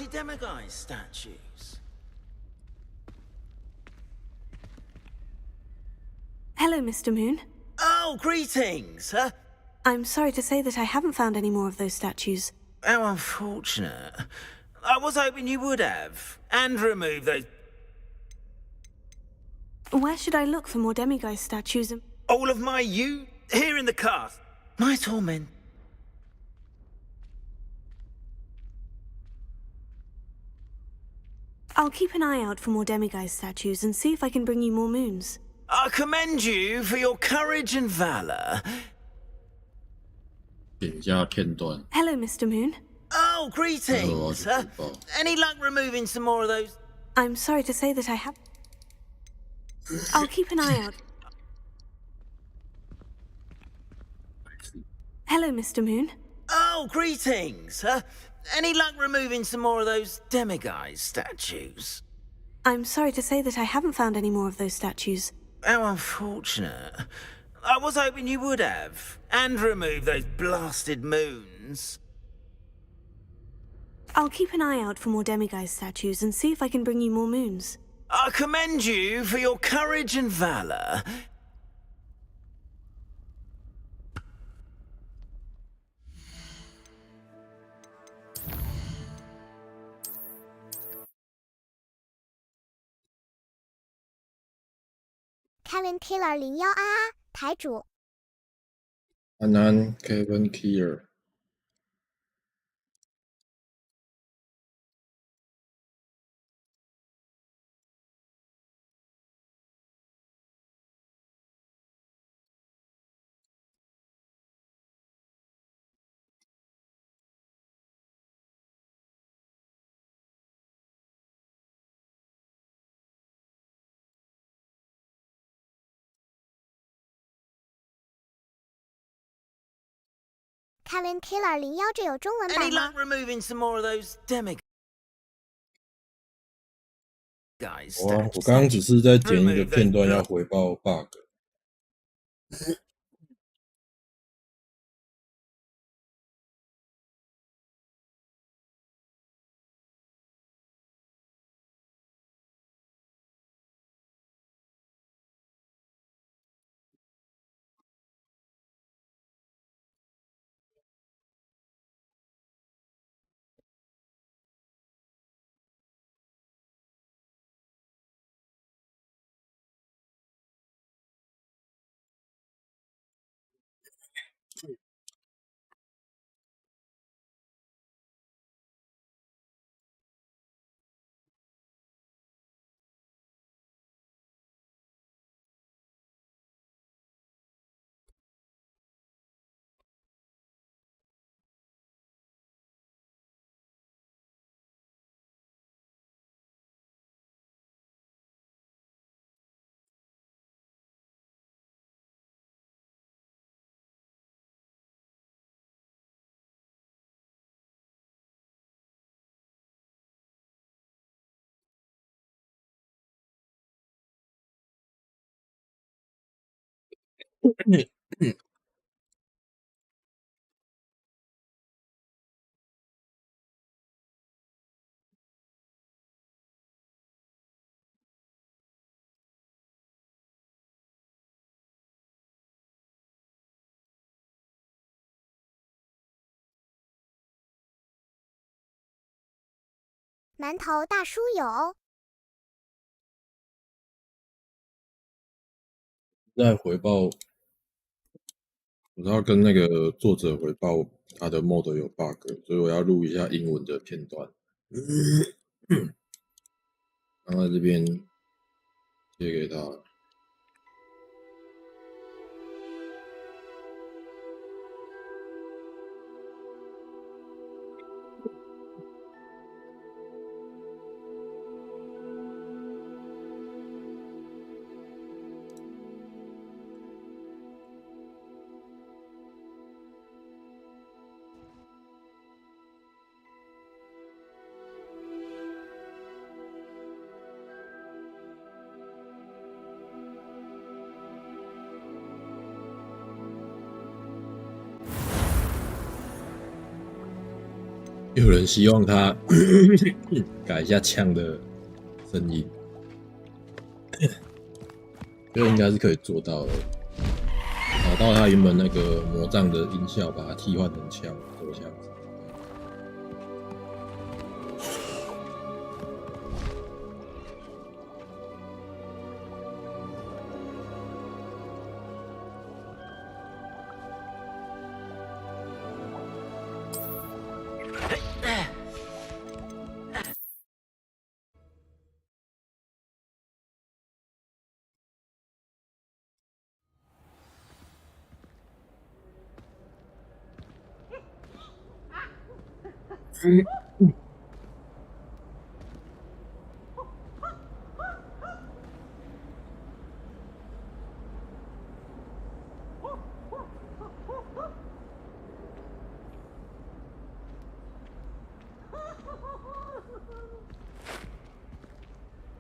the demiguise statues. Hello, Mr. Moon. Oh, greetings! I'm sorry to say that I haven't found any more of those statues. How unfortunate. I was hoping you would have. And remove those... Where should I look for more demiguise statues? All of my you here in the cast. My torment. I'll keep an eye out for more demiguise statues and see if I can bring you more moons. I commend you for your courage and valor. 点一下片段。 Hello, Mr. Moon. Oh, greetings! Any luck removing some more of those? I'm sorry to say that I have... I'll keep an eye out. Hello, Mr. Moon. Oh, greetings! Any luck removing some more of those demiguise statues? I'm sorry to say that I haven't found any more of those statues. How unfortunate. I was hoping you would have. And remove those blasted moons. I'll keep an eye out for more demiguise statues and see if I can bring you more moons. I commend you for your courage and valor. Kevin Killer 01啊，台主。安安 Kevin Keir。 Kevin Killer 01这有中文版 Any 吗 luck removing some more of those demiguise 哇，我 statues? 刚刚只是在剪一个片段要回报 bug。馒头大叔有。在回报，我要跟那个作者回报他的 mod 有 bug， 所以我要录一下英文的片段。然后在这边借给他。有人希望他改一下枪的声音，这个应该是可以做到的。找到他原本那个魔杖的音效，把它替换成枪，做这样子。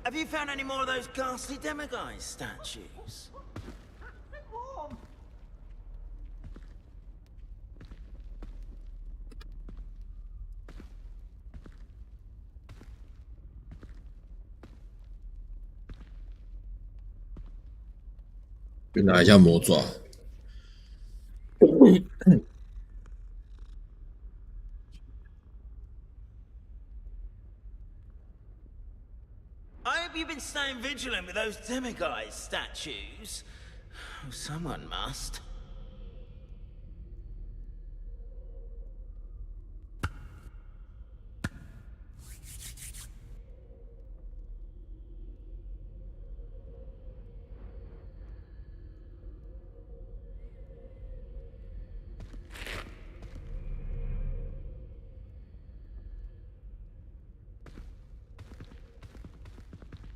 Have you found any more of those ghastly demiguise statues? Mom! 去拿一下魔爪。I hope you've been staying vigilant with those demiguise statues. Oh, someone must.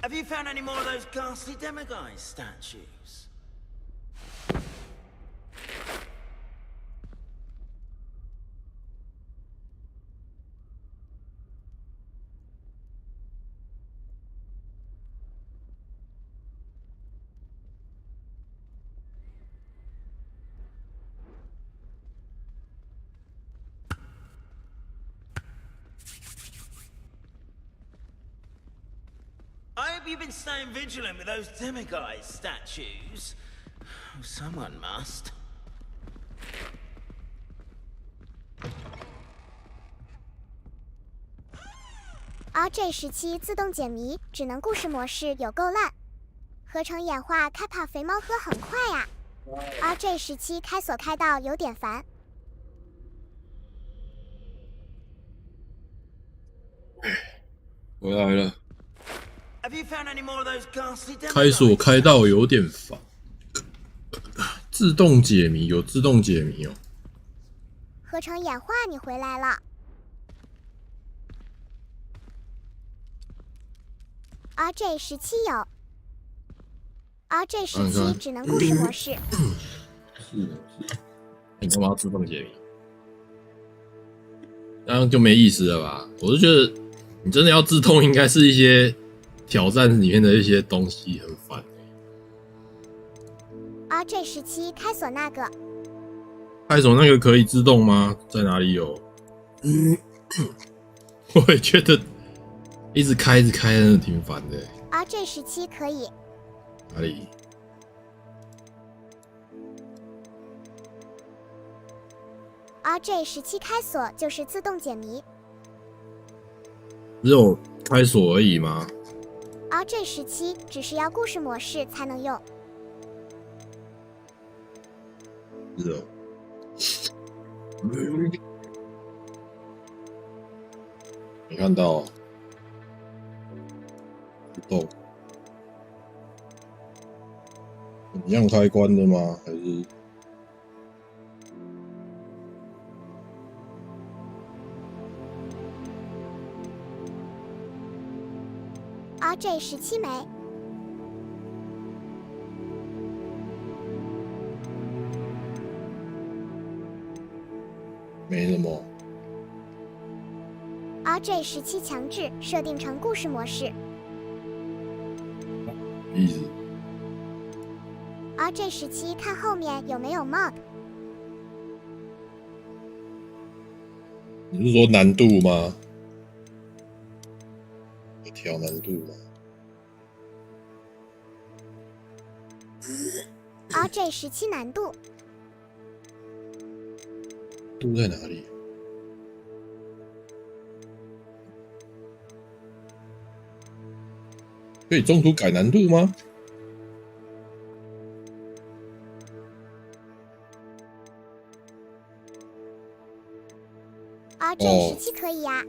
Have you found any more of those ghastly demiguise statues? I hope you've been staying vigilant with those demiguise statues. Oh, someone must. RJ17自动解谜只能故事模式有够烂，合成演化开跑肥猫哥很快呀、RJ17开锁开到有点烦。回来了。 Have you found any more of those ghastly demiguise? 开锁开到有点烦。自动解谜有自动解谜哦。合成演化你回来了。RJ17有。RJ17只能故事模式。是。你干嘛要自动解谜？这样就没意思了吧？我就觉得你真的要自动，应该是一些挑战里面的一些东西，很烦。RJ17开锁那个。开锁那个可以自动吗？在哪里有？我也觉得一直开真的挺烦的。RJ17可以。哪里？RJ17开锁就是自动解谜。只有开锁而已吗？ RJ17只是要故事模式才能用。是哦。没看到、啊，不动。一样开关的吗？还是？RJ17没。没什么。RJ17强制设定成故事模式。意思。RJ17看后面有没有 mod。你是说难度吗？有调难度吗？ RJ17难度，度在哪里？可以中途改难度吗？ RJ17可以呀、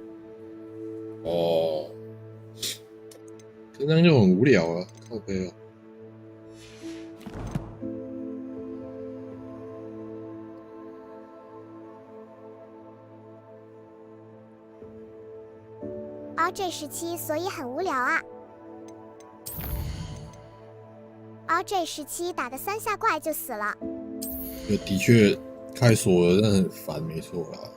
哦，这样就很无聊了，靠背哦。RJ17所以很无聊啊。RJ17打的3下怪就死了。的确开锁了，但很烦，没错啦。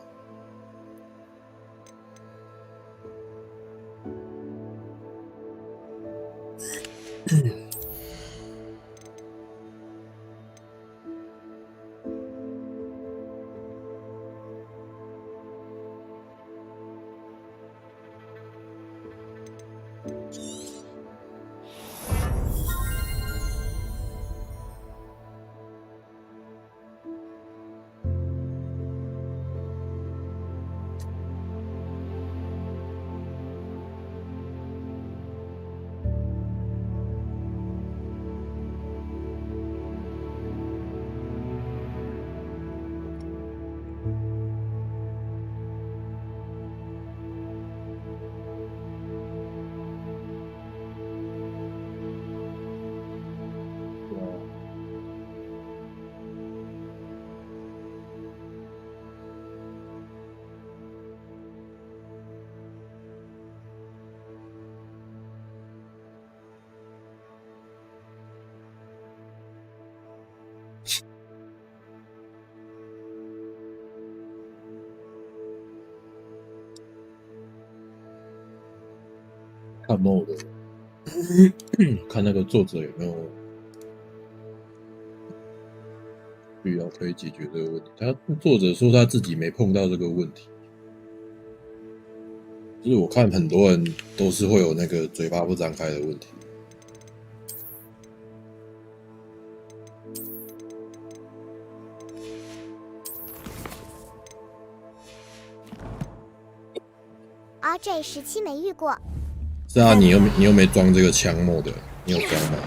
看 mode， 看那个作者有没有需要可以解决这个问题。他作者说他自己没碰到这个问题，就是我看很多人都是会有那个嘴巴不张开的问题。RJ17没遇过。是啊，你又没装这个枪 mode， 你有装吗？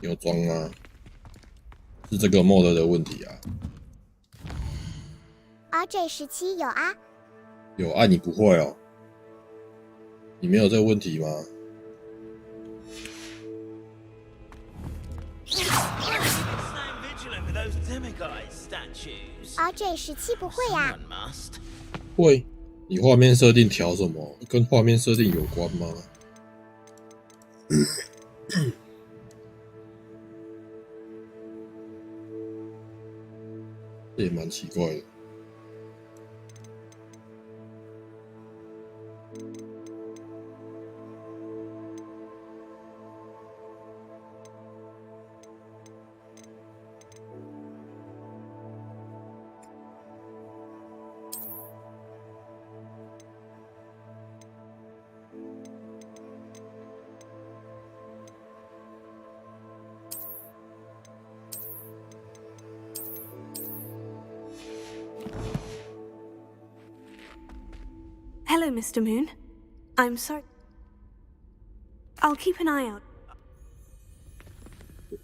你有装吗？是这个 mode 的问题啊。RJ17有啊。有啊，你不会哦？你没有这个问题吗？ RJ17不会呀、会。你画面设定调什么？跟画面设定有关吗？这也蛮奇怪的。Hello, Mr. Moon. I'm sorry. I'll keep an eye out.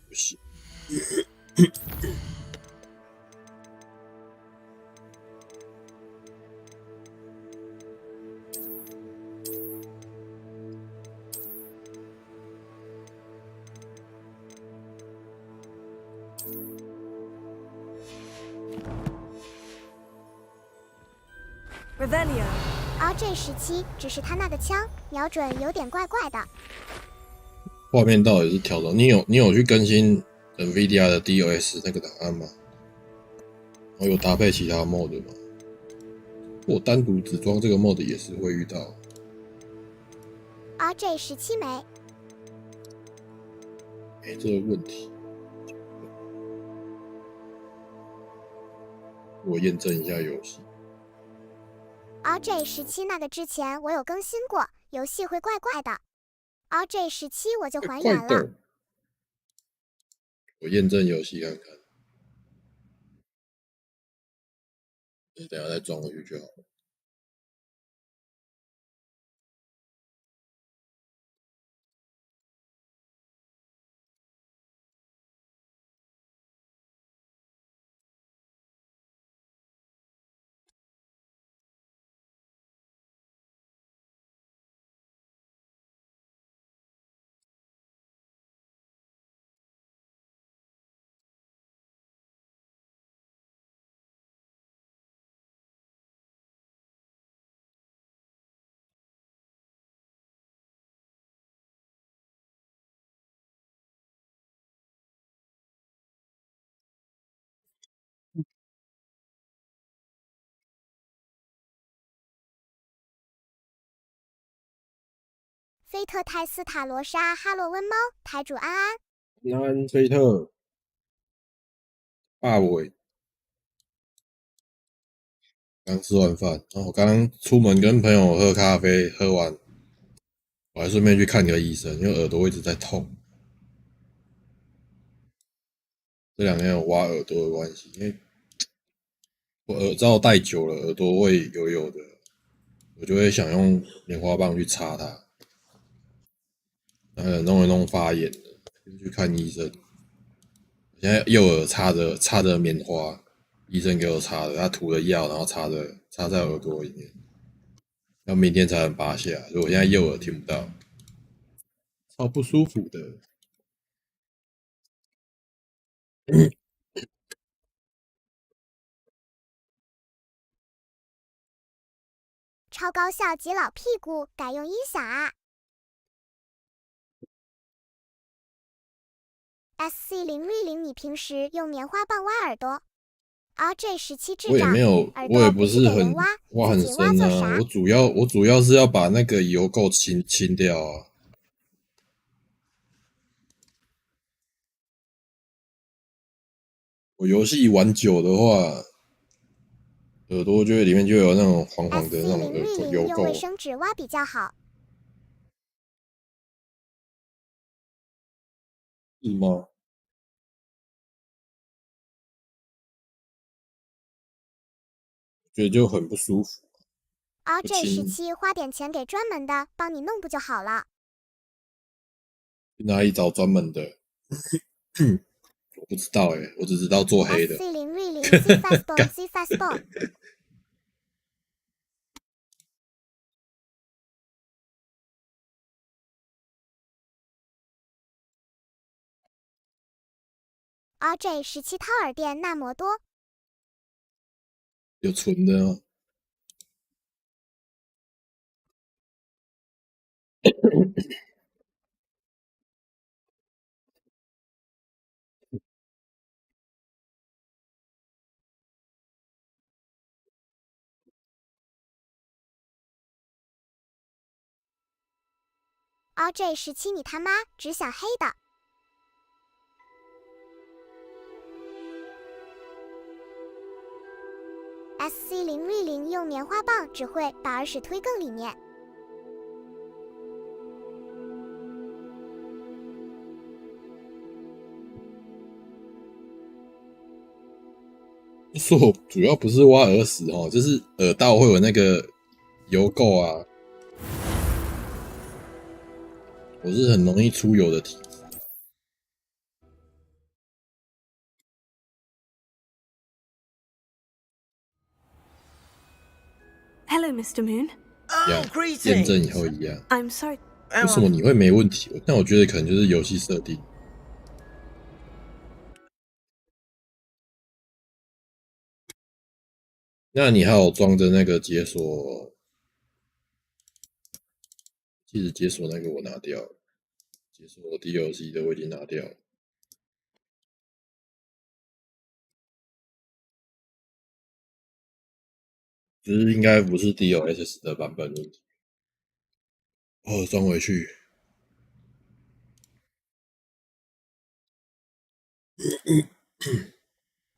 不行。Revelio. RJ17只是他那个枪瞄准有点怪怪的。画面到底是调整？你有去更新 NVIDIA 的 DOS 那个档案吗？我有搭配其他 mode 吗？我单独只装这个 mode 也是会遇到。RJ17没。没这个问题。我验证一下游戏。RJ17那个之前我有更新过，游戏会怪怪的。RJ17我就还原了。怪的。我验证游戏看看，等一下再装回去就好了。菲特泰斯塔罗莎，哈洛温猫，台主安安。安菲特，霸伟，刚吃完饭，然后我刚刚出门跟朋友喝咖啡，喝完，我还顺便去看个医生，因为耳朵一直在痛。这两天有挖耳朵的关系，因为我耳罩戴久了，耳朵会油的，我就会想用棉花棒去擦它，弄一弄发炎了，就去看医生。我现在右耳插着棉花，医生给我插的，他涂了药，然后插在耳朵里面，要明天才能拔下，所以我现在右耳听不到，超不舒服的。超高效及老屁股，改用音响啊。SC0V0，你平时用棉花棒挖耳朵？RJ17智障，我也不是很挖很深啊，我主要是要把那个油垢清掉啊。我游戏玩久的话，耳朵里面就有那种黄黄的那种油用卫垢。生纸挖比较好。是吗？觉得就很不舒服。RJ17花点钱给专门的帮你弄不就好了？去哪里找专门的？我不知道我只知道做黑的。SC0V0 C Fastbone C Fastbone。RJ17掏耳垫那么多，有纯的吗？RJ17你他妈只想黑的。SC0V0用棉花棒只会把耳屎推更里面。说我主要不是挖耳屎就是耳道会有那个油垢啊，我是很容易出油的体质。Hello, Mr. Moon. 一样 greetings. 验证以后一样。 I'm sorry. 为什么你会没问题？但我觉得可能就是游戏设定。那你还有装着那个解锁，其实解锁那个我拿掉了，解锁DLC 的我已经拿掉了。只是应该不是 DLSS 的版本问题。装回去。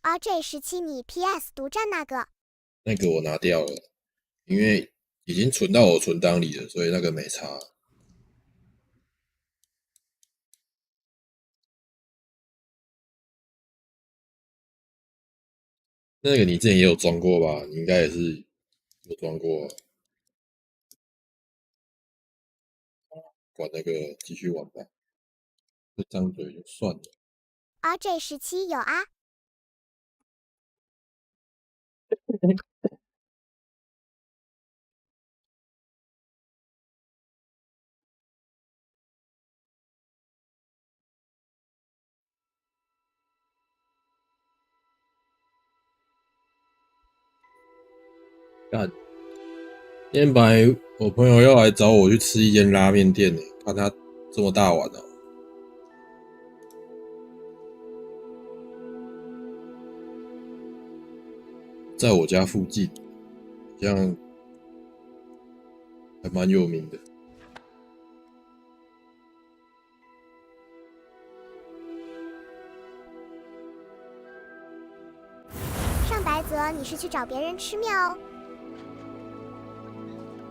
RJ17你 PS 独占那个？那个我拿掉了，因为已经存到我存档里了，所以那个没差。那个你之前也有装过吧？你应该也是有装过啊。管那个，继续玩吧。这张嘴就算了。RJ17有啊。干，今天本来我朋友要来找我去吃一间拉面店呢，看他这么大碗哦。在我家附近，这样还蛮有名的。上白泽，你是去找别人吃面哦？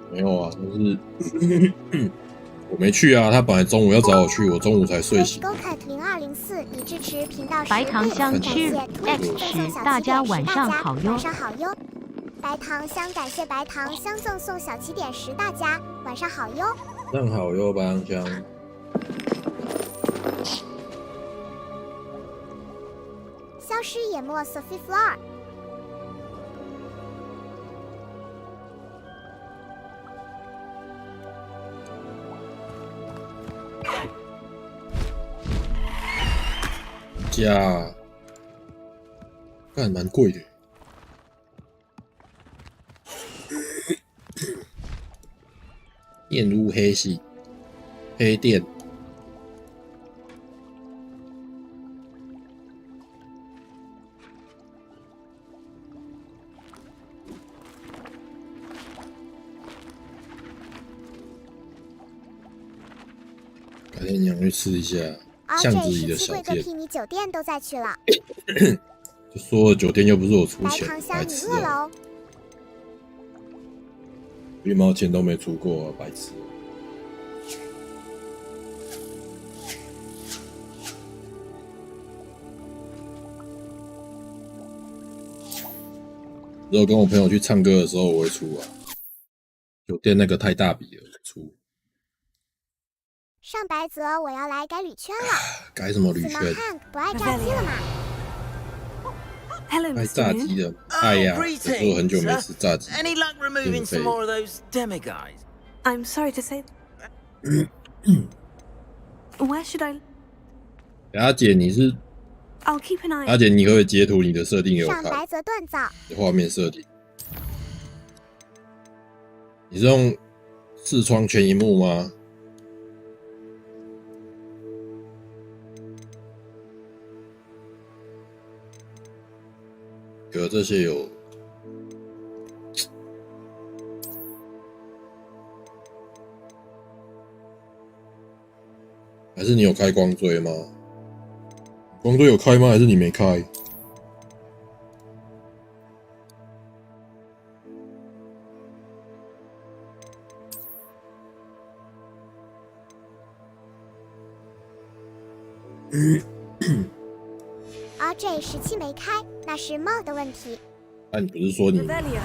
没有啊，但是我没去啊。他本来中午要找我去，我中午才睡醒。GoCat0204，你支持频道白糖香吃 X 大家晚上好哟。晚上好哟。白糖香，感谢白糖香赠送小起点10，大家晚上好哟。晚上好哟，白糖香。消失野墨 Sophie Floor。价，干蛮贵的。电路黑系，黑电。改天你想去吃一下巷子里的小店。RJ17贵个屁，你酒店都在去了。就说了酒店又不是我出白钱，糖香，你白痴饿了哦。1毛钱都没出过，白痴。只有跟我朋友去唱歌的时候我会出啊，酒店那个太大笔了，我出。上白泽，我要来改铝圈了。改什么铝圈？怎么汉不爱炸鸡了吗？ Hello, 爱 Mr. 炸 Moon. 鸡的，爱呀！ Oh, 可是我很久没 greetings. 吃炸鸡。 Any luck removing some more of those demi guys? I'm sorry to say. Where should I? 阿姐，你是 I'll keep an eye 阿 out. 姐，你可不可以截图你的设定给我看？上白泽锻造。你的画面设定，你是用视窗全萤幕吗？可这些有，还是你有开光追吗？光追有开吗？还是你没开？RJ17没开，那是猫的问题。那你不是说你 Revelio.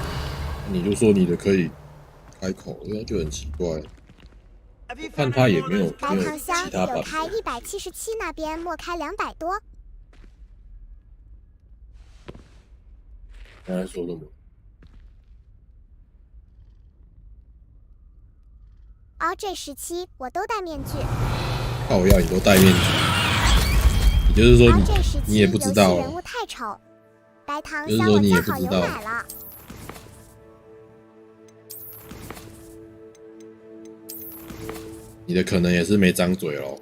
你就说你的可以开口，那就很奇怪。 Have you 看 found 他 any 也 more 没 of 有 those 白没有糖香其他版有开本。 177，那边莫开200多。刚才说的吗？ RJ17我都戴面具。靠我要你都戴面具，也就是说RJ17你也不知道啊游戏人物太丑。白糖就是说你香我加好也不知道油买了。你的可能也是没张嘴咯。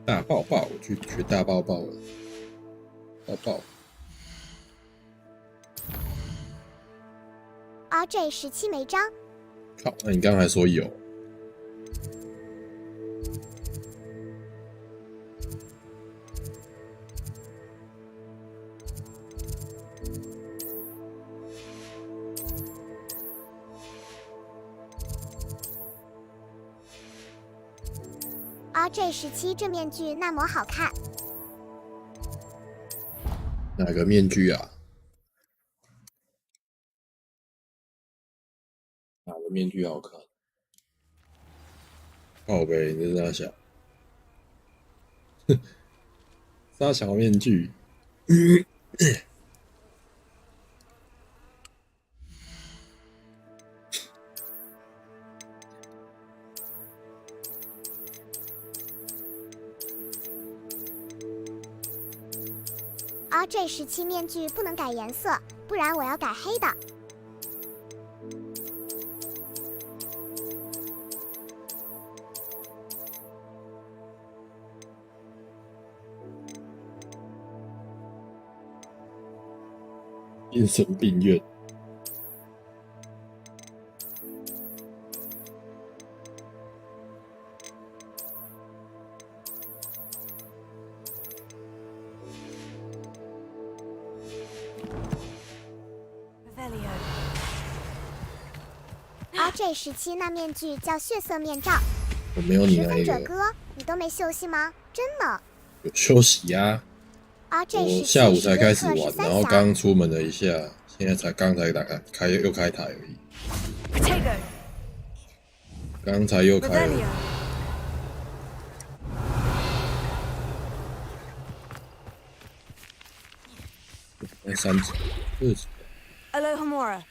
大爆爆，我去学大爆爆了，爆爆。 RJ17没张。靠，那你刚才说有？ RG17这面具那么好看。哪个面具啊？哪个面具好看？靠北，你这是啥小？啥小面具？RG17面具不能改颜色，不然我要改黑的。精神病院。RG17那面具叫血色面罩。我没有你那10分一个。者哥，你都没休息吗？真的。有休息呀、我下午才开始玩，然后刚出门了一下，现在刚才又开台而已。刚才又开了。那3级，2级。Alohomora.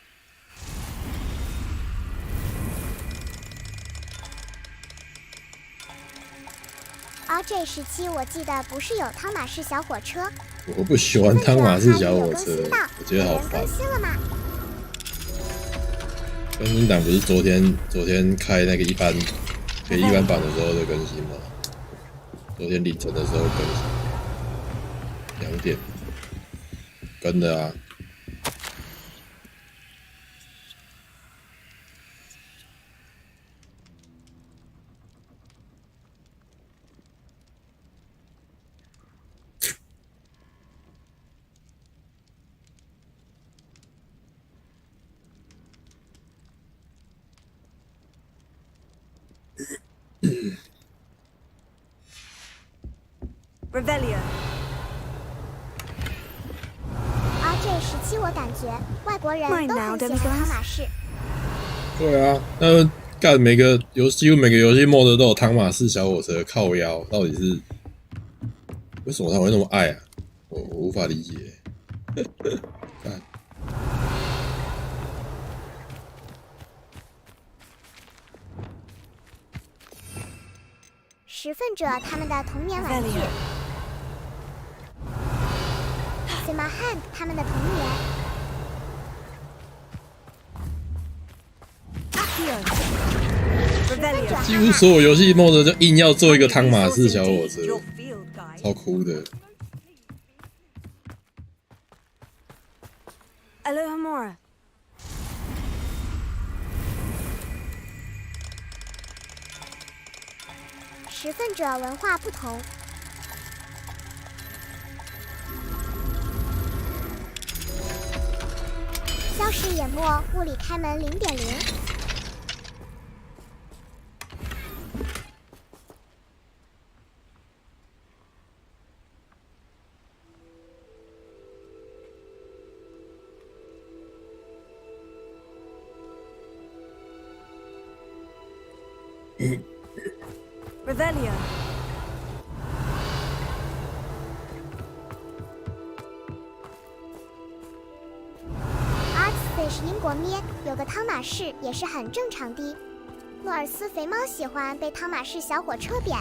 RG17我记得不是有汤马士小火车？我不喜欢汤马士小火车，我觉得好烦。更新了吗？更新档不是昨天开那个一般给一般版的时候的更新吗？昨天凌晨的时候更新，2点跟的啊。Revelio. RG17我感觉外国人都很喜欢汤马士。对啊，干几乎每个游戏 mod 都有汤马士小火车靠腰，到底是为什么他会那么爱啊？我无法理解。干10分者他们的童年玩具 ，Simahand 他们的童年。几乎所有游戏 mod 就硬要做一个汤马士小火车，超酷的。Alohomora. 10分者文化不同。消失淹没，物理开门0.0。Revelio. Artsfish 英国咩有个汤马士也是很正常的。诺尔斯肥猫喜欢被汤马士小火车扁。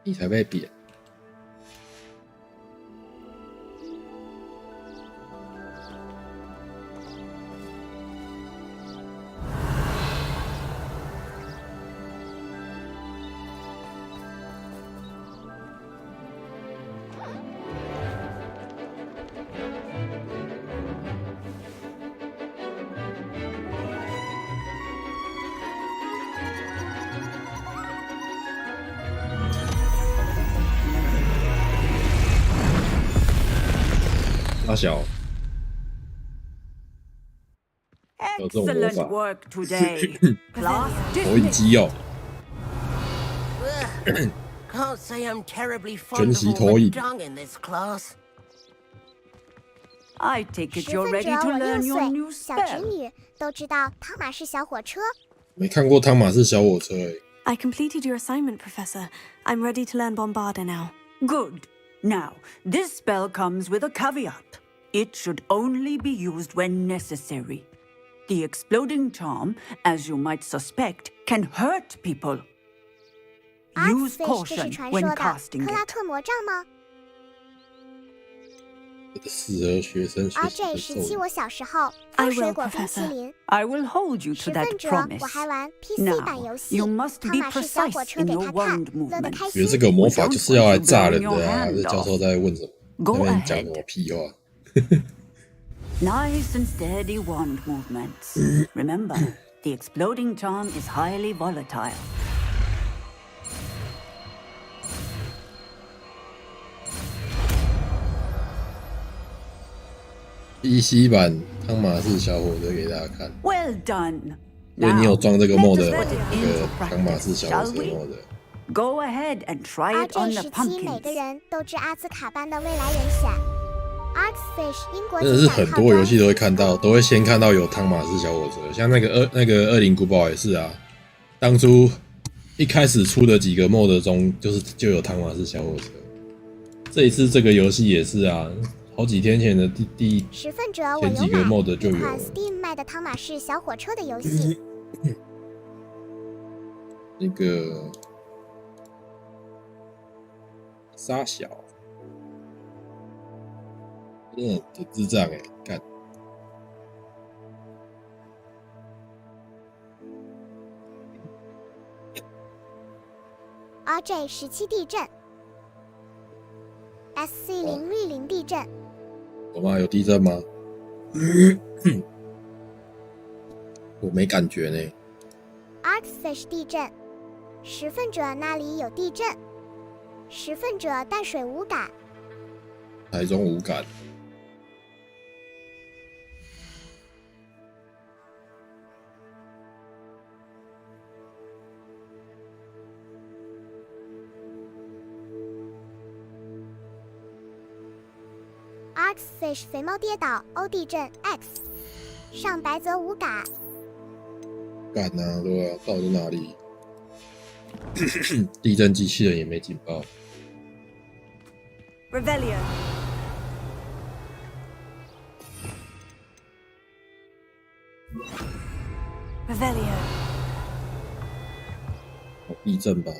你才被扁。大小有这种魔法，投影机哦。Can't say I'm terribly 全 fond 息 of 投 all the 影， dung in this class. I take it 十 you're 分 ready 者 to 我6 learn your new 岁，小侄 spell. 女都知道汤马士小火车。没看过汤马士小火车欸。 I completed your assignment, Professor. I'm ready to learn Bombarda now. Good. Now, this spell comes with a caveat. It should only be used when necessary. The exploding charm, as you might suspect, can hurt people. Use Artfish 这是 caution 传 when 说的 casting 克拉 it. 特魔杖吗这个适合学生学习的？RJ17咒语。我小时候 I 喝水 will, 果冰淇 Professor. 淋。 I will hold you to 十 that 分者 promise. 我还玩 PC Now, 版游戏， you must 汤 be 马士小火 precise 车 in 给 your 他看， wand 乐得 movements. 开觉得这心。个魔法就是要来炸人 We don't want you 的啊！ blowing 这 your 教授 hand 在问什么？ Go 那边讲 ahead. 什么屁话？ Nice and steady wand movements. Remember, the exploding charm is highly volatile. PC 版汤马士小火车给大家看， Well done. 所以你有 Now, 装这个 let mod us 吗？ put it 这 into 个汤马士 practice, 小火 shall 车 we? mod。 Go ahead and try it on the RJ17每个 pumpkins. 人都知阿兹卡班的未来人选。Artfish 英国真的是很多游戏都会看到，都会先看到有汤马士小火车，像那个恶灵古堡也是啊。当初一开始出的几个 mod 中，就有汤马士小火车。这一次这个游戏也是啊，好几天前的十分者我前几个有买 mod 就一款有了。 Steam 卖的汤马士小火车的游戏。那个沙小，真的很智障哎、干！ RJ17地震 SC010地震。有吗？有地震吗？我没感觉呢。 Artfish 地震，十分者那里有地震，十分者淡水无感。台中无感。Artfish 肥猫跌倒 O 地震 X， 上白则无感。干啊，对啊，到底哪里？地震机器人也没警报。 Revelio. Revelio. 地震吧。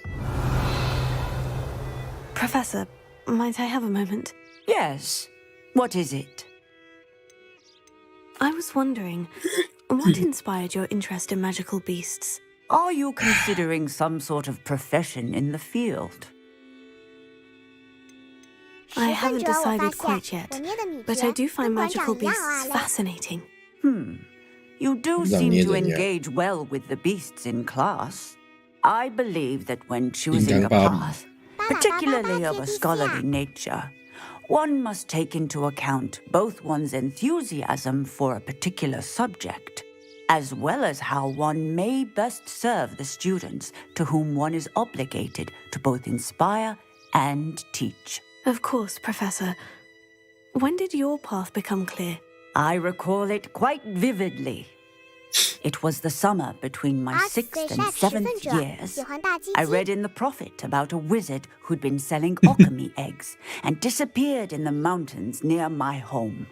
Professor, might I have a moment? Yes. What is it? I was wondering, what inspired your interest in magical beasts? Are you considering some sort of profession in the field? I 十分 haven't 者我发 decided 现 quite yet, 我捏的女 but 爵 I do 跟 find 馆 magical 长一样 beasts 啊嘞。 fascinating. You do让 seem 捏 to 人呀 engage well with the beasts in class. I believe that when choosing a Barbie. path, 巴拉巴巴巴 particularly 贴 of 地 a 西 scholarly 啊。 nature, one must take into account both one's enthusiasm for a particular subject, as well as how one may best serve the students to whom one is obligated to both inspire and teach. Of course, Professor. When did your path become clear? I recall it quite vividly. It was the summer between my Artfish sixth and X 十分 seventh 者 years. 喜欢大鸡 I 鸡。 read in the Prophet about a wizard who'd been selling alchemy eggs and disappeared in the mountains near my home.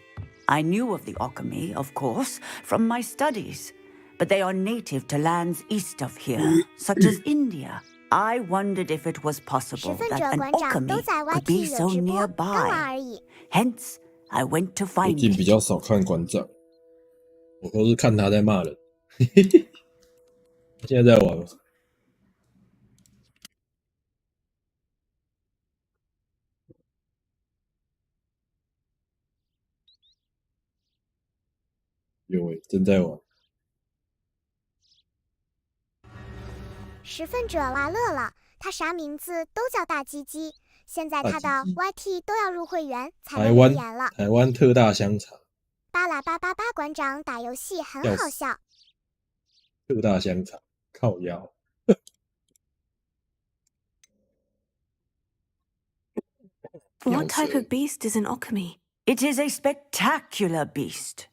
I knew of the alchemy, of course, from my studies, but they are native to lands east of here, such as India. I wondered if it was 十 possible 分 that 者 an 馆长 alchemy 都在 could be YT so 有直播，刚玩 nearby. 而已。 Hence, I went to 最 find 近比 it. 较少看馆长，我都是看他在骂人。他现在在玩吗？有诶、正在玩。十分者玩乐了，他啥名字都叫大鸡鸡。现在他的大鸡鸡 YT 都要入会员才台湾能留言了。台湾特大香肠，巴拉巴巴巴馆长打游戏很笑死好笑。特大香肠，靠腰。What type of beast is an Okami? It is a spectacular beast.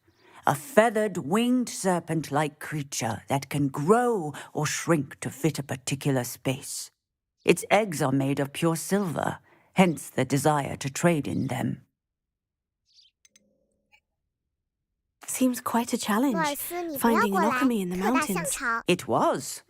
A feathered, winged serpent-like creature that can grow or shrink to fit a particular space. Its eggs are made of pure silver, hence the desire to trade in them. Seems quite a challenge, 布尔斯，你不要 finding 过 an 来， Okami in the 特大象 mountains. 潮。 It was.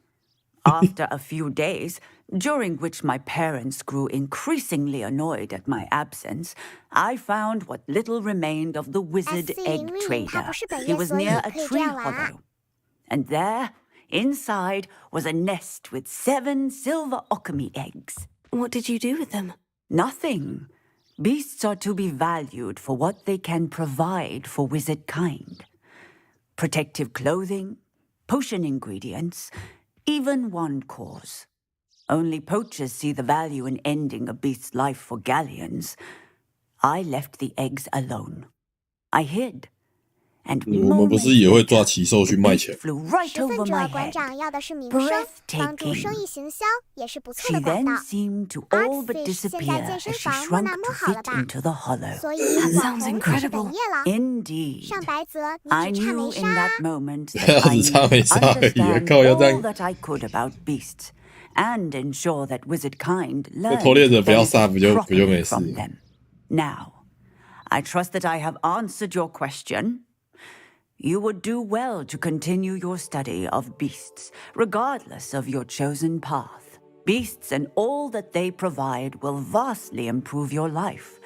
After a few days, during which my parents grew increasingly annoyed at my absence, I found what little remained of the wizard egg trader. He was near a tree hollow. And there, inside, was a nest with 7 silver Okami eggs. What did you do with them? Nothing. Beasts are to be valued for what they can provide for wizard kind. Protective clothing, potion ingredients, even wand cores. Only poachers see the value in ending a beast's life for galleons. I left the eggs alone. I hid. And 我们不是也会抓奇兽去卖 moments 钱？ flew right 十 over 分者 my 馆 head. 长要的是名声，帮助 Breathtaking. 生意行销也是不错 She 的管 then 道。 seemed to all but Artfish 现在 disappear 健 as 身 she 房摸 shrunk 那摸 to 好了 fit 吧？ into the hollow. 所以 That 网 sounds 红可是 incredible. 本业了。 Indeed. 上白泽，你 I 只差 knew 没 in 杀。 that moment that I 只差没 needed to 杀而已， understand 靠要这 all 样 that I could about beasts and ensure that wizard kind 偷猎 learned 者 to 不要杀，不就 benefit 没 properly 事 from them. Now, I trust that I have answered your question. You would do well to continue your study of beasts, regardless of your chosen path. Beasts and all that they provide will vastly improve your life,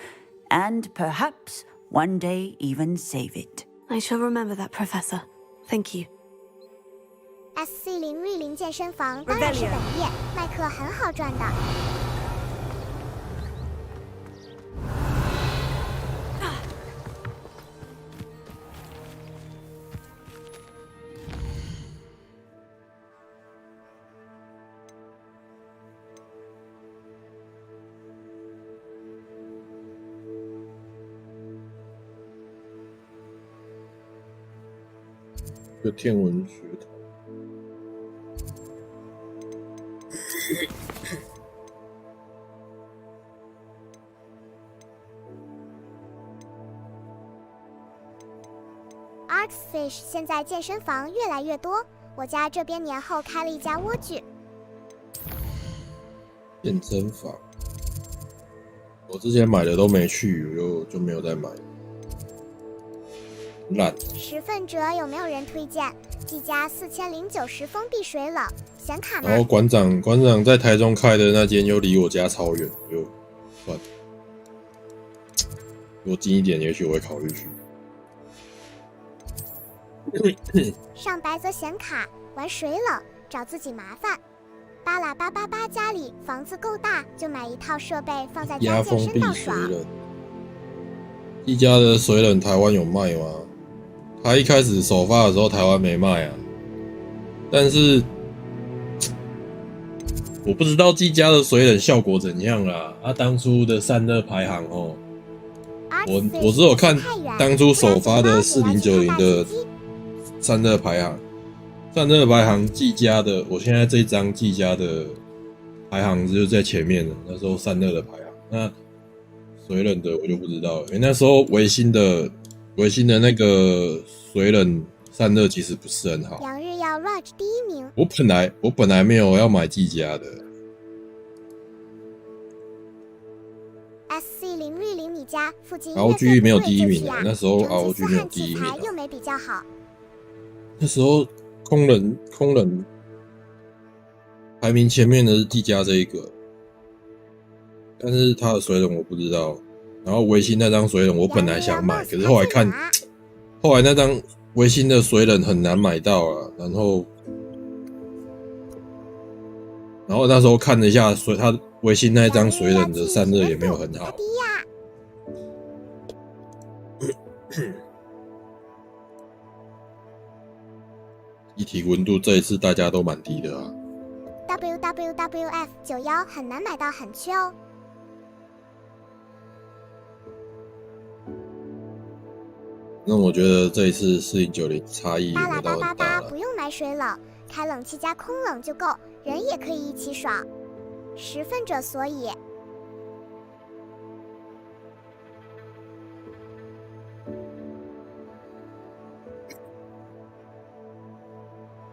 and perhaps one day even save it. I shall remember that, Professor. Thank you. SC 0瑞林健身房当然是本业，卖课很好赚的。个天文学堂。Artfish 现在健身房越来越多，我家这边年后开了一家莴苣。健身房，我之前买的都没去，我就没有再买。烂。十份者有没有人推荐？技嘉4090封闭水冷，显卡吗？然后馆长在台中开的那间又离我家超远，就算了。如果近一点，也许我会考虑去。上白泽显卡，玩水冷，找自己麻烦。巴拉888家里房子够大，就买一套设备放在家健压封闭身到爽。水冷，技嘉的水冷台湾有卖吗？他一开始首发的时候台湾没卖啊，但是我不知道技嘉的水冷效果怎样啦。当初的散热排行哦，我只有看当初首发的4090的散热排行，散热排行技嘉的，我现在这张技嘉的排行就是在前面的，那时候散热的排行。那水冷的我就不知道了，因为那时候微星的那个水冷散热其实不是很好。杨日耀 Raj 第一名。我本来没有要买技嘉的。SC 0瑞林你家附近 ROG 没有第一名啊，那时候 ROG 没有第一名啊。又没比较好。那时候空冷排名前面的是技嘉这一个，但是它的水冷我不知道。然后微星那张水冷我本来想买，可是后来看，后来那张微星的水冷很难买到啊。然后那时候看了一下它微星那张水冷的散热也没有很好。一体温度这一次大家都蛮低的啊。WWWF 91很难买到，很缺哦。那我觉得这一次4090差异也没到很大不用买水冷，开冷气加空冷就够，人也可以一起爽。十份者所以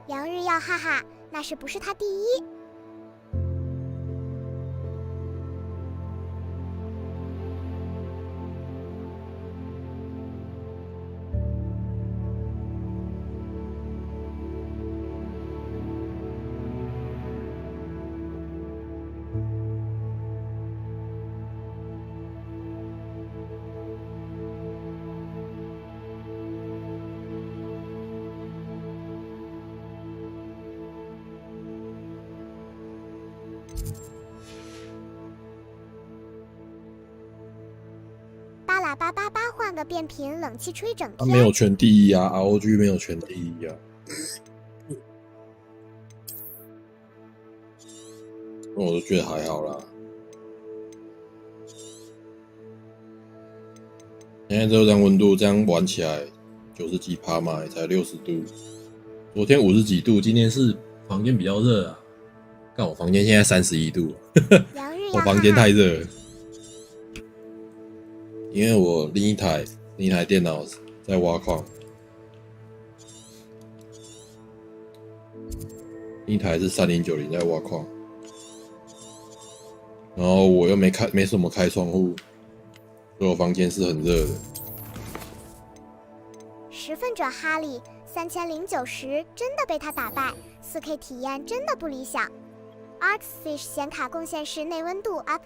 杨日耀哈哈，那是不是他第一？巴拉888换个变频，冷气吹整天。他没有全第一啊 ，ROG 没有全第一啊。我都觉得还好啦。现在这样温度，这样玩起来90几%嘛，也才60度。昨天50几度，今天是房间比较热啊。看我房间现在31度，我房间太热了。因为我另一台电脑在挖矿，另一台是3090在挖矿，然后我又没什么开窗户，所以我房间是很热的。十分者哈利3090真的被他打败，4K 体验真的不理想。Artfish 显卡贡献是内温度 up。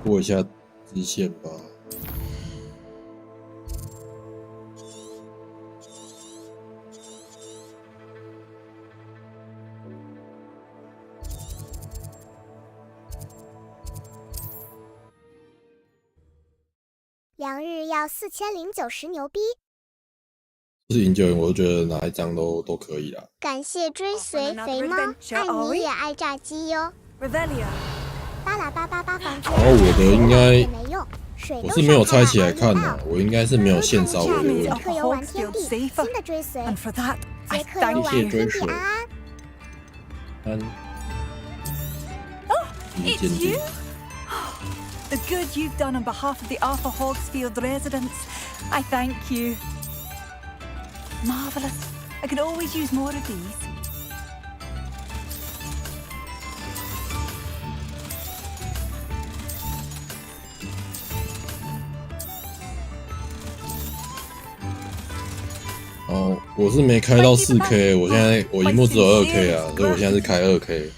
过一下支线吧。杨日要4090牛逼。4090我就觉得哪一张都可以啦。感谢追随肥猫，爱你也爱炸鸡哟。巴拉888房间。然后我的应该没用，我是没有拆起来看的，我应该是没有线烧的问题。杰克游玩天地，新的追随。杰克游玩天地安安。It's you? The good you've done on behalf of the Arthur Hogsfield residents. I thank you. Marvellous. I could always use more of these.哦，我是没开到4K， 我萤幕只有2K 啊，所以我现在是开2K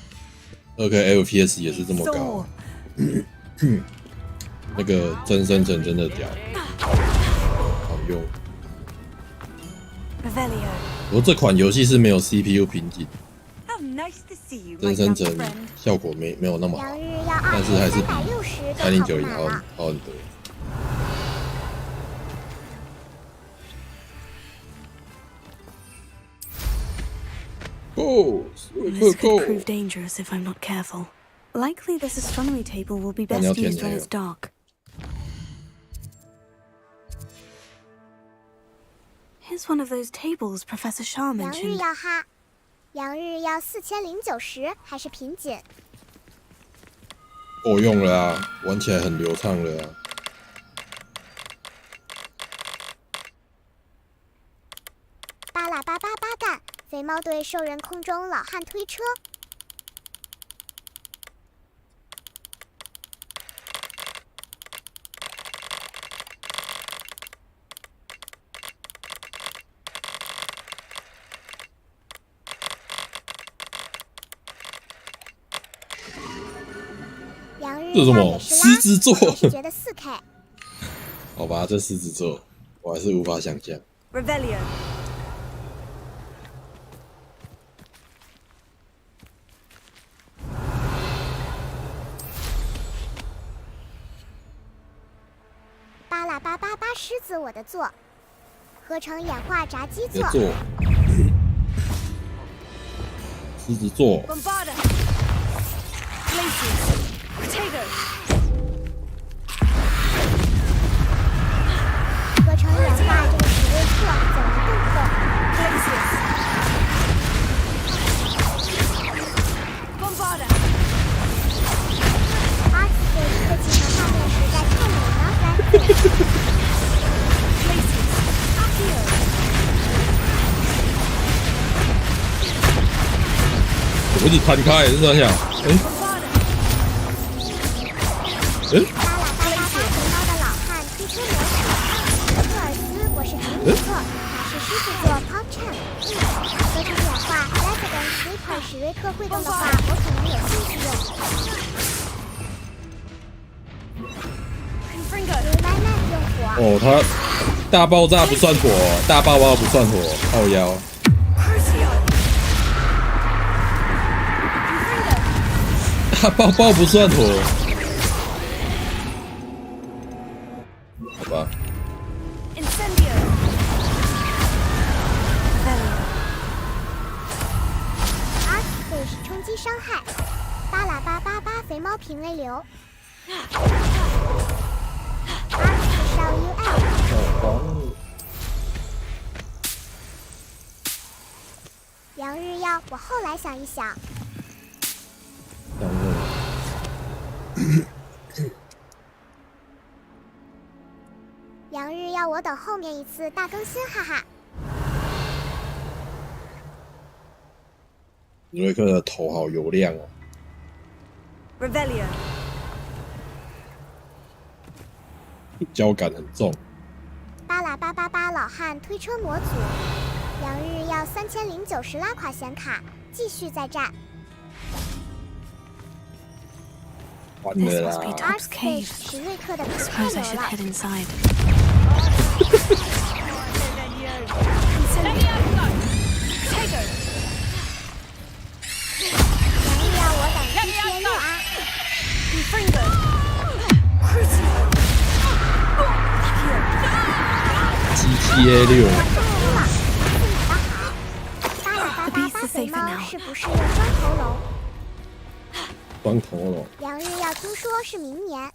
FPS 也是这么高。那个真生成真的屌，好用。不过这款游戏是没有 CPU 瓶颈，真生成效果没有那么好，但是还是比3090好很多。This could prove dangerous if I'm not careful. Likely this astronomy table will be best used when it's dark. Here's one of those tables Professor Shah mentioned. 杨日要4090还是瓶颈？够用了啊，玩起来很流畅了啊。巴拉888干，肥猫队兽人空中老汉推车。这是什么？狮子座？觉得4K。好吧，这狮子座我还是无法想象。巴拉888狮子我的座，合成演化炸鸡座。狮子座。合成演化这个职位错，怎么动作？Artfish 直弹开，是这样。巴拉巴拉巴肥猫的老汉推车模式，赫尔斯我是处女座，他是狮子座 Pop Chan。合成演化 Lebanon Sleeper 史瑞克会动的话，我可能有兴趣用。哦，他大爆炸不算火，大爆爆不算火，靠腰。大爆爆不算火，好吧。ASUS 冲击伤害，巴拉巴巴巴肥猫品类流。ASUS 烧 UL。杨日耀，我后来想一想。杨日要我等后面一次大更新，哈哈。史瑞克的头好油亮哦。胶感很重。巴拉巴巴巴老汉推车模组，杨日要3090拉垮显卡，继续再战。完了啦。ASTRIX 史瑞克的皮太牛了。杨日要我等GTA 6。巴拉巴巴巴肥猫是不是有双头龙？双头龙。杨日要听说是明年。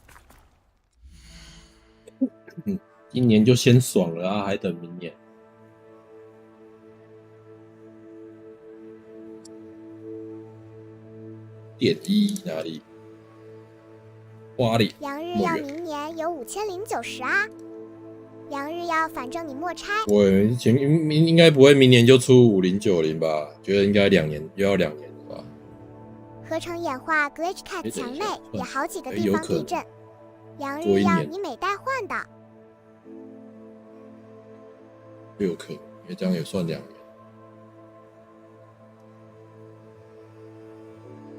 今年就先爽了啊，还等明年。电一哪里？花里。杨日要明年有5090啊。杨日要，反正你莫拆。我应该不会明年就出5090吧？觉得应该2年，又要2年了吧？合成演化 Glitch Cat 强妹也好几个地方地震。杨日要你每代换的。有可能，因为这样也算2年。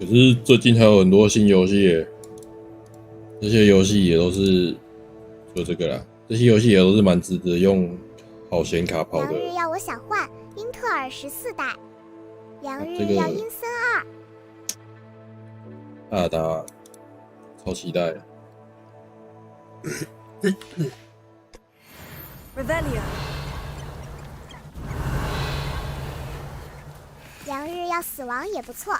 可是最近还有很多新游戏耶，这些游戏也都是就这个啦。这些游戏也都是蛮值得用好显卡跑的。杨日要我想换英特尔14代。杨日要英森2。阿达，超期待。杨日要死亡也不错。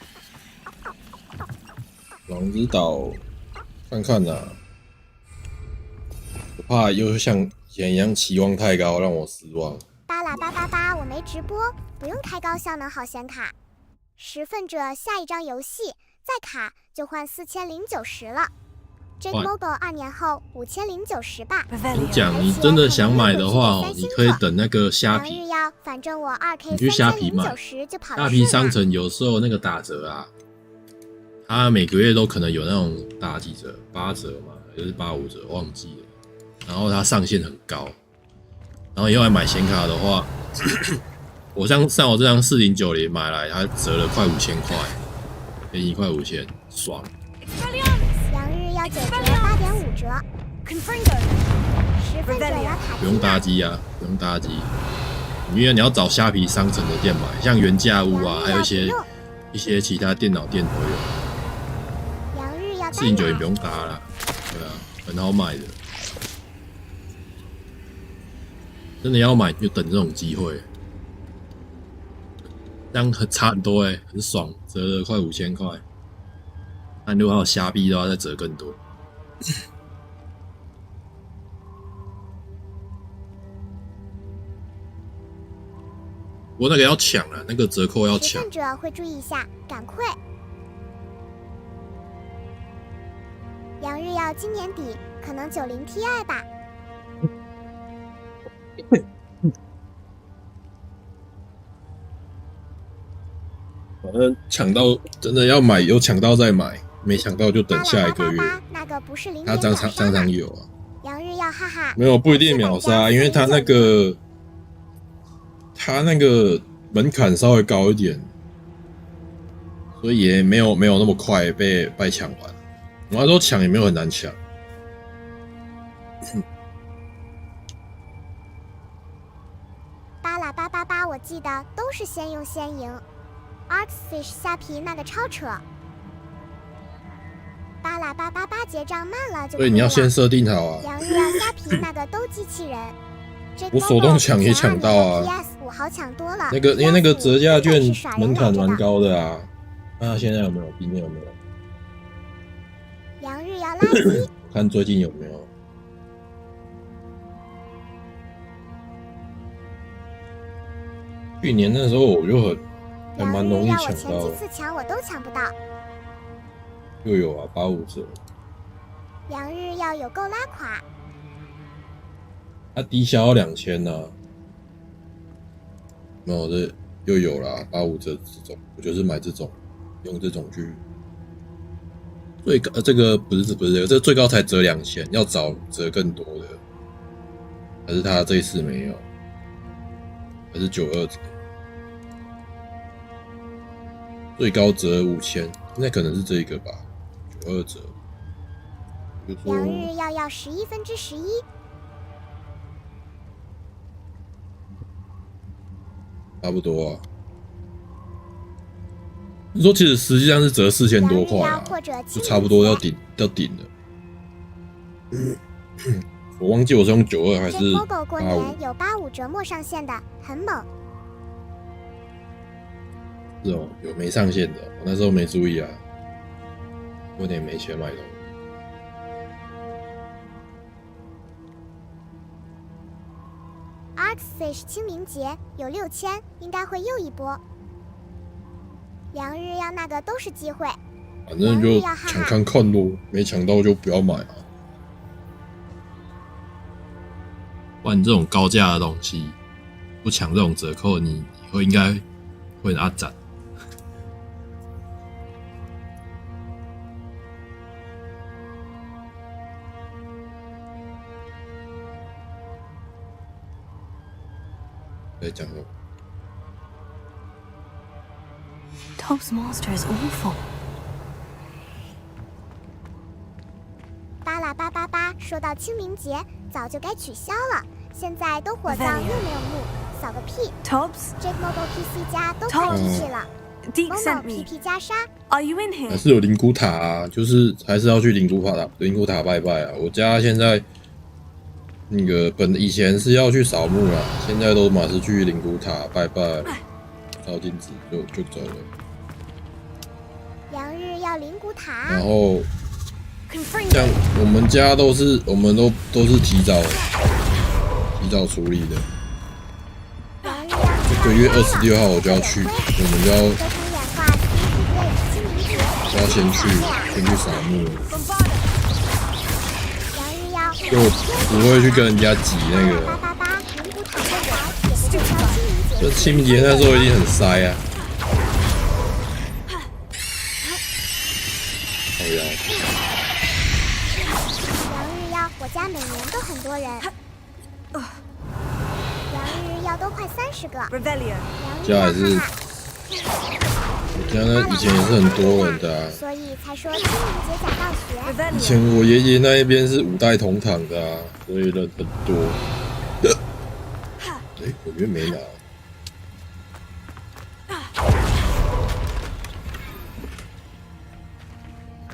狼之岛，看看呐、我怕又像以前一样期望太高，让我失望。巴拉巴巴巴，我没直播，不用开高效能好显卡。10分者下一张游戏再卡就换4090了。Jade Mobile 2年后5090吧。我讲，你真的想买的话哦，你可以等那个虾皮。反正我2K 你去虾皮买，虾皮商城有时候那个打折啊，它每个月都可能有那种打几折，8折嘛，还是85折，忘记了。然后它上限很高，然后以后来买显卡的话，我像我这张4090买来，它折了快5000块，便宜快5000，爽。杨日要9折8.5折。10分者要卡。不用搭机啊，不用搭机，因为你要找虾皮商城的店买，像原价屋啊，还有一些其他电脑店都有。杨日要4090也不用搭啦，对啊，很好买的。真的要买就等这种机会，这样差很多很爽，折了快5000块。那如果还有虾币的话，再折更多。不过那个要抢啊，那个折扣要抢。10分者会注意一下，赶快。杨日要今年底可能90 Ti 吧。抢到真的要买，有抢到再买，没抢到就等下一个月。那个不是0他常常有啊。杨日耀哈哈，没有不一定秒杀，因为他那个门槛稍微高一点，所以也没有那么快被抢完。我要说抢也没有很难抢。巴拉888，我记得都是先用先赢。Artfish 虾皮那个超扯。巴拉888结账慢了就。所以你要先设定好啊。杨日耀虾皮那个都机器人。我手动抢也抢到啊。PS5好抢多了。因为那个折价券门槛蛮高的啊。那现在有没有？今天有没有？杨日耀垃圾。看最近有没有。去年那时候我就还蛮容易抢到的。前几次抢我都抢不到。又有啊，85折。杨日耀有够拉垮。它低消要2000呐。没有，这又有啦，85折这种，我就是买这种，用这种去。这个不是这个最高才折2000，要找折更多的。还是他这一次没有？还是92折？最高折5000，那可能是这个吧，92折。杨日要11/11。差不多啊。你说其实实际上是折4000多块啊，就差不多要顶了。我忘记我是用92还是85。过年有85折末上线的，很猛。是哦，有没上线的，我那时候没注意啊，有点没钱买东西。Artfish 清明节有6000，应该会又一波。杨日耀那个都是机会，反正就抢看看咯，没抢到就不要买啊。不然这种高价的东西，不抢这种折扣，你以后应该会很阿展。在讲什么 Top's monster is awful. 巴拉888说到清明节早就该取消了，现在都火葬又没有墓，扫个屁 Top's ！Jet Mobile PC 家都快GG了。Deke sent me. PP 加沙 Are you in here? 还是有灵骨塔啊，就是还是要去灵骨塔拜拜啊。我家现在那个以前是要去扫墓啦，现在都马是去灵骨塔拜拜，照镜子就走了。杨日要灵骨塔。然后像我们家都是提早处理的。这个月26号我就要去，我们就要先去扫墓，就不会去跟人家挤那个。这清明节那时候一定很塞啊。好呀。杨日耀，我家每年都很多人。杨日耀都快30个。家还是，我家那以前也是很多人的啊。所以才说清明节讲道学。以前我爷爷那一边是5代同堂的啊，所以人很多。我觉得没拿。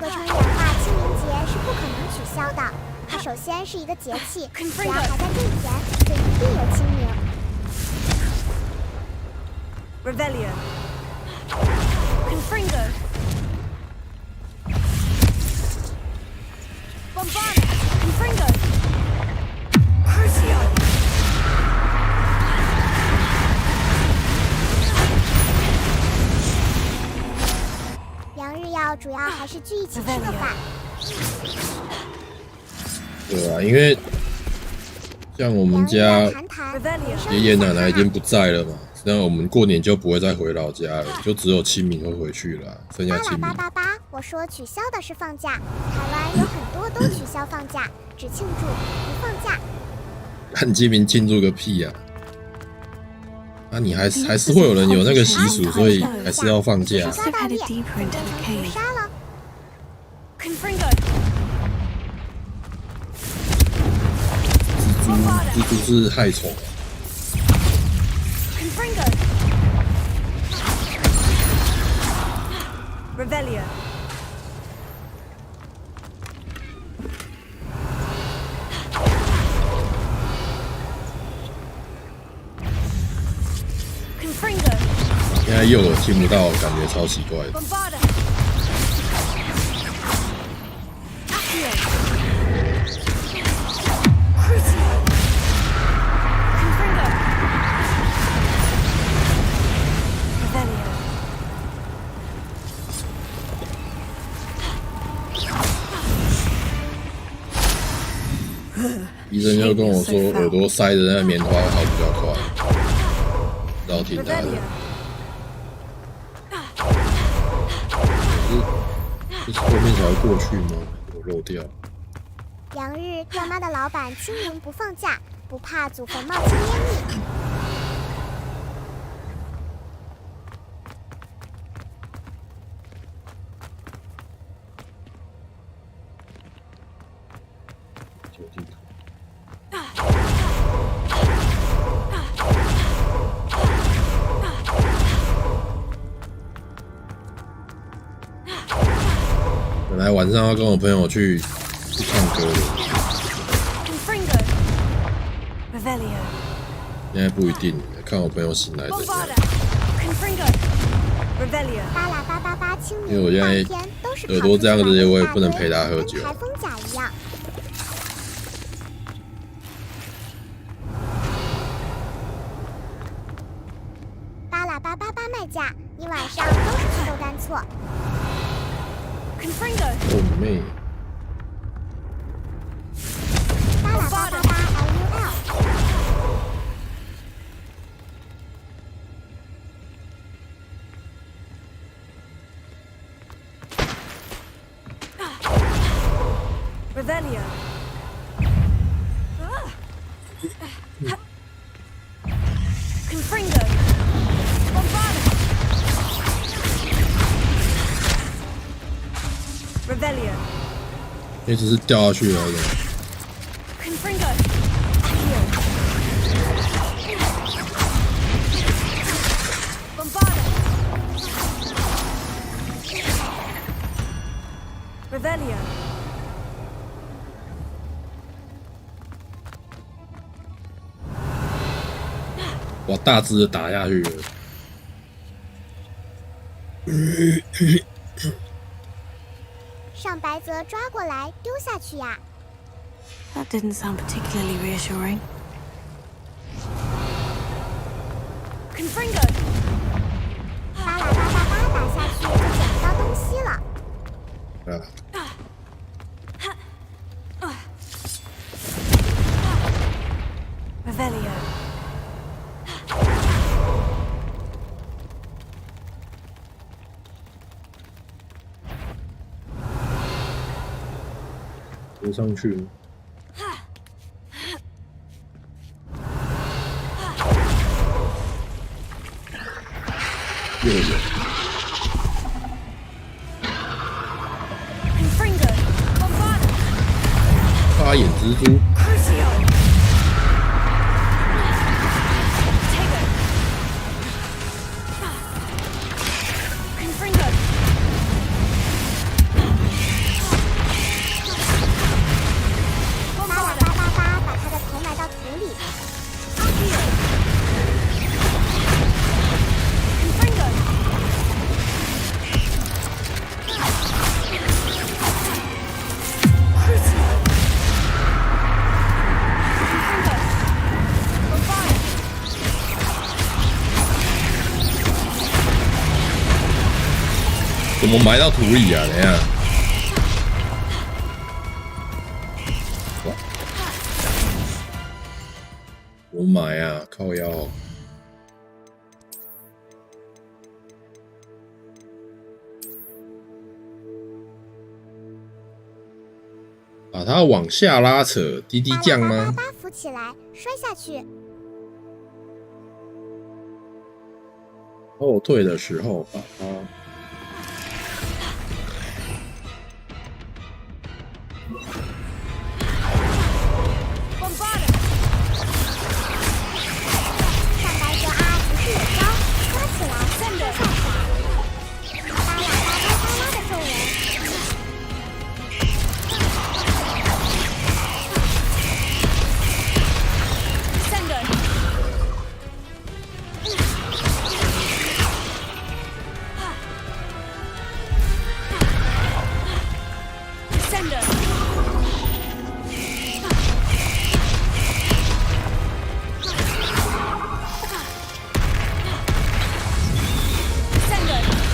合成演化清明节是不可能取消的，它首先是一个节气，只要还在种田，就一定有清明。Revelio. Confringo. Bombana. Confringo. Crucio. 杨日耀主要还是聚一起吃个饭。对啊，因为像我们家爷爷奶奶已经不在了嘛，那我们过年就不会再回老家了，就只有清明会回去了，剩下清明。我说取消的是放假，台湾有很多都取消放假，只庆祝不放假。看清明庆祝个屁呀！啊，你还是会有人有那个习俗，所以还是要放假。杀到猎，变成屠杀了。蜘蛛是害虫。Revelio. Confringo. 现在右耳听不到，感觉超奇怪的。Bombarda. Accio. Crucio. Confringo. Revelio. 医生就跟我说，耳朵塞的那个棉花会好比较快，然后听他的。就是后面才会过去吗？我漏掉。洋日爹妈的老板清明不放假，不怕祖坟冒青烟密。本来晚上要跟我朋友去唱歌的，现在不一定，看我朋友醒来的。888清明因为我现在耳朵这样子，我也不能陪他喝酒。台风甲一样。888卖价，一晚上都是自动单错。哦妹888 Revelio. Confringo. Bombarda. Revelio. 那只是掉下去而已。Confringo. Bombarda. Revelio. 哇，大只的打下去了。上白泽抓过来丢下去呀。That didn't sound particularly reassuring. Confringo. 888打下去就捡不到东西了。Revelio. 游上去了。又有。Confringo. Bombarda. 发眼蜘蛛。Crucio. Tego. Confringo. 888把他的头埋到土里。Accio. Confringo. Crucio. Confringo. Bombarda. 怎么埋到土里啊？等一下。我买啊，靠腰。把它往下拉扯，滴滴降吗？巴扶起来，摔下去。后退的时候把它。上白蛇啊，不是有招，抓起来，就上滑。巴拉巴拉巴拉的众人。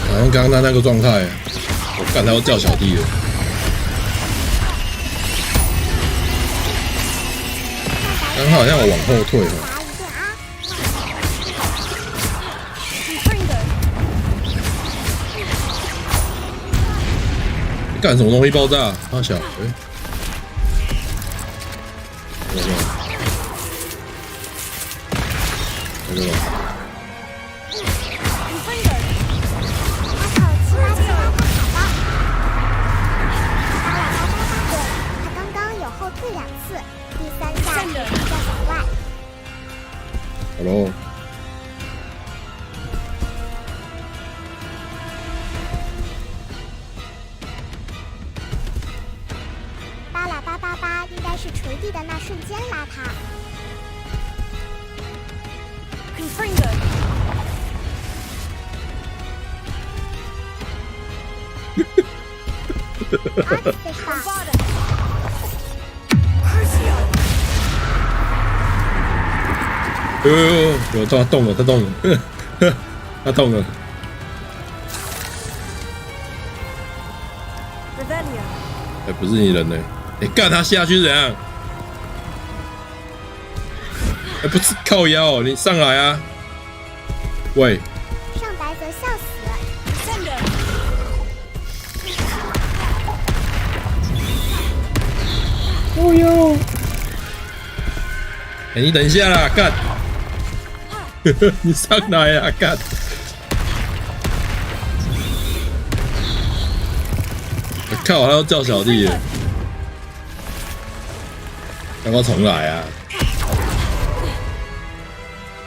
好像刚刚他那个状态，我干他要叫小弟了。刚好像我往后退哦。你干什么东西爆炸？他小，Hello。巴拉巴巴巴应该是垂地的那瞬间拉他。有他动了，他动了，他动了。哎，不是你人呢？哎，干他下去怎样？哎，不是靠腰，你上来啊！喂，上白则笑死。站着。哦哟！哎，你等一下啦，干！你上来啊，干！我靠，他要叫小弟了，要不要重来啊？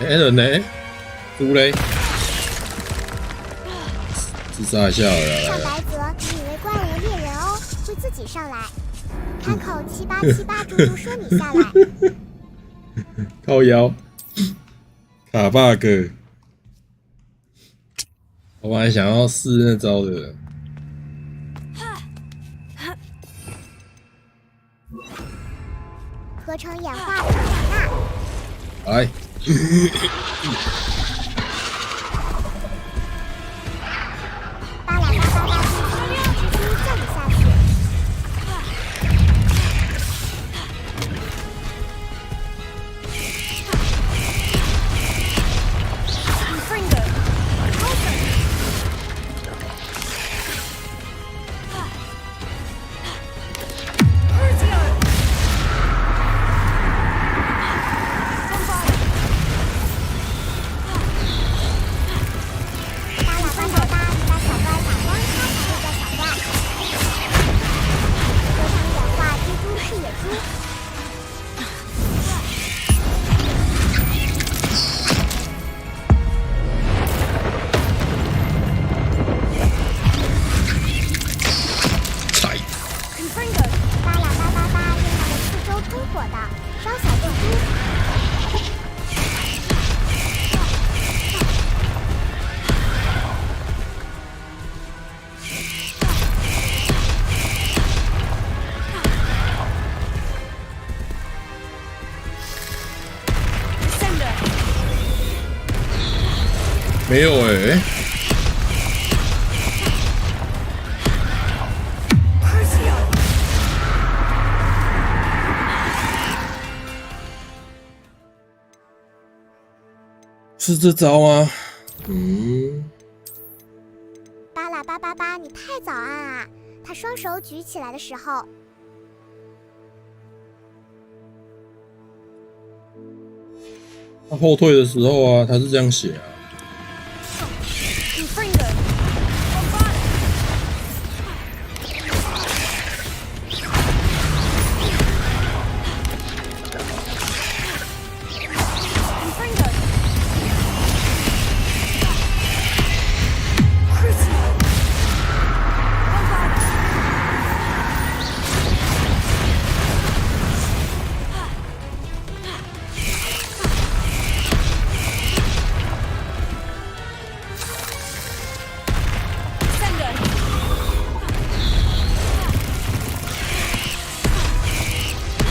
哎，人呢？猪嘞？自杀一下了。上白泽，你以为怪物猎人哦，会自己上来。开口7878猪猪说你下来。靠腰，卡 bug。我本来想要试那招的。合成演化可能来。巴拉巴拉巴拉，蜘蛛叫你下去。没有欸。是这招吗？巴拉巴巴巴，你太早按啊！他双手举起来的时候，他后退的时候啊，他是这样写啊。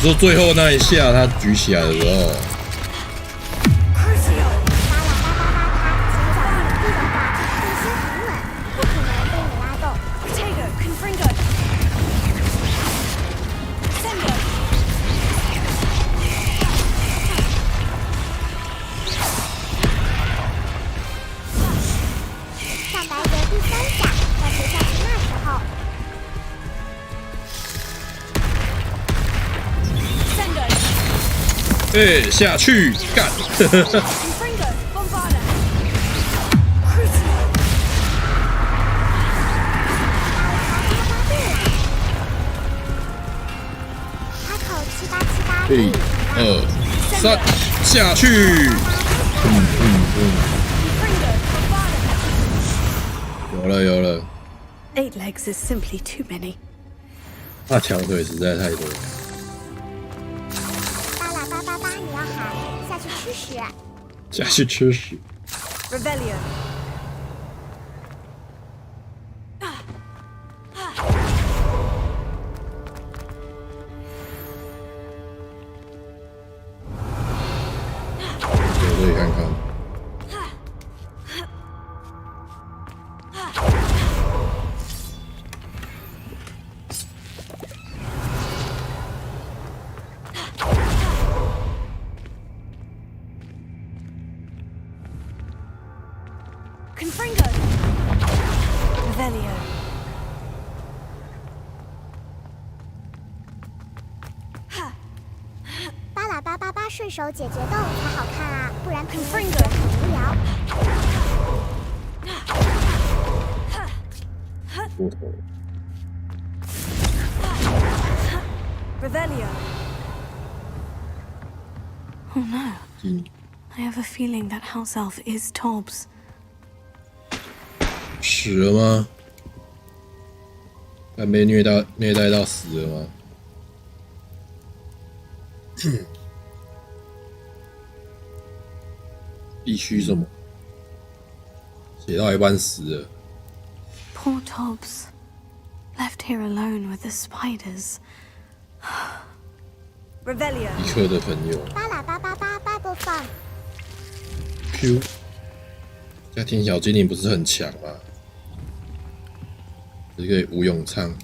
就最后那一下，他举起来的时候，上白格第3下，要结下去那时候。下去干！1、2、3，下去！有了。 8 legs is simply too many. 那条腿实在太多了。你要喊下去吃屎！下去吃屎！ Rebellion. 我可以看看。 Confringo. Revelio. 巴拉巴巴巴顺手解决斗才好看啊，不然评论很无聊。过头。 Revelio. Oh no. I have a feeling that house elf is Tobbs. 死了吗？还没虐待到死了吗？必须什么？写到一半死了。 Poor Tobbs. Left here alone with the spiders. Revelio. 一刻的朋友。巴拉巴巴巴 Bible Fun。 Q。家庭小精灵不是很强吗？只可以无咏唱。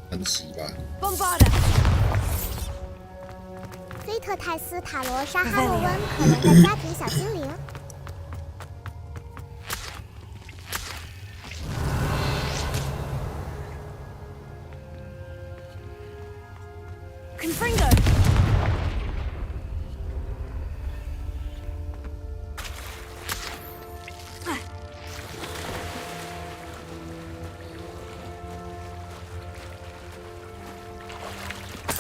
安息吧。 Bombarda. 菲特泰斯塔罗莎哈洛温可怜的家庭小精灵。 Confringo.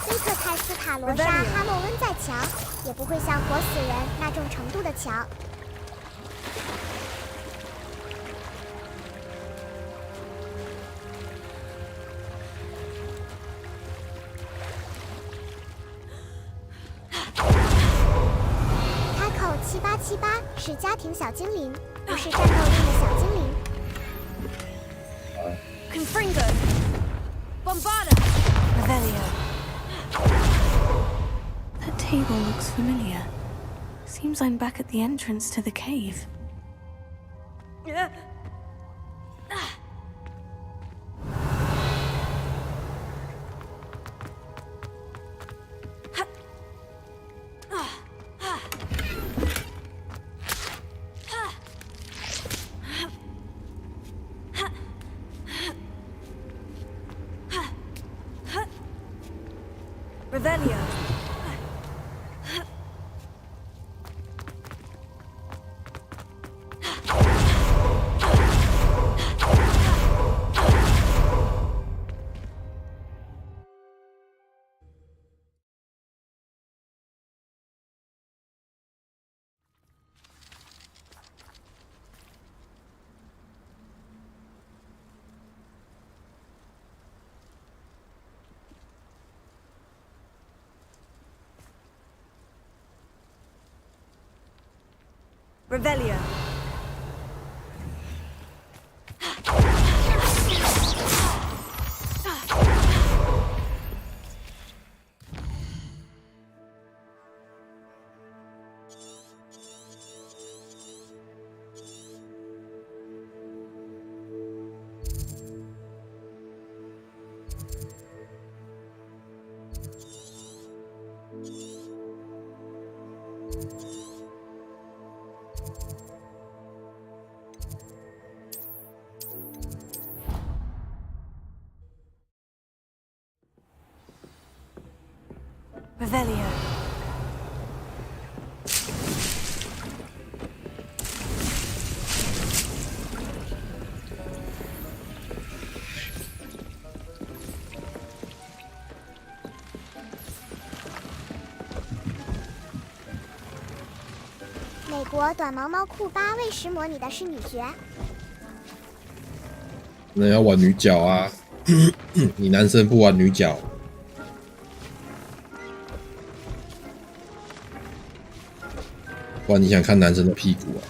菲特泰斯塔罗莎哈洛温再强，也不会像活死人那种程度的强。 7878是家庭小精灵，不是战斗用的小精灵。Confringo. Bombarda. Revelio. That table looks familiar. Seems I'm back at the entrance to the cave. Revelio. Revelio. Revelio.《美国短毛猫酷8为食模拟的是女角，那要玩女角啊！你男生不玩女角，不然你想看男生的屁股啊？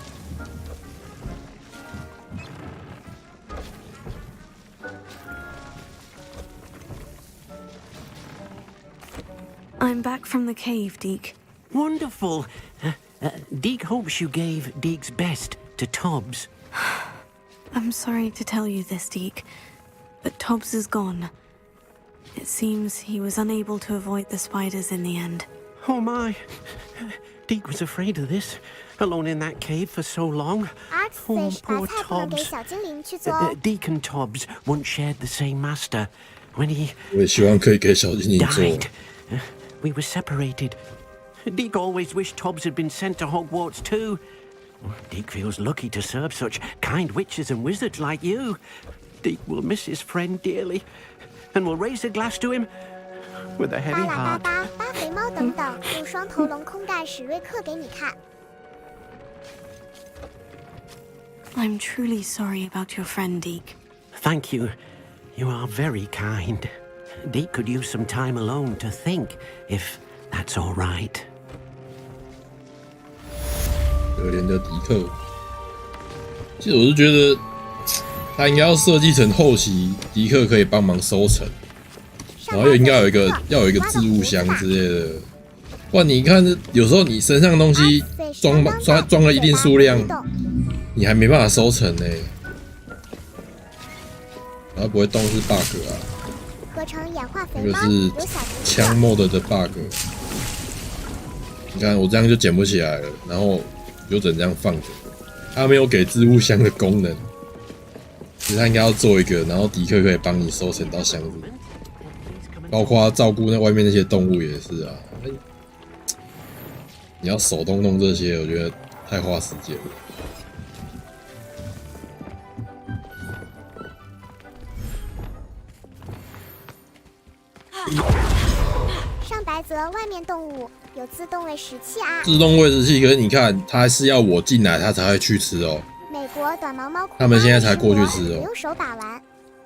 I'm back from the cave, Deke. Wonderful. Deke hopes you gave Deke's best to Tobbs. I'm sorry to tell you this, Deke, but Tobbs is gone. It seems he was unable to avoid the spiders in the end. Oh my. Deke was afraid of this, alone in that cave for so long. Oh, ASUS poor 把菜谱给 Tobbs. 小精灵去做哦。 Deke and Tobbs once shared the same master. When he 我也希望可以给小精灵做。 died, we were separated. Deke always wished Tobbs had been sent to Hogwarts too. Deke feels lucky to serve such kind witches and wizards like you. Deke will miss his friend dearly, and will raise a glass to him with a 巴 heavy 拉巴 heart. 巴、巴肥猫等等，用双头龙空盖史瑞克给你看。 I'm truly sorry about your friend, Deke. Thank you. You are very kind. Deke could use some time alone to think, if that's all right. 可怜的迪克，其实我是觉得他应该要设计成后期迪克可以帮忙收成，然后又应该有一个置物箱之类的，不然你看有时候你身上东西装了一定数量，你还没办法收成呢，然后不会动是 bug 啊，合成演化肥那个猫，是有小毒枪 mod 的 bug。你看我这样就捡不起来了，然后就只能这样放着。它没有给置物箱的功能，其实它应该要做一个，然后迪克可以帮你收成到箱子，包括照顾那外面那些动物也是啊。你要手动弄这些，我觉得太花时间了。上白泽外面动物有自动喂食器啊。自动喂食器，可是你看，它还是要我进来，它才会去吃哦。美国短毛猫酷他们现在才过去吃哦不用手把玩。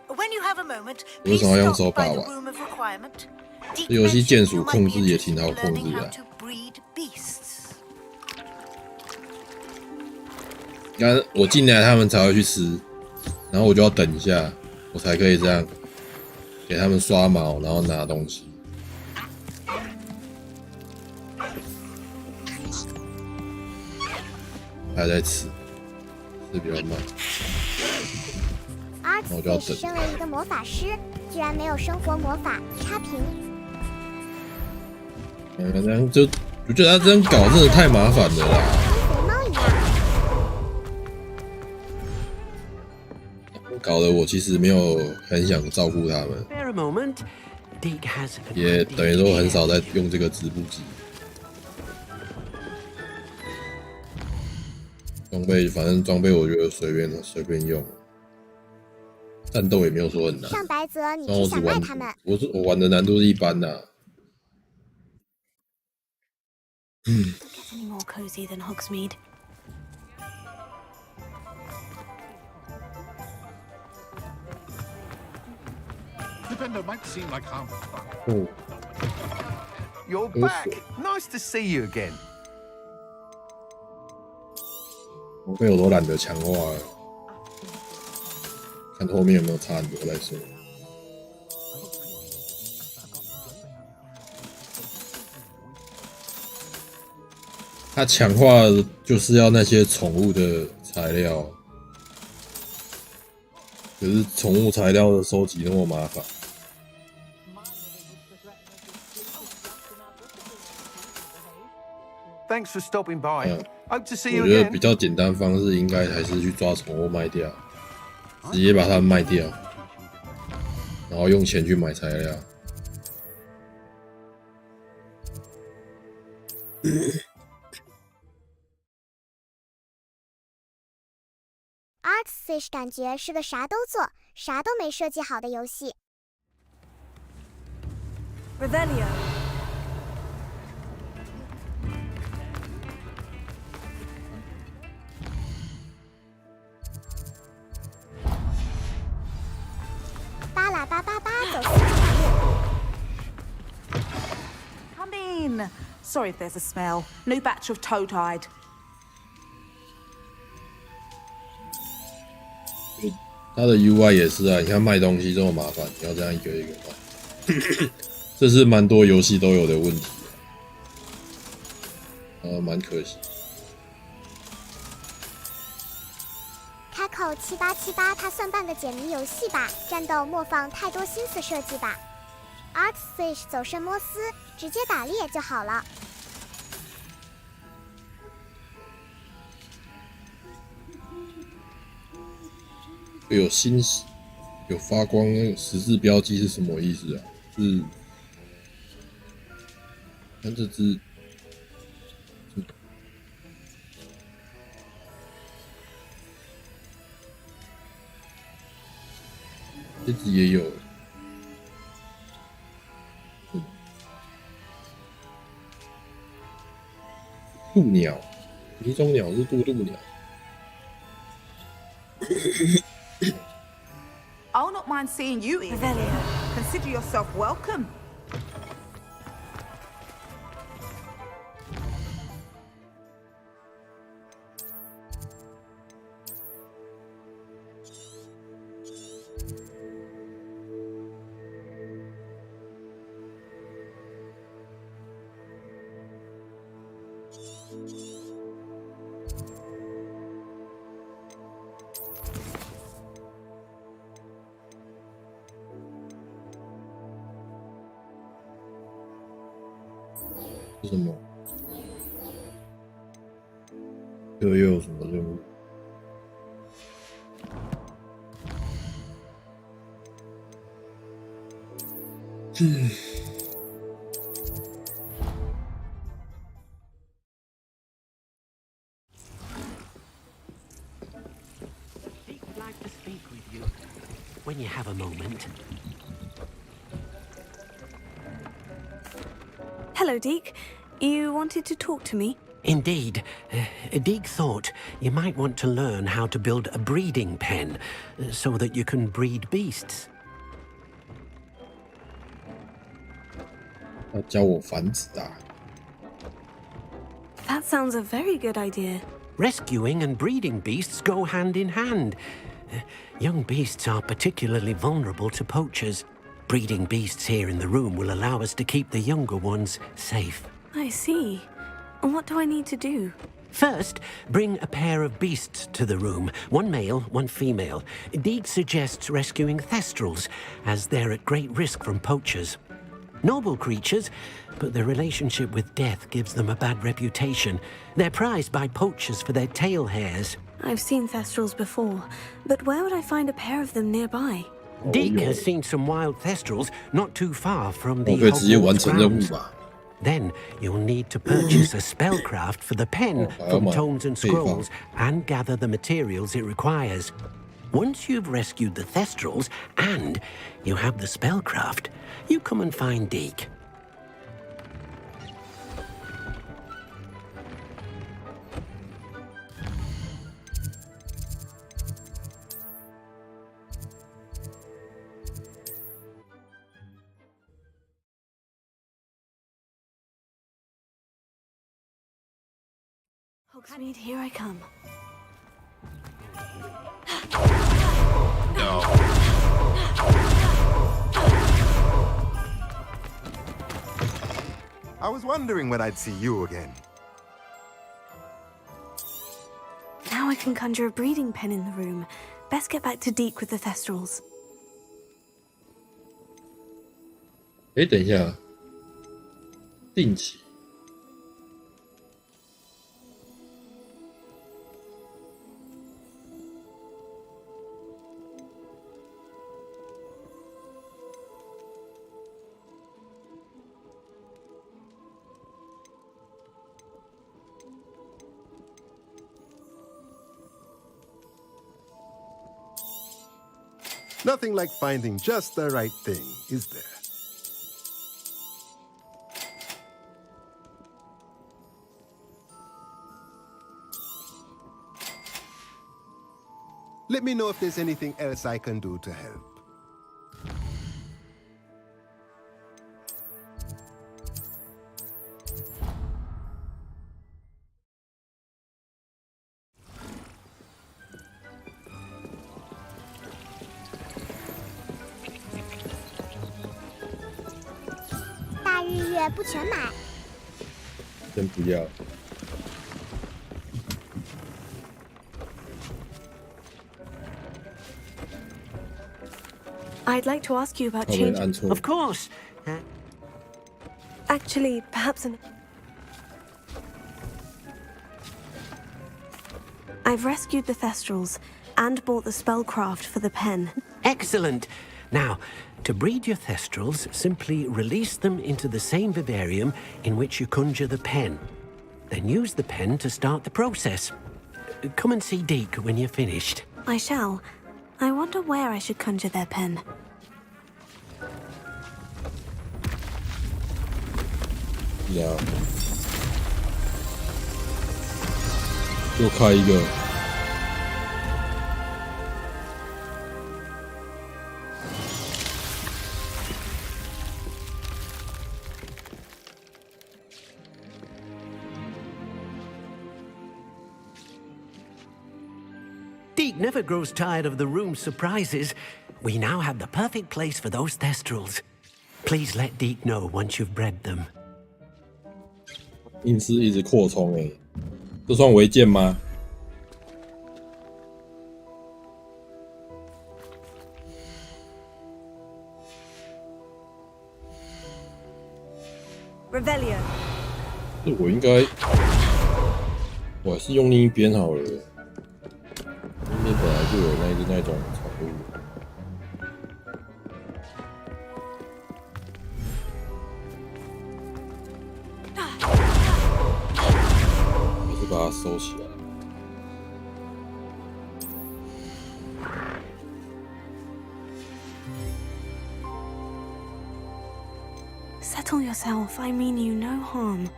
When you have a moment, 为什么要用手把 by the 玩？ room of requirement. 这游戏键鼠控制也挺好控制的啊。你看，我进来，他们才会去吃，然后我就要等一下，我才可以这样给他们刷毛，然后拿东西。还在吃，吃比较慢。我就要等。身为一个魔法师，居然没有生活魔法，差评。这样就我觉得他这样搞真的太麻烦了啦。跟肥猫一样。搞得我其实没有很想照顾他们， Spare a moment. Deke has a 也等于说很少在用这个织布机。装备反正装备我觉得随便用，战斗也没有说很难。上白泽，你然后只想卖他们。我玩的难度是一般的啊。 Get any more cozy than Hogsmeade? Defender might seem like harmless fun. 哦， You're back. Nice to see you again. 我被我都懒得强化了，看后面有没有差很多再说。它强化就是要那些宠物的材料，可是宠物材料的收集那么麻烦。Thanks for stopping by. Hope to see 我 you 觉得 again. 比较简单方式应该还是去抓宠物卖掉，直接把它们卖掉，然后用钱去买材料。ASUS 感觉是个啥都做、啥都没设计好的游戏。Revelio. Come in. Sorry if there's a smell. New batch of toe-tied. 它的 UI 也是啊，你看卖东西这么麻烦，你要这样一个一个卖，这是蛮多游戏都有的问题蛮可惜。开口7878，它算半个解谜游戏吧？战斗莫放太多心思设计吧。ASUS 走圣摩斯，直接打猎就好了。有星有发光那个十字标记是什么意思啊？是看这只，这只也有。渡鸟，迷踪鸟是渡鸟。I'll not mind seeing you in. Revelio. Consider yourself welcome.是什么？又有什么任务？I'd like to speak with you when you have a moment. Hello, Deke. You wanted to talk to me? Indeed. Deek thought you might want to learn how to build a breeding pen so that you can breed beasts. 要教我繁殖啊！ That sounds a very good idea. Rescuing and breeding beasts go hand in hand. Young beasts are particularly vulnerable to poachers. Breeding beasts here in the room will allow us to keep the younger ones safe. I see. And what do I need to do? First, bring a pair of beasts to the room. One male, one female. Deek suggests rescuing thestrals, as they're at great risk from poachers. Noble creatures, but their relationship with death gives them a bad reputation. They're prized by poachers for their tail hairs. I've seen thestrals before, but where would I find a pair of them nearby? Deek has seen some wild thestrals not too far from the 我可以直接完 Hogwarts 成任务 grounds. 吧？ Then you'll need to purchase a spellcraft for the pen from Tomes and Scrolls and gather the materials it requires. Once you've rescued the thestrals and you have the spellcraft, you come and find Deek. Hogsmeade, here I come. I was wondering when I'd see you again. Now I can conjure a breeding pen in the room. Best get back to Deke with the Thestrals. 等一下，定期。Nothing like finding just the right thing, is there? Let me know if there's anything else I can do to help.先不要。I'd like to ask you about changing. Of course. Actually, perhaps I've rescued the Thestrals and bought the spellcraft for the pen. Excellent. Now, to breed your Thestrals, simply release them into the same vivarium in which you conjure the pen. Then use the pen to start the process. Come and see Deke when you're finished. I shall. I wonder where I should conjure their pen. Yeah. 又开一个。Deke never grows tired of the room's surprises. We now have the perfect place for those Thestrals. Please let Deke know once you've bred them. 硬是一直扩充这算违建吗？ Revelio. 这我应该，我还是用另一边好了。那边本来就有那种宠物。还是把它收起来。 Settle yourself. I mean you no harm.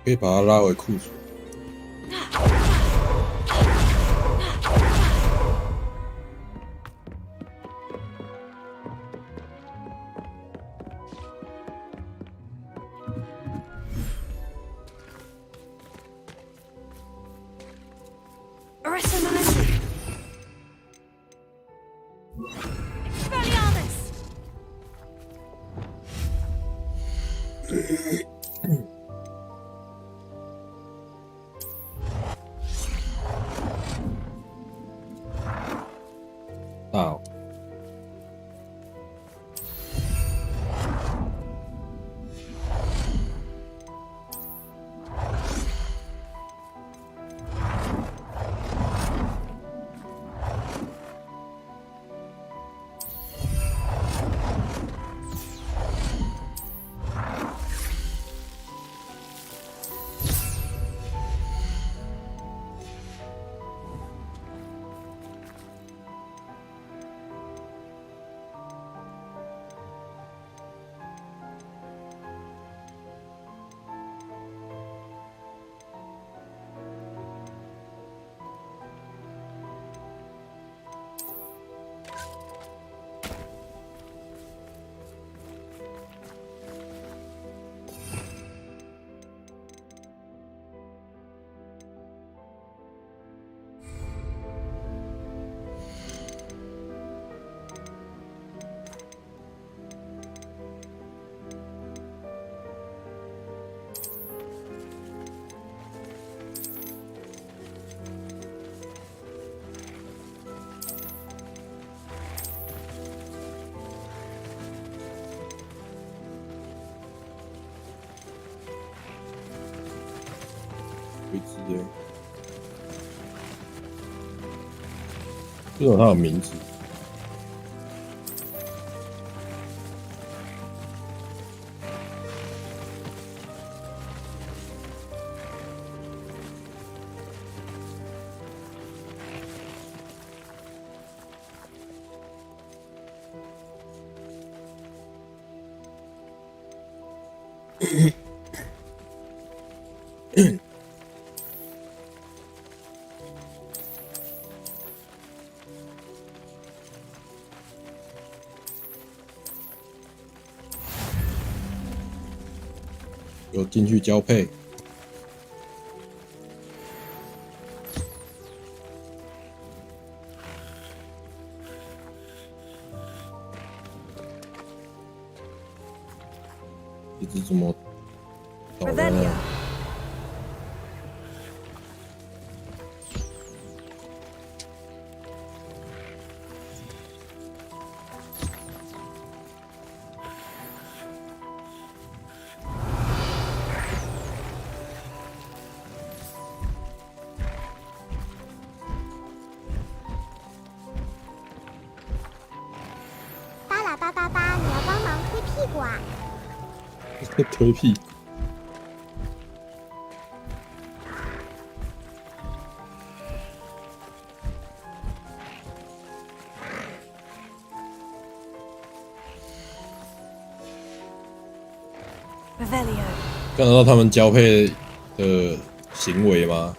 可以把它拉回库存。大。 Revelio. 未知的，为什么它有名字？有进去交配。一直怎么倒在那？巴拉巴巴巴，你要帮忙推屁股啊！推屁股。看得到他们交配的行为吗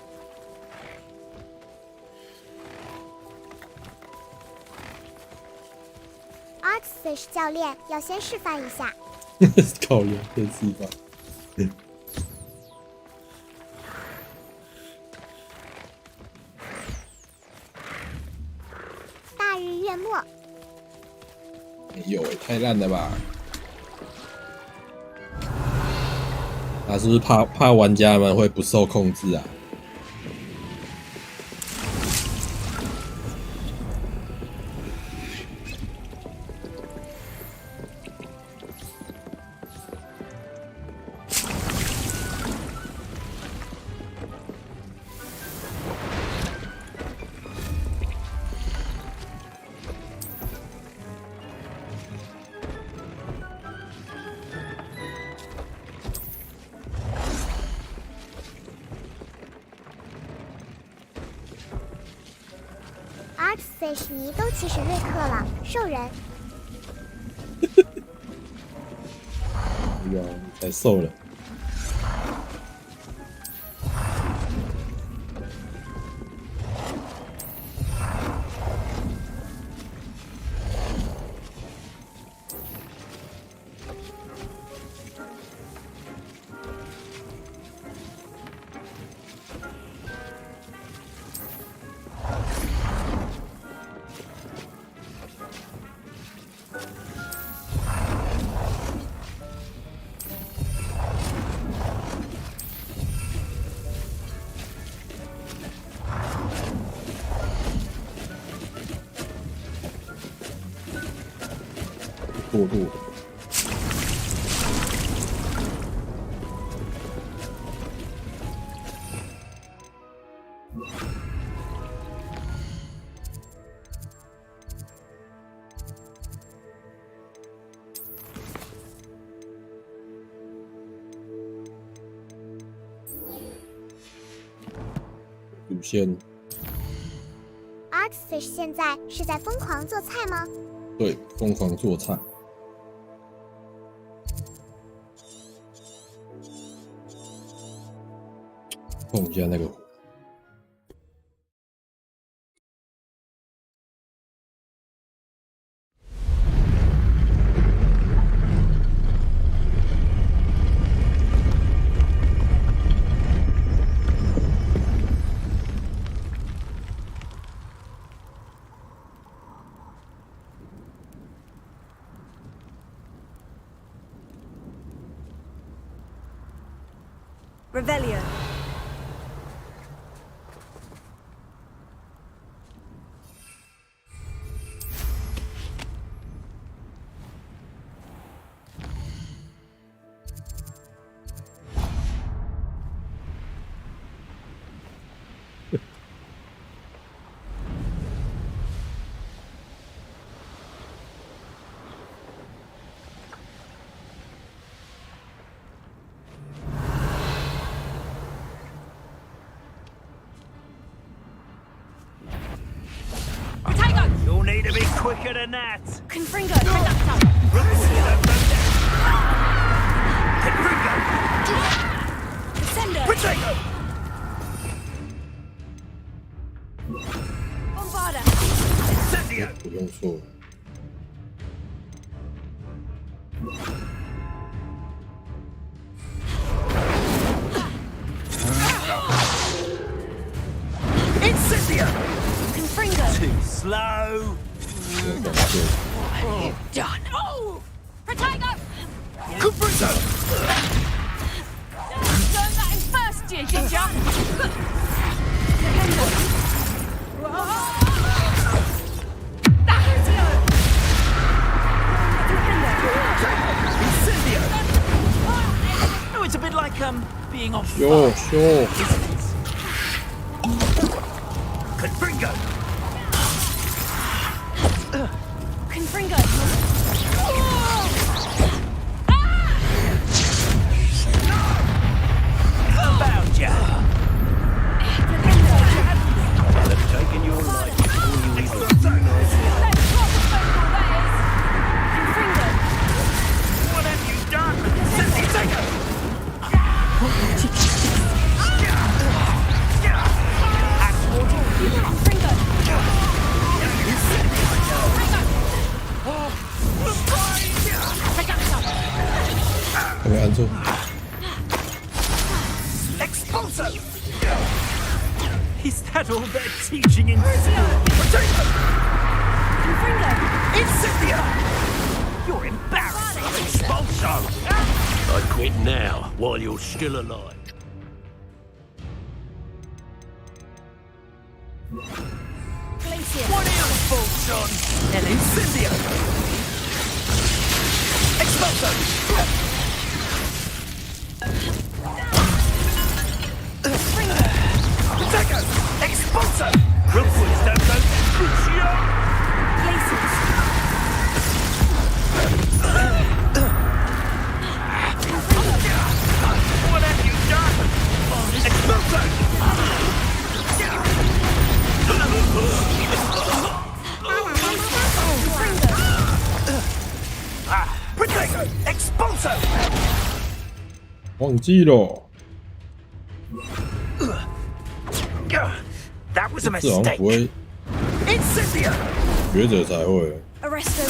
？ASUS 教练要先示范一下。靠呀，先示范。大日月末。没有太烂了吧？他是不是怕玩家们会不受控制啊？ASUS 你都起始瑞克了，兽人。哎呀，你才瘦了。过度。主线。ASUS 现在是在疯狂做菜吗？对，疯狂做菜。碰一下那个火。Revelio. quicker than that. Confringo, Fractal. Descender. Potato. Bombarda. Incendio. 不用说。 Incendio. Confringo. Too slow. What have you done? Oh! Protego! Confringo. Learn that in first year, Ginger. Incendio. Oh, it's a bit like being off. Sure, sure. Confringo. Confringo. About ya. I'll have taken your life before you even What have you done? Take我没按住。 Expulso! Is that all they're teaching in school? Potato! Incendio! You're embarrassing! Expulso! I quit now, while you're still alive. What else, Bolton? Incendio! Expulso! Potato! Expulso! Request that Crucio! What have you done? Expulso! Potato! Expulso! 忘记了， That was a 这好像 mistake. 不会， Incendio! 学者才会， Arresto.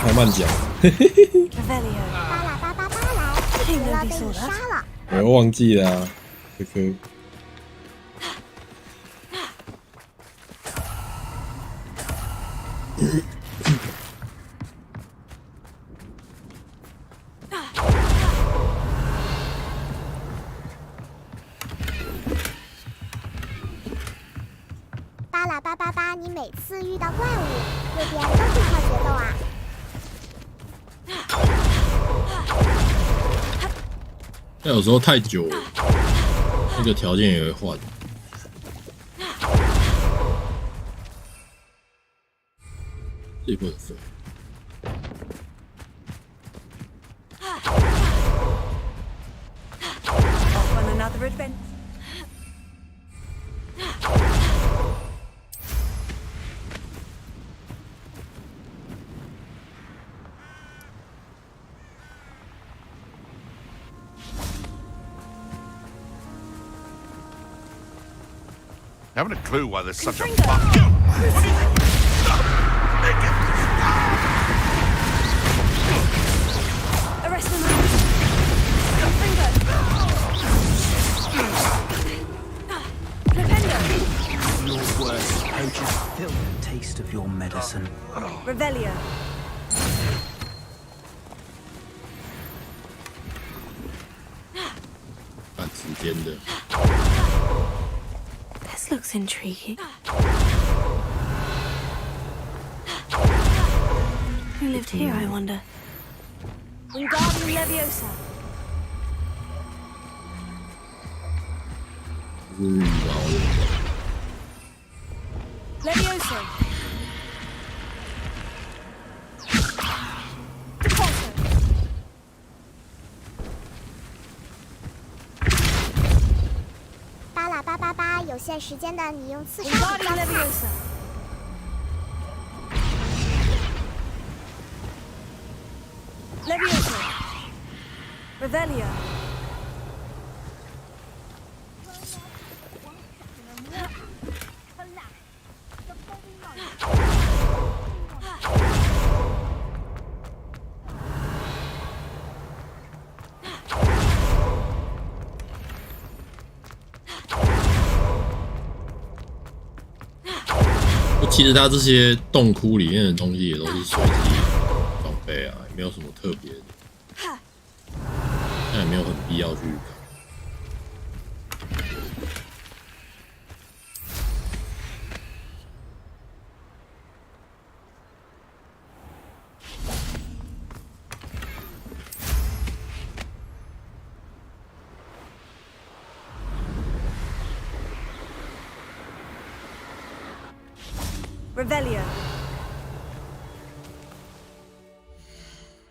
慢慢讲。 Revelio. 巴拉巴巴巴来，不行了，被你杀了。我忘记了、啊，科科。巴拉巴巴巴，你每次遇到怪物，右边都是靠决斗啊。但有时候太久了，那个条件也会换。这不能分。 Off on another adventure. Haven't a clue why there's such a Confringo. fuck. Arrest them. Confringo. Flipendo. Your worst poachers feel the taste of your medicine. Revelio. 赶时间的。 This looks intriguing. Who lived here, I wonder? Wingardium Leviosa. 是羽毛的。 Leviosa. Defaulto. 巴拉巴巴巴，有限时间的你用刺杀比 Wingardium 较快。 Leviosa. Revelio. 其实它这些洞窟里面的东西也都是随机装备啊，也没有什么特别的，但也没有很必要去搞。Revelio.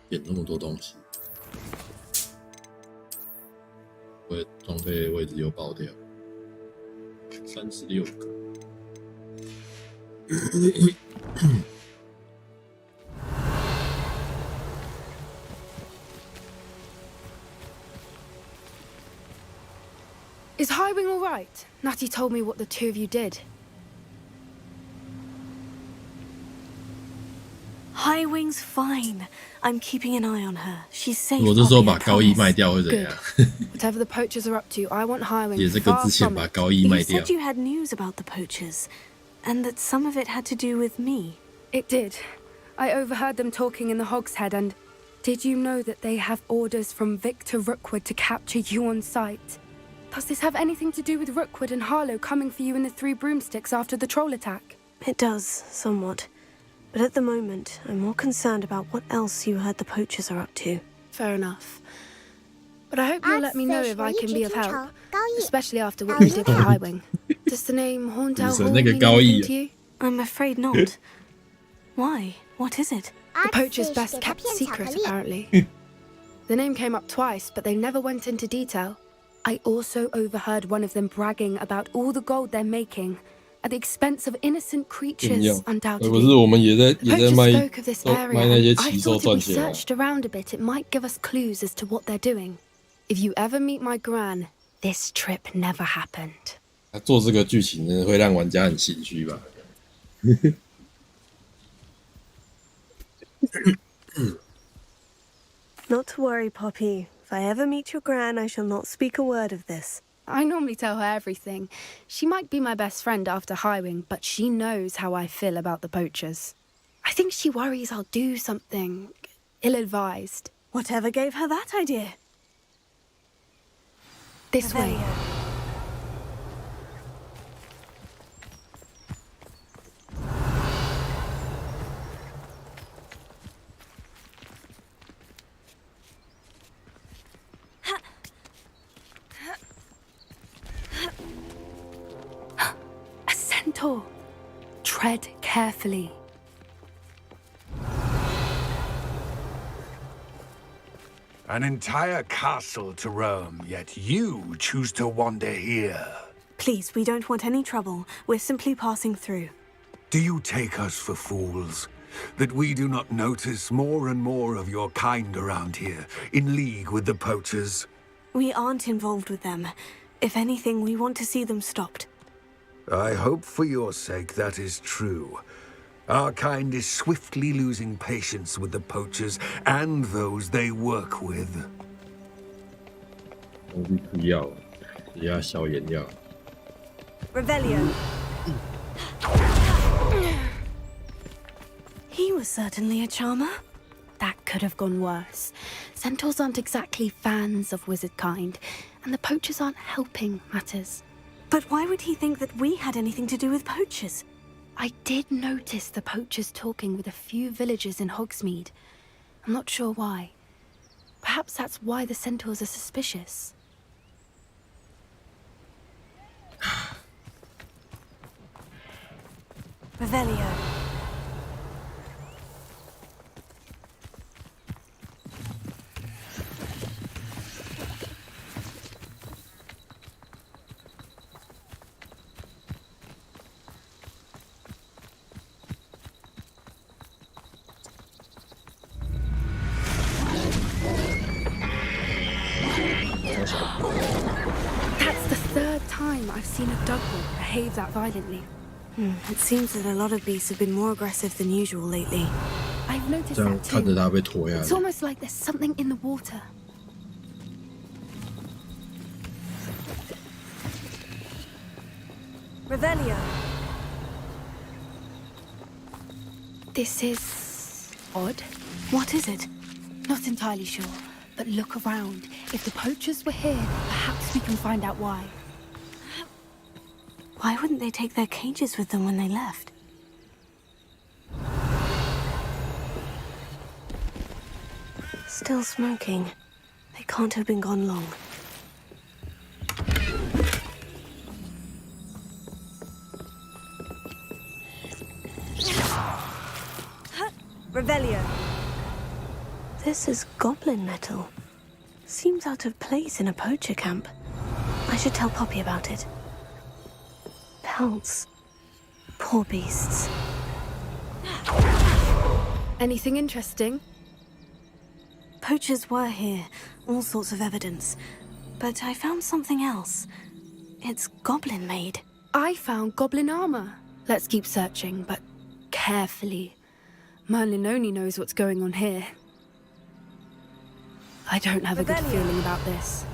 点那么多东西，装备位置又爆掉，36个。Is Highwing all right? Natty told me what the two of you did. Highwing's fine. I'm keeping an eye on her. She's safe. 我这时候把高一卖掉会怎样？ Whatever the poachers are up to, I want Highwing 也是跟之前把高一 You 卖掉。 said you had news about the poachers, and that some of it had to do with me. It did. I overheard them talking in the Hogshead, and did you know that they have orders from Victor Rookwood to capture you on sight? Does this have anything to do with Rookwood and Harlow coming for you in the Three Broomsticks after the troll attack? It does, somewhat. But at the moment, I'm more concerned about what else you heard the poachers are up to. Fair enough. But I hope you'll let me know if I can be of help, especially after what we did for Highwing. Does the name Horntail Hall mean anything to you? I'm afraid not. Why? What is it? The poachers' best kept secret, apparently. The name came up twice, but they never went into detail. I also overheard one of them bragging about all the gold they're making, at the expense of innocent creatures, undoubtedly. 不是我们也在卖 spoke of this area, 卖那些 I 奇兽 thought if 赚 we 钱啊。 searched around a bit, it might give us clues as to what they're doing. If you ever meet my gran, this trip never happened. 他做这个剧情真的会让玩家很心虚吧？ Not to worry, Poppy. If I ever meet your gran, I shall not speak a word of this. I normally tell her everything. She might be my best friend after Highwing, but she knows how I feel about the poachers. I think she worries I'll do something ill-advised. Whatever gave her that idea? This way. A centaur. Tread carefully. An entire castle to roam, yet you choose to wander here. Please, we don't want any trouble. We're simply passing through. Do you take us for fools? That we do not notice more and more of your kind around here, in league with the poachers? We aren't involved with them. If anything, we want to see them stopped. I hope for your sake that is true. Our kind is swiftly losing patience with the poachers and those they work with. 我必不要，只要消炎药。 Revelio. He was certainly a charmer. That could have gone worse. Centaurs aren't exactly fans of wizard kind, and the poachers aren't helping matters. But why would he think that we had anything to do with poachers? I did notice the poachers talking with a few villagers in Hogsmeade. I'm not sure why. Perhaps that's why the centaurs are suspicious. Revelio. That's the third time I've seen a dugwort behave that violently. It seems that a lot of beasts have been more aggressive than usual lately. I've noticed 这样 that 看着 too. 它被拖下 It's 来。 almost like there's something in the water. Revelio. This is odd. What is it? Not entirely sure, but look around. If the poachers were here, perhaps we can find out why. Why wouldn't they take their cages with them when they left? Still smoking. They can't have been gone long. Revelio. This is goblin metal. Seems out of place in a poacher camp. I should tell Poppy about it. Pelts. Poor beasts. Anything interesting? Poachers were here. All sorts of evidence. But I found something else. It's goblin-made. I found goblin armor. Let's keep searching, but carefully. Merlin only knows what's going on here. I don't have a good feeling about this.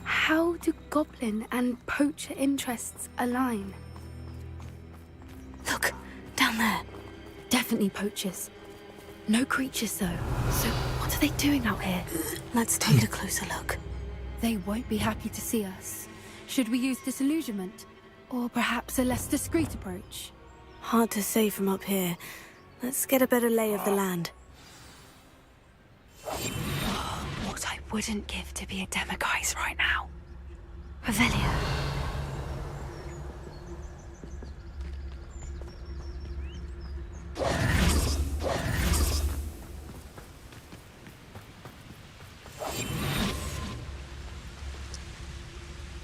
How do goblin and poacher interests align? Look, down there. Definitely poachers. No creatures though. So what are they doing out here? Let's take a closer look. They won't be happy to see us. Should we use disillusionment? Or perhaps a less discreet approach? Hard to say from up here. Let's get a better lay of the land. What I wouldn't give to be a Demiguise right now. Revelio.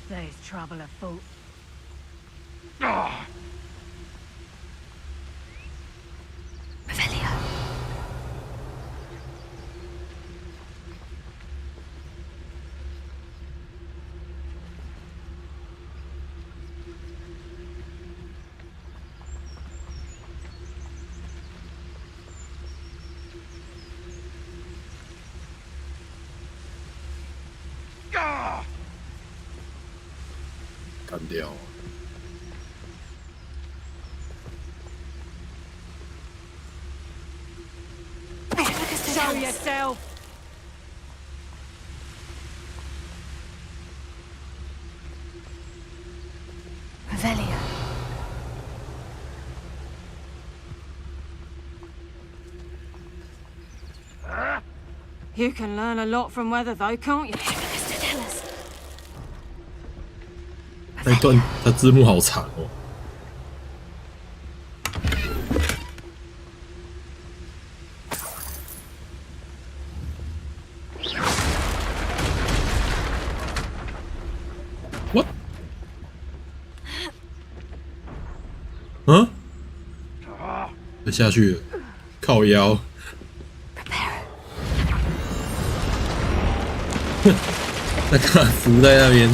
There's trouble afoot. Revelio.干掉。 Show yourself. Revelio. You can learn a lot from weather, though, can't you? Tell us. 那一段它字幕好长哦。 What？ 嗯？它下去了，靠腰。那干嘛浮在那边？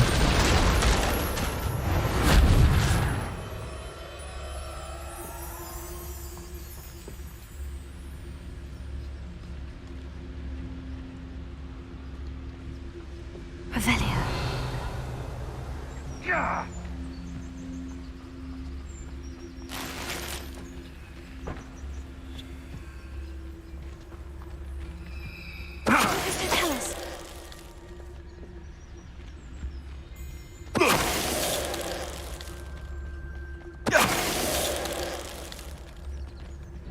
Revelio. Tell us.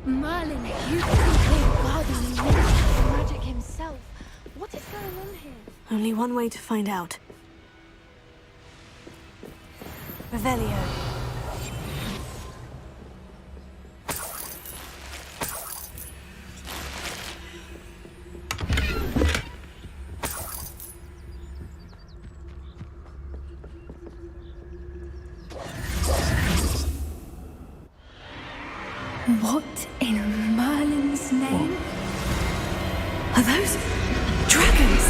Merlin, you complete guardian and magic himself. What is going on here? Only one way to find out. Revelio. What in Merlin's name? A Are those dragons?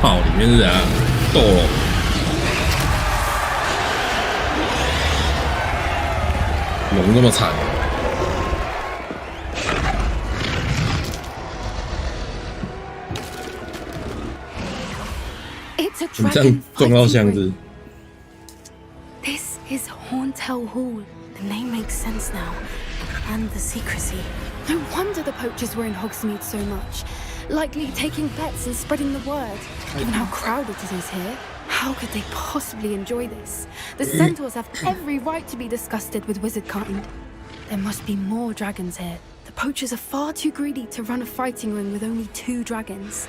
炮里面是怎样斗龙？龙那么惨？你这样撞到箱子。This is Horntail Hall. The name makes sense now. And the secrecy. No wonder the poachers were in Hogsmeade so much. Likely taking bets and spreading the word. Given how crowded it is here, how could they possibly enjoy this? The centaurs have every right to be disgusted with wizard kind. There must be more dragons here. The poachers are far too greedy to run a fighting ring with only 2 dragons.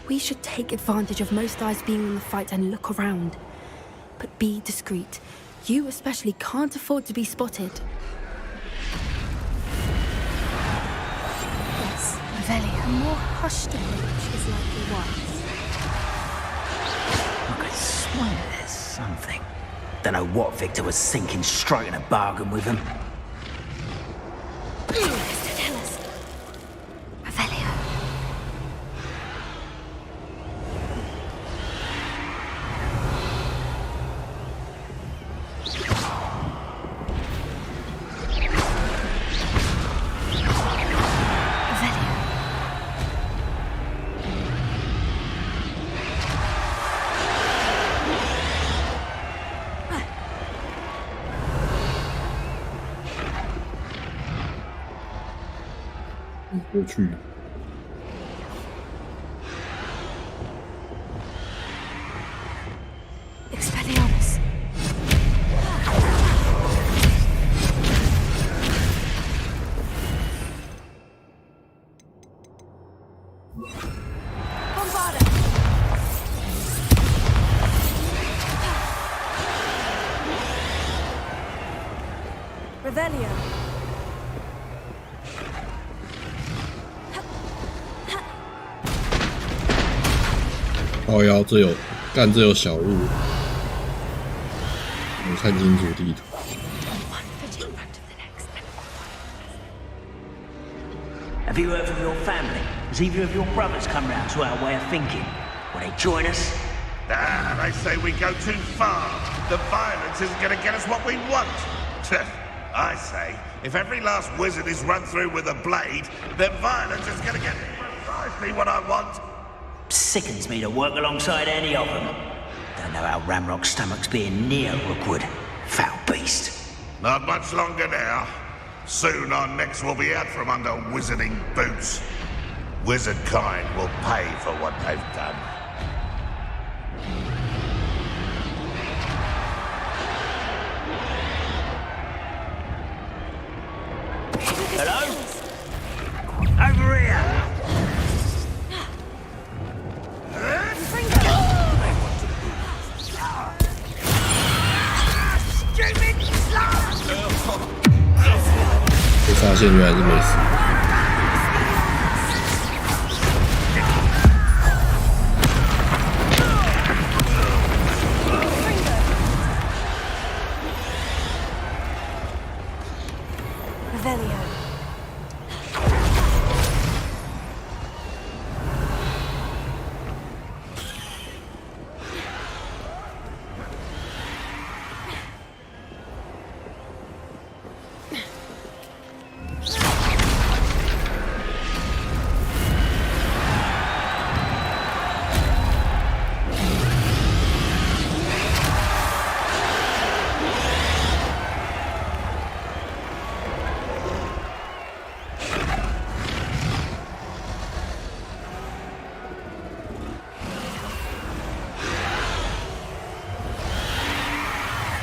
We should take advantage of most eyes being on the fight and look around. But be discreet. You especially can't afford to be spotted. Yes, Revelio. A more hushed approach is likely wise. I could swear there's something. Don't know what Victor was thinking, striking a bargain with him. Mr. Tell us. Revelio.过去。Expelliarmus. Bombarda! Revelio. 靠腰，这有干，这有小路，我看清楚地图。Have you heard from your family? Has either of your brothers come round to our way of thinking? Will they join us? Ah, they say we go too far. The violence isn't going to get us what we want. I say, if every last wizard is run through with a blade, then violence is going to get me precisely what I want. Sickens me to work alongside any of them. Don't know how Ramrock's stomach's being near Rookwood. Foul beast. Not much longer now. Soon our necks will be out from under wizarding boots. Wizard kind will pay for what they've done. Hello? Over here!被发现原来是没死。Revelio.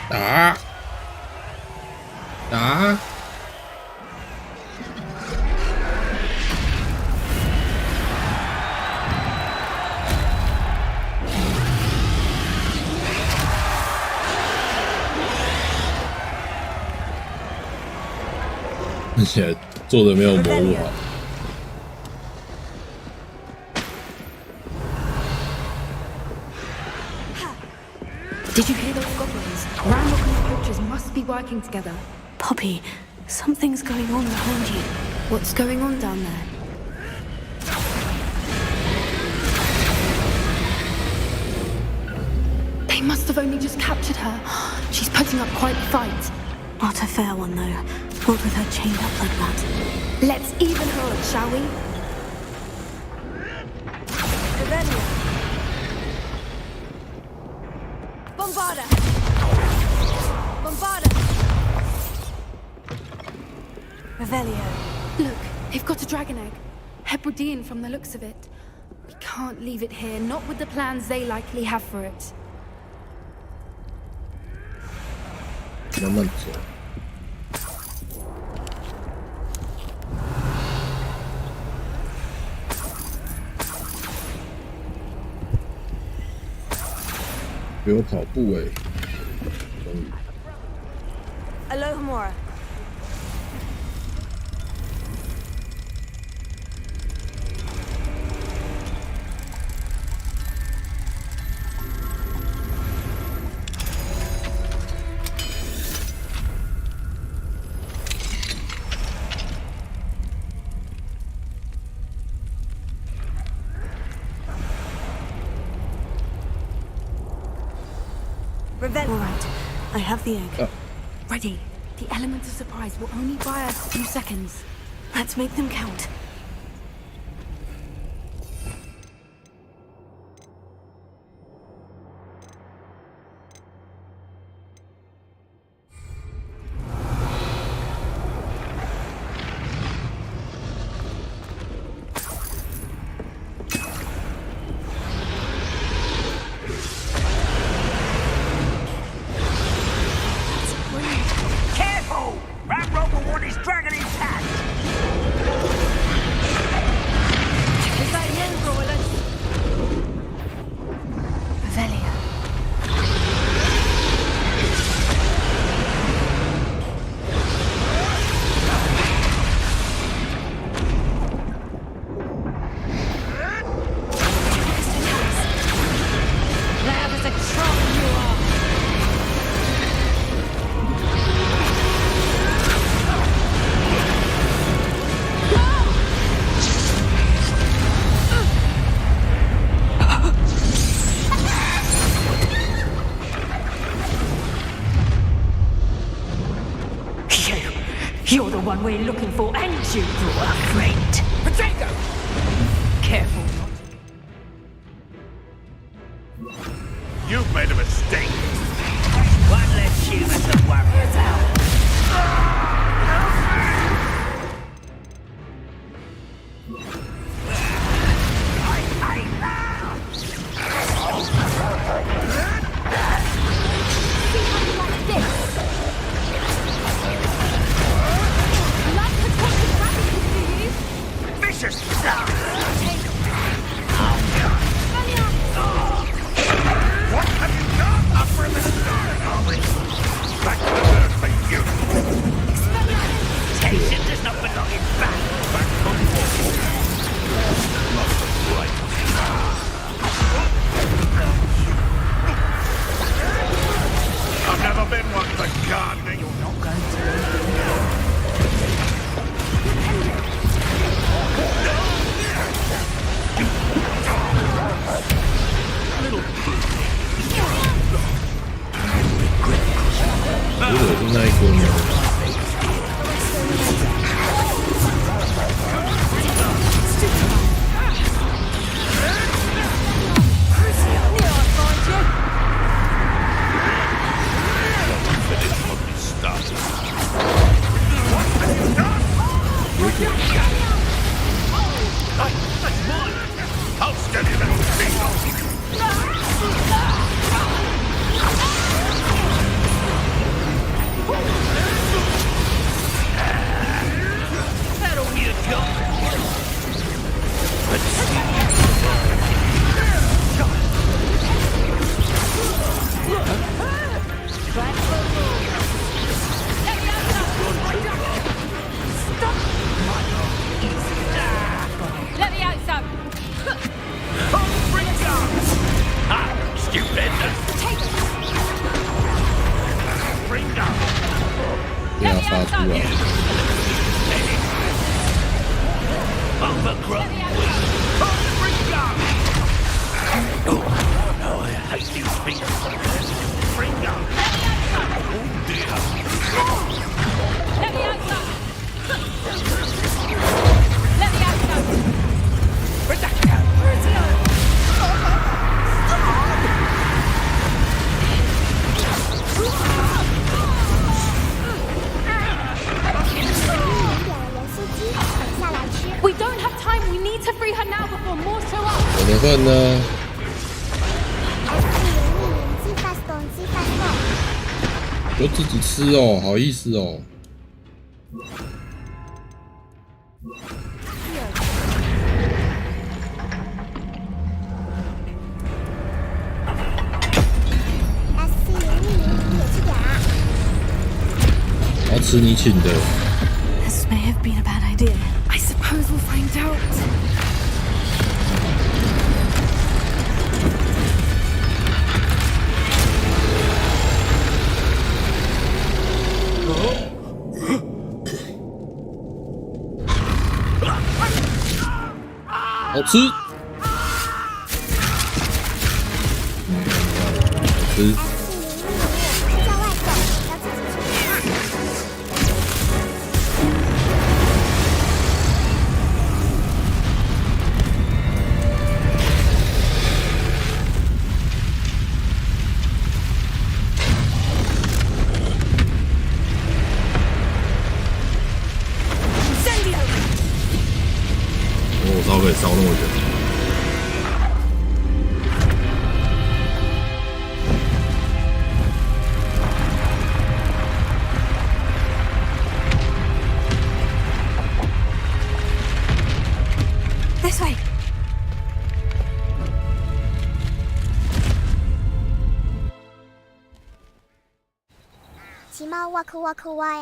打！打！而且做的没有魔物好。Did you hear those goblins? Ramrock and the poachers must be working together. Poppy, Something's going on behind you. What's going on down there? They must have only just captured her. She's putting up quite a fight. Not a fair one, though. Not with her chained up like that. Let's even her up, shall we? Revelio. Bombarda. Bombarda. Revelio. Look, they've got a dragon egg. Hebridean from the looks of it. We can't leave it here, not with the plans they likely have for it. 慢慢走。比我跑步欸，终于。Alohomora. All right, I have the egg. Ready. The element of surprise will only buy us a few seconds. Let's make them count. You're the one we're looking for, and you brought a friend. Potato! Careful not. You've made a mistake. One less human to worry about. Vicious stuff! What have you done? Overgrown weed. Oh, no, I hate these things. Fringo. Oh, dear. Let me outside! Let me outside! Rebecca! We don't have time. We need to free her now before more show up. 我的份呢？就自己吃哦，好意思哦。我要吃你请的。This may have been a bad idea. I suppose we'll find out. Oh. 好吃，好吃。烧可以烧那么远。This way. 奇猫 walk walk away。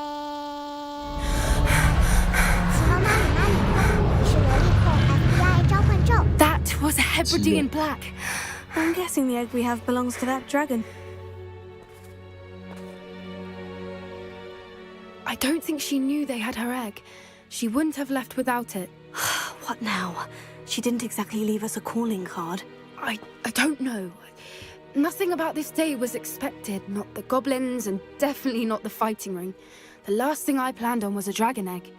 奇猫妈咪妈咪，欢迎你是萝莉控 FBI 召唤咒。That was a Hebridean black. I'm guessing the egg we have belongs to that dragon. I don't think she knew they had her egg. She wouldn't have left without it. What now? She didn't exactly leave us a calling card. I don't know. Nothing about this day was expected. Not the goblins, and definitely not the fighting ring. The last thing I planned on was a dragon egg.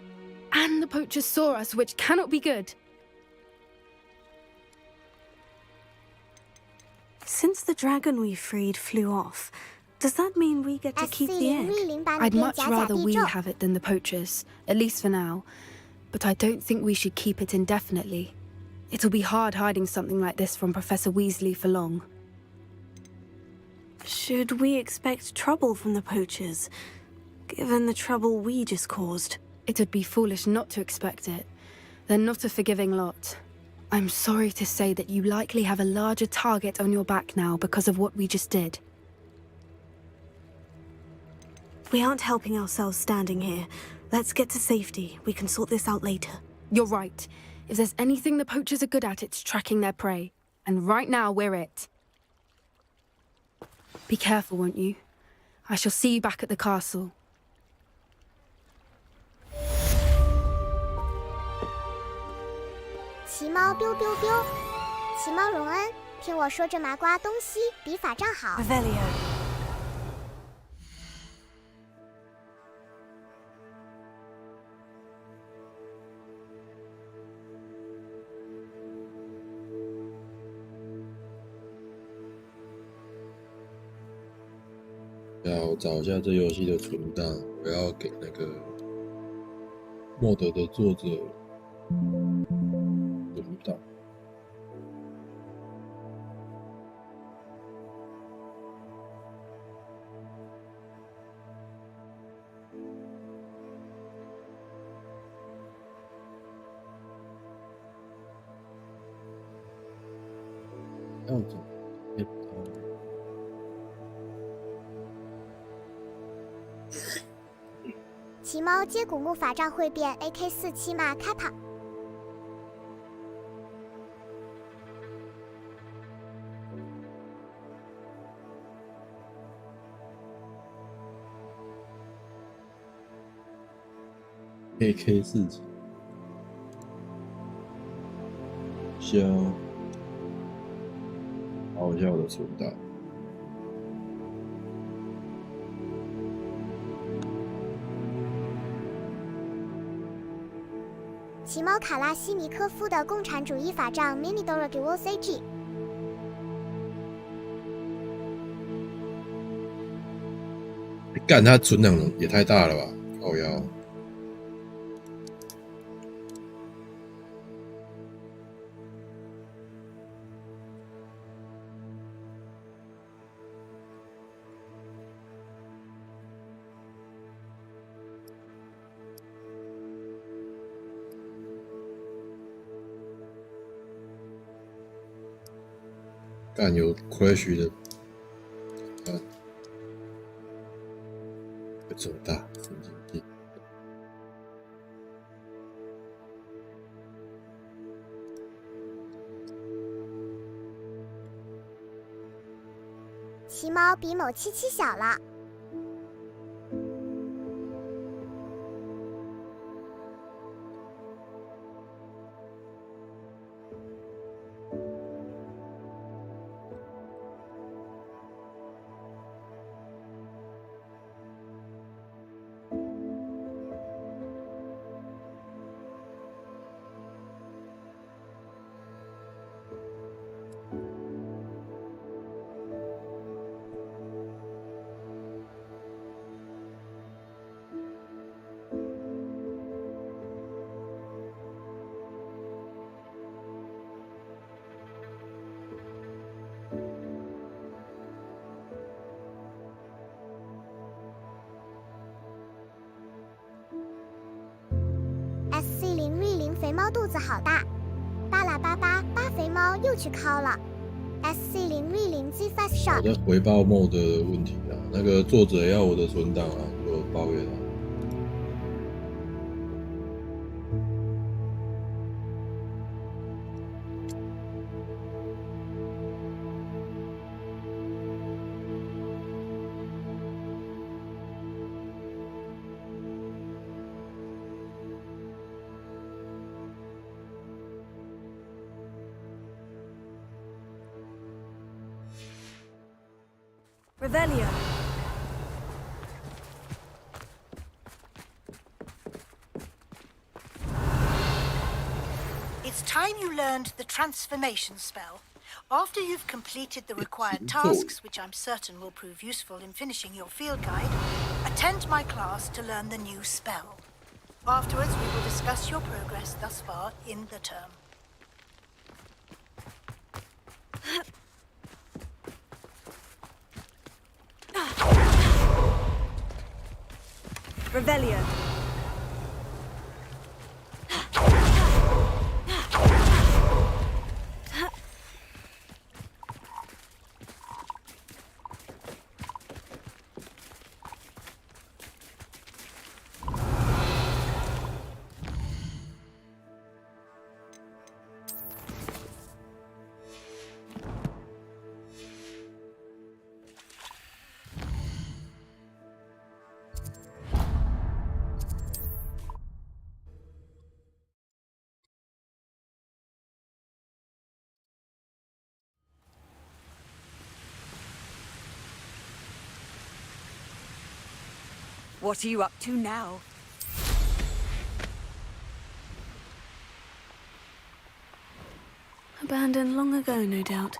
And the poachers saw us, which cannot be good. Since the dragon we freed flew off, does that mean we get to keep the egg? I'd much rather we have it than the poachers, at least for now. But I don't think we should keep it indefinitely. It'll be hard hiding something like this from Professor Weasley for long. Should we expect trouble from the poachers, given the trouble we just caused? It would be foolish not to expect it. They're not a forgiving lot. I'm sorry to say that you likely have a larger target on your back now because of what we just did. We aren't helping ourselves standing here. Let's get to safety. We can sort this out later. You're right. If there's anything the poachers are good at, it's tracking their prey. And right now, we're it. Be careful, won't you? I shall see you back at the castle. 奇猫 biu biu biu， 奇猫荣恩，听我说这麻瓜东西比法杖好。Revelio。我找一下这游戏的存档，我要给那个莫德的作者存档。要怎么变奇猫接骨木法杖会变 AK47 马卡塔。AK47 下，找一下我的存档。奇猫卡拉西尼科夫的共产主义法杖 Mini Dorogiwo CG。干，他存档也太大了吧，靠腰。干有 crash 的，啊，这么大，神经病！奇猫比某77小了。SC0V0肥猫肚子好大，巴拉巴巴巴肥猫又去敲了。SC0V0 Z Fast 我 Shot。的回报 mode 的问题啊，那个作者要我的存档啊，我报给他。Revelio. It's time you learned the transformation spell. After you've completed the required tasks, which I'm certain will prove useful in finishing your field guide, attend my class to learn the new spell. Afterwards, we will discuss your progress thus far in the term. Revelio. What are you up to now? Abandoned long ago, no doubt.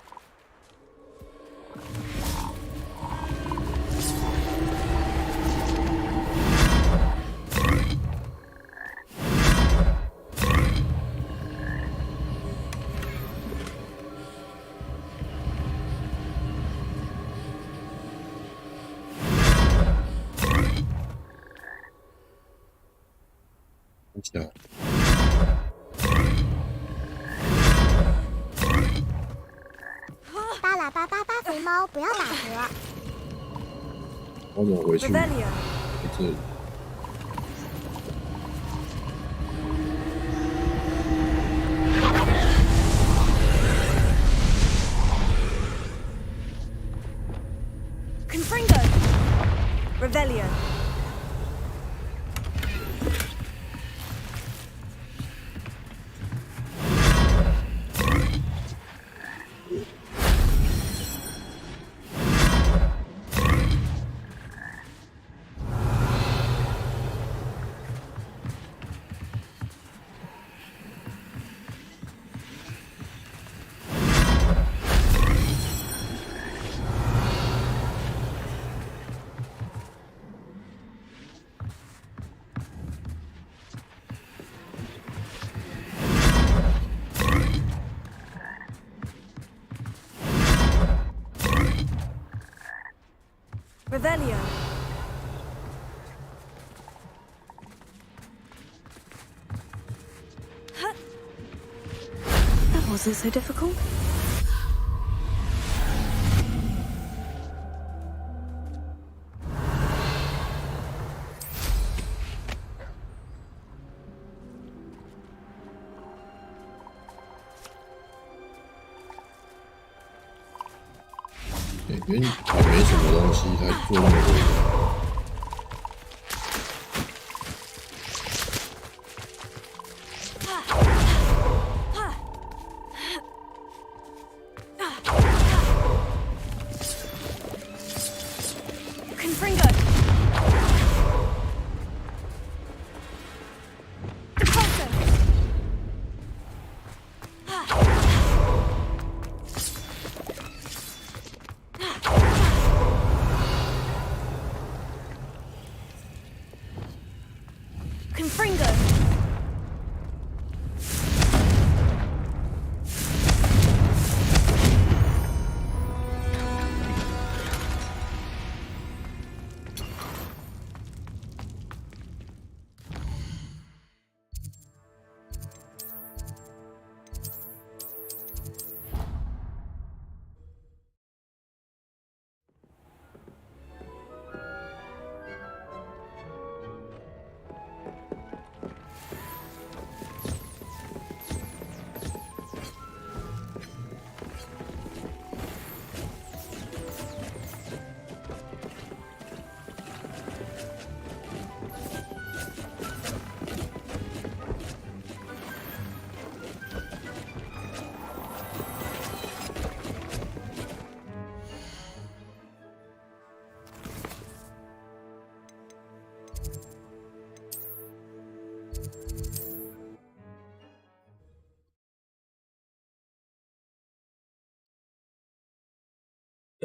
Yeah. 巴拉巴巴巴肥猫不要打嗝。我怎么回去？在这里。Confringo. Revelio. wasn't so difficult.里面还没什么东西，才做那么多。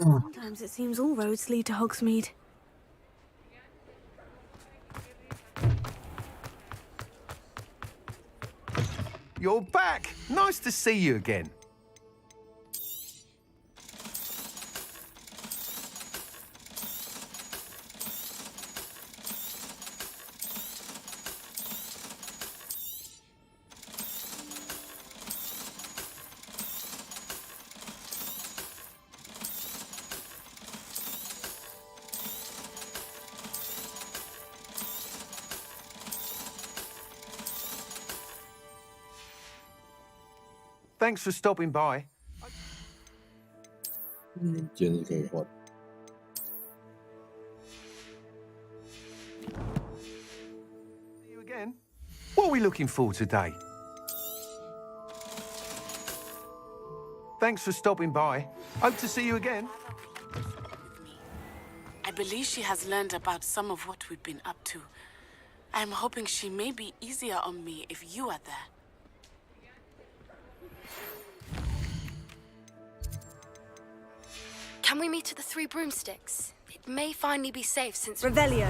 Sometimes it seems all roads lead to Hogsmeade. You're back! Nice to see you again. Thanks for stopping by. 剑是可以换。See you again. What are we looking for today? Thanks for stopping by. Hope to see you again. I believe she has learned about some of what we've been up to. I'm hoping she may be easier on me if you are there. Can we meet at the Three Broomsticks? It may finally be safe since... Revelio.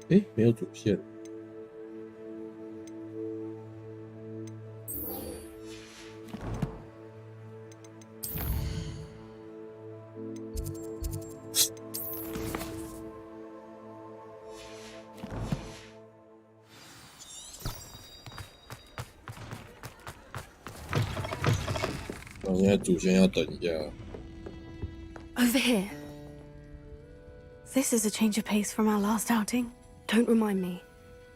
Eh, 没有主线。现在主线要等一下。Over here. This is a change of pace from our last outing. Don't remind me.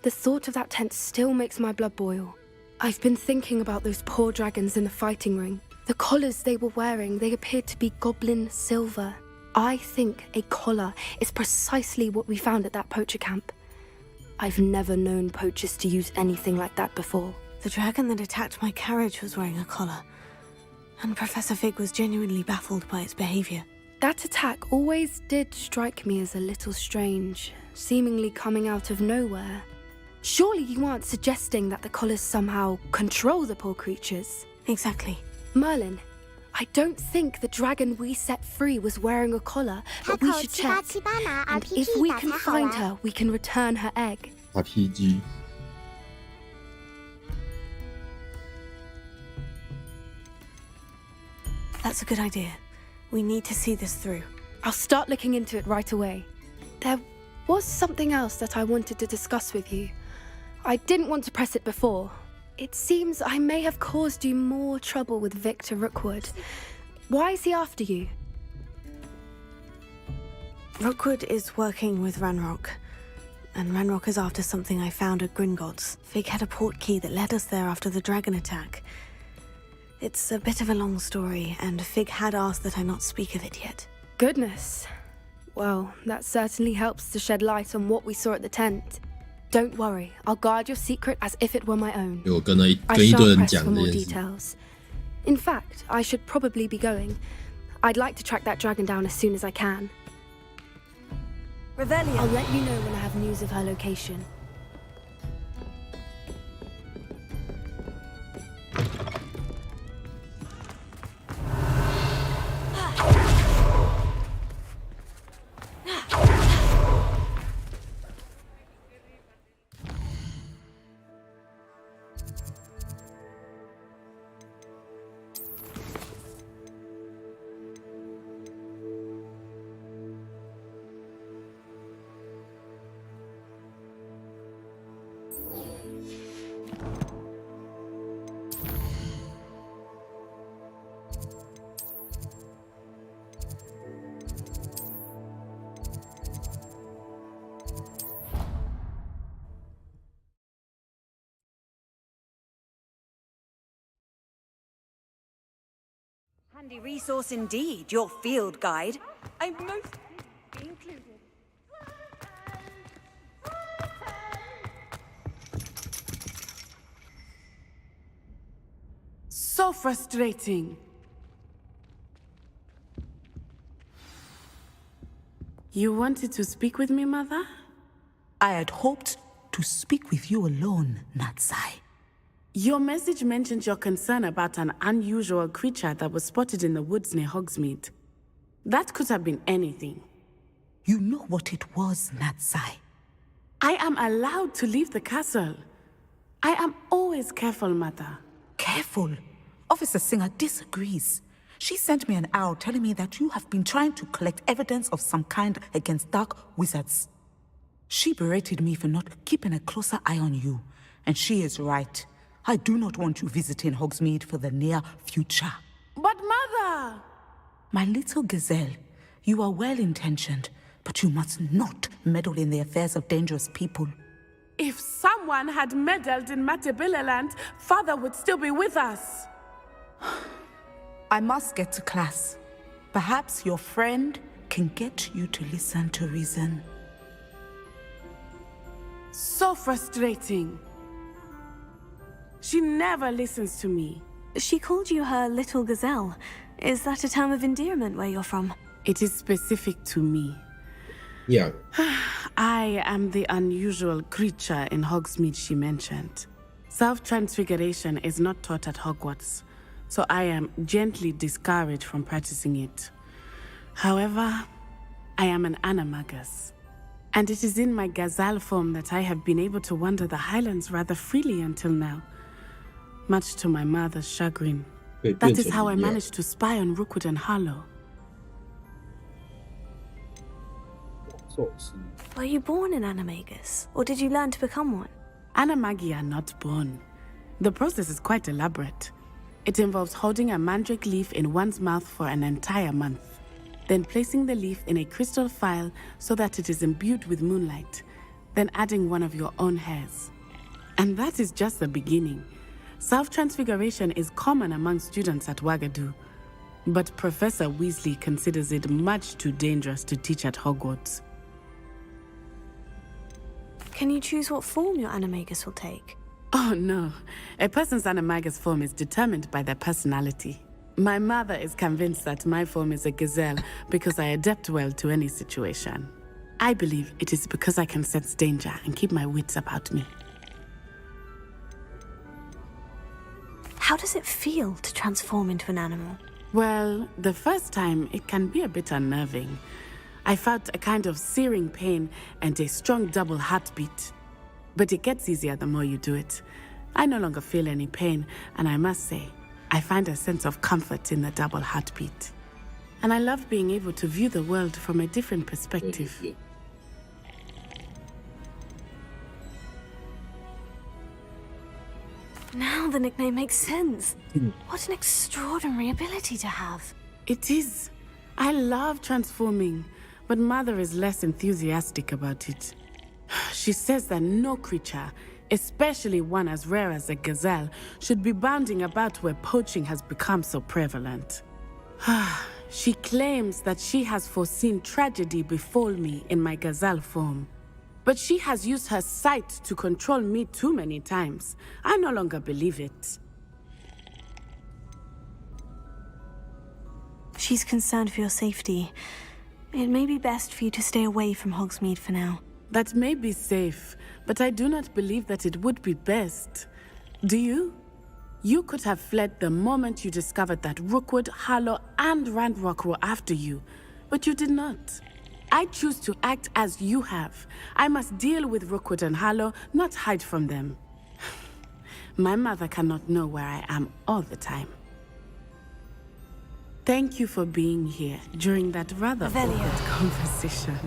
The thought of that tent still makes my blood boil. I've been thinking about those poor dragons in the fighting ring. The collars they were wearing, they appeared to be goblin silver. I think a collar is precisely what we found at that poacher camp. I've never known poachers to use anything like that before. The dragon that attacked my carriage was wearing a collar. And Professor Fig was genuinely baffled by its behavior. That attack always did strike me as a little strange, seemingly coming out of nowhere. Surely you aren't suggesting that the collars somehow control the poor creatures? Exactly. Merlin, I don't think the dragon we set free was wearing a collar, but we should check. And if we can find her, we can return her egg. RPG. That's a good idea. We need to see this through. I'll start looking into it right away. There was something else that I wanted to discuss with you. I didn't want to press it before. It seems I may have caused you more trouble with Victor Rookwood. Why is he after you? Rookwood is working with Ranrock, and Ranrock is after something I found at Gringotts. Fig had a port key that led us there after the dragon attack. It's a bit of a long story, and Fig had asked that I not speak of it yet. Goodness. Well, that certainly helps to shed light on what we saw at the tent. Don't worry, I'll guard your secret as if it were my own. I shan't press for more details. In fact, I should probably be going. I'd like to track that dragon down as soon as I can. Revelia. I'll let you know when I have news of her location. Handy resource indeed, your field guide. I'm most included. So frustrating. You wanted to speak with me, Mother? I had hoped to speak with you alone, Natsai. Your message mentioned your concern about an unusual creature that was spotted in the woods near Hogsmeade. That could have been anything. You know what it was, Natsai. I am allowed to leave the castle. I am always careful, Mother. Careful? Officer Singer disagrees. She sent me an owl telling me that you have been trying to collect evidence of some kind against dark wizards. She berated me for not keeping a closer eye on you, and she is right. I do not want you visiting Hogsmeade for the near future. But Mother! My little gazelle, you are well-intentioned, but you must not meddle in the affairs of dangerous people. If someone had meddled in Matabeleland, Father would still be with us. I must get to class. Perhaps your friend can get you to listen to reason. So frustrating. She never listens to me. She called you her little gazelle. Is that a term of endearment where you're from? It is specific to me. Yeah. I am the unusual creature in Hogsmeade she mentioned. Self-transfiguration is not taught at Hogwarts, so I am gently discouraged from practicing it. However, I am an animagus, and it is in my gazelle form that I have been able to wander the Highlands rather freely until now. Much to my mother's chagrin. That is how I managed to spy on Rookwood and Harlow. Were you born an animagus, or did you learn to become one? Animagi are not born. The process is quite elaborate. It involves holding a mandrake leaf in one's mouth for an entire month, then placing the leaf in a crystal phial so that it is imbued with moonlight, then adding one of your own hairs. And that is just the beginning. Self-transfiguration is common among students at Wagadu, but Professor Weasley considers it much too dangerous to teach at Hogwarts. Can you choose what form your animagus will take? Oh no, a person's animagus form is determined by their personality. My mother is convinced that my form is a gazelle because I adapt well to any situation. I believe it is because I can sense danger and keep my wits about me. How does it feel to transform into an animal? Well, the first time it can be a bit unnerving. I felt a kind of searing pain and a strong double heartbeat. But it gets easier the more you do it. I no longer feel any pain, and I must say, I find a sense of comfort in the double heartbeat. and I love being able to view the world from a different perspective. Now the nickname makes sense. What an extraordinary ability to have. It is. I love transforming, but Mother is less enthusiastic about it. She says that no creature, especially one as rare as a gazelle, should be bounding about where poaching has become so prevalent. She claims that she has foreseen tragedy befall me in my gazelle form. But she has used her sight to control me too many times. I no longer believe it. She's concerned for your safety. It may be best for you to stay away from Hogsmeade for now. That may be safe, but I do not believe that it would be best. Do you? You could have fled the moment you discovered that Rookwood, Harlow, and Ranrock were after you, but you did not. I choose to act as you have. I must deal with Rookwood and Harlow, not hide from them. My mother cannot know where I am all the time. Thank you for being here during that rather awkward conversation.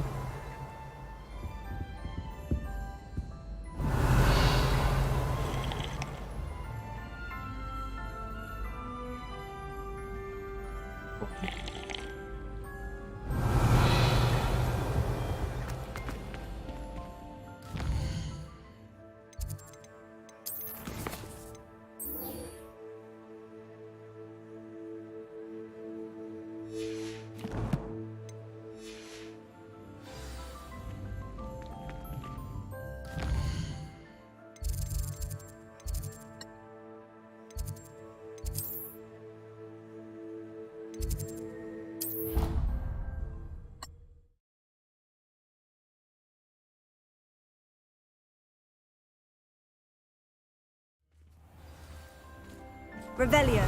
Revelio.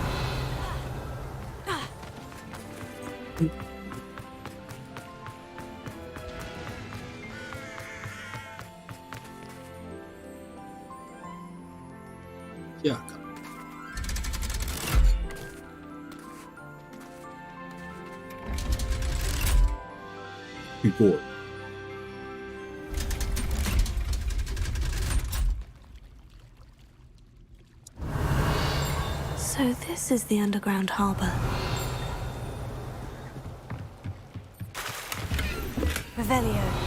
Yeah. 遇过了。 So this is the underground harbor. Revelio.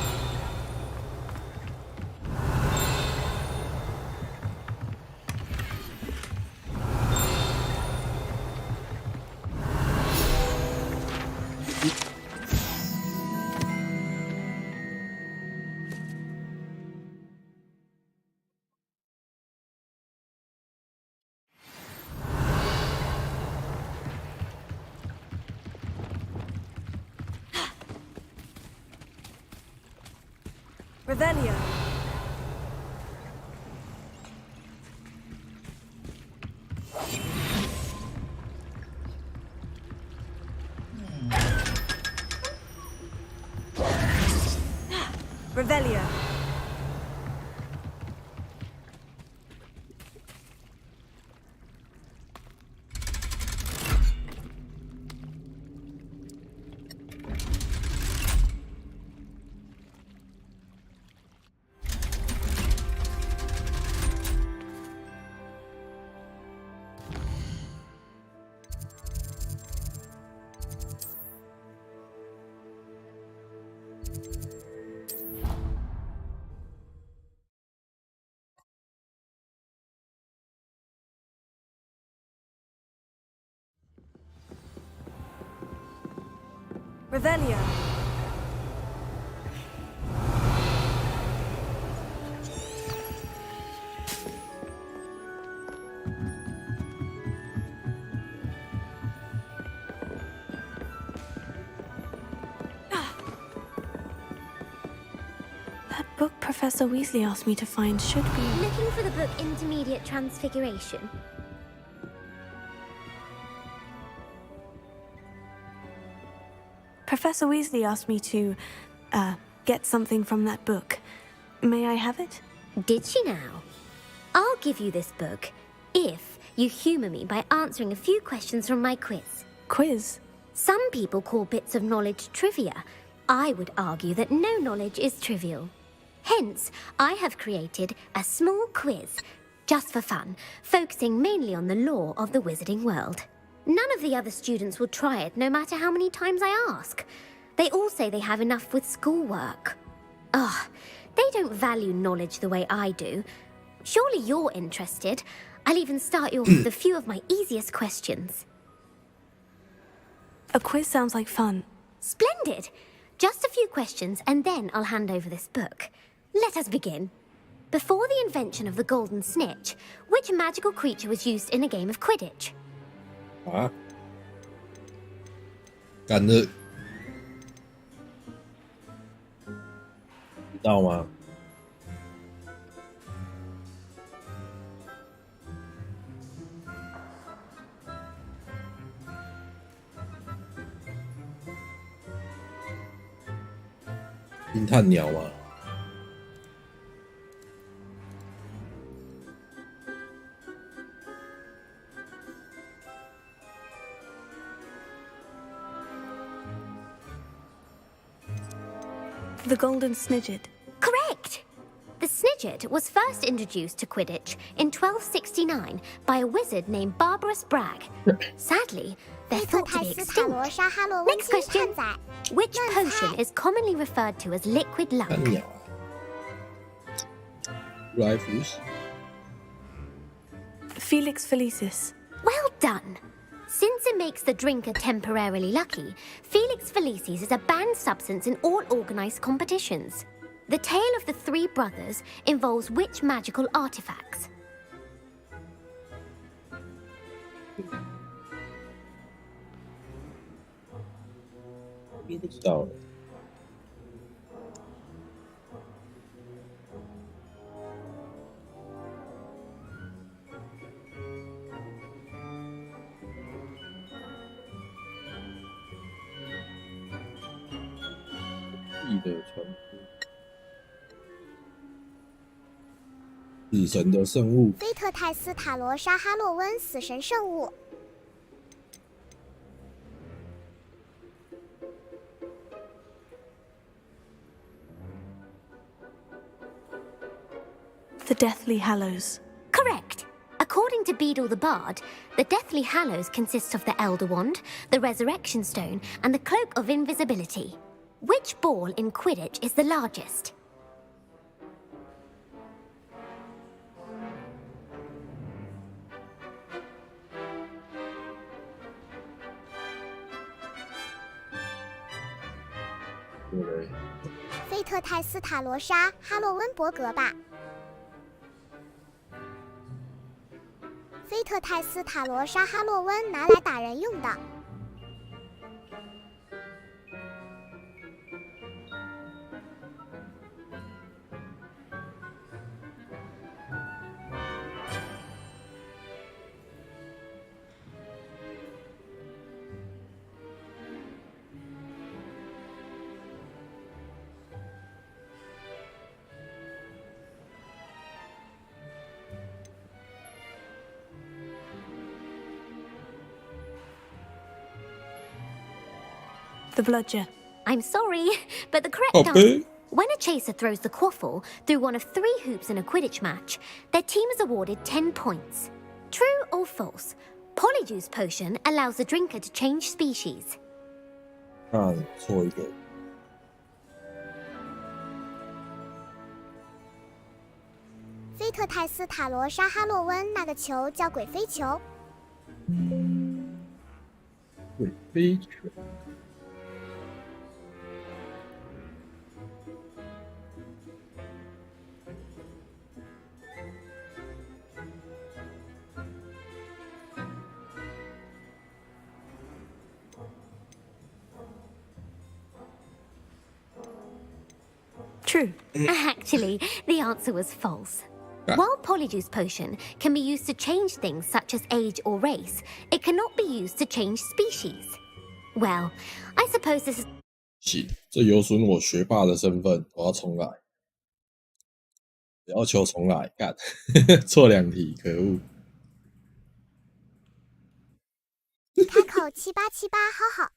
Revelio. Revelio. Revelio. That book Professor Weasley asked me to find should be... Looking for the book Intermediate Transfiguration? Professor Weasley asked me to, get something from that book. May I have it? Did she now? I'll give you this book, if you humor me by answering a few questions from my quiz. Quiz? Some people call bits of knowledge trivia. I would argue that no knowledge is trivial. Hence, I have created a small quiz, just for fun, focusing mainly on the lore of the wizarding world. None of the other students will try it, no matter how many times I ask. They all say they have enough with schoolwork. Ugh, they don't value knowledge the way I do. Surely you're interested. I'll even start you off with a few of my easiest questions. A quiz sounds like fun. Splendid! Just a few questions, and then I'll hand over this book. Let us begin. Before the invention of the golden snitch, which magical creature was used in a game of Quidditch? 啊，干的，知道吗？惊叹鸟吗？ The golden snidget. Correct! The snidget was first introduced to Quidditch in 1269 by a wizard named Barbarous Bragg. Sadly, they're thought to be extinct. Next question. Which potion is commonly referred to as liquid luck? Felix Felicis. Well done! Since it makes the drinker temporarily lucky, Felix Felicis is a banned substance in all organized competitions. The tale of the three brothers involves which magical artifacts? E 死神的圣物，菲特泰斯塔罗沙哈洛温死神圣物。The Deathly Hallows. Correct. According to Beadle the Bard, the Deathly Hallows consists of the Elder Wand, the Resurrection Stone, and the Cloak of Invisibility. Which ball in Quidditch is the largest?对，菲特泰斯塔罗沙哈洛温伯格吧。菲特泰斯塔罗沙哈洛温拿来打人用的。The bludger. I'm sorry, but the correct answer... When a chaser throws the quaffle through one of 3 hoops in a Quidditch match, their team is awarded 10 points. True or false? Polyjuice potion allows the drinker to change species. 看错一个。菲特泰斯塔罗沙哈洛温那个球叫鬼飞球。鬼飞球。True. Actually, the answer was false. While Polyjuice Potion can be used to change things such as age or race, it cannot be used to change species. Well, I suppose this is... 行，这有损我学霸的身份，我要重来。要求重来，干，错2题，可恶。开口7878，好好。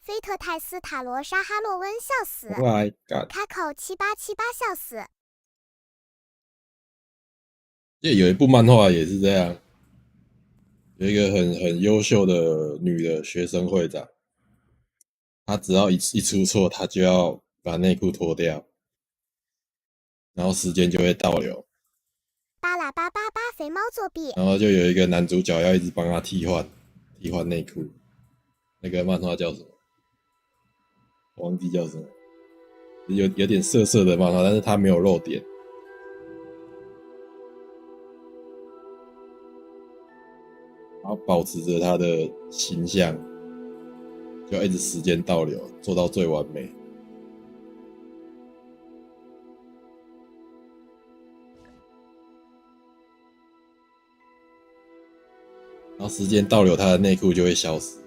菲特泰斯塔罗沙哈洛温笑死， Oh my god 开口7878笑死。有一部漫画也是这样，有一个很优秀的女的学生会长，她只要一出错，她就要把内裤脱掉，然后时间就会倒流。巴拉巴巴巴肥猫作弊。然后就有一个男主角要一直帮他替换内裤，那个漫画叫什么？我忘记叫什么，有点色色的漫画，但是他没有露点。然后保持着他的形象，就要一直时间倒流，做到最完美。然后时间倒流，他的内裤就会消失。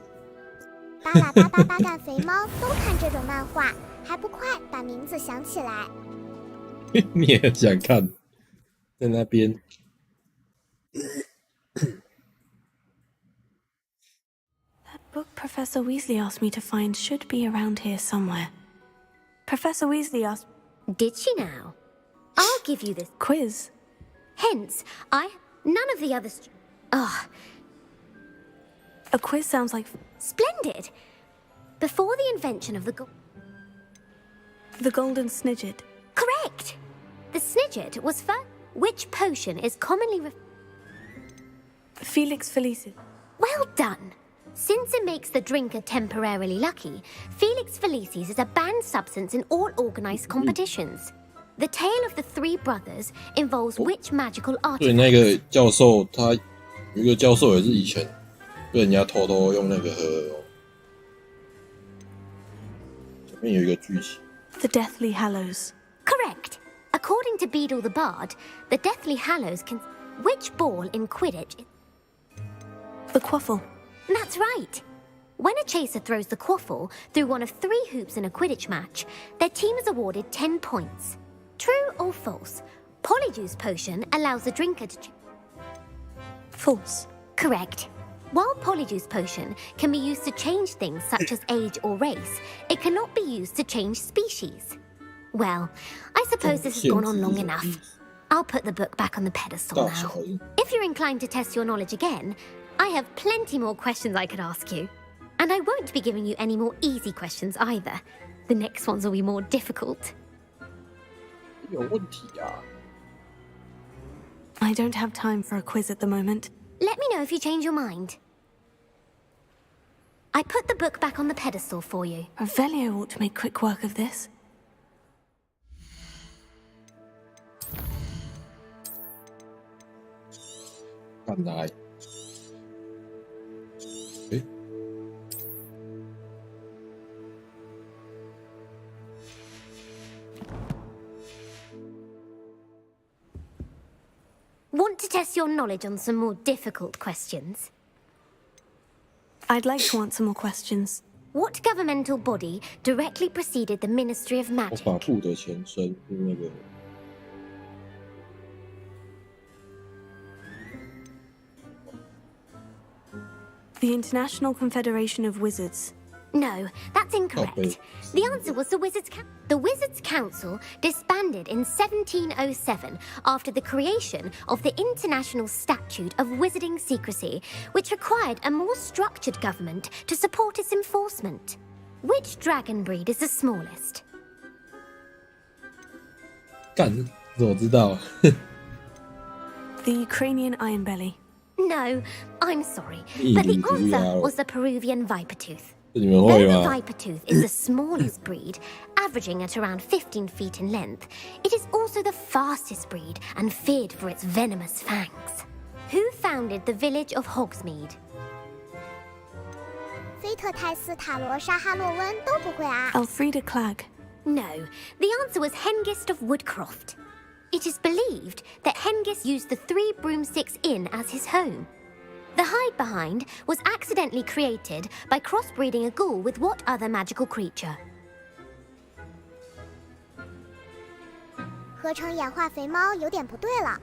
巴拉巴巴巴干肥猫都看这种漫画，还不快把名字想起来？你也想看，在那边。That book Professor Weasley asked me to find should be around here somewhere. Professor Weasley asked... Did she now? I'll give you this quiz. Hence, none of the others... Oh. A quiz sounds like... Splendid! Before the invention of the golden snidget. Correct! The snidget was for... Which potion is commonly Felix Felicis. Well done! Since it makes the drinker temporarily lucky, Felix Felicis is a banned substance in all organized competitions. The tale of the three brothers involves which magical artifact? 对，那个教授他有一个教授也是以前被人家偷偷用那个喝哦。前面有一个剧情。The Deathly Hallows. Correct. According to Beadle the Bard, the Deathly Hallows can... Which ball in Quidditch? The quaffle. That's right. When a chaser throws the quaffle through one of 3 hoops in a Quidditch match, their team is awarded 10 points. True or false? Polyjuice potion allows the drinker to... False. Correct. While Polyjuice potion can be used to change things such as age or race, it cannot be used to change species. Well, I suppose this has gone on long enough. I'll put the book back on the pedestal now. If you're inclined to test your knowledge again, I have plenty more questions I could ask you. And I won't be giving you any more easy questions either. The next ones will be more difficult. 有问题啊。 I don't have time for a quiz at the moment. Let me know if you change your mind. I put the book back on the pedestal for you. Revelio ought to make quick work of this. 看来，诶， Want to test your knowledge on some more difficult questions? I'd like to answer more questions. What governmental body directly preceded the Ministry of 魔 Magic? 法部的前身是那个 The International Confederation of Wizards. No, that's incorrect. The answer was the Wizards' Council. The Wizards' Council disbanded in 1707 after the creation of the International Statute of Wizarding Secrecy, which required a more structured government to support its enforcement. Which dragon breed is the smallest? 干，这我知道。 The Ukrainian Iron Belly. No, I'm sorry, but the answer was the Peruvian Vipertooth. 你们会 Though 吗？ the Vipertooth is the smallest breed, averaging at around 15 feet in length, it is also the fastest breed and feared for its venomous fangs. Who founded the village of Hogsmeade? 菲特泰斯塔罗沙哈洛温都不会啊。 Elfrida Clag. No, the answer was Hengist of Woodcroft. It is believed that Hengist used the 3 Broomsticks Inn as his home. The hide-behind was accidentally created by crossbreeding a ghoul with what other magical creature? 合成演化肥猫有点不对了。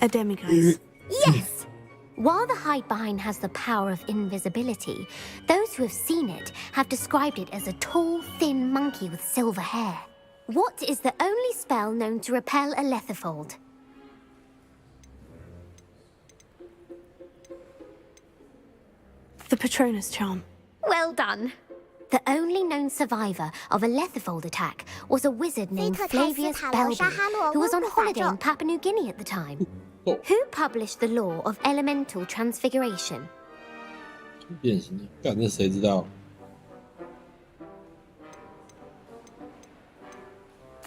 A demiguise. Yes! While the Hidebehind has the power of invisibility, those who have seen it have described it as a tall, thin monkey with silver hair. What is the only spell known to repel a lethifold? The Patronus charm. Well done. The only known survivor of a lethifold attack was a wizard named Flavius Belby, who was on holiday in Papua New Guinea at the time. Who published the law of elemental transfiguration? 变形，干这谁知道？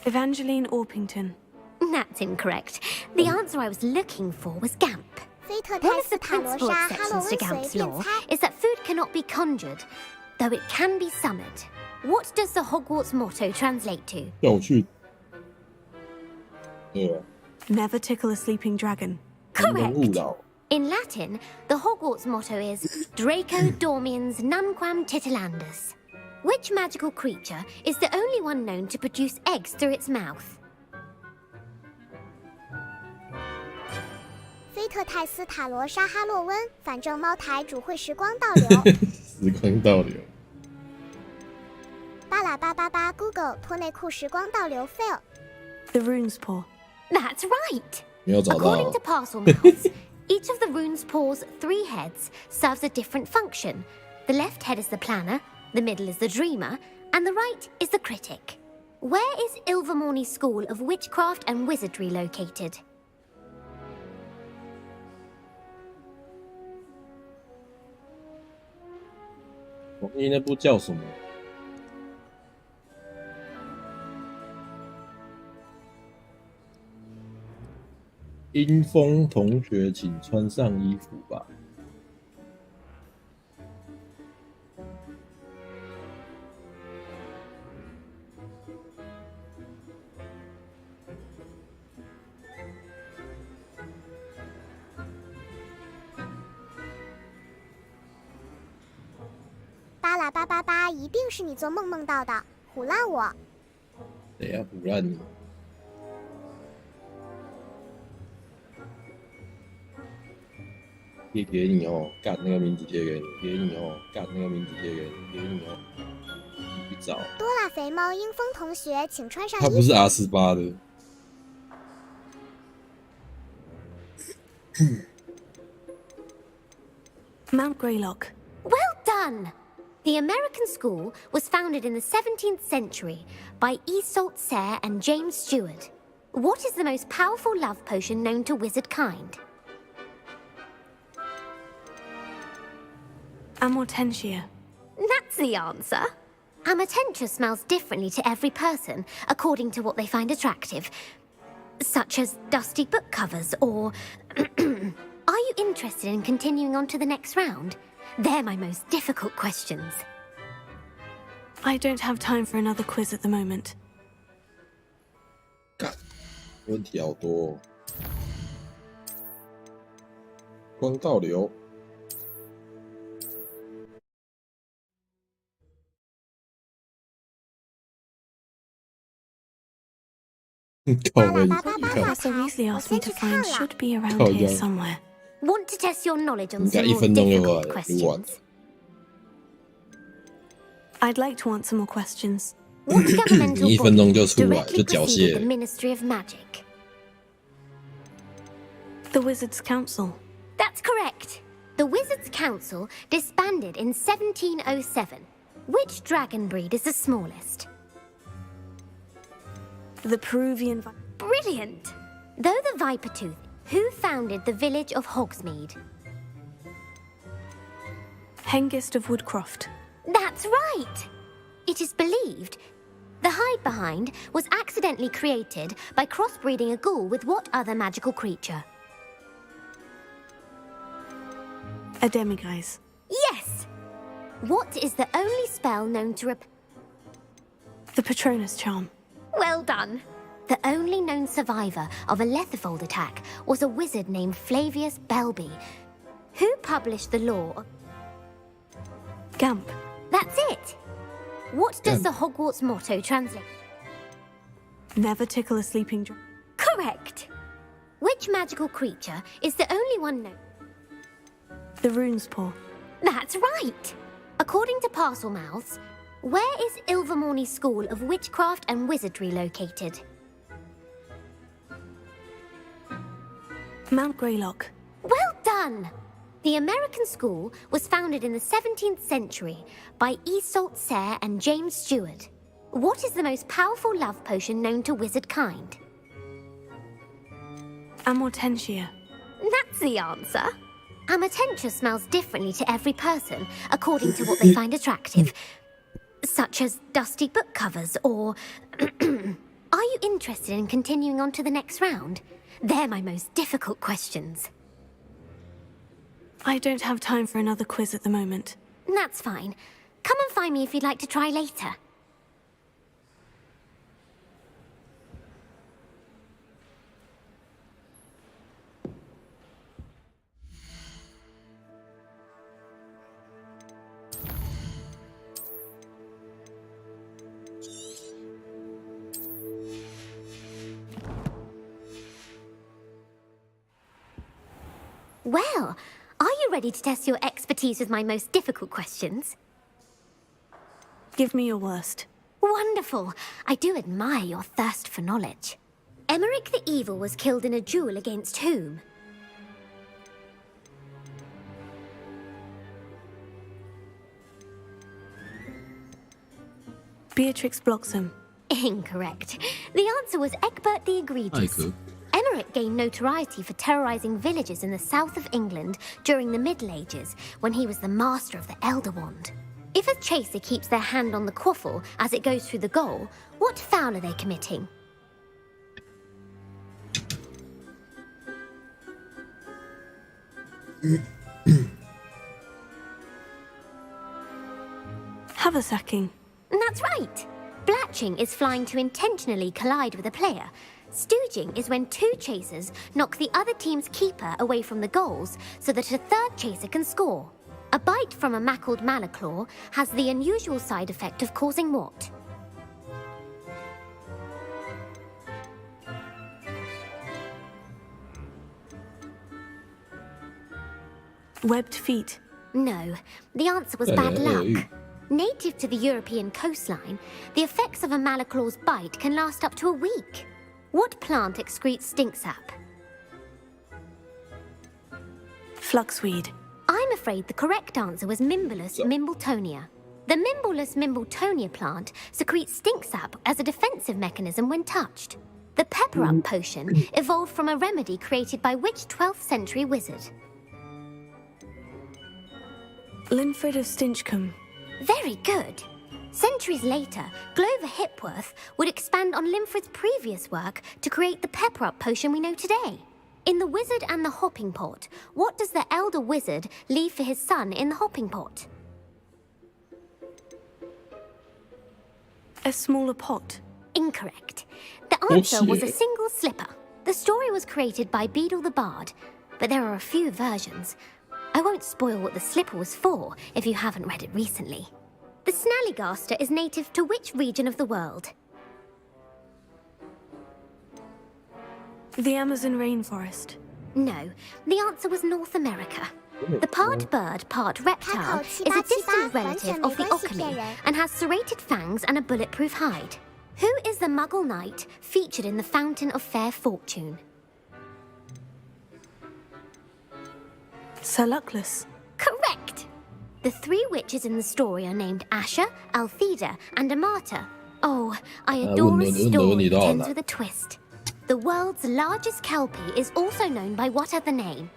Evangeline Orpington. That's incorrect. The answer I was looking for was GAMP. One of the principal exceptions to GAMP's law is that food cannot be conjured, though it can be summoned. What does the Hogwarts motto translate to? 要去。对啊。 Never tickle a sleeping dragon. Correct. In Latin, the Hogwarts motto is Draco Dormiens Nunquam Titilandus. Which magical creature is the only one known to produce eggs through its mouth? 菲特泰斯塔罗沙哈洛温，反正猫台主会时光倒流。时光倒流。巴拉巴巴巴 Google 拖内裤时光倒流 fail。 The rune's paw. That's right. 没有找到。 According to parcel mouths, each of the rune's paw's 3 heads serves a different function. The left head is the planner, the middle is the dreamer, and the right is the critic. Where is Ilvermorny School of Witchcraft and Wizardry located? 网易那部叫什么？阴风同学，请穿上衣服吧。巴拉巴巴巴，一定是你做梦梦到的，唬烂我。谁要唬烂你？给你哦，干那个名字贴给你，给你哦，干那个名字贴给你，给你哦。去找。多拉肥猫英风同学，请穿上衣服。他不是 R18的。Mount Greylock. Well done! The American school was founded in the 17th century by Isolde Sayre and James Stewart. What is the most powerful love potion known to wizard kind? Amortentia. That's the answer. Amortentia smells differently to every person, according to what they find attractive, such as dusty book covers or... Are you interested in continuing on to the next round? They're my most difficult questions. I don't have time for another quiz at the moment. 问题好多哦。光倒流。Professor Weasley asked me to find should be around here somewhere. Want to test your knowledge on 应该 some 1 more 分钟就 difficult 回来了， questions? I'd like to answer more questions. What governmental 1分钟 body 就出来 directly 就缴 preceded 械 the Ministry of Magic? The Wizards' Council. That's correct. The Wizards' Council disbanded in 1707. Which dragon breed is the smallest? The Peruvian... Brilliant! Though the Vipertooth, who founded the village of Hogsmeade? Hengist of Woodcroft. That's right! It is believed the Hidebehind was accidentally created by crossbreeding a ghoul with what other magical creature? A demiguise. Yes! What is the only spell known to The Patronus charm. Well done! The only known survivor of a lethifold attack was a wizard named Flavius Belby, who published the law of... Gamp. That's it! What does the Hogwarts motto translate? Never tickle a sleeping dragon. Correct. Which magical creature is the only one known? The rune's paw. That's right. According to Parcel Mouths, where is Ilvermorny School of Witchcraft and Wizardry located? Mount Greylock. Well done! The American school was founded in the 17th century by Isolde Sayre and James Stewart. What is the most powerful love potion known to wizard kind? Amortentia. That's the answer. Amortentia smells differently to every person according to what they find attractive, such as dusty book covers or... Are you interested in continuing on to the next round? They're my most difficult questions. I don't have time for another quiz at the moment. That's fine. Come and find me if you'd like to try later. Well, are you ready to test your expertise with my most difficult questions? Give me your worst. Wonderful. I do admire your thirst for knowledge. Emmerich the Evil was killed in a duel against whom? Beatrix Bloxham. Incorrect. The answer was Egbert the Egregious. Emmerich gained notoriety for terrorizing villages in the south of England during the Middle Ages, when he was the master of the Elder Wand. If a chaser keeps their hand on the quaffle as it goes through the goal, what foul are they committing? Haversacking. That's right. Blatching is flying to intentionally collide with a player. Stooging is when two chasers knock the other team's keeper away from the goals so that a third chaser can score. A bite from a mackled malaclaw has the unusual side effect of causing what? Webbed feet. No, the answer was bad luck. Native to the European coastline, the effects of a malaclaw's bite can last up to a week. What plant excretes stink sap? Fluxweed. I'm afraid the correct answer was Mimbulus mimbletonia. The Mimbulus mimbletonia plant secretes stink sap as a defensive mechanism when touched. The pepper-up potion evolved from a remedy created by which 12th century wizard? Linfred of Stinchcombe. Very good. Centuries later, Glover Hipworth would expand on Linfred's previous work to create the pepper-up potion we know today. In The Wizard and the Hopping Pot, what does the elder wizard leave for his son in the hopping pot? A smaller pot. Incorrect. The answer was a single slipper. The story was created by Beadle the Bard, but there are a few versions. I won't spoil what the slipper was for if you haven't read it recently. The Snallygaster is native to which region of the world? The Amazon rainforest. No, the answer was North America. The part bird, part reptile is a distant relative of the Occamy and has serrated fangs and a bulletproof hide. Who is the Muggle knight featured in the Fountain of Fair Fortune? Sir Luckless. Correct! The three witches in the story are named Asher, Altheda, and Amata. Oh, I adore a story that ends with a twist. The world's largest kelpie is also known by what other name?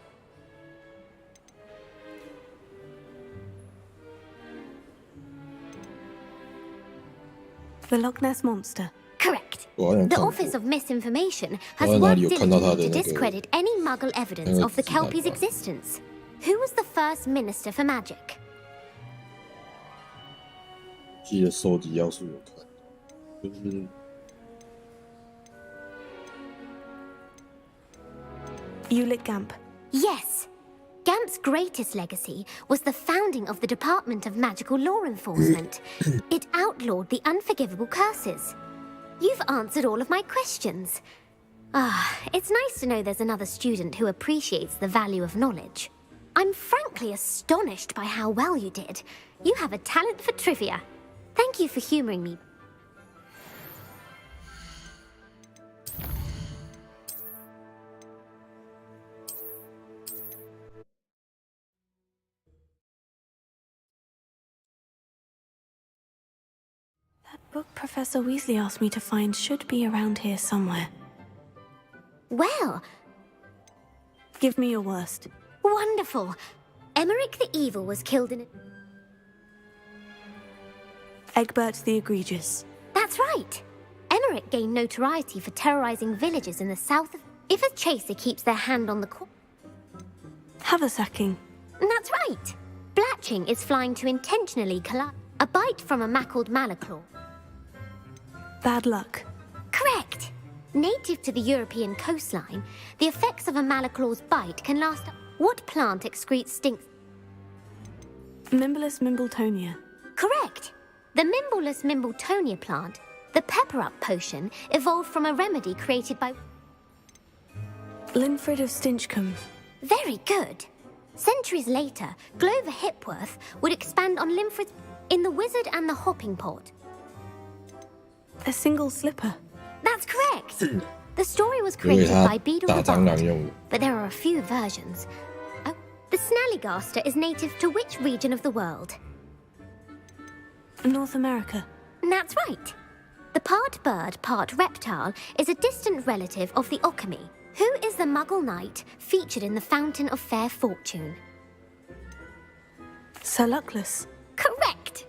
The Loch Ness Monster. Correct. The Office of Misinformation has worked diligently to discredit any Muggle evidence of the kelpie's existence. Who was the first Minister for Magic? 记得收集要素有看，就是。 Ulick Gamp. Yes. Gamp's greatest legacy was the founding of the Department of Magical Law Enforcement. It outlawed the unforgivable curses. You've answered all of my questions. It's nice to know there's another student who appreciates the value of knowledge. I'm frankly astonished by how well you did. You have a talent for trivia. Thank you for humoring me. That book Professor Weasley asked me to find should be around here somewhere. Well, give me your worst. Wonderful. Emmerich the Evil was killed in... Egbert the Egregious. That's right. Emmerich gained notoriety for terrorizing villages in the south of... If a chaser keeps their hand on the Haversacking. That's right. Blatching is flying to intentionally collide. A bite from a mackled malaclaw. Bad luck. Correct. Native to the European coastline, the effects of a malaclaw's bite can last... What plant excretes stinks? Mimblus Mimbletonia. Correct. The Mimblus Mimbletonia plant, the pepper-up potion, evolved from a remedy created by... Linfred of Stinchcombe. Very good. Centuries later, Glover Hipworth would expand on Linfred's... in The Wizard and the Hopping Pot. A single slipper. That's correct. The story was created by Beadle the Bard, but there are a few versions. Oh, the Snallygaster is native to which region of the world? North America. That's right. The part bird, part reptile is a distant relative of the Occamy. Who is the Muggle knight featured in the Fountain of Fair Fortune? Sir Luckless. Correct.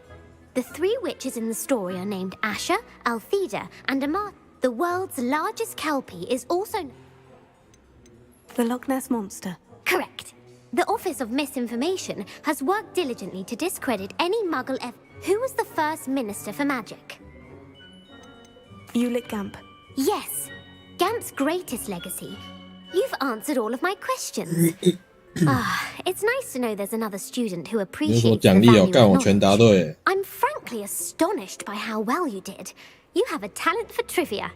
The three witches in the story are named Asher, Altheda, and Amar. The world's largest kelpie is also... The Loch Ness Monster. Correct. The Office of Misinformation has worked diligently to discredit any Muggle ever... Who was the first Minister for Magic? Ulick Gamp. Yes. Gamp's greatest legacy. You've answered all of my questions. It's nice to know there's another student who appreciates the value of knowledge. I'm frankly astonished by how well you did. You have a talent for trivia.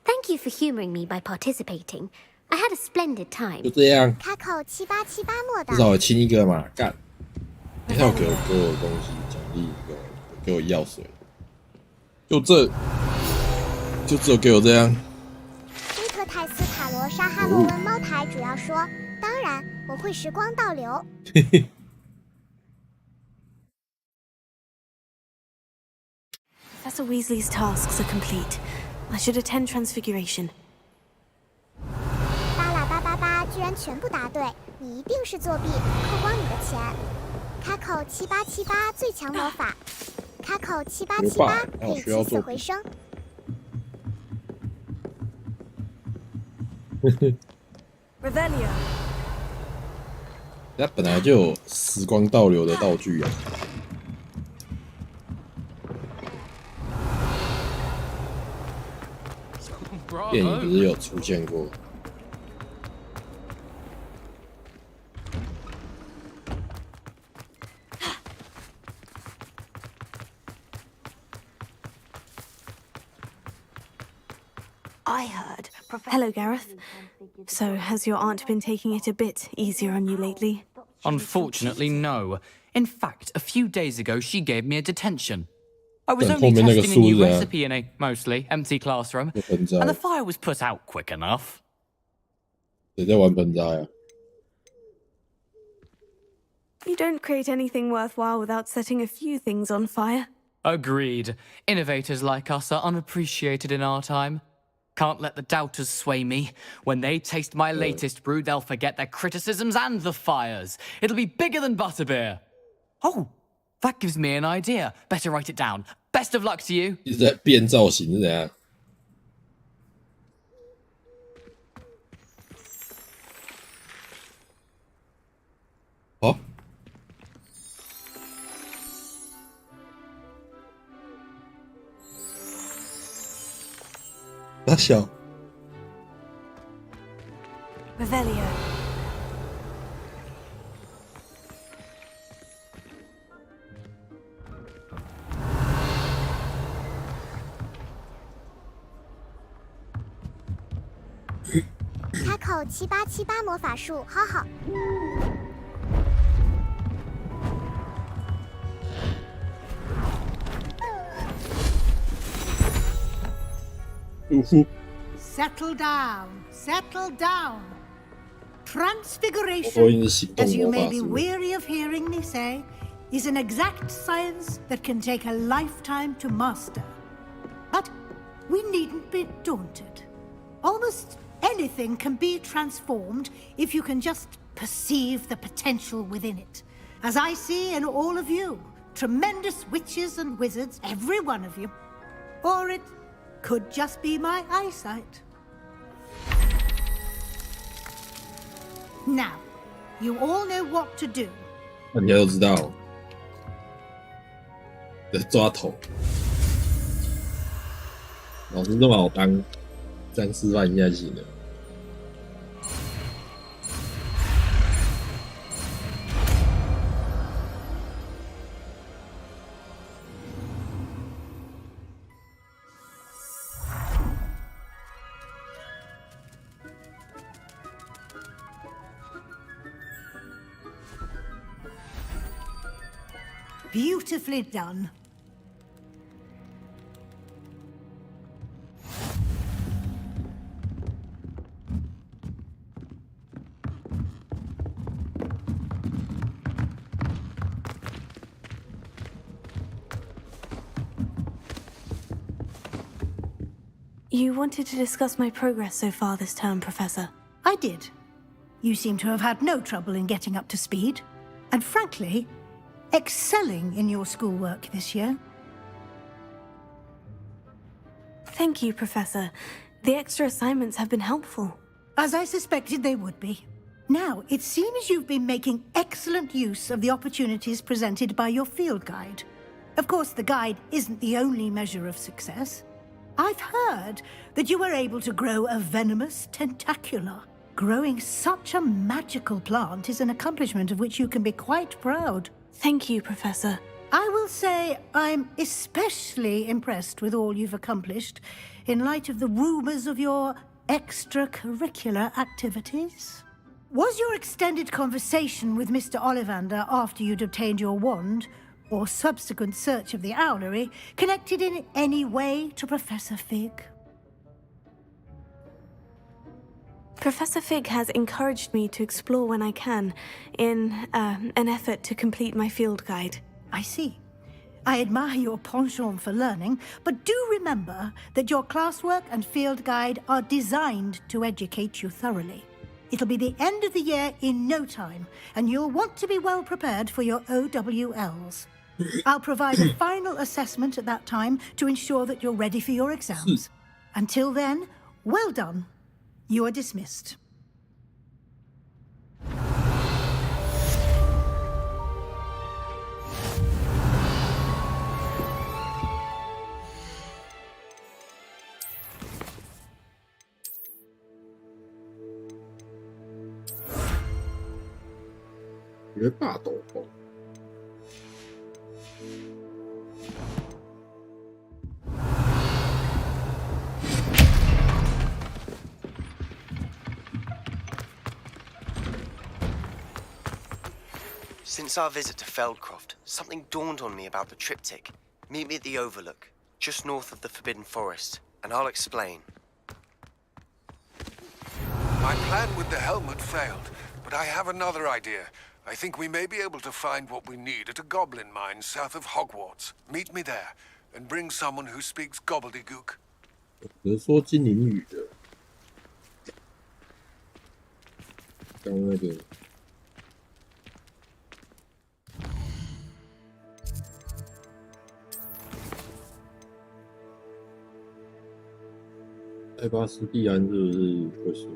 Thank you for humoring me by participating. I had a splendid time. 就这样。开口787末的。至少我亲一个嘛，干！他要给我东西奖励，给我药水，就只有给我这样。威特泰斯卡罗沙哈罗文猫台主要说，当然我会时光倒流。Professor Weasley's tasks are complete. I should attend Transfiguration. 巴拉巴巴巴居然全部答对，你一定是作弊，扣光你的钱。开口7878最强魔法，开口7878可以起死回生。Revelio。它本来就有时光倒流的道具啊。电影不是有出现过？I heard. Hello, Gareth. So, has your aunt been taking it a bit easier on you lately? Unfortunately, no. In fact, a few days ago, she gave me a detention. I was only testing a new recipe in a mostly empty classroom, and the fire was put out quick enough. 谁在玩盆栽啊？ You don't create anything worthwhile without setting a few things on fire. Agreed. Innovators like us are unappreciated in our time. Can't let the doubters sway me. When they taste my latest brew, they'll forget their criticisms and the fires. It'll be bigger than butterbeer. Oh, that gives me an idea. Better write it down. Best of luck to you. 一直在变造型是怎样？好。大小。Revelio. 开口7878魔法术，好好。Settle down, settle down. Transfiguration, as you may be weary of hearing me say, is an exact science that can take a lifetime to master. But we needn't be daunted. Almost anything can be transformed if you can just perceive the potential within it. As I see in all of you, tremendous witches and wizards, every one of you. Or it could just be my eyesight. Now, you all know what to do. 那你要知道，的抓头，老师这么好当，这样示范一下行了。Beautifully done. You wanted to discuss my progress so far this term, Professor. I did. You seem to have had no trouble in getting up to speed. And frankly, excelling in your schoolwork this year. Thank you, Professor. The extra assignments have been helpful. As I suspected they would be. Now, it seems you've been making excellent use of the opportunities presented by your field guide. Of course, the guide isn't the only measure of success. I've heard that you were able to grow a venomous tentacula. Growing such a magical plant is an accomplishment of which you can be quite proud. Thank you, Professor. I will say I'm especially impressed with all you've accomplished in light of the rumors of your extracurricular activities. Was your extended conversation with Mr. Ollivander after you'd obtained your wand, or subsequent search of the owlery, connected in any way to Professor Fig? Professor Fig has encouraged me to explore when I can, in an effort to complete my field guide. I see. I admire your penchant for learning, but do remember that your classwork and field guide are designed to educate you thoroughly. It'll be the end of the year in no time, and you'll want to be well prepared for your OWLs. I'll provide a final assessment at that time to ensure that you're ready for your exams. Until then, well done. You are dismissed. You're bad, though. Since our visit to Feldcroft, something dawned on me about the triptych. Meet me at the Overlook, just north of the Forbidden Forest, and I'll explain. My plan with the helmet failed, but I have another idea. I think we may be able to find what we need at a goblin mine south of Hogwarts. Meet me there, and bring someone who speaks gobbledygook. 能说精灵语的，刚刚那个。艾巴斯蒂安是不是会说？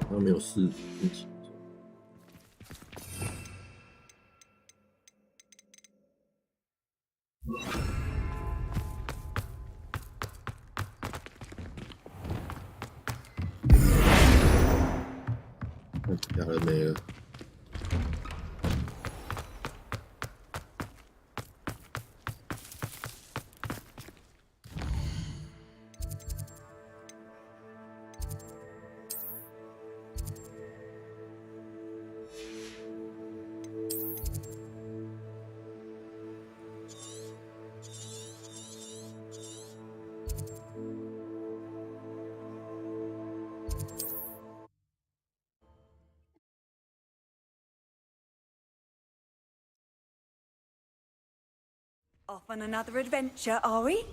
他没有试一起。两人没了。Off on another adventure, are we?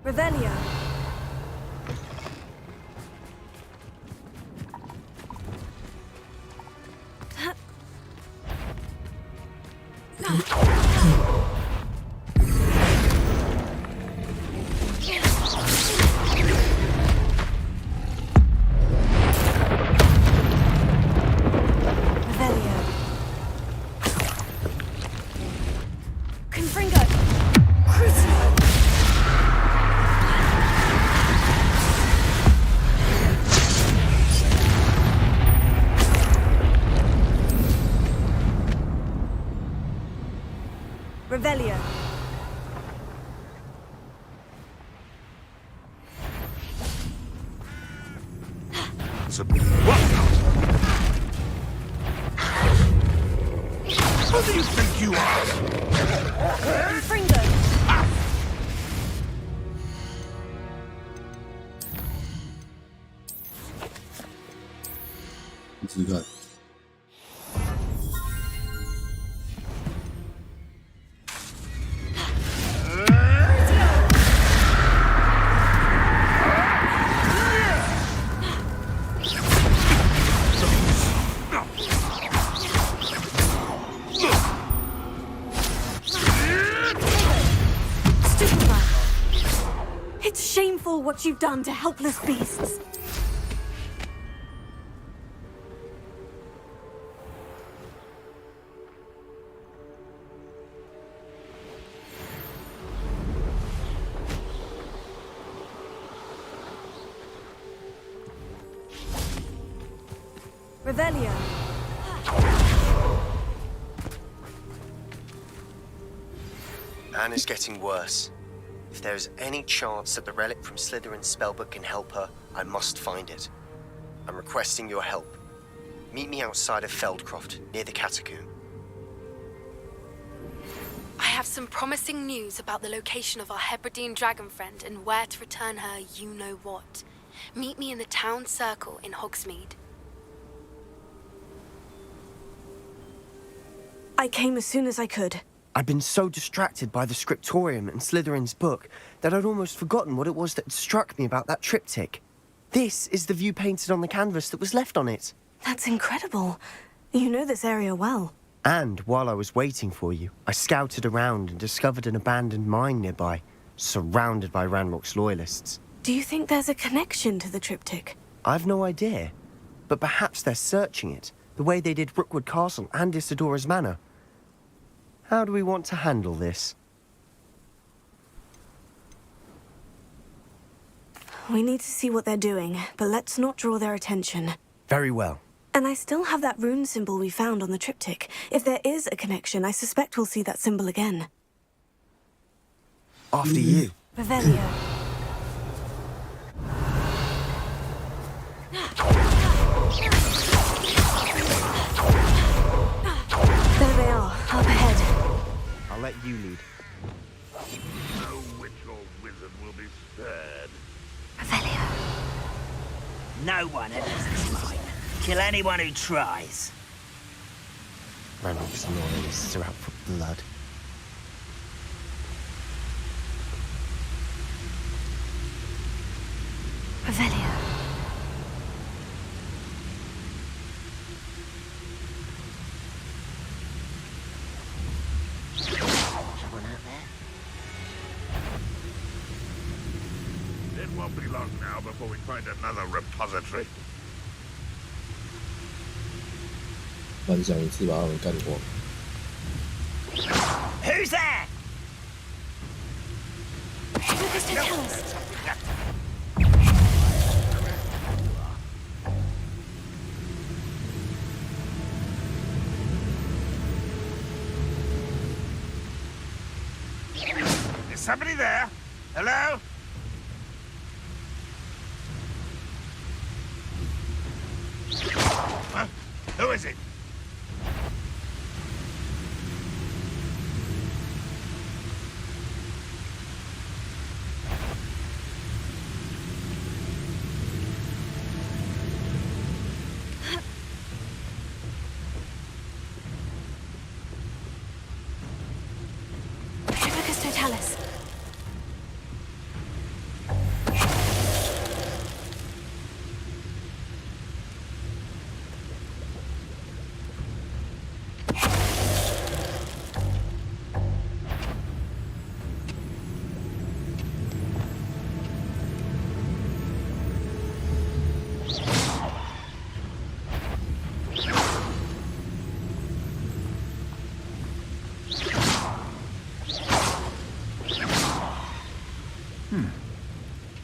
Revelio. Revelio. Who do you think you are? Fringo. 你试试看。It's shameful what you've done to helpless beasts. Revelio. Anne is getting worse. If there is any chance that the relic from Slytherin's spellbook can help her, I must find it. I'm requesting your help. Meet me outside of Feldcroft, near the Catacomb. I have some promising news about the location of our Hebridean dragon friend and where to return her you-know-what. Meet me in the town circle in Hogsmeade. I came as soon as I could. I'd been so distracted by the scriptorium and Slytherin's book that I'd almost forgotten what it was that struck me about that triptych. This is the view painted on the canvas that was left on it. That's incredible. You know this area well. And while I was waiting for you, I scouted around and discovered an abandoned mine nearby, surrounded by Ranrock's loyalists. Do you think there's a connection to the triptych? I've no idea, but perhaps they're searching it, the way they did Rookwood Castle and Isidora's Manor. How do we want to handle this? We need to see what they're doing, but let's not draw their attention. Very well. And I still have that rune symbol we found on the triptych. If there is a connection, I suspect we'll see that symbol again. After you. Revelio. There they are, up ahead. I'll let you lead. No witch or wizard will be spared. Revelio. No one enters this mine. Kill anyone who tries. Ranrock's loyalists are out for blood. Revelio. Someone out there? It won't be long now before we find another repository. 幻想一次把他们干光。 Who's there? Focus to tell us. Is somebody there? Hello? Huh? Who is it? Focus to tell us.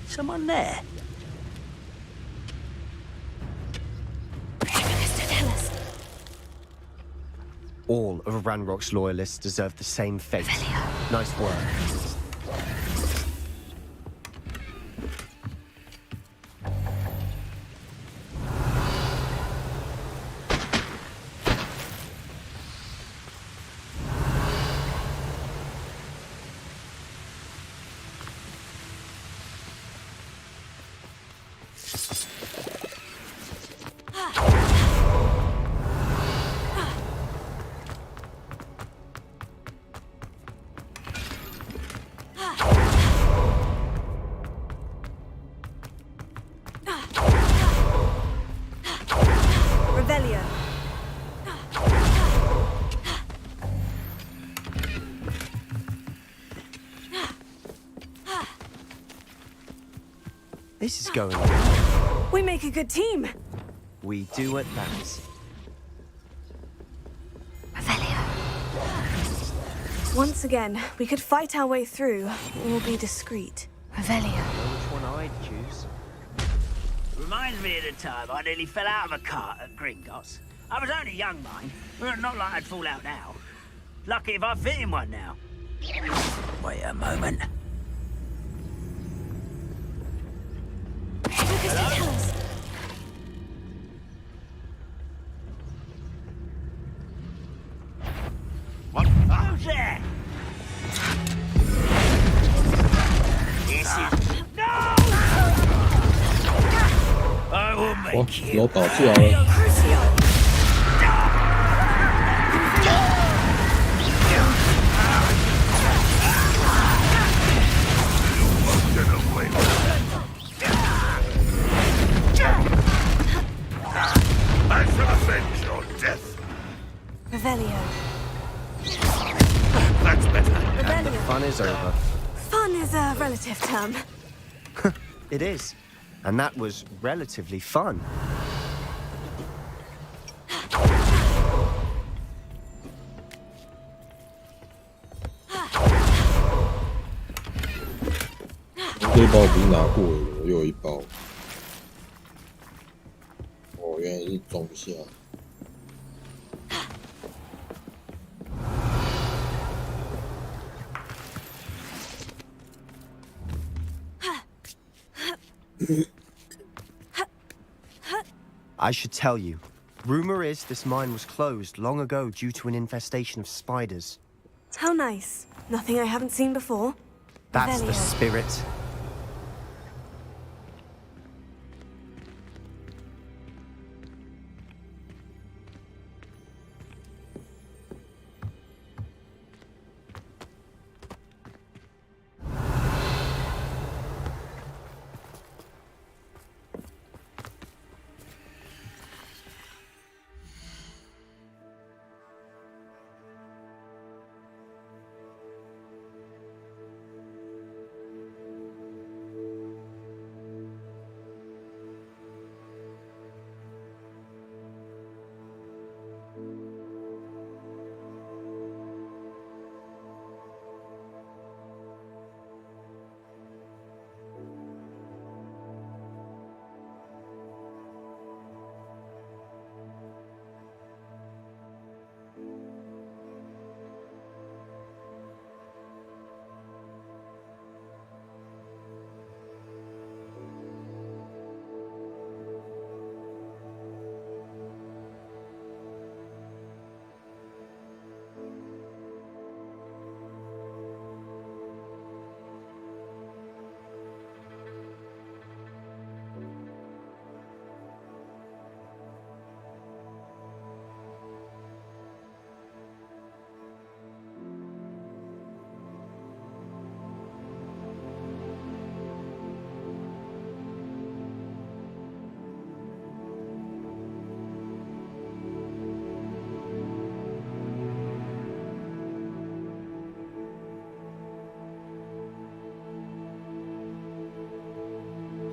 Someone there? Focus to tell us. All of Ranrock's loyalists deserve the same fate. Nice work. Revelio. This is going well. We make a good team. We do at that. Once again, we could fight our way through, or be discreet. Revelio. Which one I'd choose? Reminds me of the time I nearly fell out of a cart at Gringotts. I was only young, mind. Not like I'd fall out now. Lucky if I fit in one now. Wait a moment. Hello? What? Who's there? This is... No! I will make you... 有保住了。 I shall avenge your death. Revelio. That's better. And the fun is over. Fun is a relative term. It is. And that was relatively fun.这一包我不是拿过了，我又有一包。哦，原来是装不下。 I should tell you. Rumor is this mine was closed long ago due to an infestation of spiders. How nice. Nothing I haven't seen before. That's Revelio. the spirit.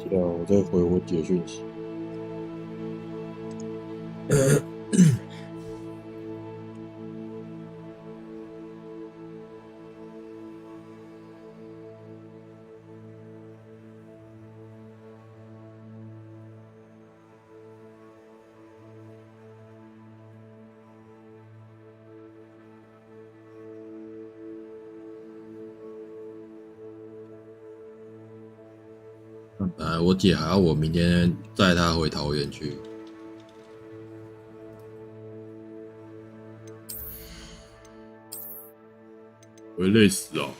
对啊，我再回我姐讯息。我姐还要我明天载她回桃园去，我会累死哦。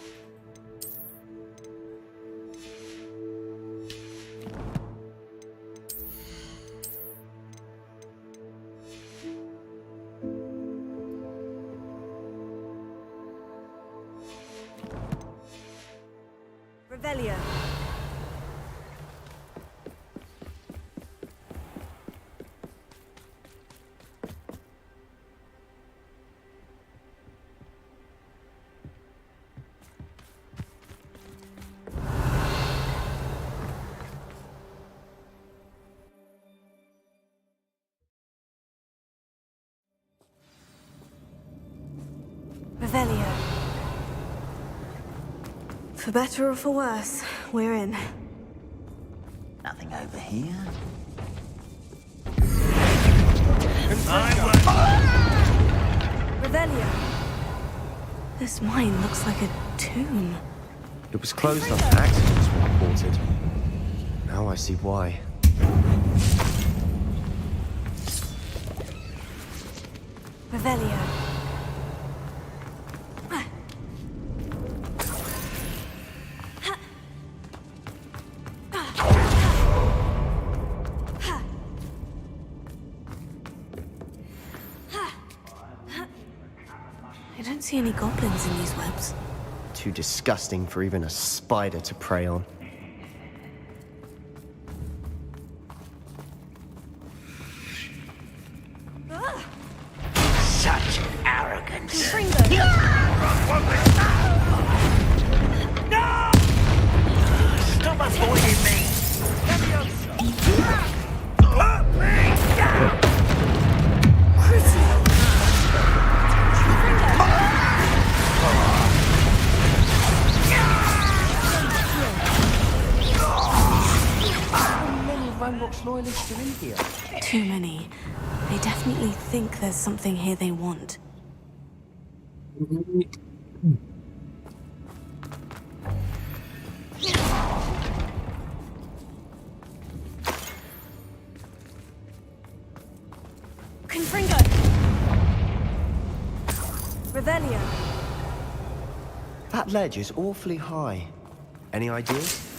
Revelio. Revelio. For better or for worse, we're in. Nothing over here. Revelio. This mine looks like a tomb. It was closed after accidents were reported. Now I see why. Revelio. I don't see any goblins in these webs. Too disgusting for even a spider to prey on. Such arrogance. Confringo. No! Stop avoiding me! Loyalists are in here. Too many. They definitely think there's something here they want. Confringo! Revelio. That ledge is awfully high. Any ideas?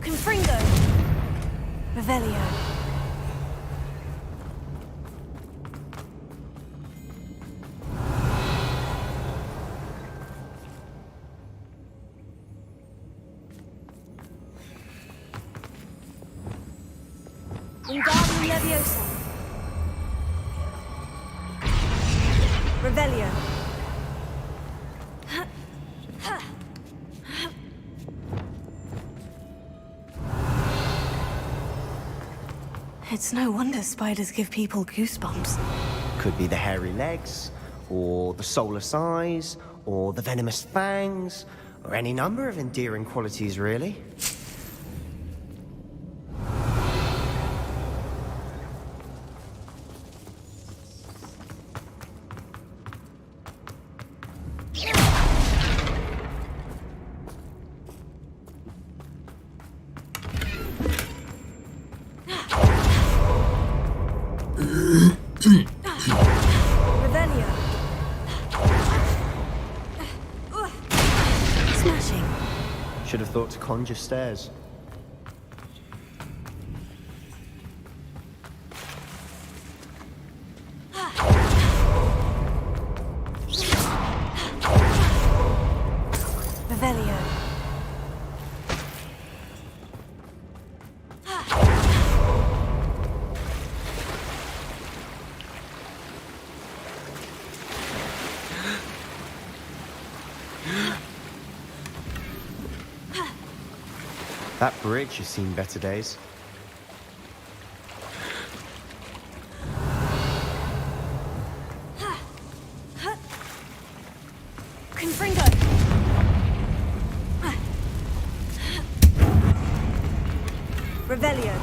Confringo! Revelio. Wingardium Leviosa. Revelio. It's no wonder spiders give people goosebumps. Could be the hairy legs, or the soulless eyes, or the venomous fangs, or any number of endearing qualities, really. Revelio. Smashing. Should have thought to conjure stairs. Revelio. That bridge has seen better days. Confringo! Revelio.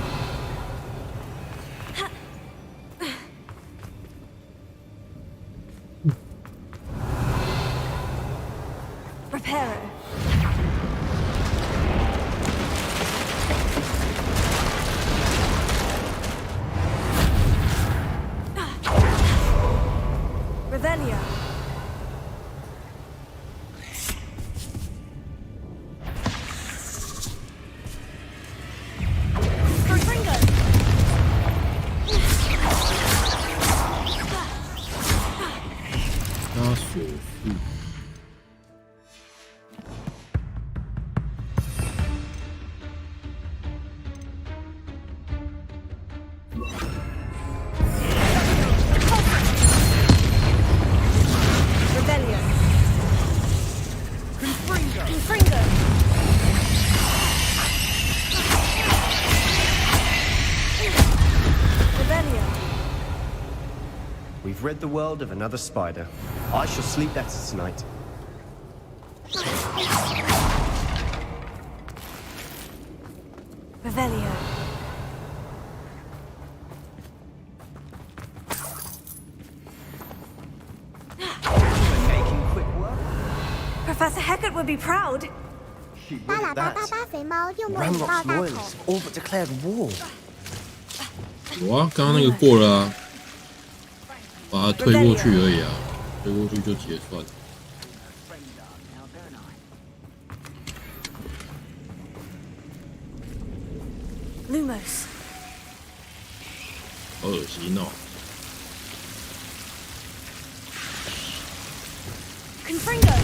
Reparo. Revelio. We've rid the world of another spider. I shall sleep better tonight. Revelio. Making quick work. Professor Heckert would be proud. She would at that. Ranrock's loyalists all but declared war. 有啊，刚刚那个过了啊，把它推过去而已啊，推过去就结算。Lumos. 好恶心哦。Confringo.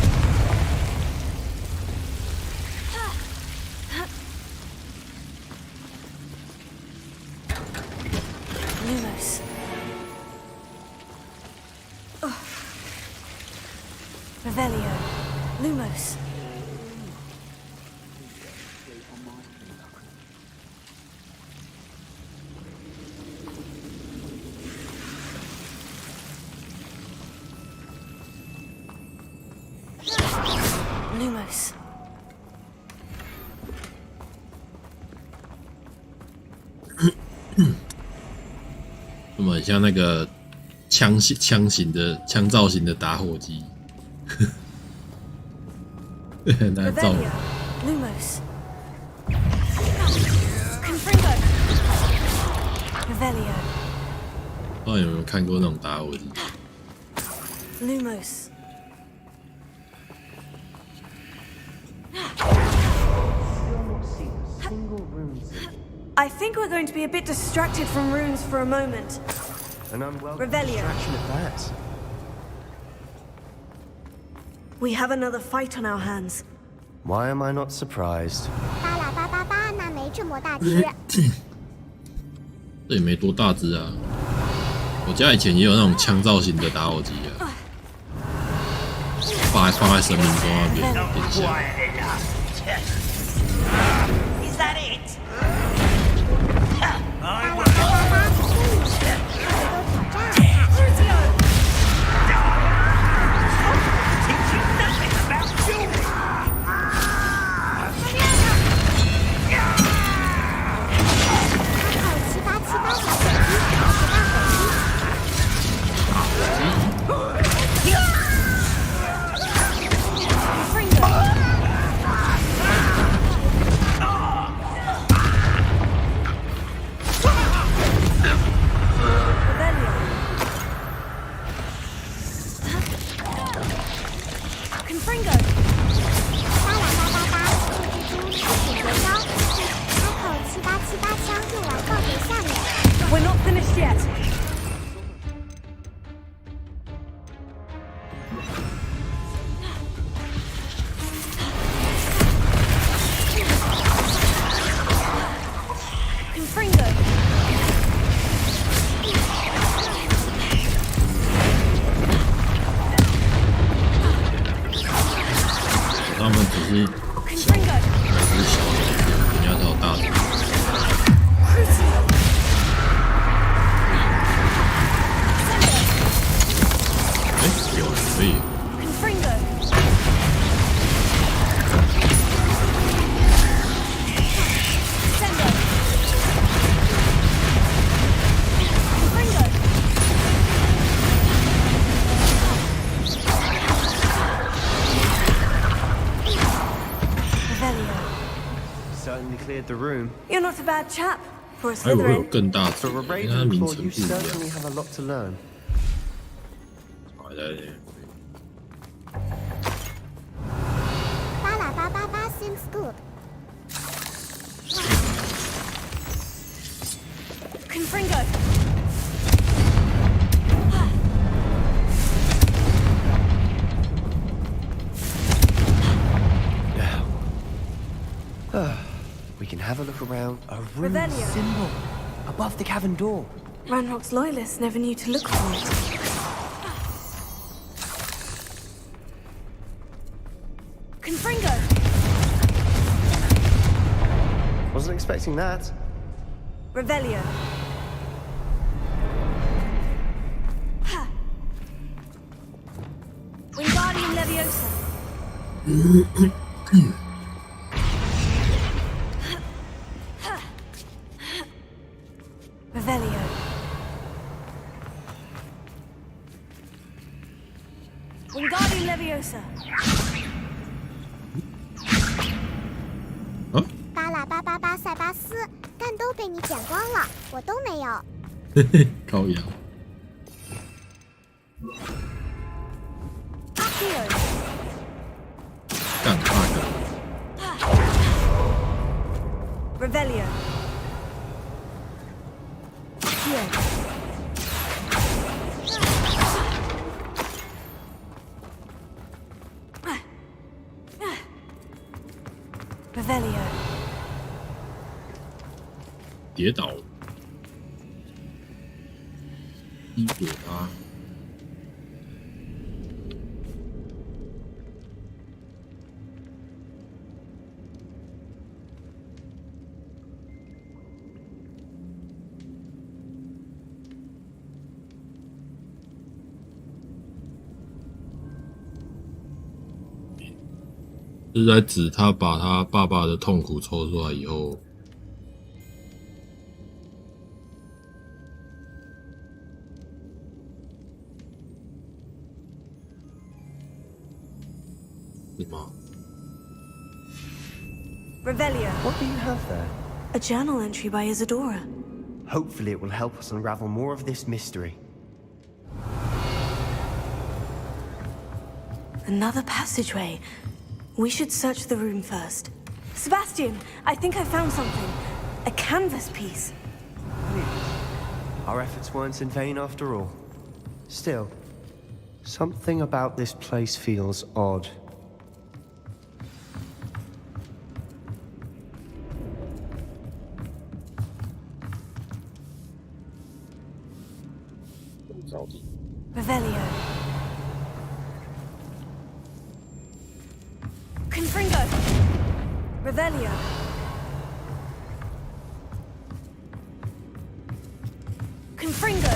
Lumos. Oh. Revelio. Lumos. Lumos. 那么很像那个枪造型的打火机，那造。Lumos. Confringo. Revelio. 不知道有没有看过那种打火机 Lumos. I think we're going to be a bit distracted from runes for a moment. An unwelcome Revelio. distraction at that. We have another fight on our hands. Why am I not surprised? 巴拉巴巴巴，那没这么大只。这也没多大只啊。我家以前也有那种枪造型的打火机啊，放在神明桌那边点下。Is that it? 巴拉巴巴巴，这一次都挑战了。certainly cleared the room. You're not a bad chap for a 还以为有 Slytherin. 更大只， For a 因为它名 Ravenclaw, 称 you 不一样。 certainly have a lot to learn. 好的。巴拉巴巴巴 seems good. Confringo. We can have a look around a rune Revelio. symbol above the cavern door. Ranrock's loyalists never knew to look for it. Confringo. Wasn't expecting that. Revelio. Ha. Wingardium Leviosa. Revelio. Wingardium Leviosa. 巴拉巴巴巴塞巴斯，但都被你剪光了，我都没有。嘿嘿，高阳。 Accio. 干大个。 Revelio. Accio. Revelio. 跌倒，一躲他。是在指他把他爸爸的痛苦抽出来以后。 Revelio. What do you have there? A journal entry by Isadora. Hopefully it will help us unravel more of this mystery. Another passageway. We should search the room first. Sebastian, I think I found something. A canvas piece. Our efforts weren't in vain after all. Still, something about this place feels odd. Revelio. Confringo. Revelio. Confringo.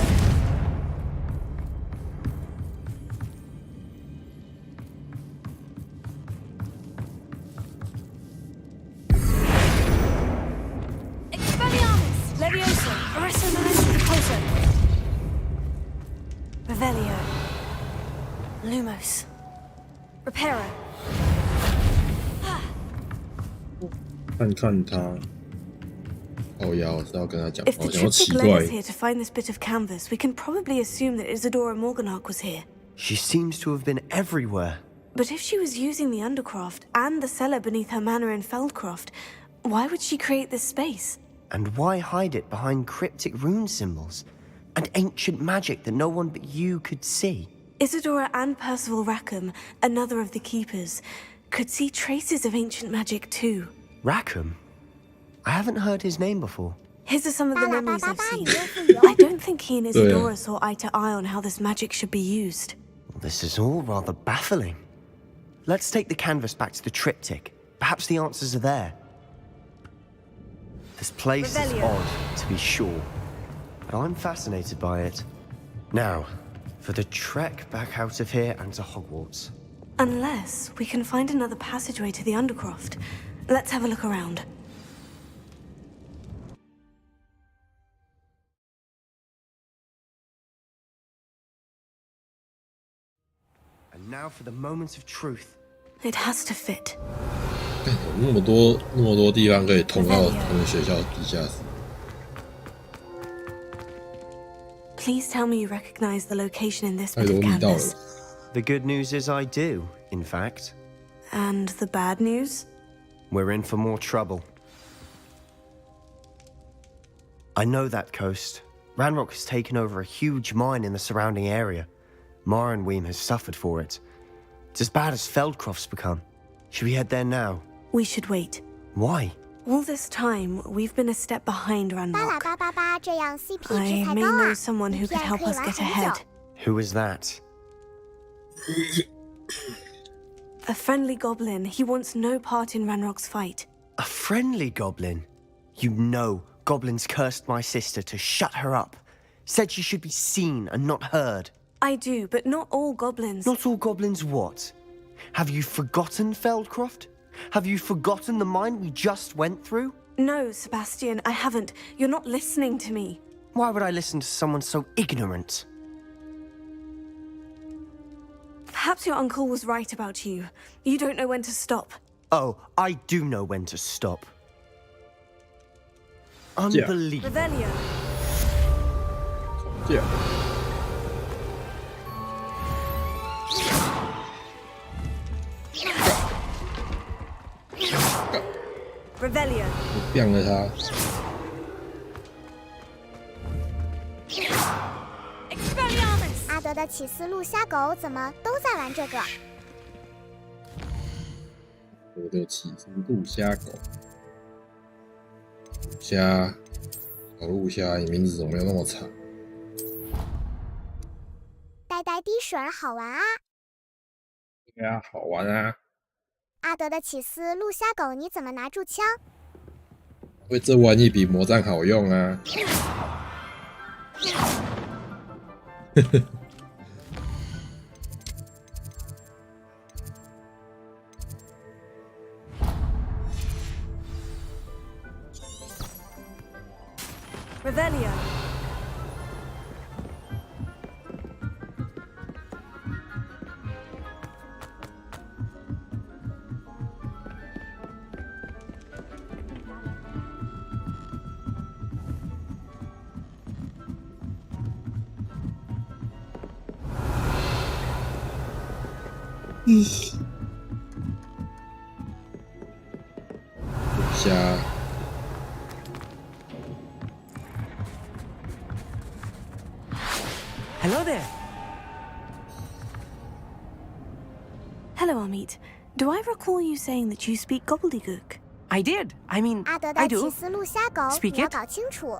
Expelliarmus. Leviosa. Arresto Memento Repulso. Revelio. Lumos. Reparo. 看看他。哦呀，我是要跟他讲， If the 好像 triptych 奇 led 怪 us。here to find this bit of canvas, we can probably assume that Isadora Morganach was here. She seems to have been everywhere. But if she was using the Undercroft and the cellar beneath her manor in Feldcroft, why would she create this space? And why hide it behind cryptic rune symbols? And ancient magic that no one but you could see? Isadora and Percival Rackham, another of the Keepers, could see traces of ancient magic too. Rackham? I haven't heard his name before. His are some of the memories I've seen. I don't think he and Isadora saw eye to eye on how this magic should be used. This is all rather baffling. Let's take the canvas back to the triptych. Perhaps the answers are there. This place is odd, to be sure, but I'm fascinated by it. Now, for the trek back out of here and to Hogwarts. Unless we can find another passageway to the Undercroft. Let's have a look around. And now for the moment of truth. It has to fit. 干有那么多地方可以通到他们学校地下室。Please tell me you recognize the location in this 太 bit 多 of 密道了。 canvas. The good news is I do, in fact. And the bad news? We're in for more trouble. I know that coast. Ranrock has taken over a huge mine in the surrounding area. Morinweem has suffered for it. It's as bad as Feldcroft's become. Should we head there now? We should wait. Why? All this time, we've been a step behind 巴拉 Ranrock. 巴巴巴，这样 CP 值 I 太 may 高 know 啊！ someone who 影 could 片 help 可以 us 玩 get 很 ahead. 久。 Who is that? A friendly goblin. He wants no part in Ranrock's fight. A friendly goblin? You know goblins cursed my sister to shut her up. Said she should be seen and not heard. I do, but not all goblins. Not all goblins what? Have you forgotten Feldcroft? Have you forgotten the mine we just went through? No, Sebastian, I haven't. You're not listening to me. Why would I listen to someone so ignorant? Perhaps your uncle was right about you. You don't know when to stop. Oh, I do know when to stop. Unbelievable. Revelio. Yeah. Revelio. 我变了他。 阿德的起司鹿虾狗怎么都在玩这个？我的起司鹿虾狗，虾，小鹿虾，你名字怎么没有那么长？呆呆滴水儿好玩啊！对啊，好玩啊！阿德的起司鹿虾狗，你怎么拿住枪？因为这玩意比魔杖好用啊！呵呵。 Revelio.虾。 Hello there. Hello, Amit. Do I recall you saying that you speak gobbledygook? I did. I mean, 阿德 I 的起 do. 司鹿虾狗， Speak 你要 it. 搞清楚。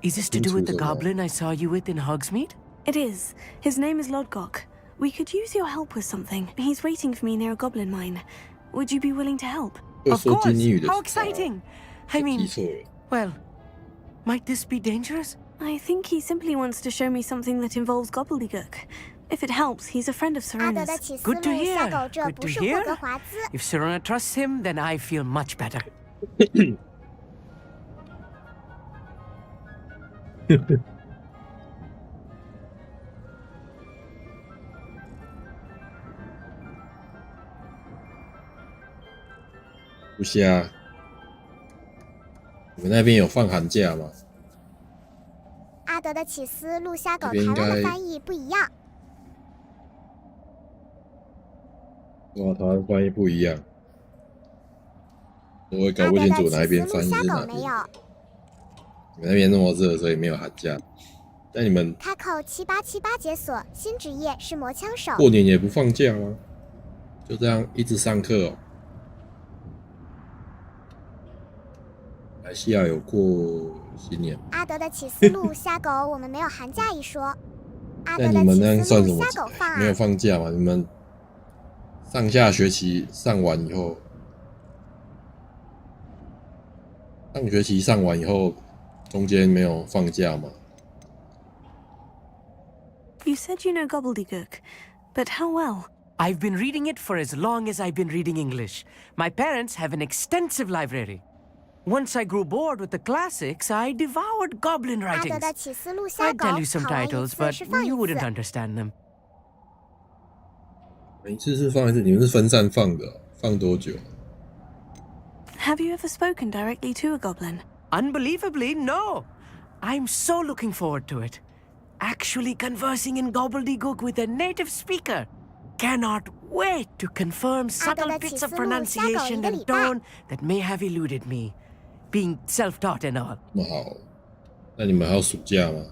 Is this to do with the goblin I saw you with in Hogsmeade? It is. His name is Lodgok. We could use your help with something. He's waiting for me near a goblin mine. Would you be willing to help? Of course. How exciting. I mean, well, might this be dangerous? I think he simply wants to show me something that involves gobbledygook. If it helps, he's a friend of 阿德 Serona's. 的起司 Good to 鹿虾 hear. 狗，这 Good 不 to 是霍 hear. 格华兹。 If Serona trusts him, then I feel much better. 不虾，你们那边有放寒假吗？阿德的起司鹿虾狗，这边应该台湾的翻译不一样。哇，台湾翻译不一样，我也搞不清楚哪一边翻译是哪边。你们那边那么热，所以没有寒假。但你们开口7878解锁，新职业是魔枪手。过年也不放假吗？就这样一直上课哦。马来西亚有过新年，阿德的起司鹿虾狗，我们没有寒假一说。阿德那你们那的起司鹿样算什么虾狗放没有啊！放假嘛？你们上下学期上完以后，上学期上完以后，中间没有放假吗？ You said you know gobbledygook, but how well? I've been reading it for as long as I've been reading English. My parents have an extensive library. Once I grew bored with the classics, I devoured goblin 阿德 writings. 的起司鹿虾 I'd 狗， tell you some 考完一 titles, 次 but 是放一 you wouldn't 次。 understand them. 每次是放一次，你们是分散放的哦，放多久？ Have you ever spoken directly to a goblin? Unbelievably, no. I'm so looking forward to it. Actually conversing in gobbledygook with a native speaker. Cannot wait to confirm subtle bits of pronunciation and tone that may have eluded me. Being self-taught and all. 那么好，那你们还有暑假吗？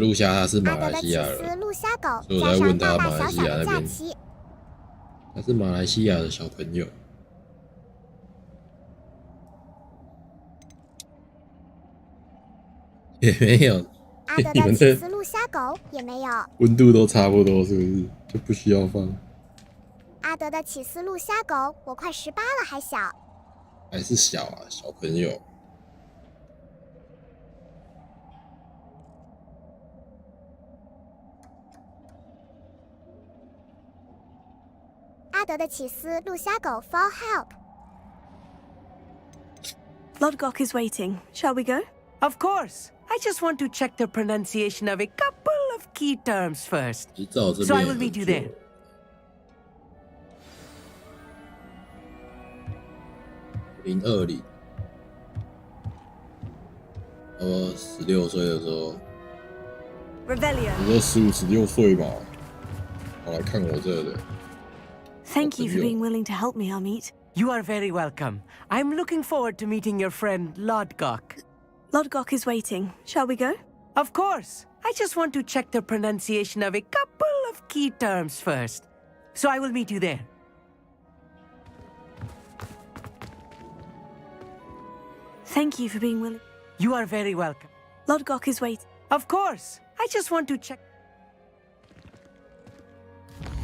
陆虾他是马来西亚人，所以我在问他马来西亚那边，他是马来西亚的小朋友。也没有，你们的温度都差不多，是不是？就不需要放。阿德的起司鹿虾狗，我快18了还小。还是小啊，小朋友。阿德的起司鹿虾狗 ，for help。Lodgok is waiting. Shall we go? Of course. I just want to check the pronunciation of a couple of key terms first. So I will meet you there. 020，我16岁的时候，你说15、16岁吧，好来看我这的。Thank you for being willing to help me, Amit. You are very welcome. I'm looking forward to meeting your friend Lodgok. Lodgok is waiting. Shall we go? Of course. I just want to check the pronunciation of a couple of key terms first. So I will meet you there. Thank you for being willing. You are very welcome. Lodgok is waiting. Of course. I just want to check.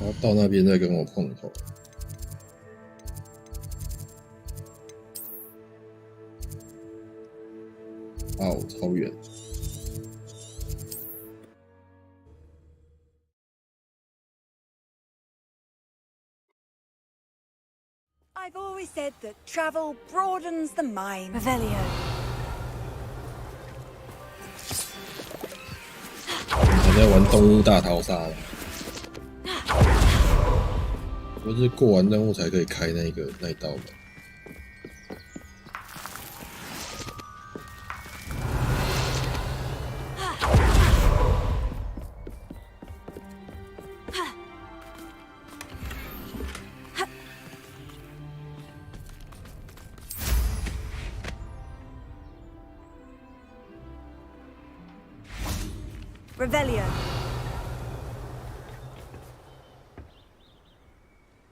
然后到那边再跟我碰头。哦，超远。I've always said that travel broadens the mind. Revelio. 我在玩动物大逃杀了，不是过完任务才可以开那一道门。Revelio.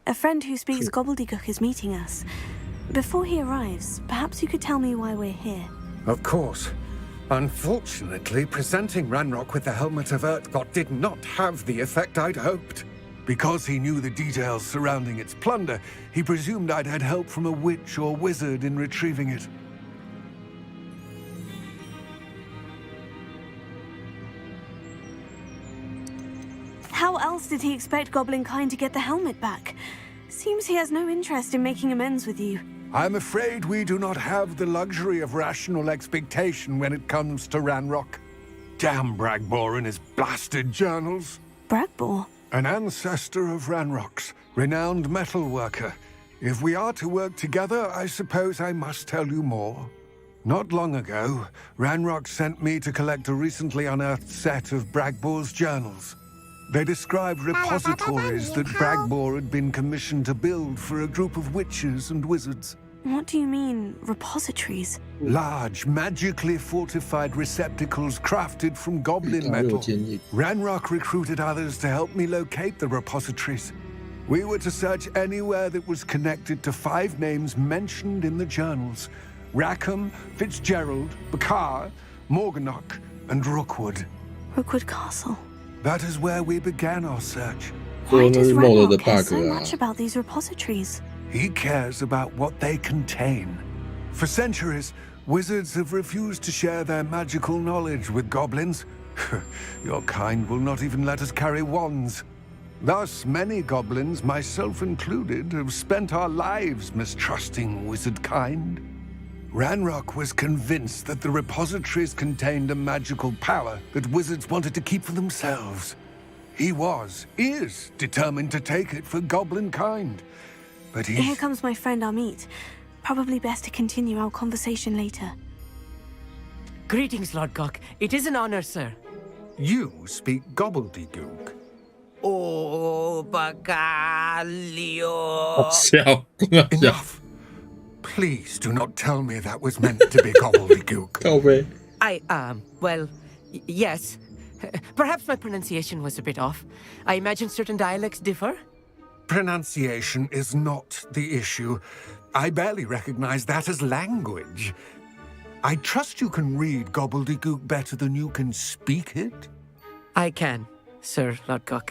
A friend who speaks gobbledygook is meeting us. Before he arrives, perhaps you could tell me why we're here. Of course. Unfortunately, presenting Ranrock with the helmet of Urtkot did not have the effect I'd hoped. Because he knew the details surrounding its plunder, he presumed I'd had help from a witch or wizard in retrieving it. How else did he expect Goblinkind to get the helmet back? Seems he has no interest in making amends with you. I'm afraid we do not have the luxury of rational expectation when it comes to Ranrock. Damn Bragbor and his blasted journals. Bragbor? An ancestor of Ranrock's, renowned metal worker. If we are to work together, I suppose I must tell you more. Not long ago, Ranrock sent me to collect a recently unearthed set of Bragbor's journals. They described repositories that Bragbor had been commissioned to build for a group of witches and wizards. What do you mean, repositories? Large, magically fortified receptacles crafted from goblin metal. Ranrock recruited others to help me locate the repositories. We were to search anywhere that was connected to 5 names mentioned in the journals: Rackham, Fitzgerald, Bakar, Morganach, and Rookwood. Rookwood Castle. That is where we began our search. Why does Ranrock care so much about these repositories? He cares about what they contain. For centuries, wizards have refused to share their magical knowledge with goblins. Your kind will not even let us carry wands. Thus, many goblins, myself included, have spent our lives mistrusting wizard kind. Ranrock was convinced that the repositories contained a magical power that wizards wanted to keep for themselves. He is determined to take it for goblin kind. But Here comes my friend Amit. Probably best to continue our conversation later. Greetings, Lord Gok. It is an honor, sir. You speak gobbledygook. Oh, Bagalio. 好笑，公笑。 Enough. Please do not tell me that was meant to be gobbledygook. 靠背。 Well, yes. Perhaps my pronunciation was a bit off. I imagine certain dialects differ. Pronunciation is not the issue. I barely recognize that as language. I trust you can read gobbledygook better than you can speak it? I can, Sir Lord Gok.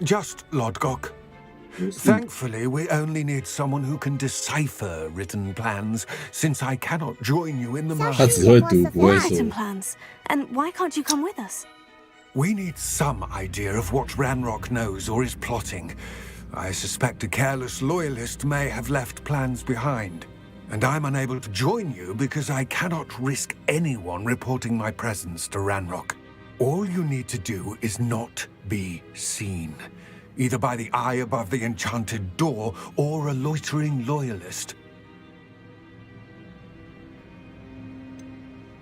Just Lord Gok. Thankfully, we only need someone who can decipher written plans, since I cannot join you in the matter. 他只会读，不会 Written 说。 plans. And why can't you come with us? We need some idea of what Ranrock knows or is plotting. I suspect a careless loyalist may have left plans behind. And I'm unable to join you because I cannot risk anyone reporting my presence to Ranrock. All you need to do is not be seen, either by the eye above the enchanted door or a loitering loyalist.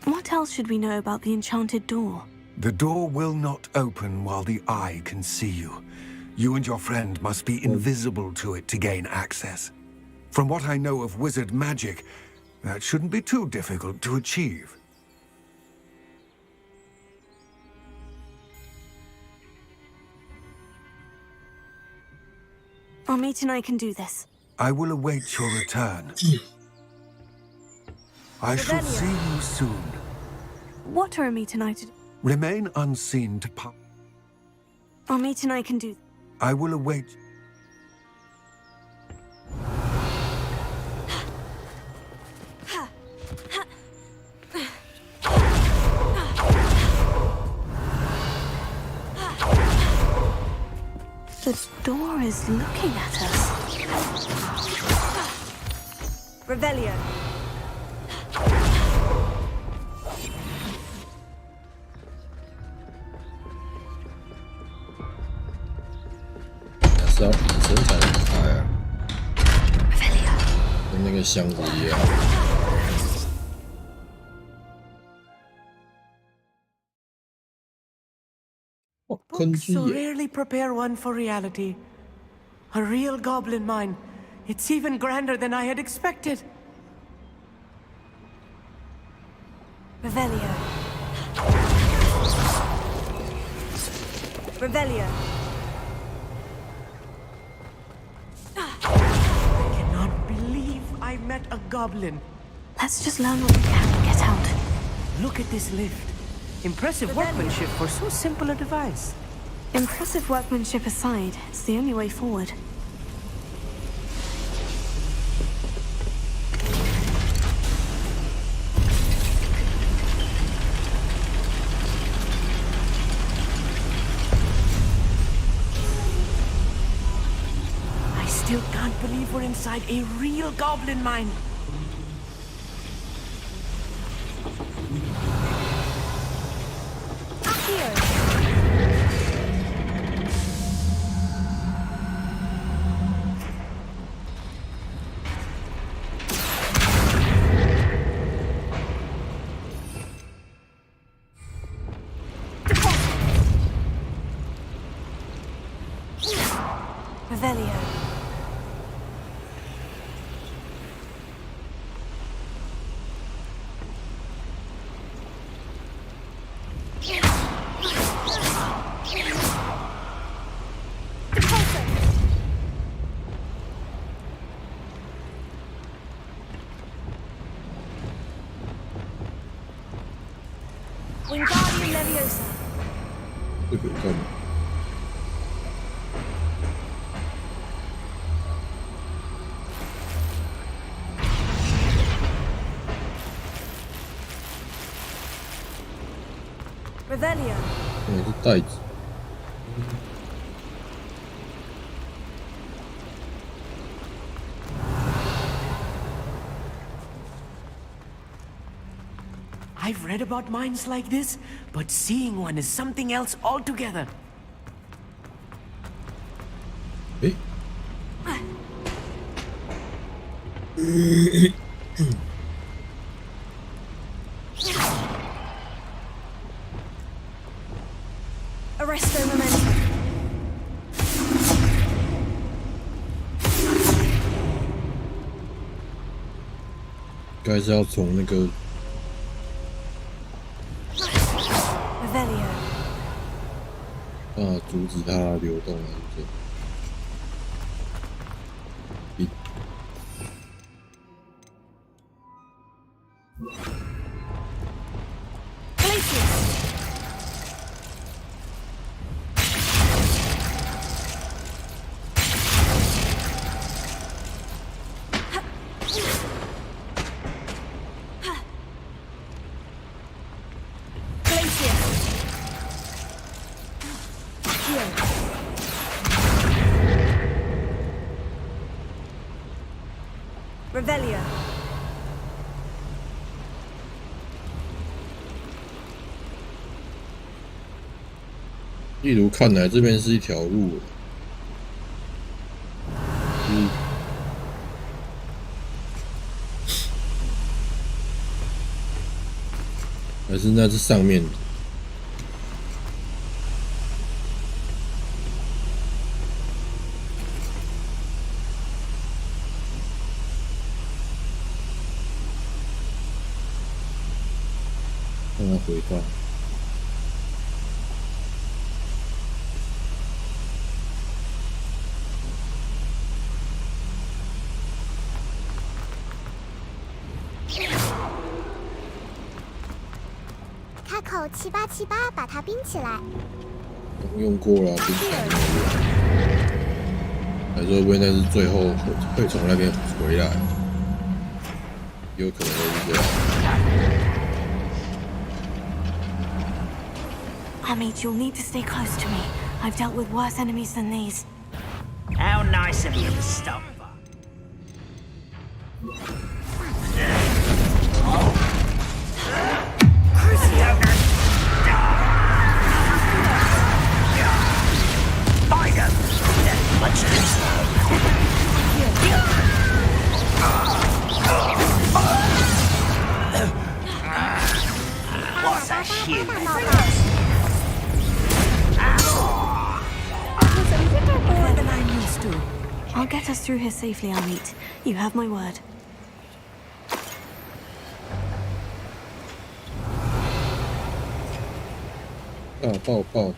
What else should we know about the enchanted door? The door will not open while the eye can see you. You and your friend must be invisible to it to gain access. From what I know of wizard magic, that shouldn't be too difficult to achieve. Amit and I can do this. I will await your return. I shall see you soon. What are Amit and I to do? Remain unseen to pop. Amit and I can do. I will await. The door is looking at us. Revelio.是要以身才能开啊，跟那个箱子一样。哦，根据 So 耶， rarely prepare one for reality. A real goblin mine. It's even grander than I had expected. Revelio. Revelio. I cannot believe I met a goblin. Let's just learn what we can and get out. Look at this lift. Impressive workmanship for so simple a device. Impressive workmanship aside, it's the only way forward. I still can't believe we're inside a real goblin mine. Revelio. Wingardium Leviosa. 这个干嘛？ Revelio. 那是袋子。 I've read about mines like this, but seeing one is something else altogether. 诶， Arresto momentum. 应该是要从那个 Revelio. 阻止它流动啊，是不是？Revelio. 例如看来这边是一条路，还是那是上面的？让它回放。开口7878，把它冰起来。刚用过了，冰起来没有用。还是会不会那是最后会从那边回来？有可能会是这样。Hamid, you'll need to stay close to me. I've dealt with worse enemies than these. How nice of you to stop by. Much too slow. What a human. More than I'm used to. I'll get us through here safely, Amit. You have my word. 爆！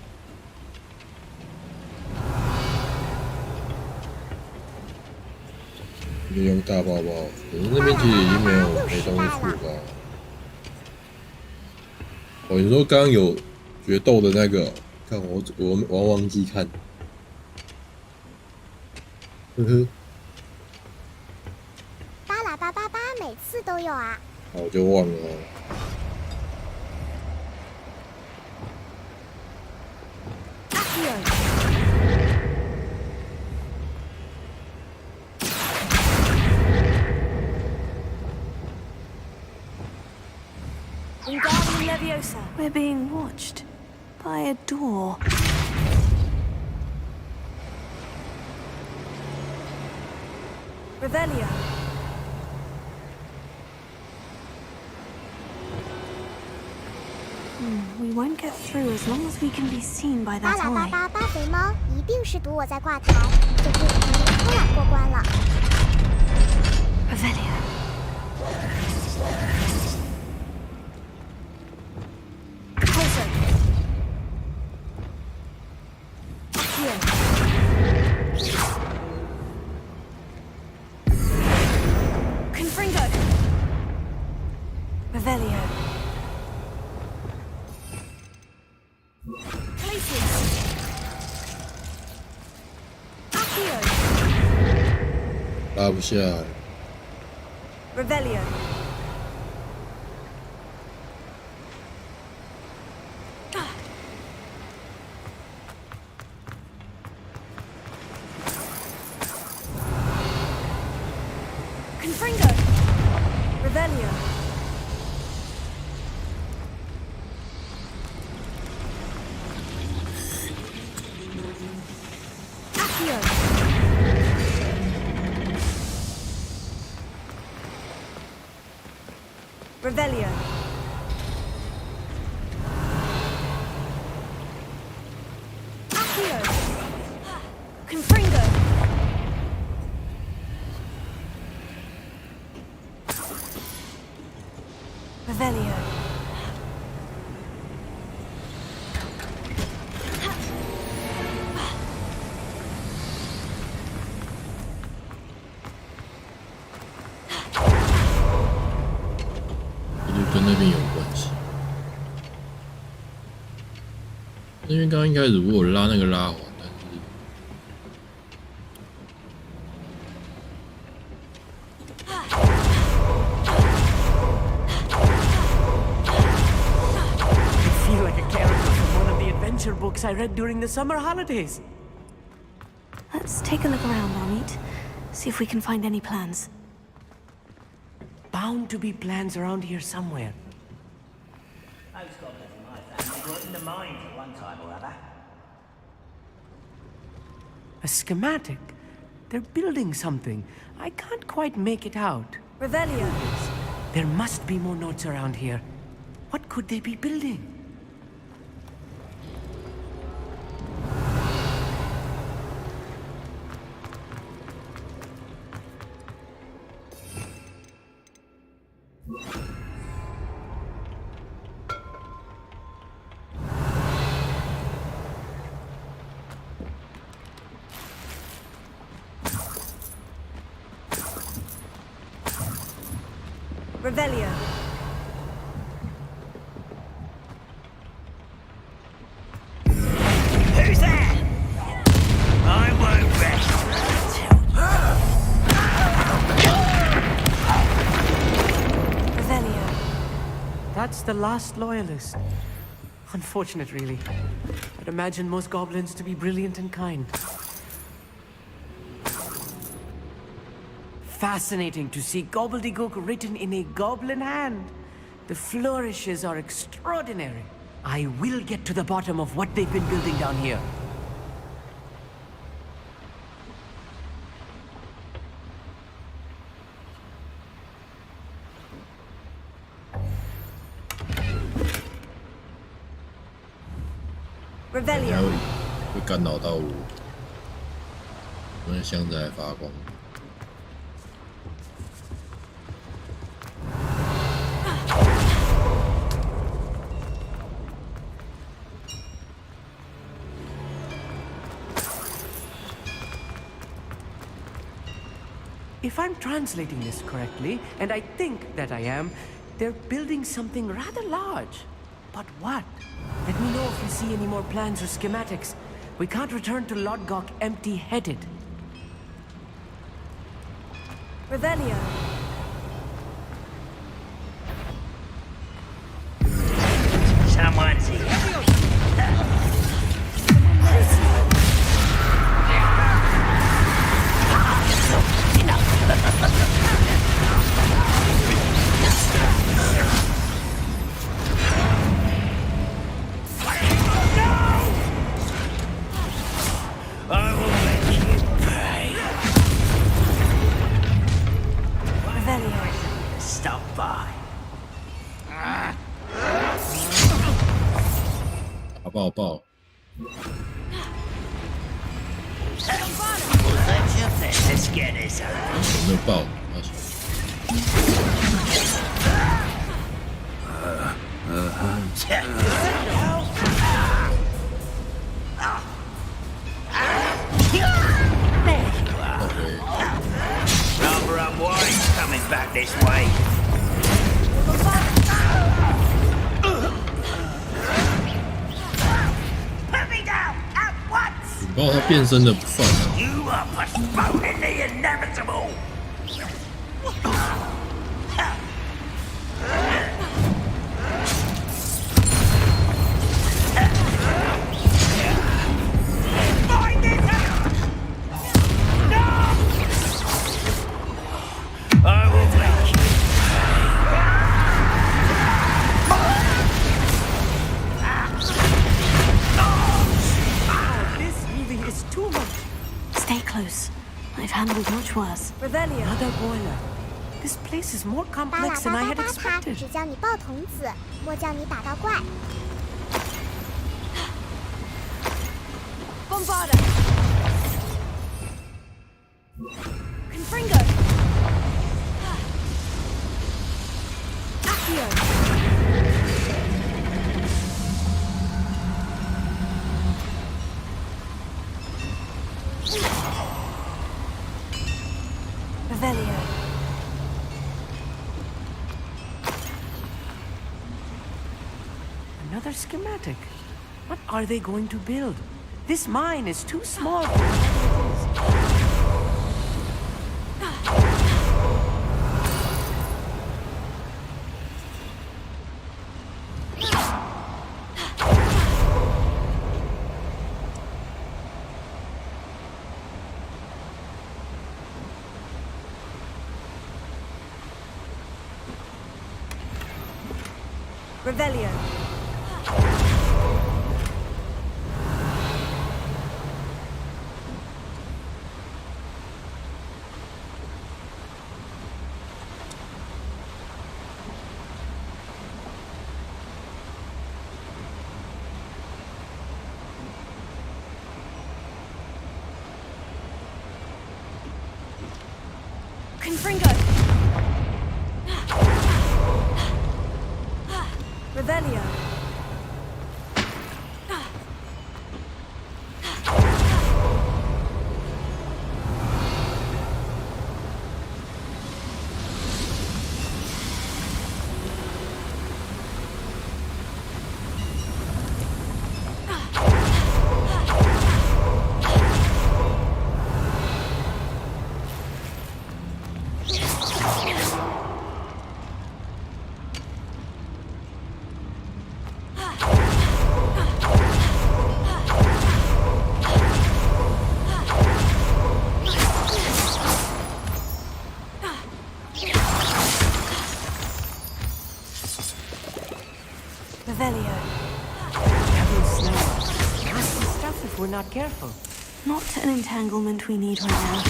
就用大爆爆，可是那边其实已经没东西出吧？哦，你说刚刚有决斗的那个，看我忘记看，呵呵。巴拉巴巴巴，每次都有啊。好，我就忘了哦。We're being watched by a door. Revelio. We won't get through as long as we can be seen by 巴 that 拉巴 eye. 巴巴肥猫一定是赌我在挂台，这次肯定偷懒过关了。Revelio. Closer. Here. Confringo. Revelio. Places. Accio. 拉不下来。Revelio. Confringo. Revelio. Accio. Revelio. Accio. Confringo. Revelio.跟那边有关系。因为刚刚一开始我有拉那个拉环，但是I feel like a character from one of the adventure books I read during the summer holidays. Let's take a look around, Amit. See if we can find any plans. Bound to be plans around here somewhere. Those goblins in my family were in the mines at one time or other. A schematic. They're building something. I can't quite make it out. Revelio. There must be more notes around here. What could they be building? Revelio. Who's there? I won't rest Revelio. That's the last loyalist. Unfortunate, really. I'd imagine most goblins to be brilliant and kind. Fascinating to see gobbledygook written in a goblin hand. The flourishes are extraordinary. I will get to the bottom of what they've been building down here. Revelio 会干扰到我，我的箱子还发光。If I'm translating this correctly, and I think that I am, they're building something rather large. But what? Let me know if you see any more plans or schematics. We can't return to Lodgok empty-headed. Revelio. Someone's here. I will make you pay. Revelio. Stop by. 打爆爆！ Let your business get his own. 有没有爆？There you are. Number of wines coming back this way. Put me down at once. 你爆它变身的不算啊。 You are postponing the inevitable. Find it out. No. I will make you. This movie is too much. Stay close. I've handled much worse. Revelio. Another boiler. This place is more 把喇 complex than 叭 I 叭 had 叭它， expected. 只叫你抱童子，莫叫你打到怪。Bombarda! Confringo! Accio! Revelio. Another schematic. What are they going to build? This mine is too small. Revelio. Confringo! Revelio. Revelio. That will snare. Nasty stuff if we're not careful. Not an entanglement we need right now.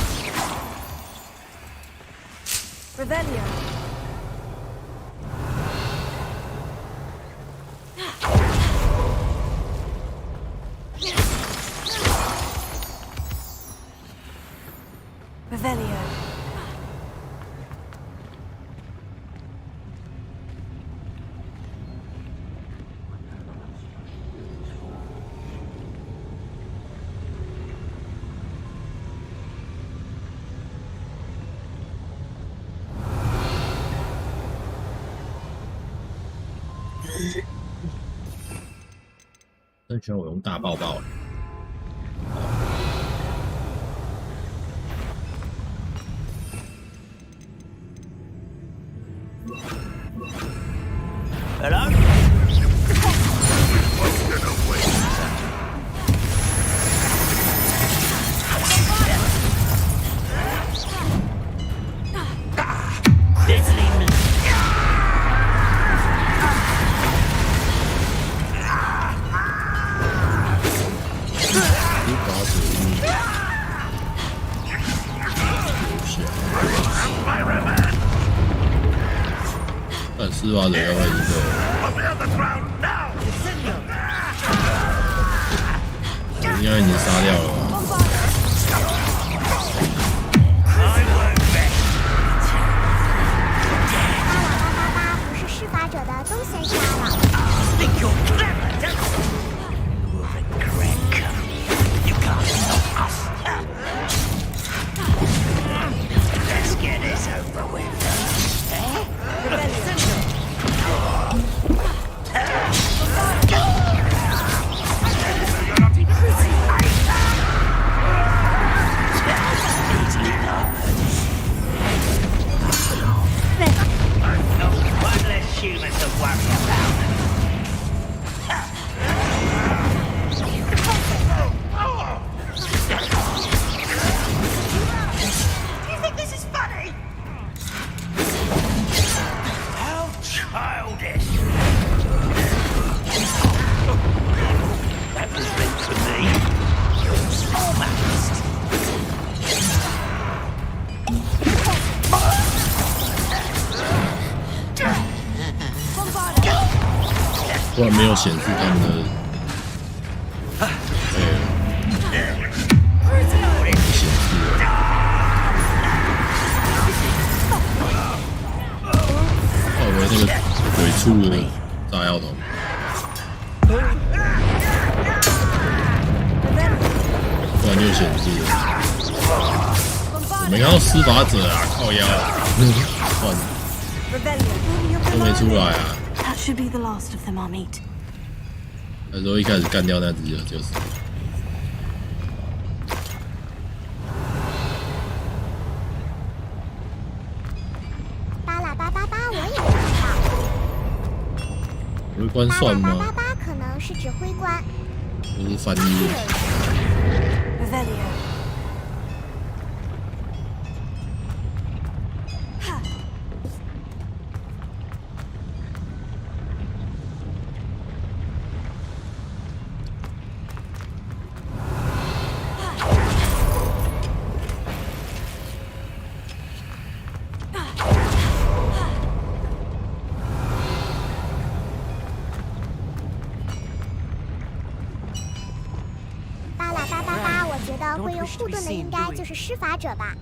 Revelio. Revelio.真喜欢我用大抱抱。Hello?但施瓦者要不要一个？应该已经杀掉了吧？不是施法者的都先杀了。Let's get this over with. One less human to worry about. Do you think this is funny? How childish. That was meant for me. Almost. 突然没有显示他们的，显示了。我以为那个鬼畜的炸药桶。突然就显示了。我没看到施法者啊，靠腰啊，算了，都没出来啊。That should be the last of them, Amit. 他说一开始干掉那只的就是。巴拉巴巴巴，我也没看到。指挥官算吗？巴拉巴巴巴可能是指挥官。我是翻译。Revelio.得会有护盾的应该就是施法者吧。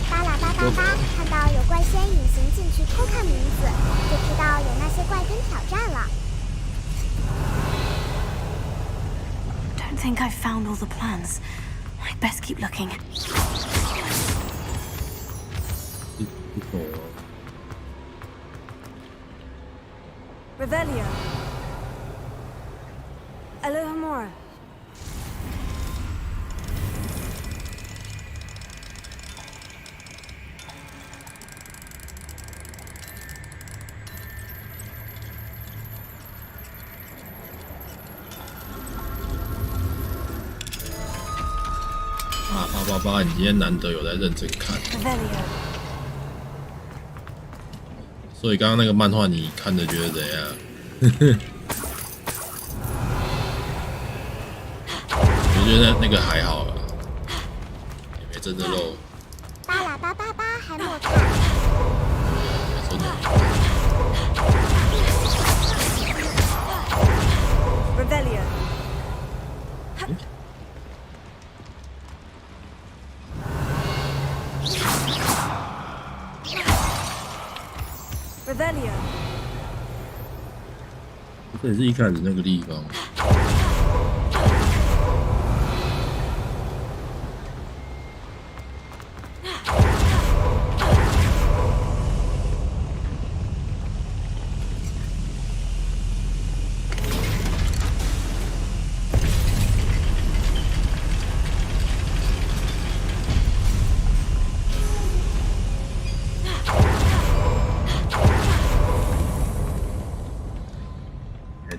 巴拉巴巴巴，看到有怪仙隐形进去偷看名字，就知道有那些怪跟挑战了。Don't think I've found all the plans. I'd best keep looking. Revelio. Alohomora.888，你今天难得有在认真看，所以刚刚那个漫画你看着觉得怎样？我觉得那个还好啦，也没真的漏。巴拉巴巴巴还没看。说你。Revelio. Revelio. 这也是一开始那个地方。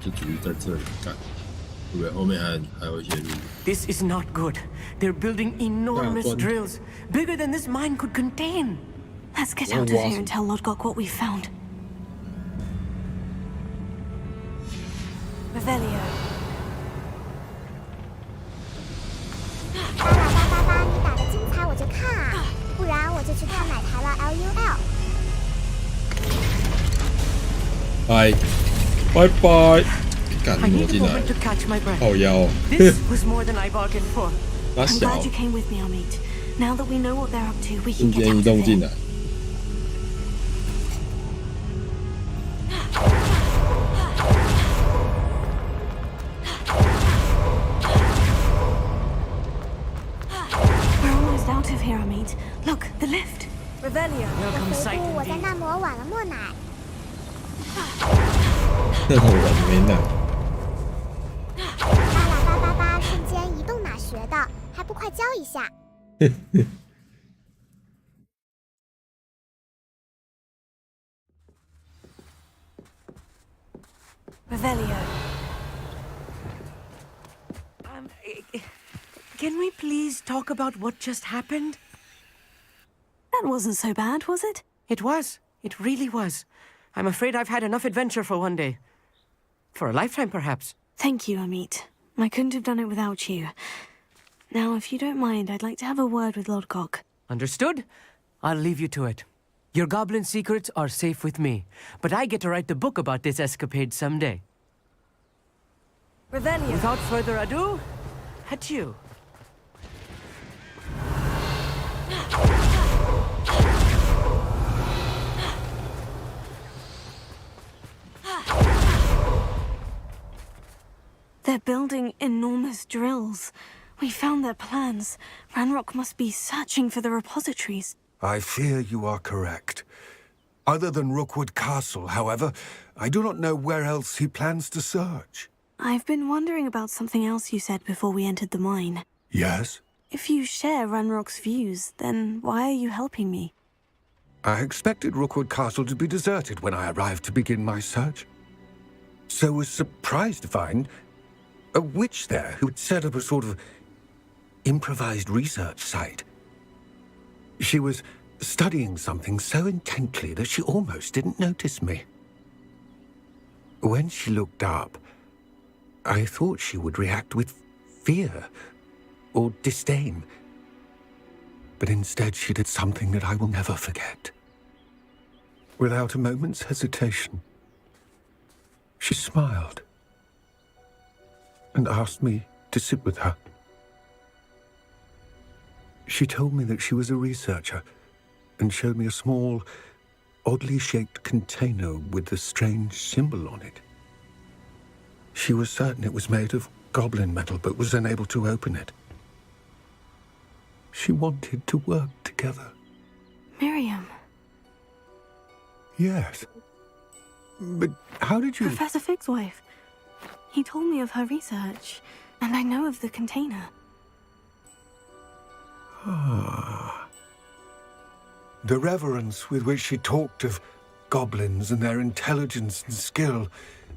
就主意在这里干，对不对？后面还有一些路。This is not good. They're building enormous drills, bigger than this mine could contain. Let's get out of here and tell Lodgok what we found. Revelio. 巴拉巴巴巴，你打的精彩我就看啊，不然我就去看买台了 LUL。拜拜拜。干挪进来，靠腰。I'm glad you came with me, Amit. Now that we know what they're up to, we can get out of here. 瞬间移动进来。We're almost out of here, Amit. Look, the lift. Revelio. 我回顾我在那磨晚了莫奶。我没奶。巴拉巴巴巴，瞬间移动哪学的？还不快教一下 Revelio. Can we please talk about what just happened? That wasn't so bad, was it? It was. It really was. I'm afraid I've had enough adventure for one day. For a lifetime, perhaps. Thank you, Amit. I couldn't have done it without you. Now, if you don't mind, I'd like to have a word with Lodgok. Understood? I'll leave you to it. Your goblin secrets are safe with me, but I get to write the book about this escapade someday. Revelio. Without further ado, adieu. They're building enormous drills. We found their plans. Ranrock must be searching for the repositories. I fear you are correct. Other than Rookwood Castle, however, I do not know where else he plans to search. I've been wondering about something else you said before we entered the mine. Yes? If you share Ranrock's views, then why are you helping me? I expected Rookwood Castle to be deserted when I arrived to begin my search. So was surprised to find a witch there who had set up a sort of improvised research site. She was studying something so intently that she almost didn't notice me. When she looked up, I thought she would react with fear or disdain. But instead she did something that I will never forget. Without a moment's hesitation, she smiled and asked me to sit with her. She told me that she was a researcher and showed me a small, oddly shaped container with a strange symbol on it. She was certain it was made of goblin metal, but was unable to open it. She wanted to work together. Miriam. Yes. But how did you... Professor Fig's wife. He told me of her research, and I know of the container. Ah. The reverence with which she talked of goblins and their intelligence and skill,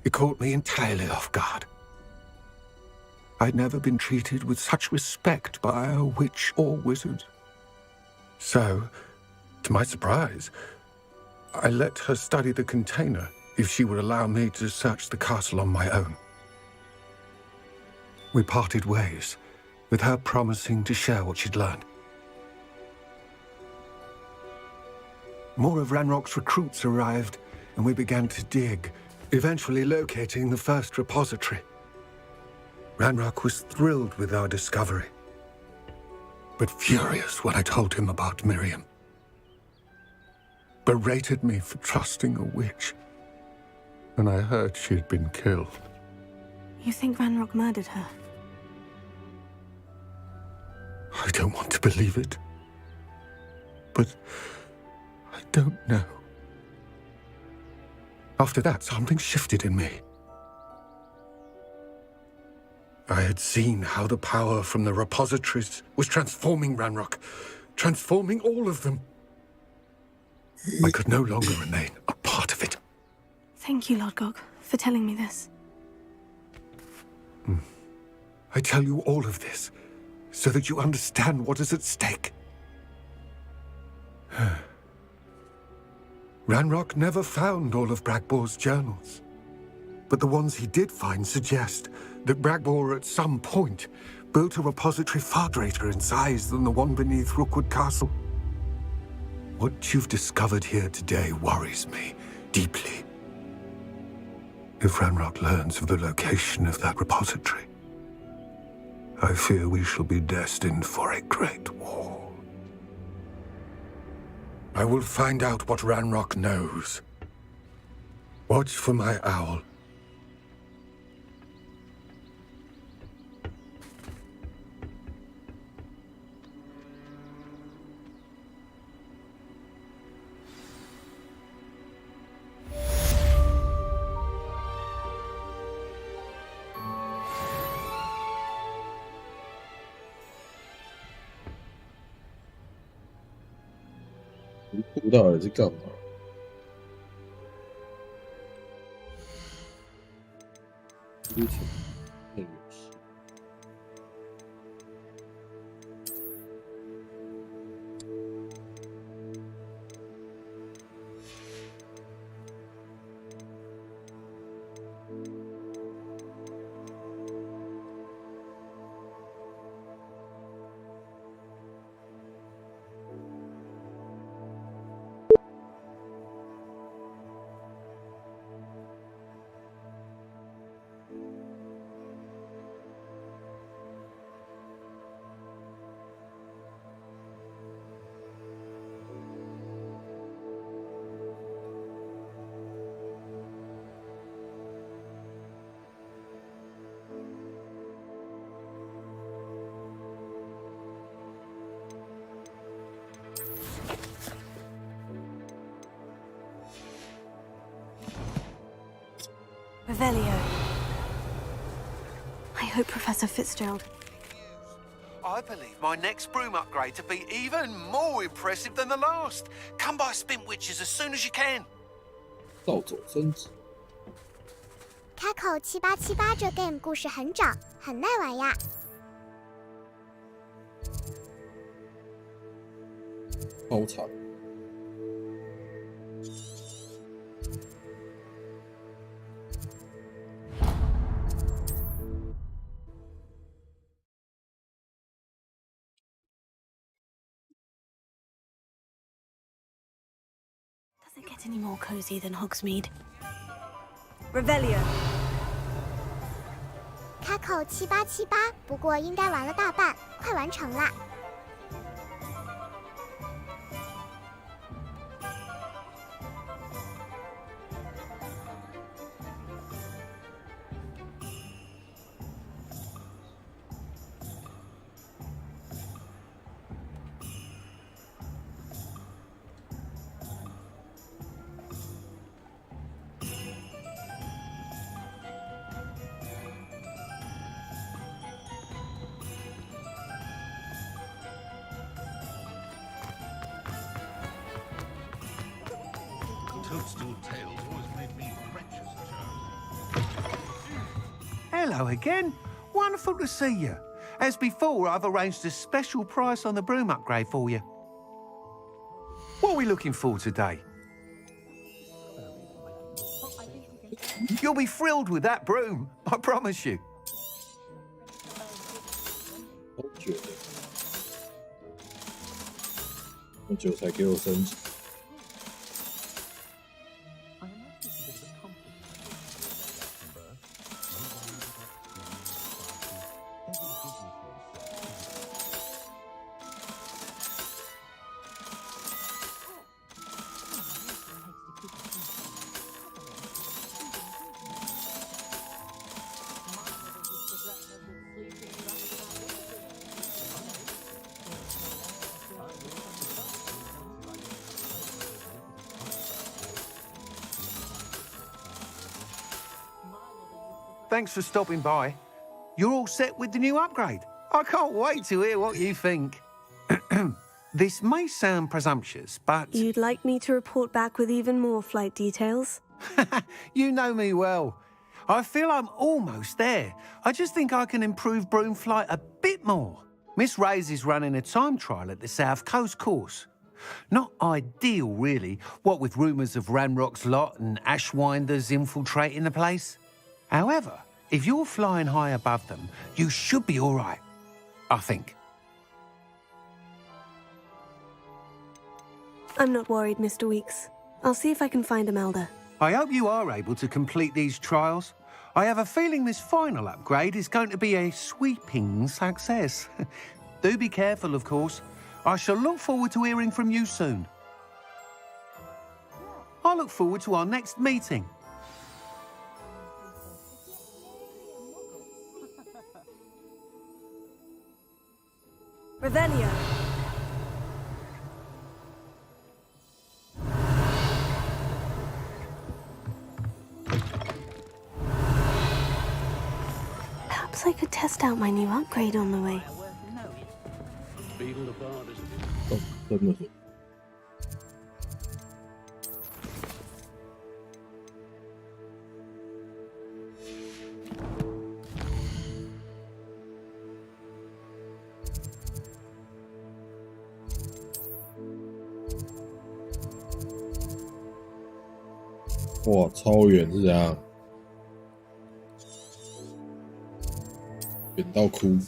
it caught me entirely off guard. I'd never been treated with such respect by a witch or wizard. So, to my surprise, I let her study the container if she would allow me to search the castle on my own. We parted ways, with her promising to share what she'd learned. More of Ranrock's recruits arrived, and we began to dig, eventually locating the first repository. Ranrock was thrilled with our discovery, but furious when I told him about Miriam. Berated me for trusting a witch, and I heard she had been killed. You think Ranrock murdered her? I don't want to believe it, but I don't know. After that, something shifted in me. I had seen how the power from the repositories was transforming Ranrock, transforming all of them. I could no longer remain a part of it. Thank you, Lodgok, for telling me this. I tell you all of this so that you understand what is at stake. Ranrock never found all of Bragbor's journals, but the ones he did find suggest that Bragbor at some point built a repository far greater in size than the one beneath Rookwood Castle. What you've discovered here today worries me deeply. If Ranrock learns of the location of that repository, I fear we shall be destined for a great war. I will find out what Ranrock knows. Watch for my owl. 图到底是干嘛？录取那个游戏。Revelio. I hope Professor Fitzgerald. I believe my next broom upgrade to be even more impressive than the last. Come by Spin Witches as soon as you can. 暴走升级。开口7878这 game 故事很长，很耐玩呀。超长。Does it get any more cozy than Hogsmeade? Revelio. 开口7878，不过应该玩了大半，快完成啦。Hello again. Wonderful to see you. As before, I've arranged a special price on the broom upgrade for you. What are we looking for today? You'll be thrilled with that broom, I promise you. 多久才给我升级？ Thanks for stopping by. You're all set with the new upgrade. I can't wait to hear what you think. This may sound presumptuous, but... You'd like me to report back with even more flight details? You know me well. I feel I'm almost there. I just think I can improve broom flight a bit more. Miss Ray's is running a time trial at the South Coast course. Not ideal, really, what with rumours of Ranrock's lot and Ashwinders infiltrating the place. However, if you're flying high above them, you should be all right, I think. I'm not worried, Mr. Weeks. I'll see if I can find Imelda. I hope you are able to complete these trials. I have a feeling this final upgrade is going to be a sweeping success. Do be careful, of course. I shall look forward to hearing from you soon. I look forward to our next meeting. Revelio. Perhaps I could test out my new upgrade on the way. 哦，真的是。哇，超远是怎样？远到哭。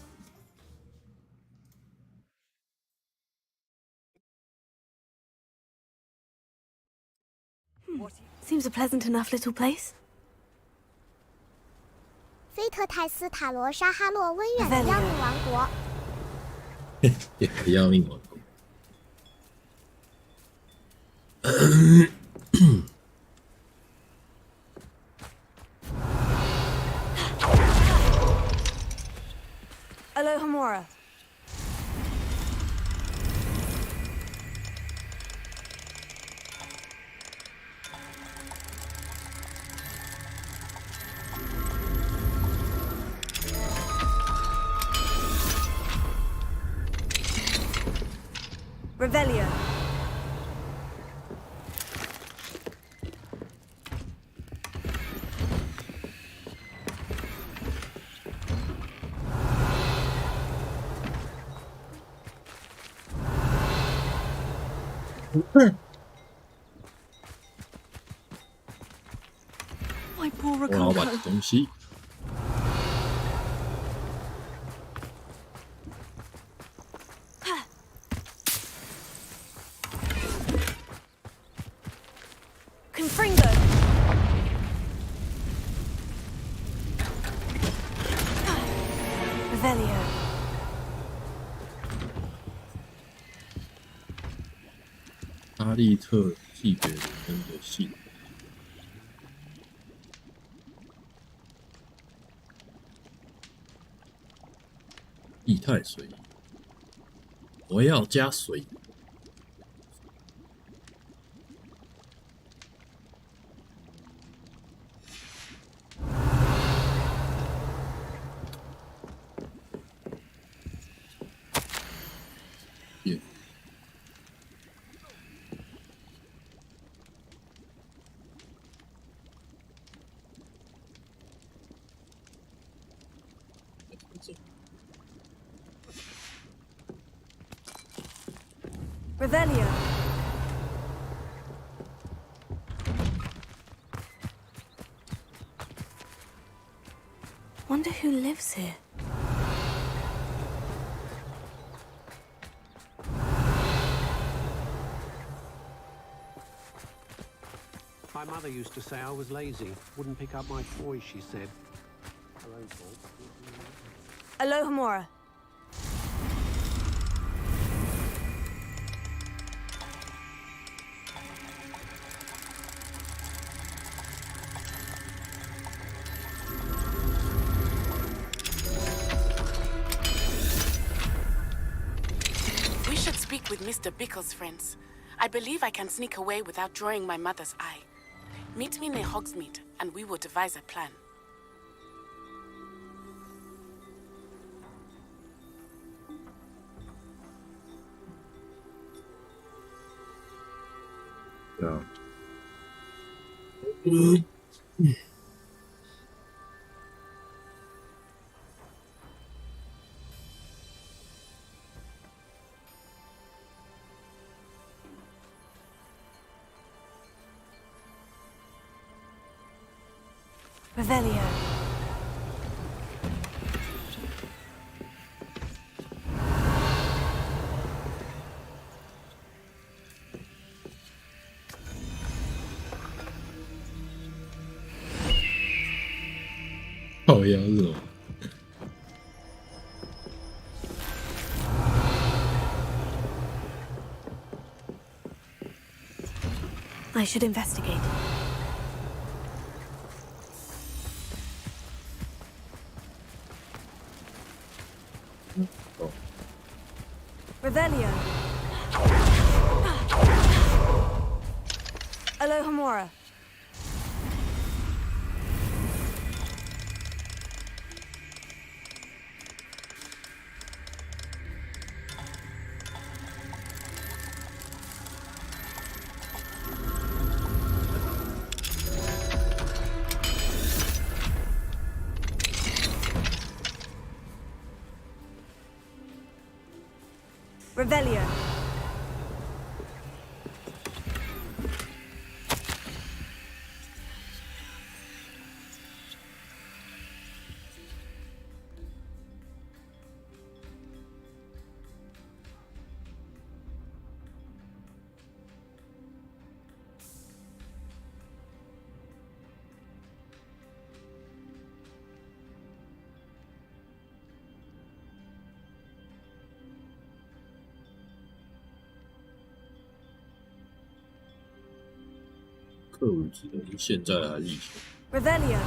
Seems a pleasant enough little place. 菲特泰斯塔罗沙哈洛温远的妖命王国。也要命王国。Alohomora. Revelio. My poor 我要把 Rococo. 东西。Confringo. Revelio. 阿利特系别人的系统。液态水，我要加水。耶。Revelio. Wonder who lives here. My mother used to say I was lazy, wouldn't pick up my toys, she said. Her own fault. Alohomora. We should speak with Mr. Bickle's friends. I believe I can sneak away without drawing my mother's eye. Meet me near Hogsmeade, and we will devise a plan. Yeah. Revelio. Oh yeah, this is I should investigate. Revelio. Alohomora. Revelio. 克鲁指的是现在还是以前？ Revelio.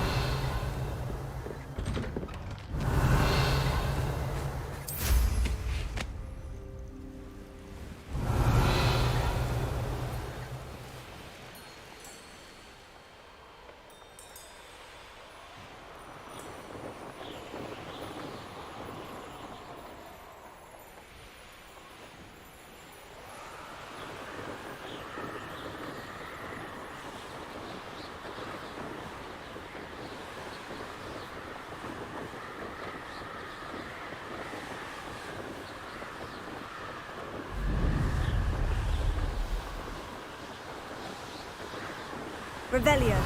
Revelio.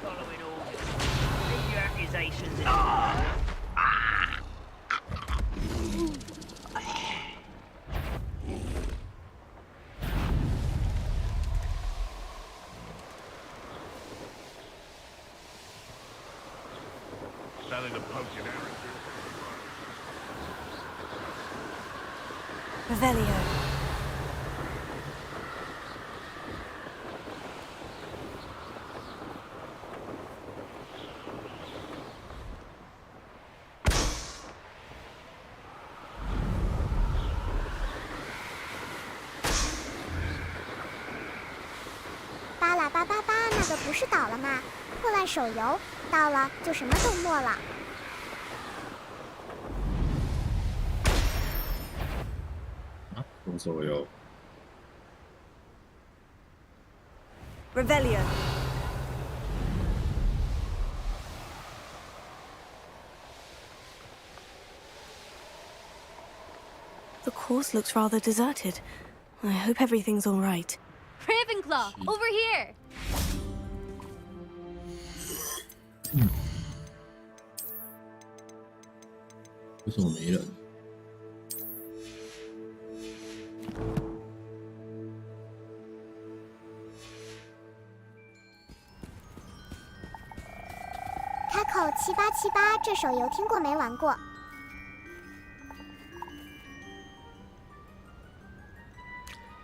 Following orders. Leave your accusations in. Nothing to poke your arrow. Revelio.巴拉巴巴巴，那个不是倒了吗？破烂手游到了就什么都没了。什么手游？ Revelio. The course looks rather deserted. I hope everything's all right. Ravenclaw, over here! 为什么没人？开口7878，这手游听过没玩过？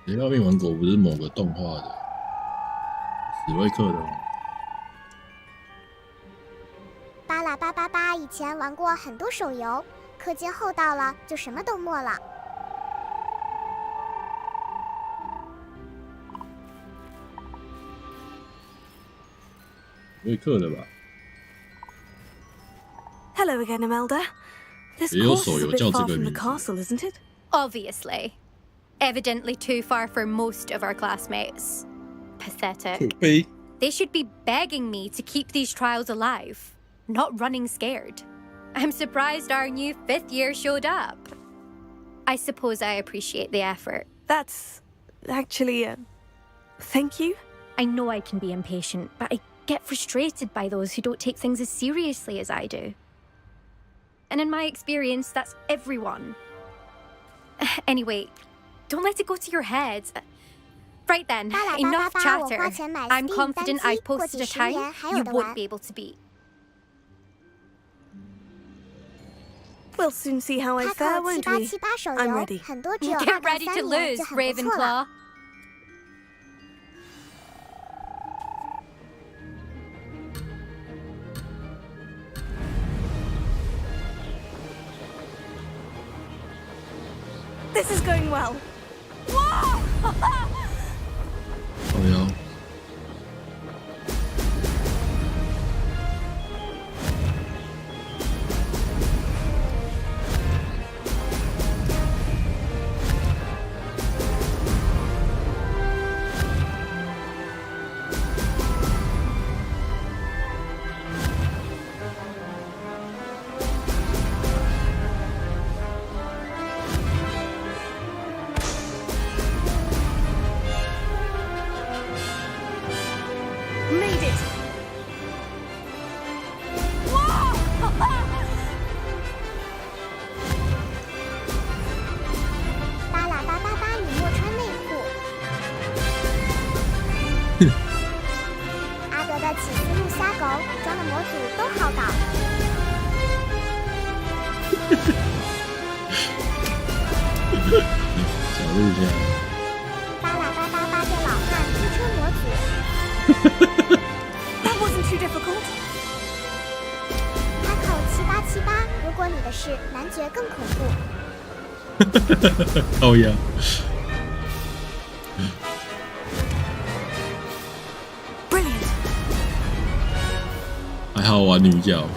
谁要命玩狗不是某个动画的史瑞克的吗？巴拉巴巴巴以前玩过很多手游，氪金后到了就什么都没了。史瑞克的吧？ Hello again, Imelda. This 也有 course 手 is a 游 bit 叫这 far 个 from the 名字。 castle, isn't it? Obviously. Evidently too far for most of our classmates. Pathetic. 杯 They should be begging me to keep these trials alive, not running scared. I'm surprised our new 5th year showed up. I suppose I appreciate the effort. That's actually, thank you. I know I can be impatient, but I get frustrated by those who don't take things as seriously as I do. And in my experience, that's everyone. Anyway, don't let it go to your head. Right then, enough chatter. I'm confident I've posted a time you won't be able to beat. We'll soon see how I fare, won't we? I'm ready. Get ready to lose, Ravenclaw. This is going well. 靠腰。Made it. 巴拉巴巴巴，你莫穿内裤。阿德的起司路虾狗装的模组都好搞。小鹿一下。巴拉巴巴巴对老汉推车模组。That wasn't too difficult. 开口7878，如果你的是男爵更恐怖。靠呀！还好玩女角。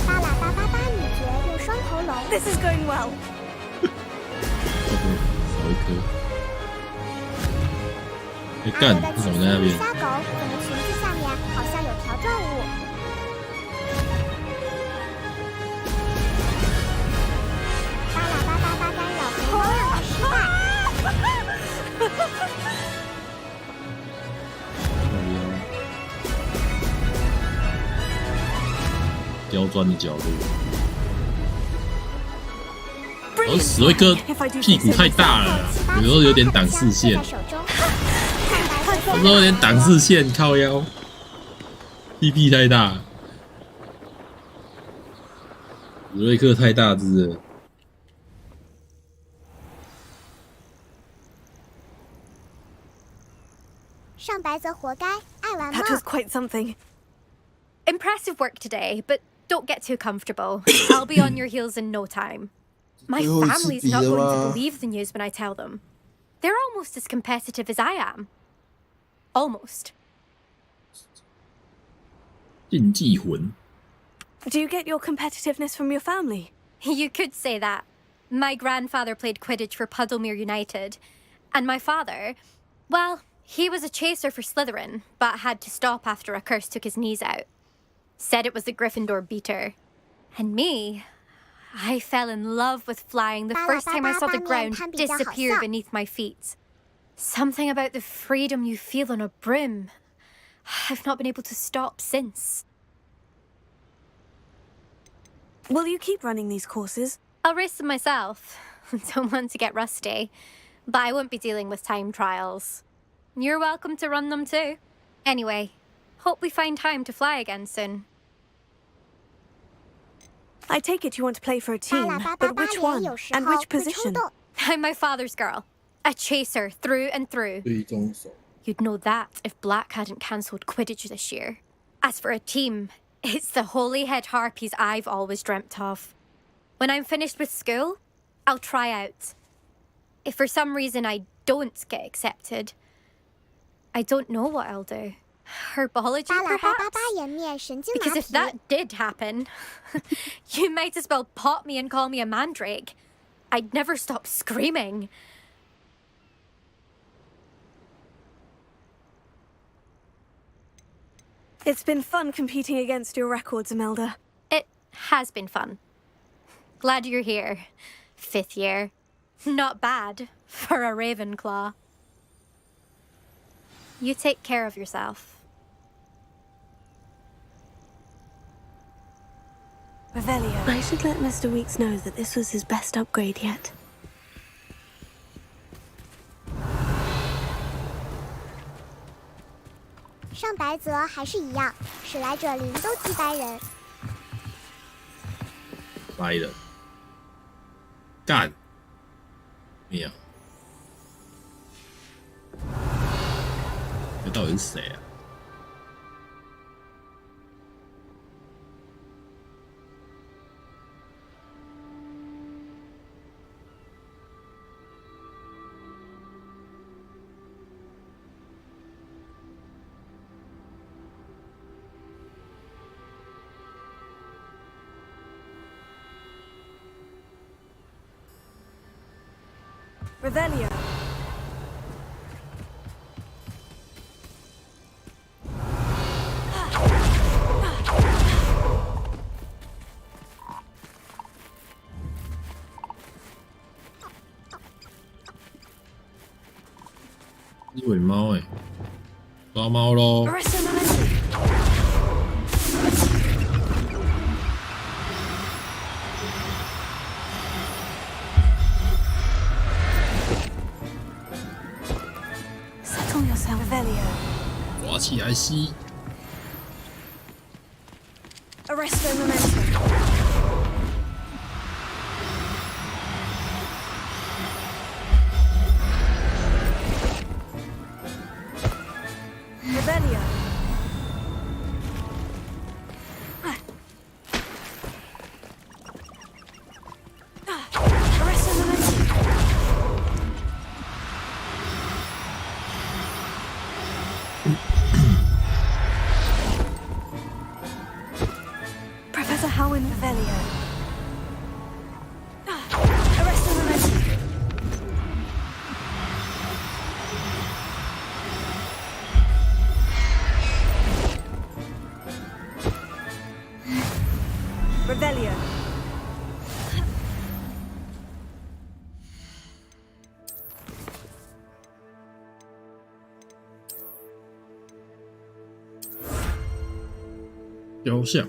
巴拉巴巴巴女爵用双头龙。This is going well. 少一颗。哎干！你怎么在那边？瞎狗，怎么裙子下面好像有条状物？巴拉巴巴巴干扰回猫2的失败。刁钻的角度。然后史瑞克屁股太大了，有时候有点挡视线。有时候有点挡视线，靠腰。屁屁太大，史瑞克太大只了。上白则活该，爱玩吗 That was quite something. Impressive work today, but don't get too comfortable. I'll be on your heels in no time. My family's not going to believe the news when I tell them. They're almost as competitive as I am. Almost. 竞技魂。Do you get your competitiveness from your family? You could say that. My grandfather played Quidditch for Puddlemere United. And my father, well, he was a chaser for Slytherin, but had to stop after a curse took his knees out. Said it was the Gryffindor beater. And me, I fell in love with flying the first time I saw the ground disappear beneath my feet. Something about the freedom you feel on a broom. I've not been able to stop since. Will you keep running these courses? I'll race them myself. Don't want to get rusty. But I won't be dealing with time trials. You're welcome to run them too. Anyway, hope we find time to fly again soon. I take it you want to play for a team, but which one? And which position? I'm my father's girl. A chaser through and through. You'd know that if Black hadn't cancelled Quidditch this year. As for a team, it's the Holyhead Harpies I've always dreamt of. When I'm finished with school, I'll try out. If for some reason I don't get accepted, I don't know what I'll do. Herbology, perhaps? Because if that did happen, you might as well pop me and call me a mandrake. I'd never stop screaming. It's been fun competing against your records, Imelda. It has been fun. Glad you're here. 5th year. Not bad for a Ravenclaw. You take care of yourself. Revelio. I should let Mr. Weeks know that this was his best upgrade yet. 上白泽还是一样，史莱哲林都击败人。白人，干，没有，这到底是谁啊？Revelio. "你尾猫哎，抓猫喽！" I see. Arresto momentum. Revelio. Arresto momentum. Professor Howin Revelio. Arresto momentum. Revelio.雕像。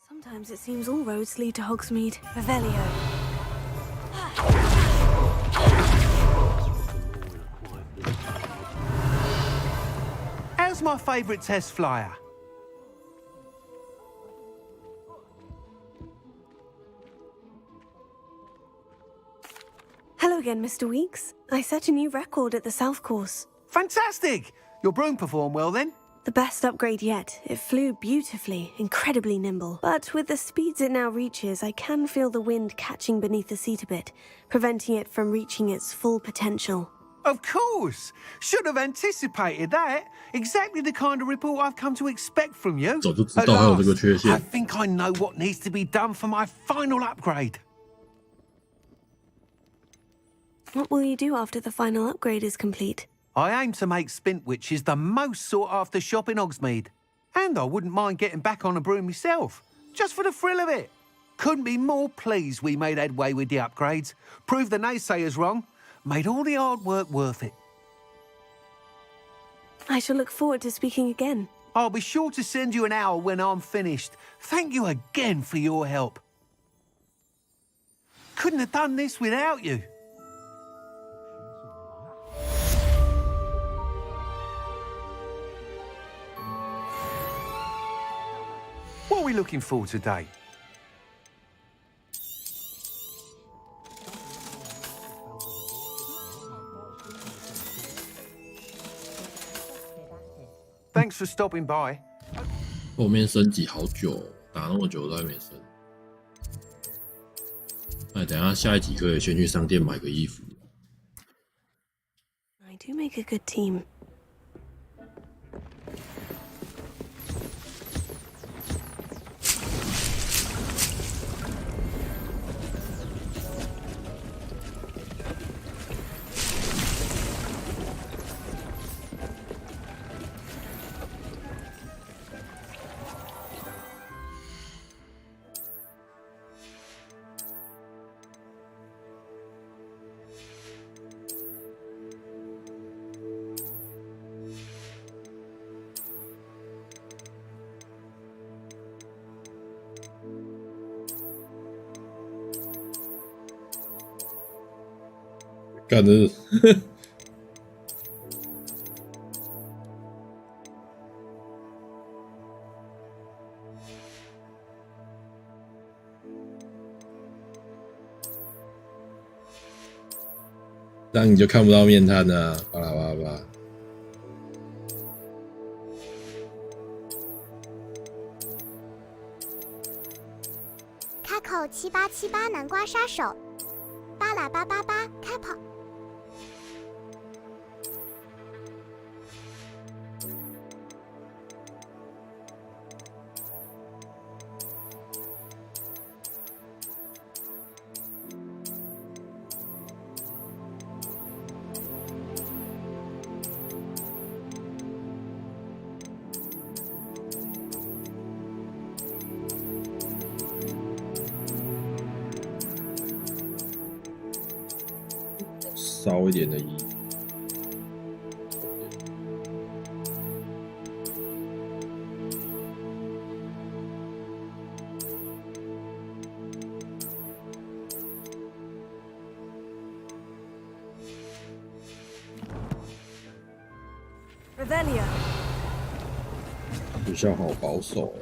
Sometimes it seems all roads lead to Hogsmeade. Revelio. How's my favourite test flyer? Hello again, Mr. Weeks. I set a new record at the South Course. Fantastic! Your broom performed well then? The best upgrade yet. It flew beautifully, incredibly nimble. But with the speeds it now reaches, I can feel the wind catching beneath the seat a bit, preventing it from reaching its full potential. Of course! Should have anticipated that. Exactly the kind of report I've come to expect from you. At last, I think I know what needs to be done for my final upgrade. What will you do after the final upgrade is complete? I aim to make Spintwitches the most sought-after shop in Hogsmeade. And I wouldn't mind getting back on a broom myself, just for the thrill of it. Couldn't be more pleased we made headway with the upgrades, proved the naysayers wrong, made all the hard work worth it. I shall look forward to speaking again. I'll be sure to send you an hour when I'm finished. Thank you again for your help. Couldn't have done this without you. What are we looking for today? Thanks for stopping by. 后面升级好久，打那么久都还没升。哎，等一下下一集可以先去商店买个衣服。I do make a good team.干的这样你就看不到面瘫了，巴拉巴拉巴拉。开口7878南瓜杀手，巴拉巴巴巴开跑。骚一点的衣服。Revelio。学校好保守哦。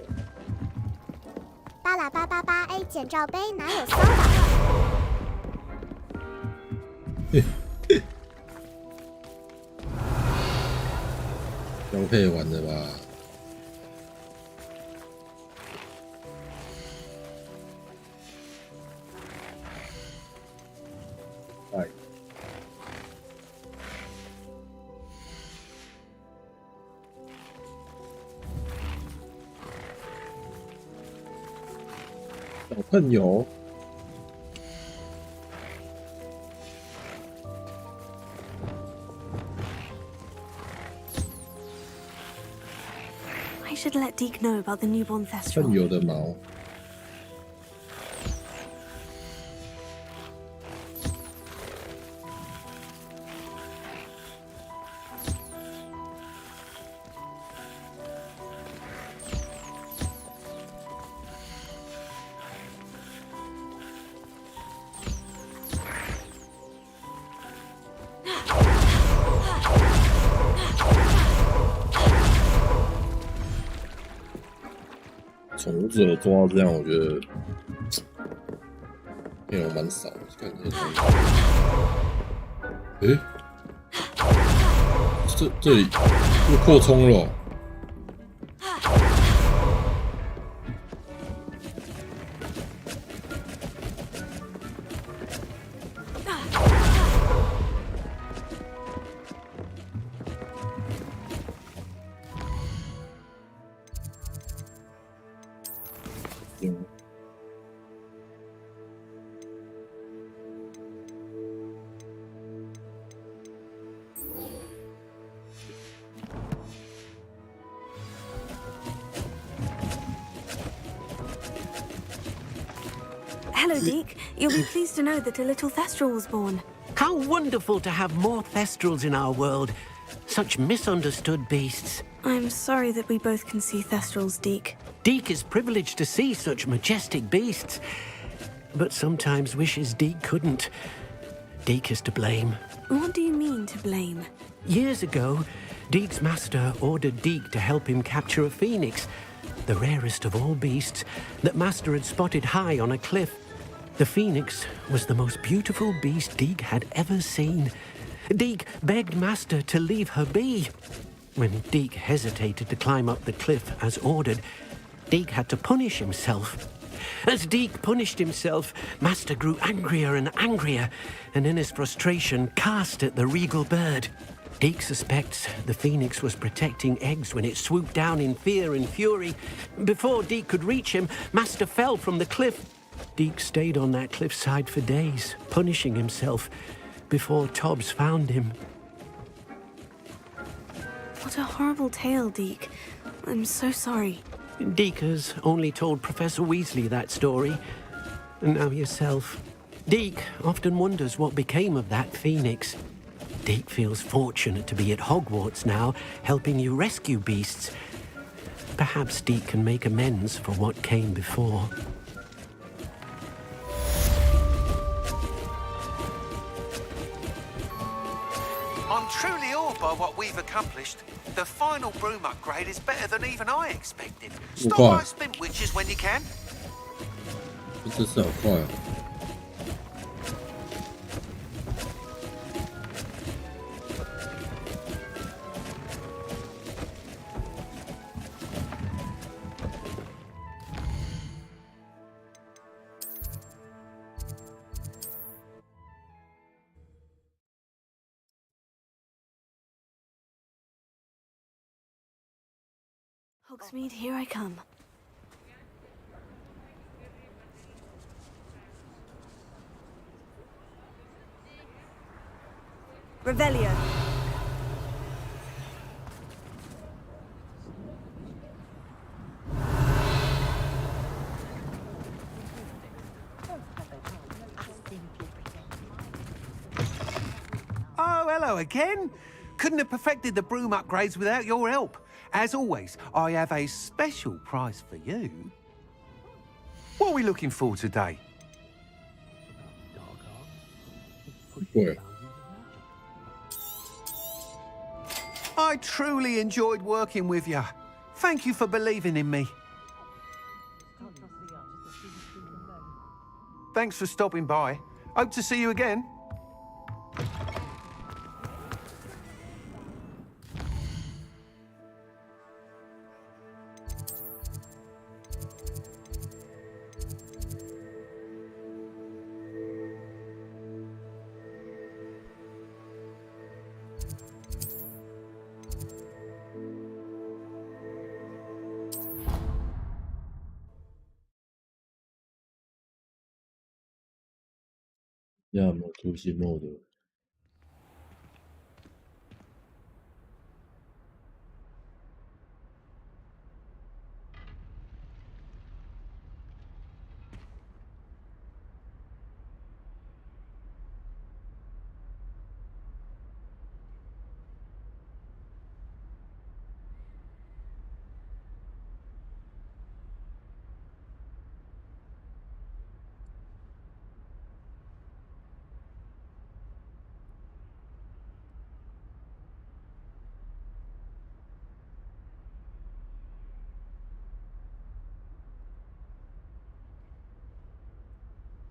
巴拉888A 简照杯哪有骚扰？标配完了吧？哎。小朋友。I should let Deke know about the newborn Thestral. 喷油的毛。宠物只有做到这样，我觉得内容蛮少的。看一下，这里又扩充了哦。Hello, Deke. You'll be pleased to know that a little Thestral was born. How wonderful to have more Thestrals in our world. Such misunderstood beasts. I'm sorry that we both can see Thestrals, Deke. Deke is privileged to see such majestic beasts. But sometimes wishes Deke couldn't. Deke is to blame. What do you mean, to blame? Years ago, Deke's master ordered Deke to help him capture a phoenix, the rarest of all beasts, that master had spotted high on a cliff. The phoenix was the most beautiful beast Deke had ever seen. Deke begged master to leave her be. When Deke hesitated to climb up the cliff as ordered, Deke had to punish himself. As Deke punished himself, master grew angrier and angrier, and in his frustration cast at the regal bird. Deke suspects the phoenix was protecting eggs when it swooped down in fear and fury. Before Deke could reach him, master fell from the cliff. Deke stayed on that cliffside for days, punishing himself, before Tobbs found him. What a horrible tale, Deke. I'm so sorry. Deke has only told Professor Weasley that story, and now yourself. Deke often wonders what became of that phoenix. Deke feels fortunate to be at Hogwarts now, helping you rescue beasts. Perhaps Deke can make amends for what came before. I'm truly awed by what we've accomplished. The final broom upgrade is better than even I expected. Stop by Spin Witches when you can. 这是好快啊！ Hogsmeade, here I come. Revelio. Hello again. Couldn't have perfected the broom upgrades without your help. As always, I have a special prize for you. What are we looking for today? Boy. I truly enjoyed working with you. Thank you for believing in me. Thanks for stopping by. Hope to see you again.要么出新 mode。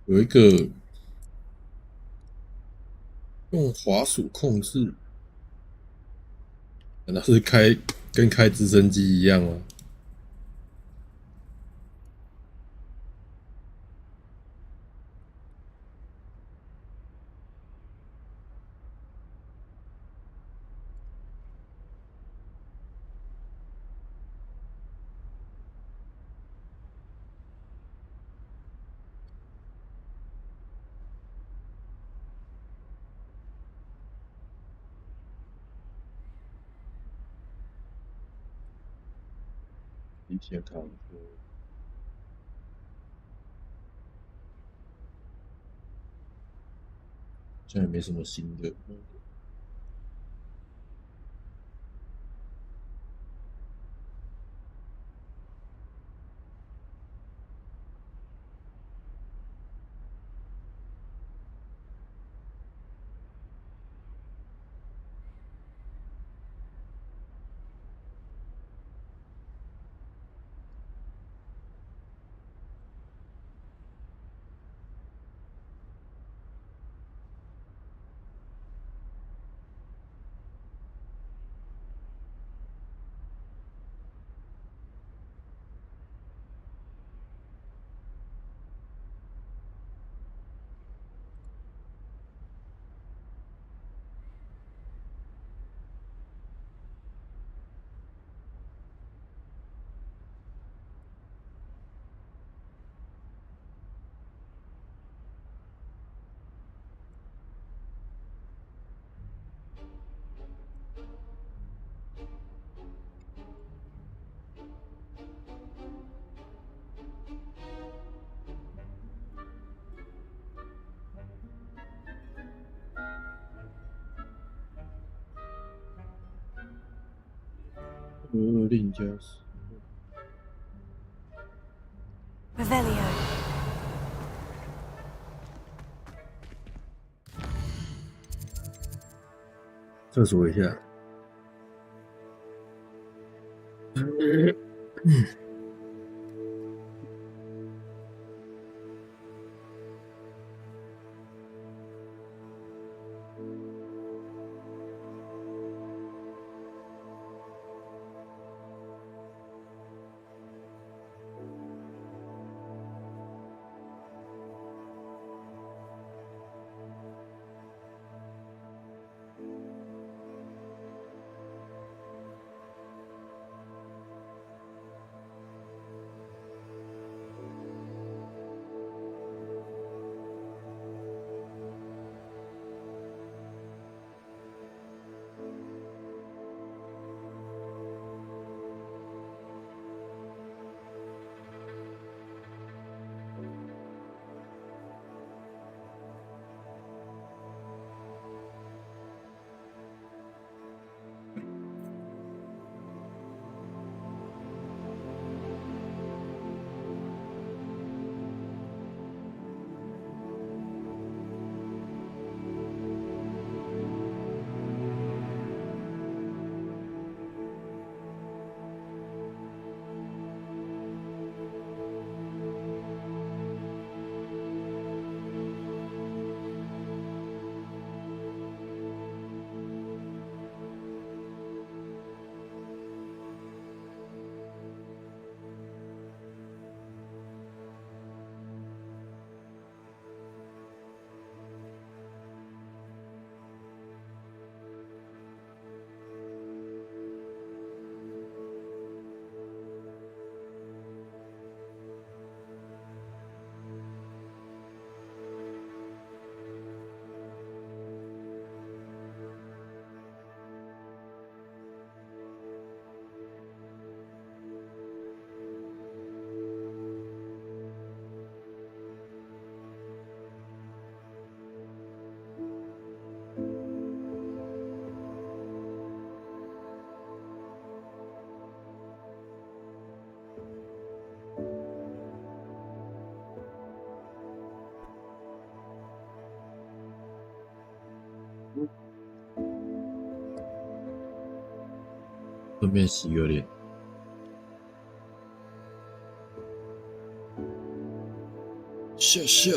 有一个用滑鼠控制，难道是跟开直升机一样吗？以前看过，现在也没什么新的。另加使用。Revelio. 厕所一下。顺便洗个脸。下下。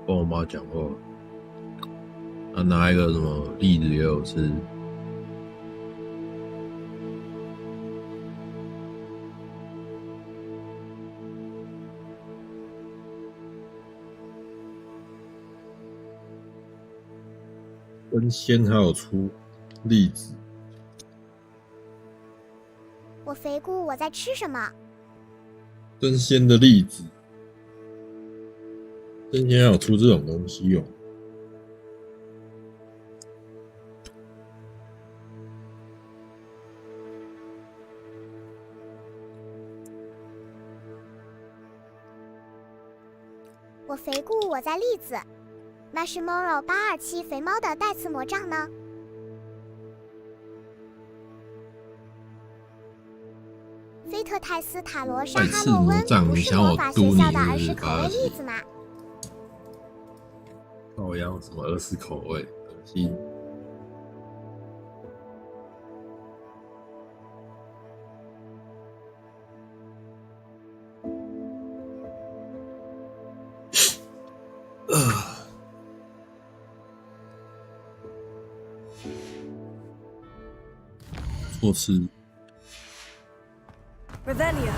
跟我妈讲话，她拿一个什么栗子给我吃，跟鲜还有出栗子。我肥姑，我在吃什么？真鲜的栗子。真鲜有出这种东西哦！我肥姑，我在栗子。Marshmallow 827肥猫的带刺魔杖呢？菲特泰斯塔罗莎哈洛温不是魔法学校的儿时口味栗子吗？跟我一样，什么儿时口味，恶心。错吃。Revelio。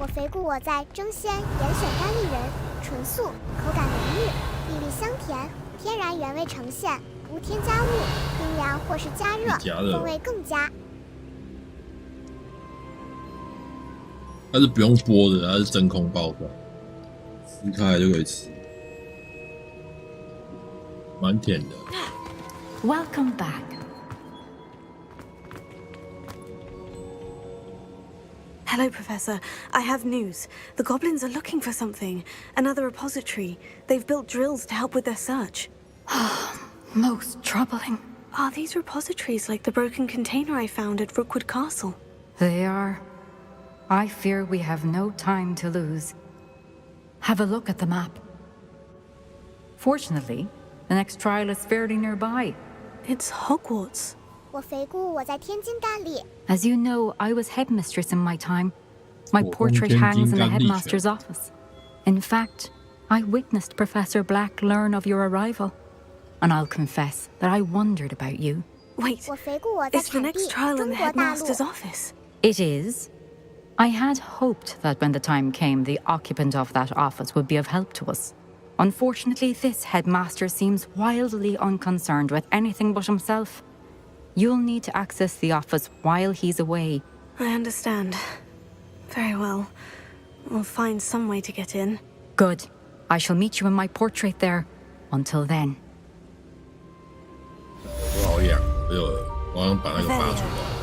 我肥姑我在蒸鲜严选干栗仁，纯素，口感浓郁，粒粒香甜，天然原味呈现，无添加物，冰凉或是加热，风味更佳。它是不用剥的，它是真空包装，撕开来就可以吃，蛮甜的。Welcome back. Hello, Professor. I have news. The goblins are looking for something. Another repository. They've built drills to help with their search. Most troubling. Are these repositories like the broken container I found at Rookwood Castle? They are. I fear we have no time to lose. Have a look at the map. Fortunately, the next trial is fairly nearby. It's Hogwarts. 我回顾我在天津干历。 As you know, I was headmistress in my time. My portrait hangs in the headmaster's office. In fact, I witnessed Professor Black learn of your arrival. And I'll confess that I wondered about you. Wait, 我回顾我在 is the 产地 next trial in 中 the 国大陆。 headmaster's office? It is. I had hoped that when the time came, the occupant of that office would be of help to us. Unfortunately, this headmaster seems wildly unconcerned with anything but himself. You'll need to access the office while he's away. I understand. Very well. We'll find some way to get in. Good. I shall meet you in my portrait there. Until then. 我好痒，我好像把那个拔出来。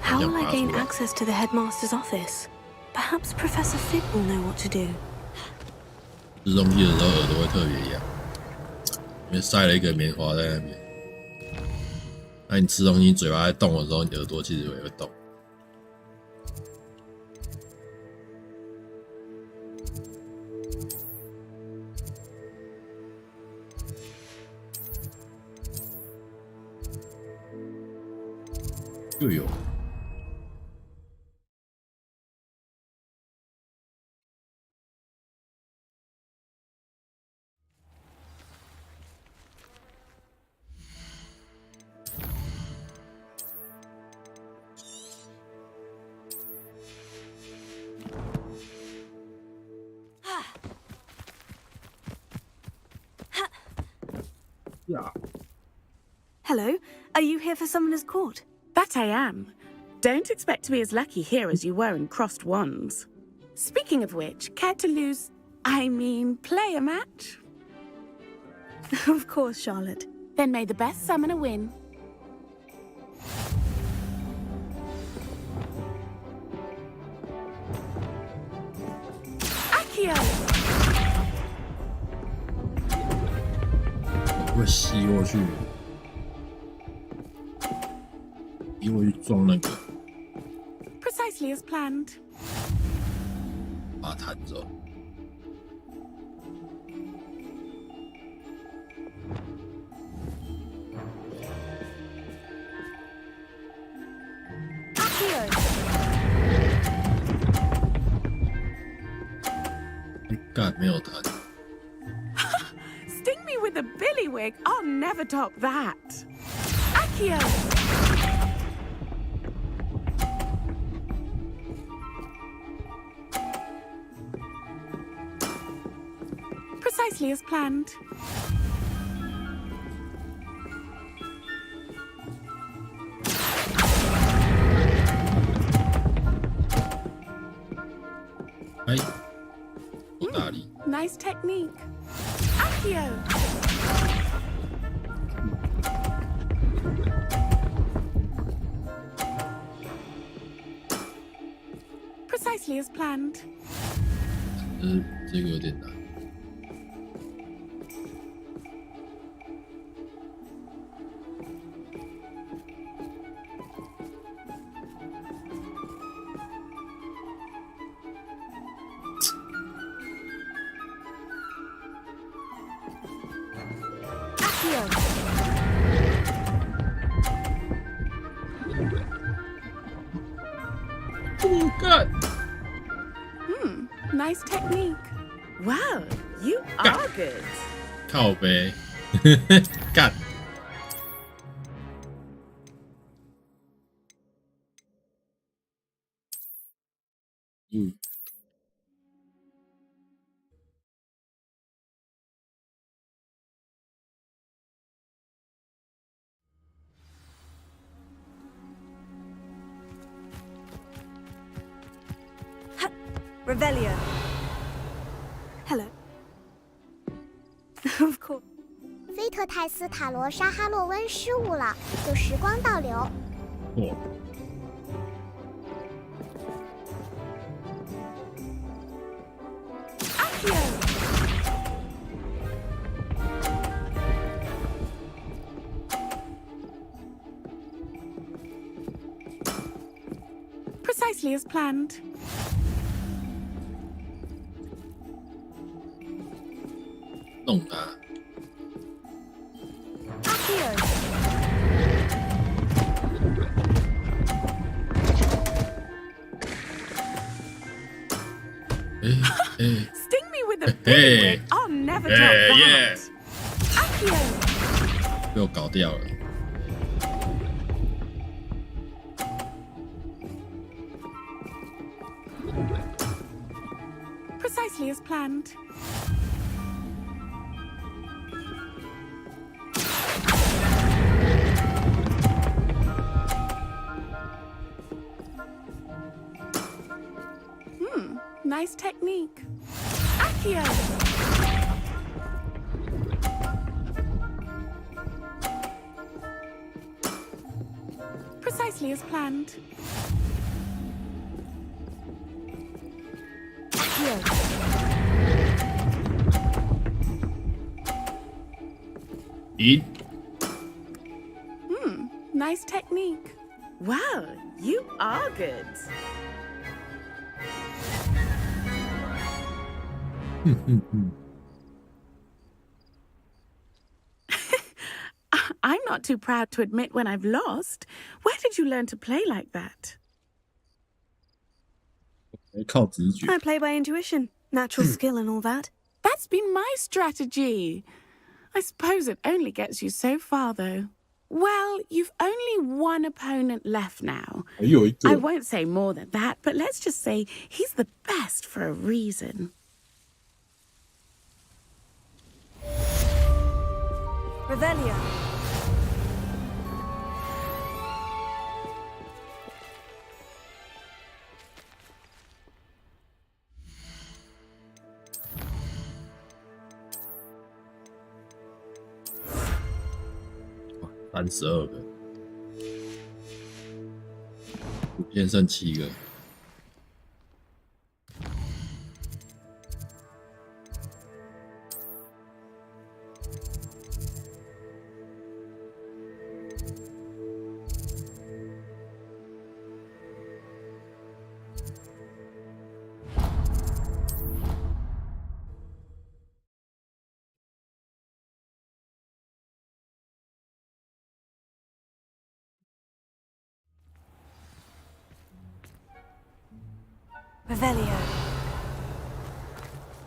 How will I gain access to the headmaster's office? Perhaps Professor Fig will know what to do. 吃东西的时候耳朵会特别痒，因为塞了一个棉花在那边。那你吃东西嘴巴在动的时候，你耳朵其实也会动。又有。Yeah. Hello, are you here for Summoner's Court? That I am. Don't expect to be as lucky here as you were in Crossed Wands. Speaking of which, care to play a match? Of course, Charlotte. Then may the best summoner win. AGON! 会吸过去，吸过去撞那个， Precisely as planned. 把它弹走。干没有弹。 Sting me with a billywig. I'll never top that. AGON! Precisely as planned. Nice technique. AGON! Precisely as planned. 这个有点难。Oh God! Nice technique. Wow, you are good. 靠北，干。Revelio. Hello. Of course. 菲特泰斯塔罗沙哈洛温失误了，就时光倒流。哦。AGON! Precisely as planned. Sting me with a big I'll never drop that. AGON. 被我搞掉了。Precisely as planned. Nice technique. AGON. Precisely as planned. AGON. Eat. Nice technique. Wow, you are good. I'm not too proud to admit when I've lost. Where did you learn to play like that? 靠直觉。 I play by intuition, natural skill and all that. That's been my strategy. I suppose it only gets you so far, though. Well, you've only one opponent left now. I won't say more than that, but let's just say he's the best for a reason. Revelio.32个，普遍剩7个。Revelio.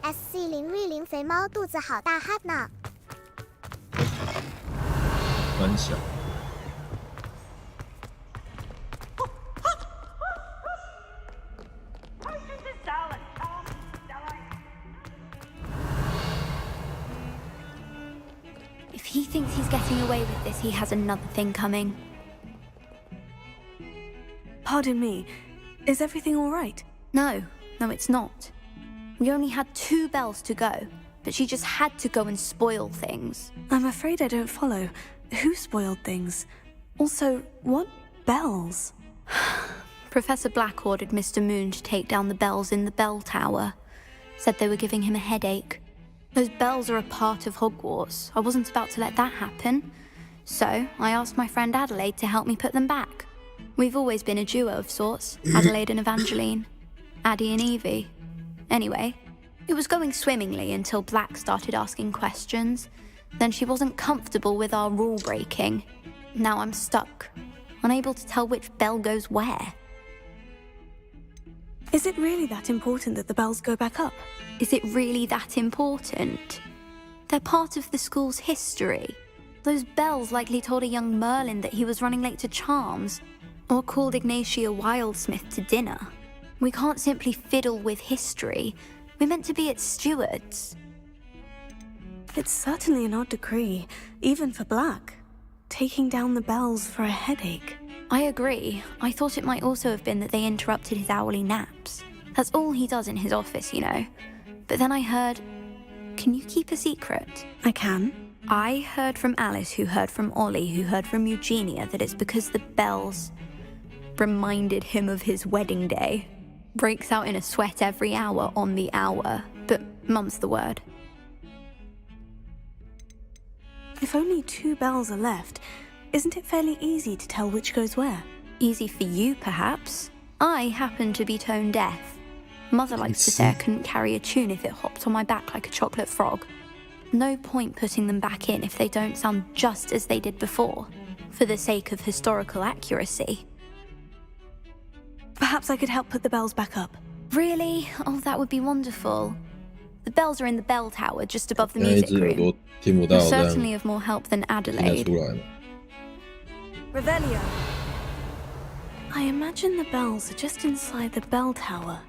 SC010肥猫肚子好大哈呢。分享。If he thinks he's getting away with this, he has another thing coming. Pardon me, is everything all right? No, it's not. We only had 2 bells to go, but she just had to go and spoil things. I'm afraid I don't follow. Who spoiled things? Also, what bells? Professor Black ordered Mr. Moon to take down the bells in the bell tower. Said they were giving him a headache. Those bells are a part of Hogwarts. I wasn't about to let that happen. So, I asked my friend Adelaide to help me put them back. We've always been a duo of sorts, Adelaide and Evangeline. Addie and Evie. Anyway, it was going swimmingly until Black started asking questions. Then she wasn't comfortable with our rule breaking. Now I'm stuck, unable to tell which bell goes where. Is it really that important that the bells go back up? Is it really that important? They're part of the school's history. Those bells likely told a young Merlin that he was running late to Charms, or called Ignatia Wildsmith to dinner. We can't simply fiddle with history. We're meant to be its stewards. It's certainly an odd decree, even for Black. Taking down the bells for a headache. I agree. I thought it might also have been that they interrupted his hourly naps. That's all he does in his office, you know. But then I heard... Can you keep a secret? I can. I heard from Alice, who heard from Ollie, who heard from Eugenia, that it's because the bells reminded him of his wedding day. Breaks out in a sweat every hour on the hour, but mum's the word. If only 2 bells are left, isn't it fairly easy to tell which goes where? Easy for you, perhaps. I happen to be tone deaf. Mother likes to say I couldn't carry a tune if it hopped on my back like a chocolate frog. No point putting them back in if they don't sound just as they did before, for the sake of historical accuracy. Perhaps I could help put the bells back up. Really? Oh, that would be wonderful. The bells are in the bell tower just above the music room. They're certainly of more help than Adelaide. Revelio. I imagine the bells are just inside the bell tower.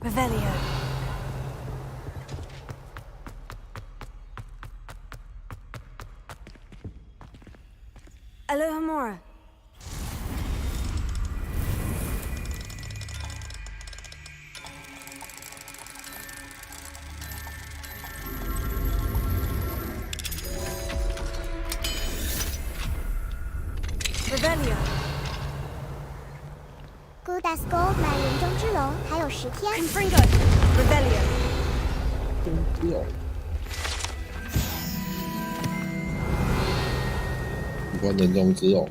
Revelio. Alohomora. Revelio. Good as gold 买人中之龙还有10天。Confringo. Revelio. 喜欢人中之龙。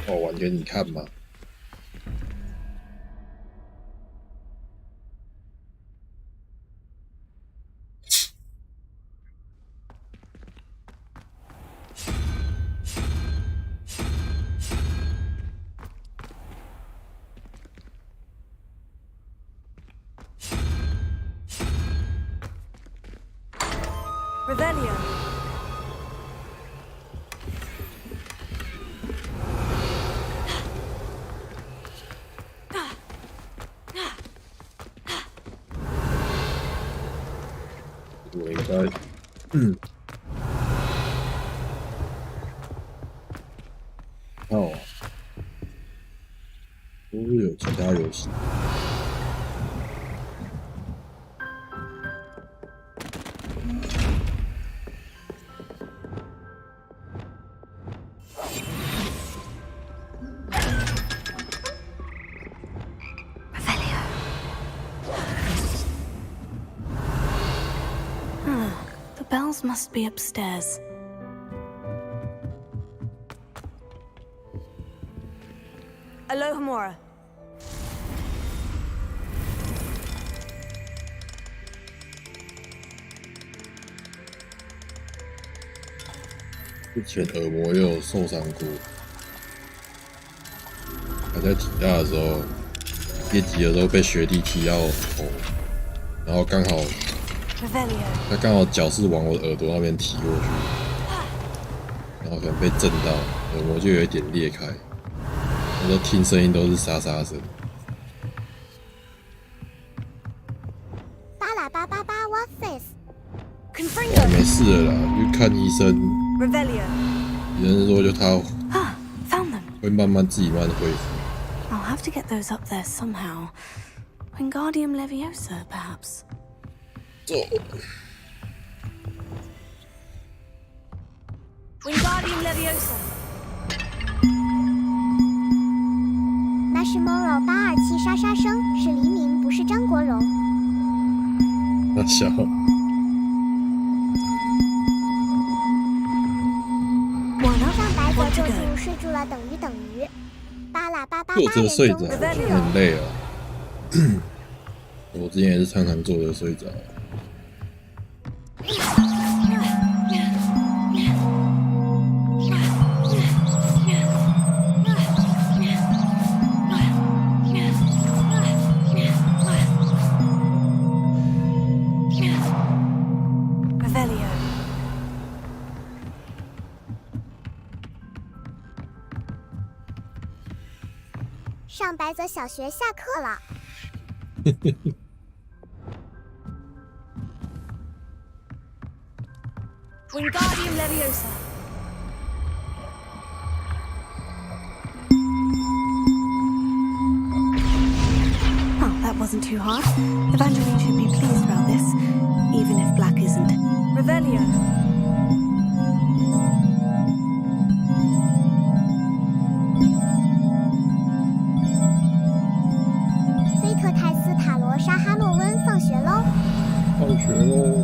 我玩给你看嘛。Revelio. Oh. 都是有其他游戏。The bells must be upstairs. Alohomora.之前耳膜也有受伤过，还在体大的时候，越级的时候被学弟踢到头，然后刚好他刚好脚是往我的耳朵那边踢过去，然后可能被震到，耳膜就有一点裂开，那时候听声音都是沙沙声。巴拉巴巴巴 ，What's this？ 没事了啦，去看医生。医生说就他会慢慢自己慢慢恢复。I'll have to get those up there somehow. Wingardium Leviosa, perhaps. Wingardium Leviosa. 那是 Moro 827沙沙声，是黎明，不是张国荣。那小。上白泽咒住睡住了等于巴拉巴巴巴坐着睡着人很累啊。我之前也是常常坐着睡着。上白泽小学下课了。Wingardium Leviosa. Well, that wasn't too hard. Evangeline should be pleased about this, even if Black isn't. Revelio.菲特泰斯塔罗莎哈诺温放学喽！放学喽！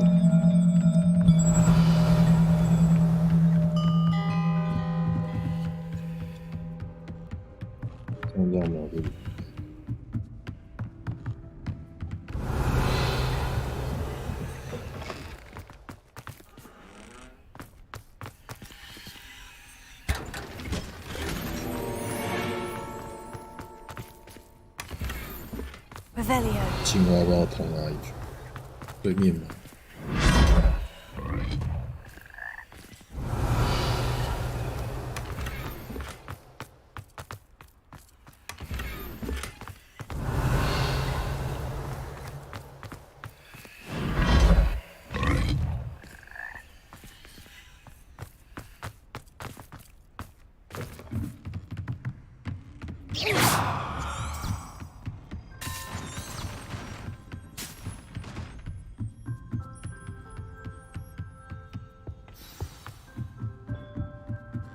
创造秒数。青蛙不知道投哪里去？对面吗？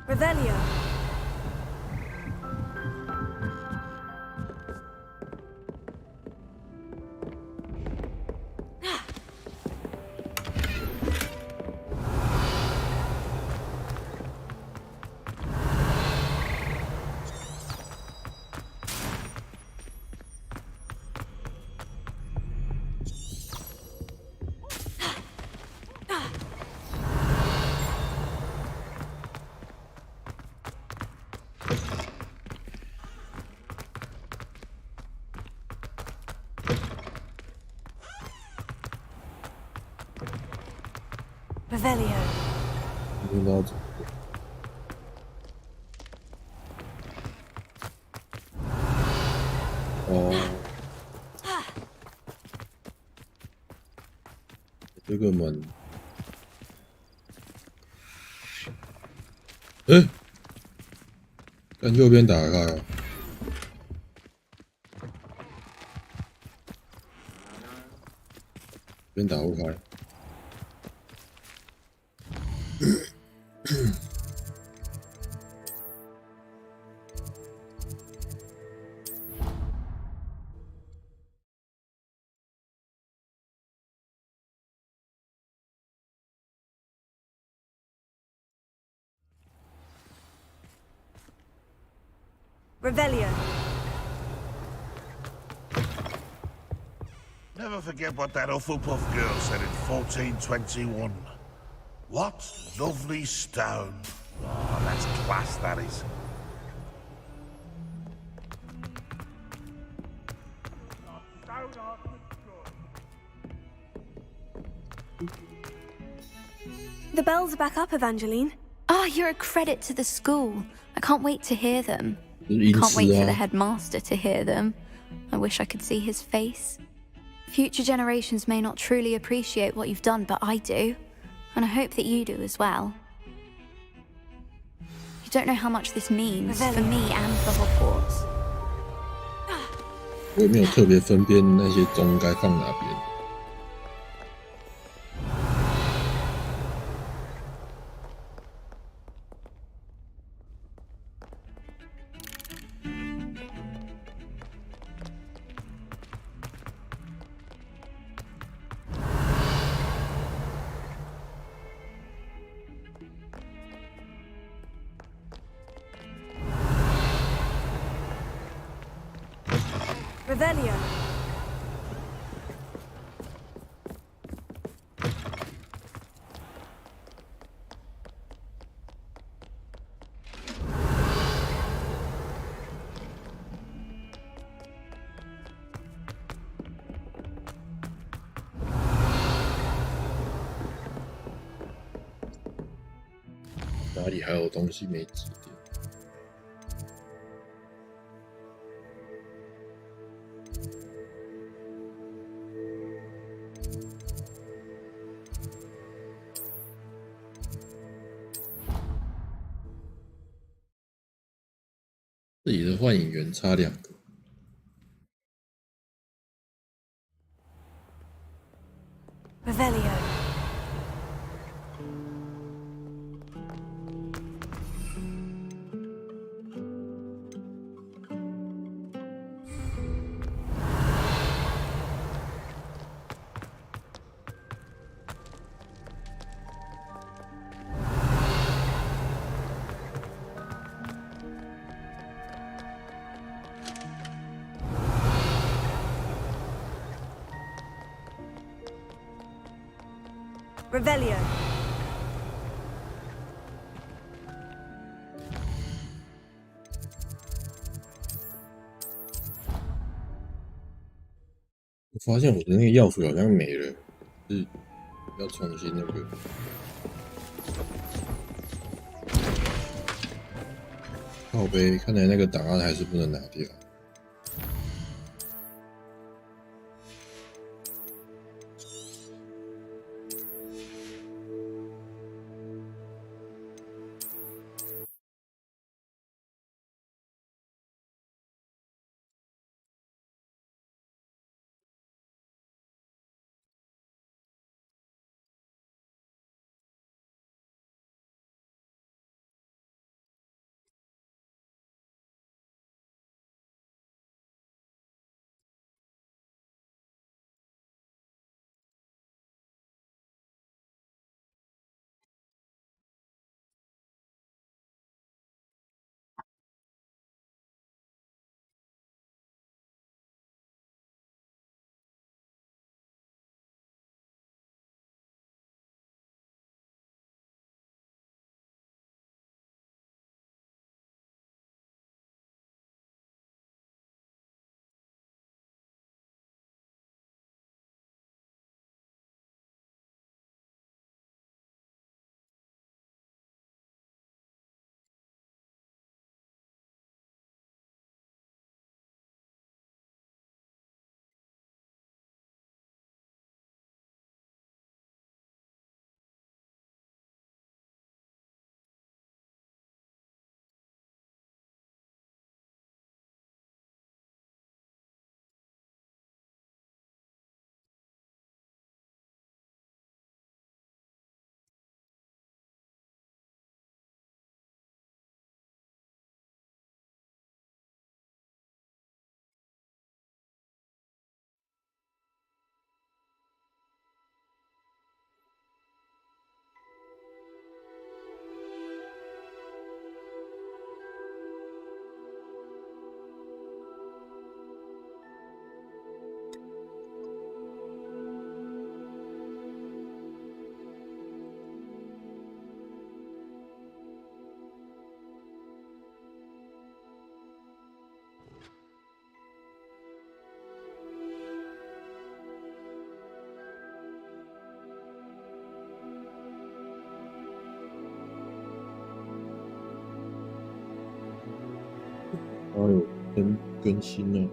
Revelio. Revelio. 听到这个。哦，这个门，看右边打开啊，边打不开。 Revelio. Never forget what that Hufflepuff girl said in 1421. What lovely stone. Oh, that's class, that is. The bells are back up, Evangeline. Oh, you're a credit to the school. I can't wait to hear them. Can't wait for the headmaster to hear them. I wish I could see his face. Future generations may not truly appreciate what you've done, but I do. And I hope that you do as well. You don't know how much this means for me and for Hogwarts. 我也没有特别分辨那些钟该放哪边。 Revelio.哪里还有东西没指定？这里的幻影源差2个。Revelio. Revelio. 我发现我的那个药水好像没了，是要重新那个。靠背，看来那个档案还是不能拿掉。哪有更新呢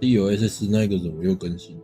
？DLSS 那个怎么又更新？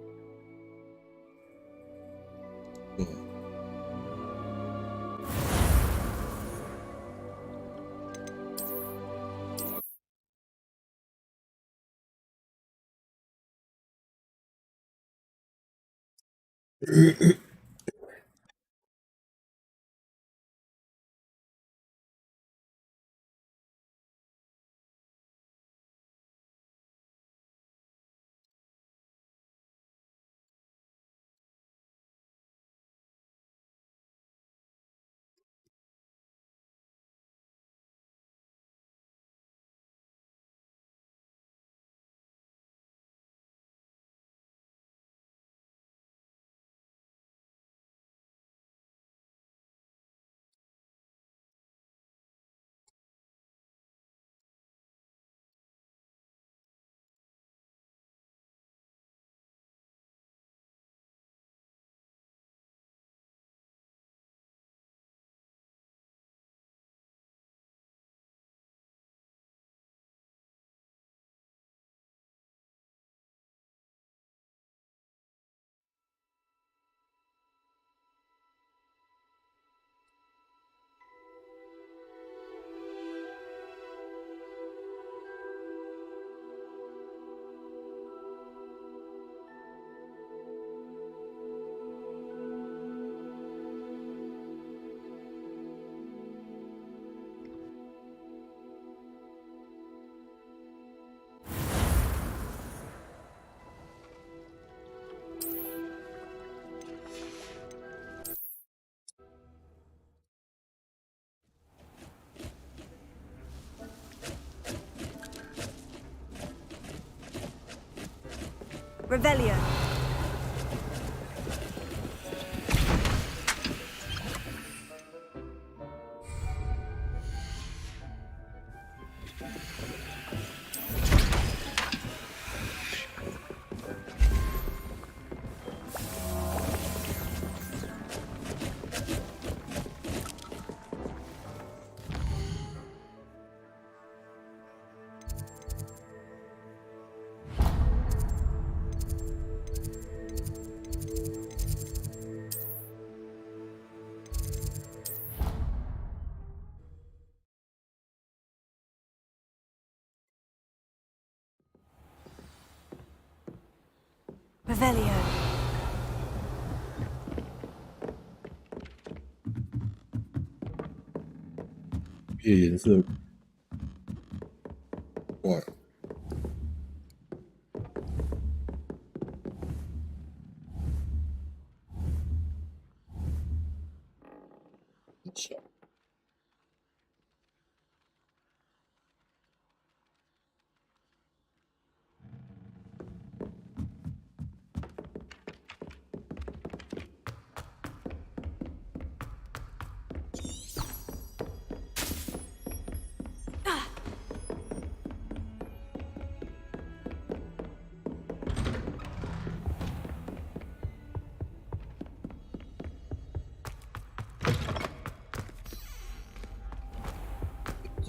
Revelio. Revelio. 叶颜色怪，很小。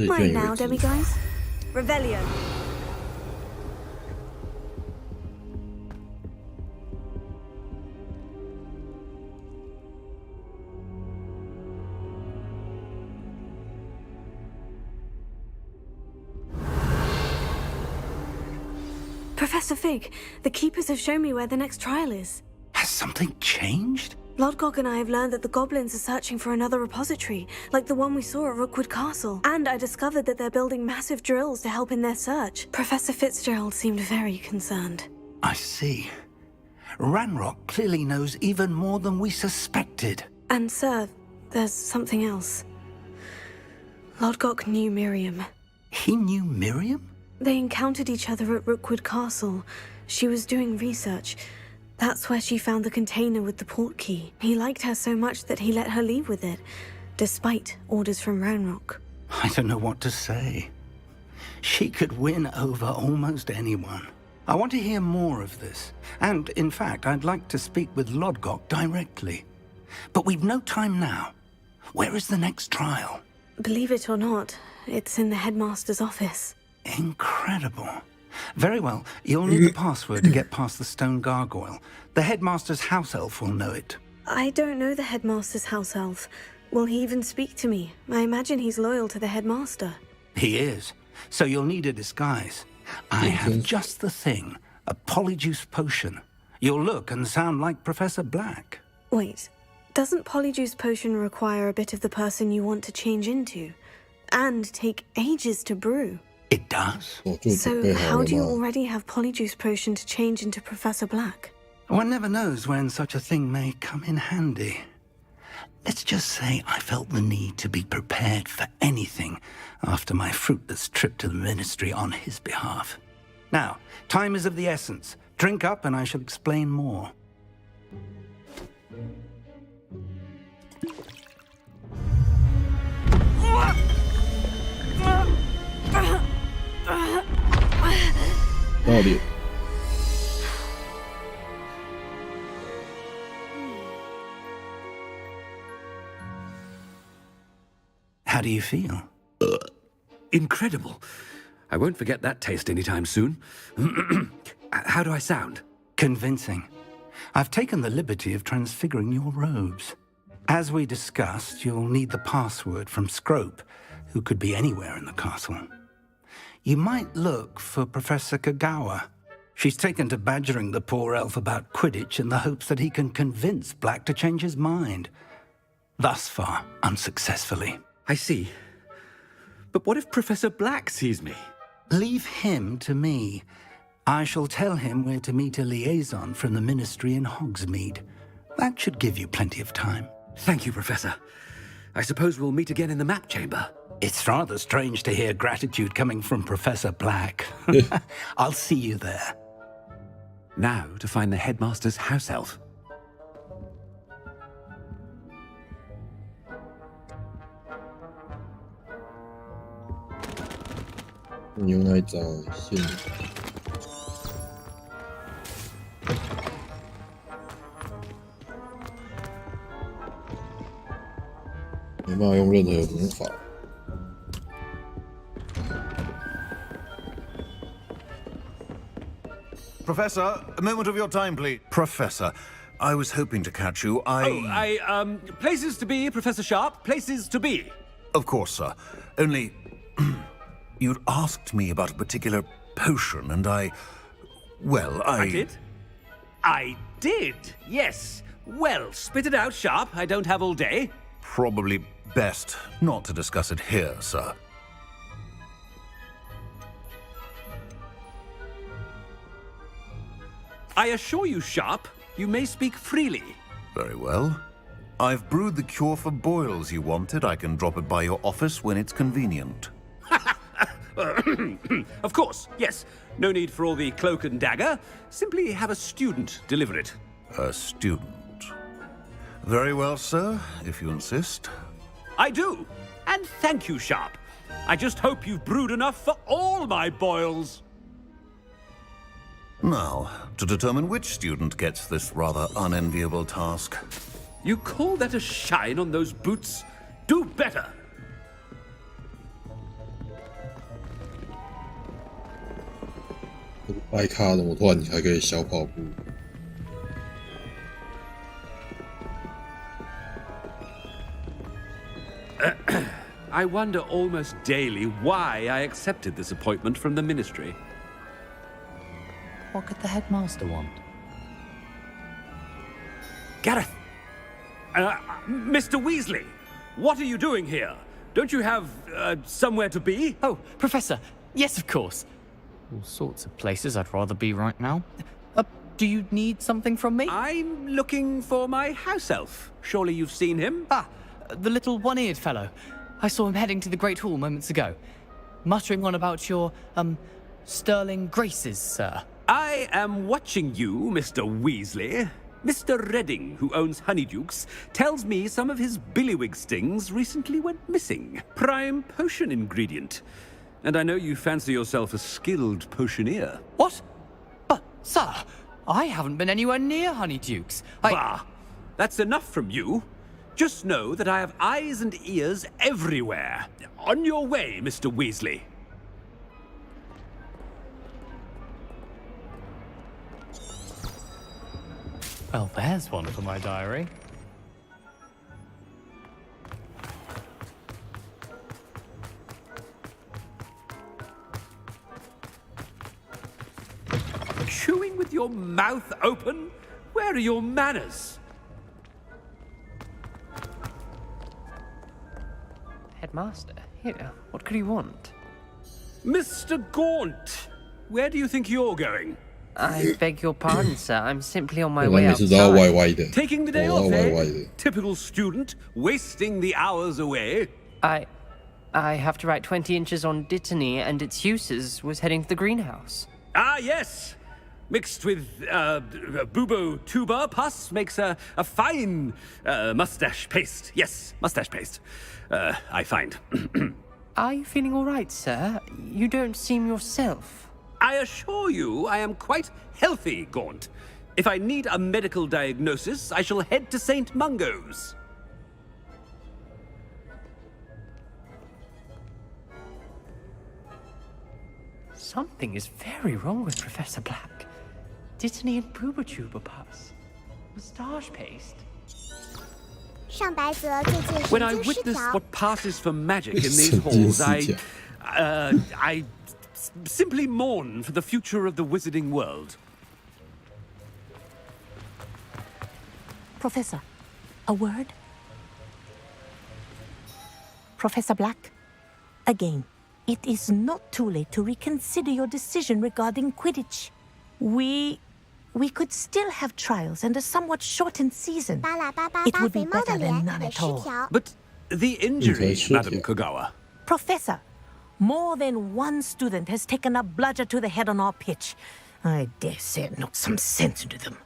Right now, demi-guys. Revelio. Professor Fig, the Keepers have shown me where the next trial is. Has something changed? Lodgok and I have learned that the goblins are searching for another repository, like the one we saw at Rookwood Castle. And I discovered that they're building massive drills to help in their search. Professor Fitzgerald seemed very concerned. I see. Ranrock clearly knows even more than we suspected. And sir, there's something else. Lodgok knew Miriam. He knew Miriam? They encountered each other at Rookwood Castle. She was doing research. That's where she found the container with the port key. He liked her so much that he let her leave with it, despite orders from Ranrock. I don't know what to say. She could win over almost anyone. I want to hear more of this. And, in fact, I'd like to speak with Lodgok directly. But we've no time now. Where is the next trial? Believe it or not, it's in the headmaster's office. Incredible. Very well. You'll need the password to get past the stone gargoyle. The headmaster's house elf will know it. I don't know the headmaster's house elf. Will he even speak to me? I imagine he's loyal to the headmaster. He is. So you'll need a disguise. I have just the thing. A polyjuice potion. You'll look and sound like Professor Black. Wait. Doesn't polyjuice potion require a bit of the person you want to change into? And take ages to brew? It does. So how do you already have polyjuice potion to change into Professor Black? One never knows when such a thing may come in handy. Let's just say I felt the need to be prepared for anything after my fruitless trip to the ministry on his behalf. Now, time is of the essence. Drink up and I shall explain more. How do you feel? Incredible. I won't forget that taste anytime soon. How do I sound? Convincing. I've taken the liberty of transfiguring your robes. As we discussed, you'll need the password from Scrope, who could be anywhere in the castle. You might look for Professor Kagawa. She's taken to badgering the poor elf about Quidditch in the hopes that he can convince Black to change his mind. Thus far, unsuccessfully. I see. But what if Professor Black sees me? Leave him to me. I shall tell him where to meet a liaison from the ministry in Hogsmeade. That should give you plenty of time. Thank you, Professor. I suppose we'll meet again in the map chamber. It's rather strange to hear gratitude coming from Professor Black. I'll see you there. Now to find the headmaster's house elf. 你用那一张线，没办法用任何魔法。Professor, a moment of your time, please. Professor, I was hoping to catch you. Places to be, Professor Sharp. Places to be. Of course, sir. Only, you'd asked me about a particular potion, and I did? I did, yes. Well, spit it out, Sharp. I don't have all day. Probably best not to discuss it here, sir. I assure you, Sharp, you may speak freely. Very well. I've brewed the cure for boils you wanted. I can drop it by your office when it's convenient. Of course, yes. No need for all the cloak and dagger. Simply have a student deliver it. A student? Very well, sir, if you insist. I do. And thank you, Sharp. I just hope you've brewed enough for all my boils. Now, to determine which student gets this rather unenviable task. You call that a shine on those boots? Do better! 白卡的，我突然还可以小跑步。I wonder almost daily why I accepted this appointment from the ministry. What could the headmaster want? Gareth! Mr. Weasley! What are you doing here? Don't you have, somewhere to be? Oh, Professor! Yes, of course! All sorts of places I'd rather be right now. Do you need something from me? I'm looking for my house elf. Surely you've seen him? Ah, the little one-eared fellow. I saw him heading to the Great Hall moments ago. Muttering on about your, sterling graces, sir. I am watching you, Mr. Weasley. Mr. Redding, who owns Honeydukes, tells me some of his billywig stings recently went missing. Prime potion ingredient. And I know you fancy yourself a skilled potioneer. What? But, sir, I haven't been anywhere near Honeydukes. Bah! That's enough from you. Just know that I have eyes and ears everywhere. On your way, Mr. Weasley. Well, there's one for my diary. Chewing with your mouth open? Where are your manners? Headmaster, here, what could he want? Mr. Gaunt, where do you think you're going? I beg your pardon, sir. I'm simply on my way outside. Taking the day off, eh? Typical student, wasting the hours away. I have to write 20 inches on Dittany and its uses. Was heading to the greenhouse. Ah, yes. Mixed with bubo tuber pus makes a fine mustache paste. Yes, mustache paste. I find. Are you feeling all right, sir? You don't seem yourself. I assure you I am quite healthy, Gaunt. If I need a medical diagnosis, I shall head to St. Mungo's. Something is very wrong with Professor Black. Dittany and Booba pus. Moustache paste. When I witness what passes for magic in these halls, I simply mourn for the future of the wizarding world. Professor, a word? Professor Black, again, it is not too late to reconsider your decision regarding Quidditch. We could still have trials and a somewhat shortened season. It would be better than none at all. But the injury, Madam Kogawa. Professor, more than one student has taken a bludger to the head on our pitch. I dare say it knocked some sense into them.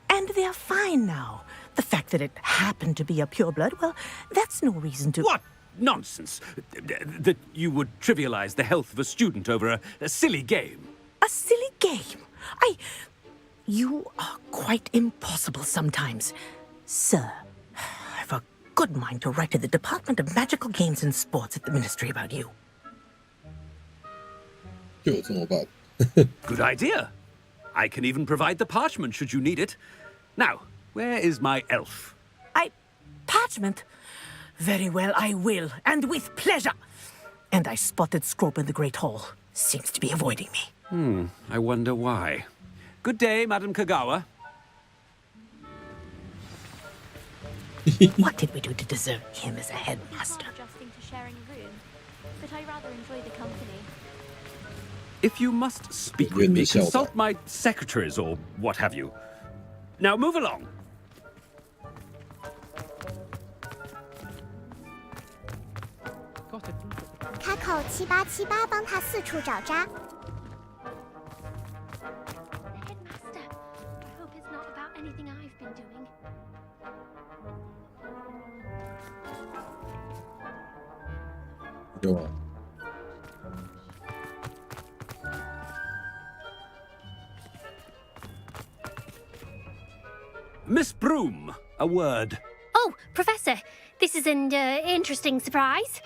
And they're fine now. The fact that it happened to be a pureblood, well, that's no reason to... What nonsense! That you would trivialize the health of a student over a silly game. A silly game? You are quite impossible sometimes. Sir, I've a good mind to write to the Department of Magical Games and Sports at the Ministry about you. Good idea. I can even provide the parchment should you need it. Now, where is my elf? Parchment? Very well, I will, and with pleasure. And I spotted Scrope in the Great Hall. Seems to be avoiding me. I wonder why. Good day, Madam Kagawa. What did we do to deserve him as a headmaster? Adjusting to sharing a room, but I rather enjoy the company. If you must speak with me, consult my secretaries or what have you. Now move along.开口7878帮他四处找渣。 Anything I've been doing. Go on. Miss Broom, a word. Oh, Professor, this is an interesting surprise.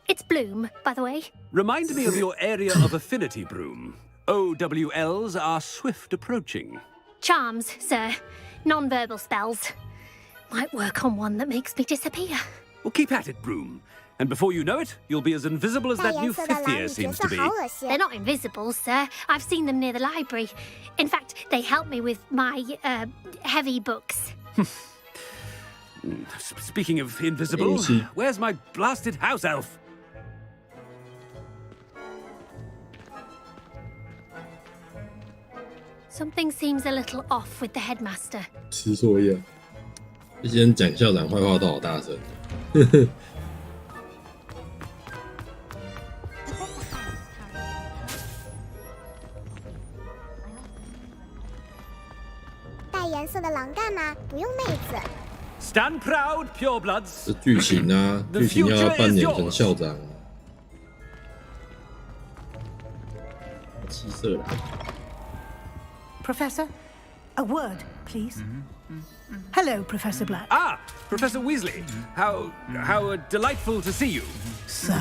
It's Bloom, by the way. Remind me of your area of affinity, Broom. OWLs are swift approaching. Charms, sir. Non-verbal spells. Might work on one that makes me disappear. Well, keep at it, Broom. And before you know it, you'll be as invisible as that new fifth year seems to be. They're not invisible, sir. I've seen them near the library. In fact, they help me with my, heavy books. Speaking of invisible, where's my blasted house elf? Something seems a little off with the headmaster. 吃错药。今天讲校长坏话都好大声。带颜色的狼干嘛？不用妹子。 Stand proud, purebloods. 这剧情啊，剧情要扮演成校长。七色啦。 Professor, a word, please. Hello, Professor Black. Ah, Professor Weasley. How delightful to see you. Sir?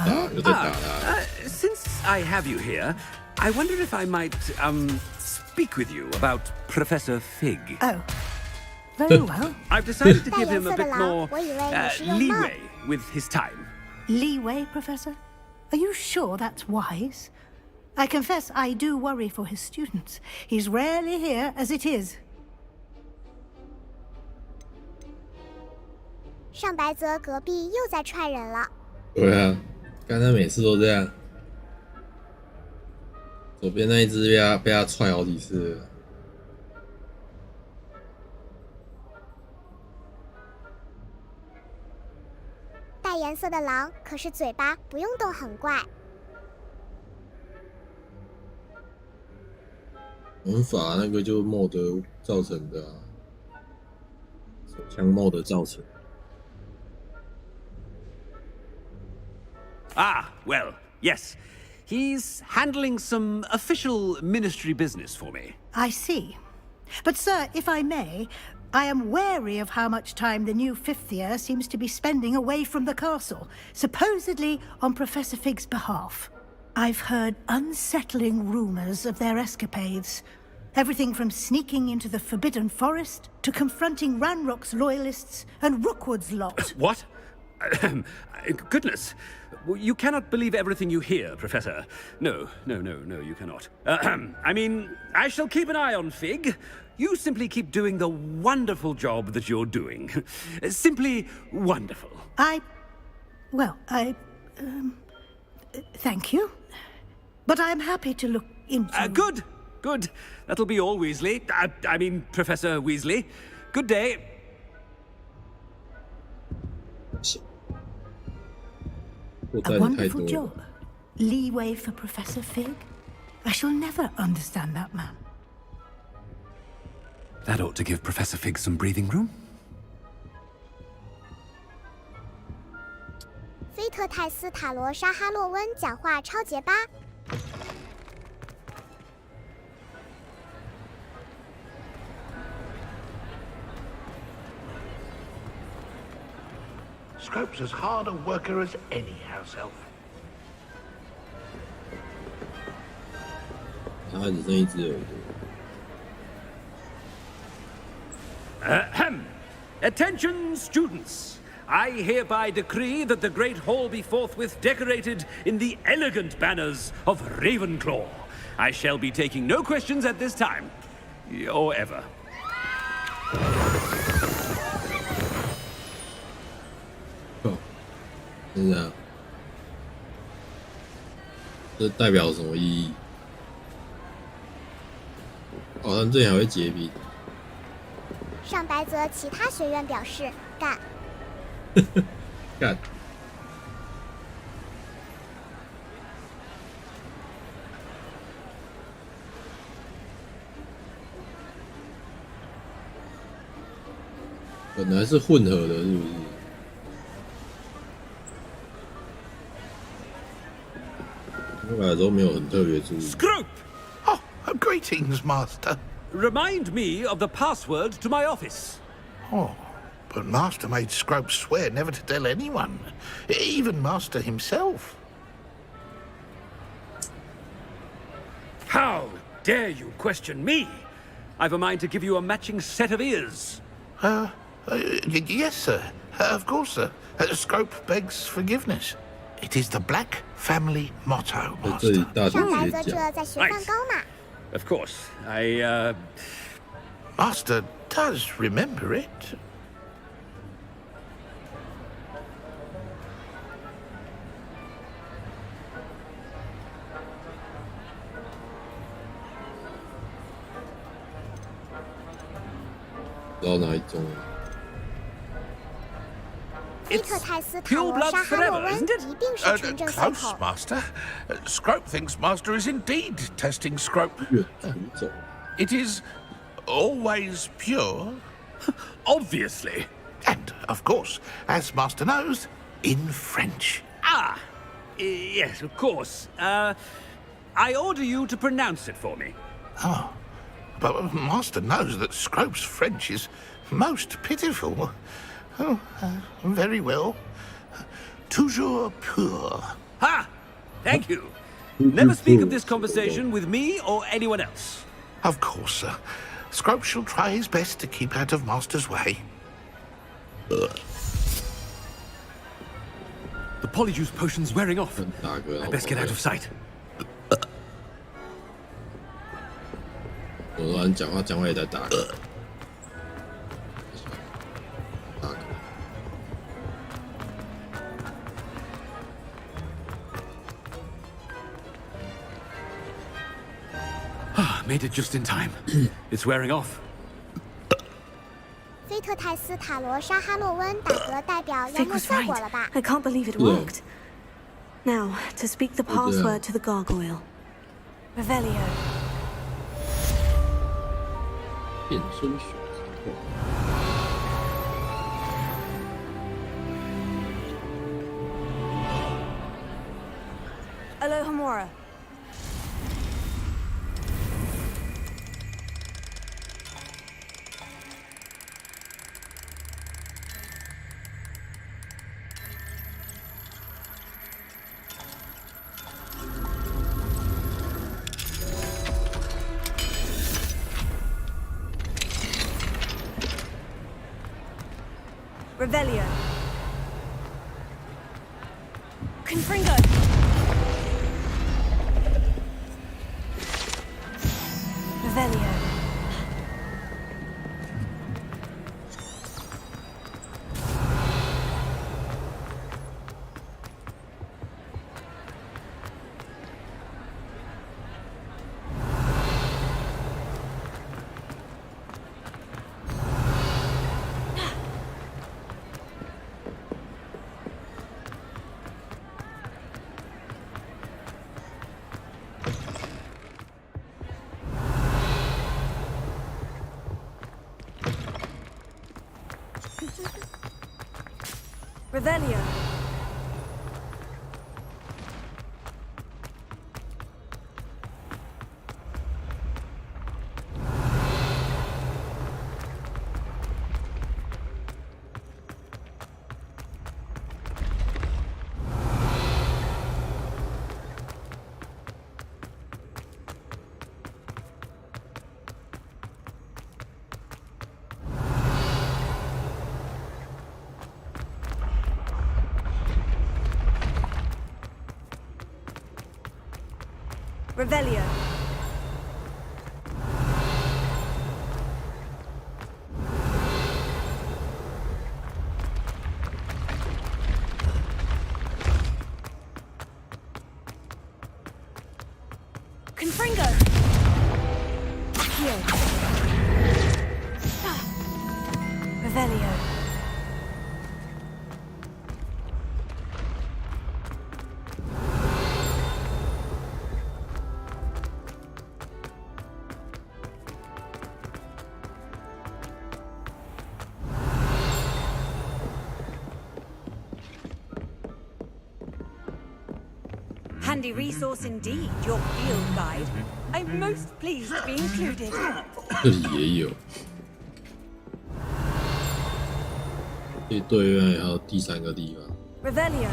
Since I have you here, I wonder if I might, speak with you about Professor Fig. Oh, very well. I've decided to give him a bit more, leeway with his time. Leeway, Professor? Are you sure that's wise? I confess I do worry for his students. He's rarely here as it is. 上白泽隔壁又在踹人了。对啊，刚才每次都这样。左边那一只被他踹好几次了。带颜色的狼，可是嘴巴不用动很怪。 玩法那个就 mod 造成的啊，手枪 mod 造成。Ah, well, yes. He's handling some official ministry business for me. I see. But, sir, if I may, I am wary of how much time the new fifth year seems to be spending away from the castle, supposedly on Professor Fig's behalf. I've heard unsettling rumors of their escapades. Everything from sneaking into the Forbidden Forest to confronting Ranrock's loyalists and Rookwood's lot. What? Goodness. You cannot believe everything you hear, Professor. No, you cannot. I mean, I shall keep an eye on Fig. You simply keep doing the wonderful job that you're doing. Simply wonderful. Thank you. But I'm happy to look into... Good. That'll be all, Weasley. I mean, Professor Weasley. Good day. A wonderful job. Leeway for Professor Fig. I shall never understand that man. That ought to give Professor Fig some breathing room. 菲特泰斯塔罗沙哈洛温讲话超结巴。Scrope's as hard a worker as any house elf. 他只剩一只耳朵。Ahem. Attention, students! I hereby decree that the Great Hall be forthwith decorated in the elegant banners of Ravenclaw. I shall be taking no questions at this time. Or ever. 是啊，这代表什么意义？好像这里还会结冰。上白泽其他学院表示干。干。本来是混合的，是不是？ Scrope! Oh, greetings, Master. Remind me of the password to my office. Oh, but Master made Scrope swear never to tell anyone, even Master himself. How dare you question me? I've a mind to give you a matching set of ears. Yes, sir. Of course, sir. Scrope begs forgiveness. It is the Black family motto, Master. 上白泽这在学饭高嘛。 Of course, I, Master does remember it. 不知道哪一种。 菲特泰斯塔罗沙哈洛温一定是纯正血 Close, 统。 Master. Scrope thinks Master is indeed testing Scrope. It is always pure. Obviously. And, of course, as Master knows, in French. Ah! Yes, of course. I order you to pronounce it for me. Oh. But Master knows that Scrope's French is most pitiful. Oh, very well. Toujours pur. Ha! Thank you. Never speak of this conversation with me or anyone else. Of course, sir. Scrope shall try his best to keep out of Master's way. The polyjuice potion's wearing off. I best get out of sight. 我突然讲话也在打嗝。 Made it just in time. It's wearing off. 菲特泰斯塔罗沙哈洛温打嗝代表要没效果了吧 I can't believe it worked. Now, to speak the password to the gargoyle. Revelio. 变身术。 Alohomora. Revelio. Confringo. Revelio. Revelio. Revelio. Confringo. Accio. Revelio. Handy resource indeed, your field guide. I'm most pleased to be included. 这里也有。对面还有第三个地方。Revelio.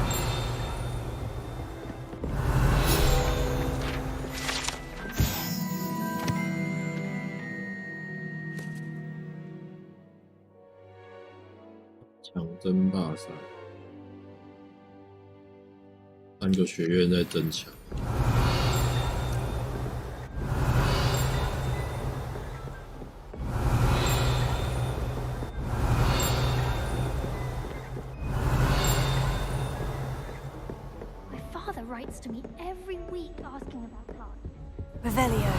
强争霸赛，3个学院在争抢。My father writes to me every week asking about class. Revelio.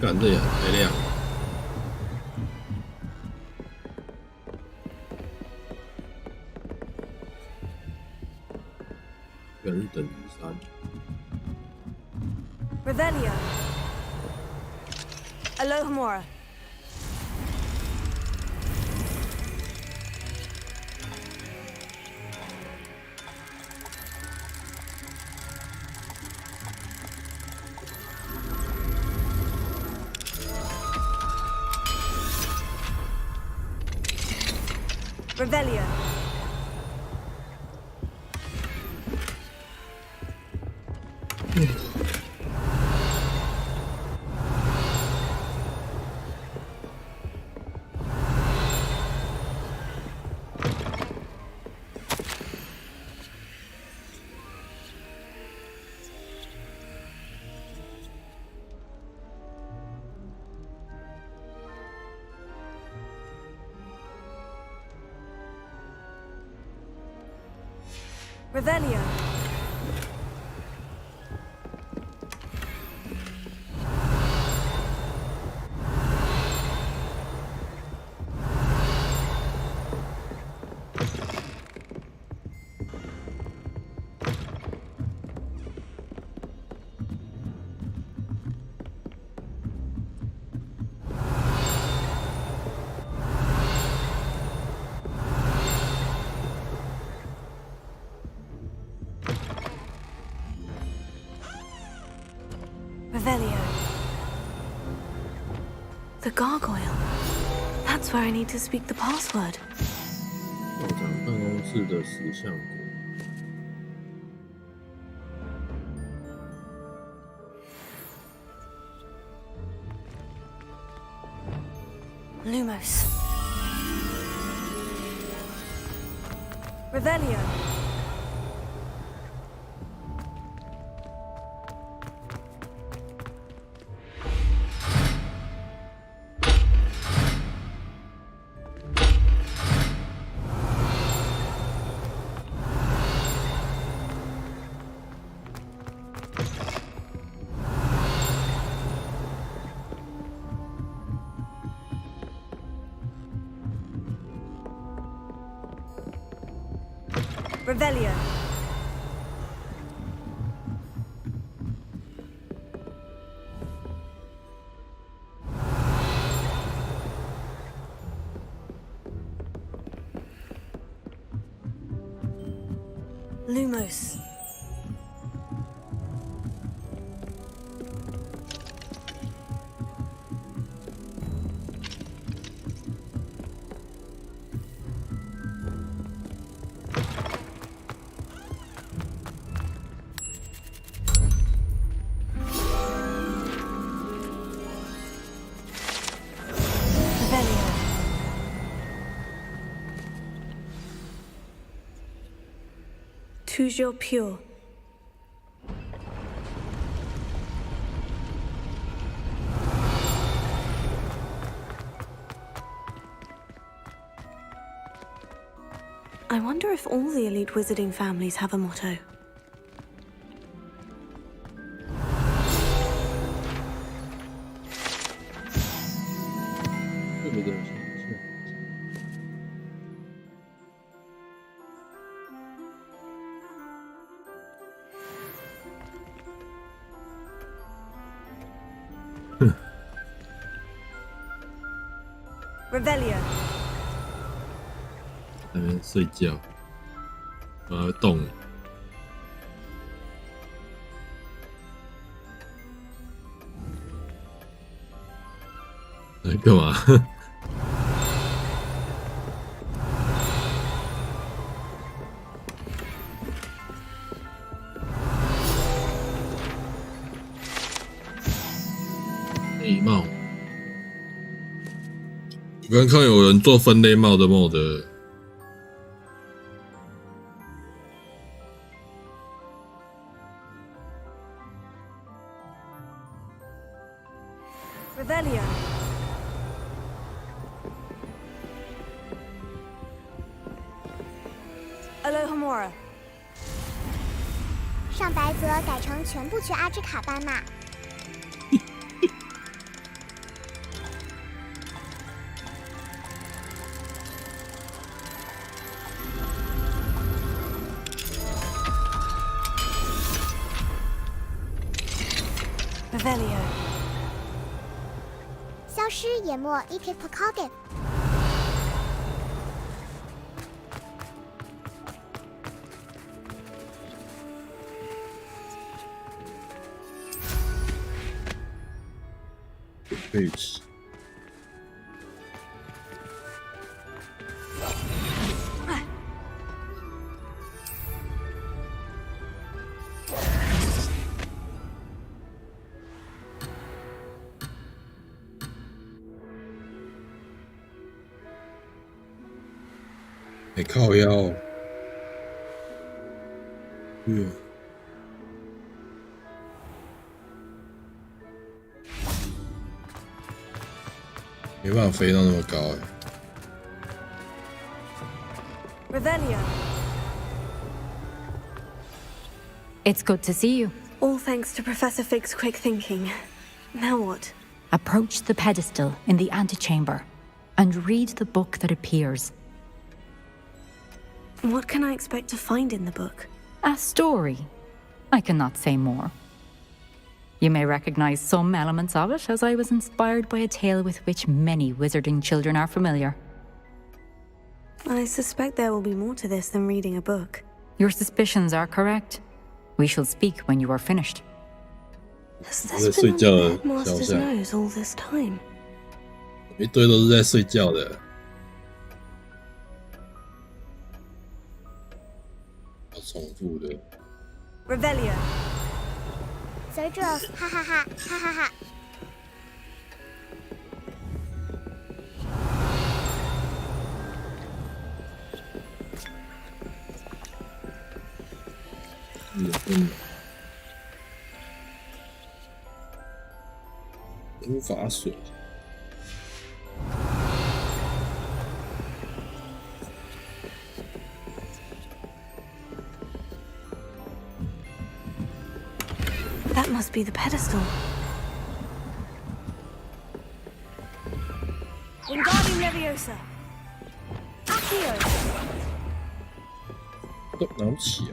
干这也太亮了。原来是等级3。Revelio. Alohomora. Revelio. Revelio. Revelio. The gargoyle. That's where I need to speak the password. 校长办公室的石像国。Lumos. Revelio. Revelio. Lumos. Toujours pure. I wonder if all the elite wizarding families have a motto. Revelio. 在那边睡觉，会动。来干嘛？礼貌。我刚看有人做分类帽的 mod。 Revelio. Alohomora. 上白泽改成全部去阿兹卡班嘛。Revelio. 消失也莫 Epic Pokogan。Page. Hey, 靠腰。没办法飞到那么高哎。Revelio. It's good to see you. All thanks to Professor Fig's quick thinking. Now what? Approach the pedestal in the antechamber and read the book that appears. What can I expect to find in the book? A story. I cannot say more. You may recognize some elements of it, as I was inspired by a tale with which many wizarding children are familiar. I suspect there will be more to this than reading a book. Your suspicions are correct. We shall speak when you are finished. Has this been on the headmaster's nose all this time? 一堆都是在睡觉的。重复的。Revelio. Zerdros, 哈哈哈，哈哈哈。无法水。That must be the pedestal. Wingardium Leviosa. Accio. 拿不起啊！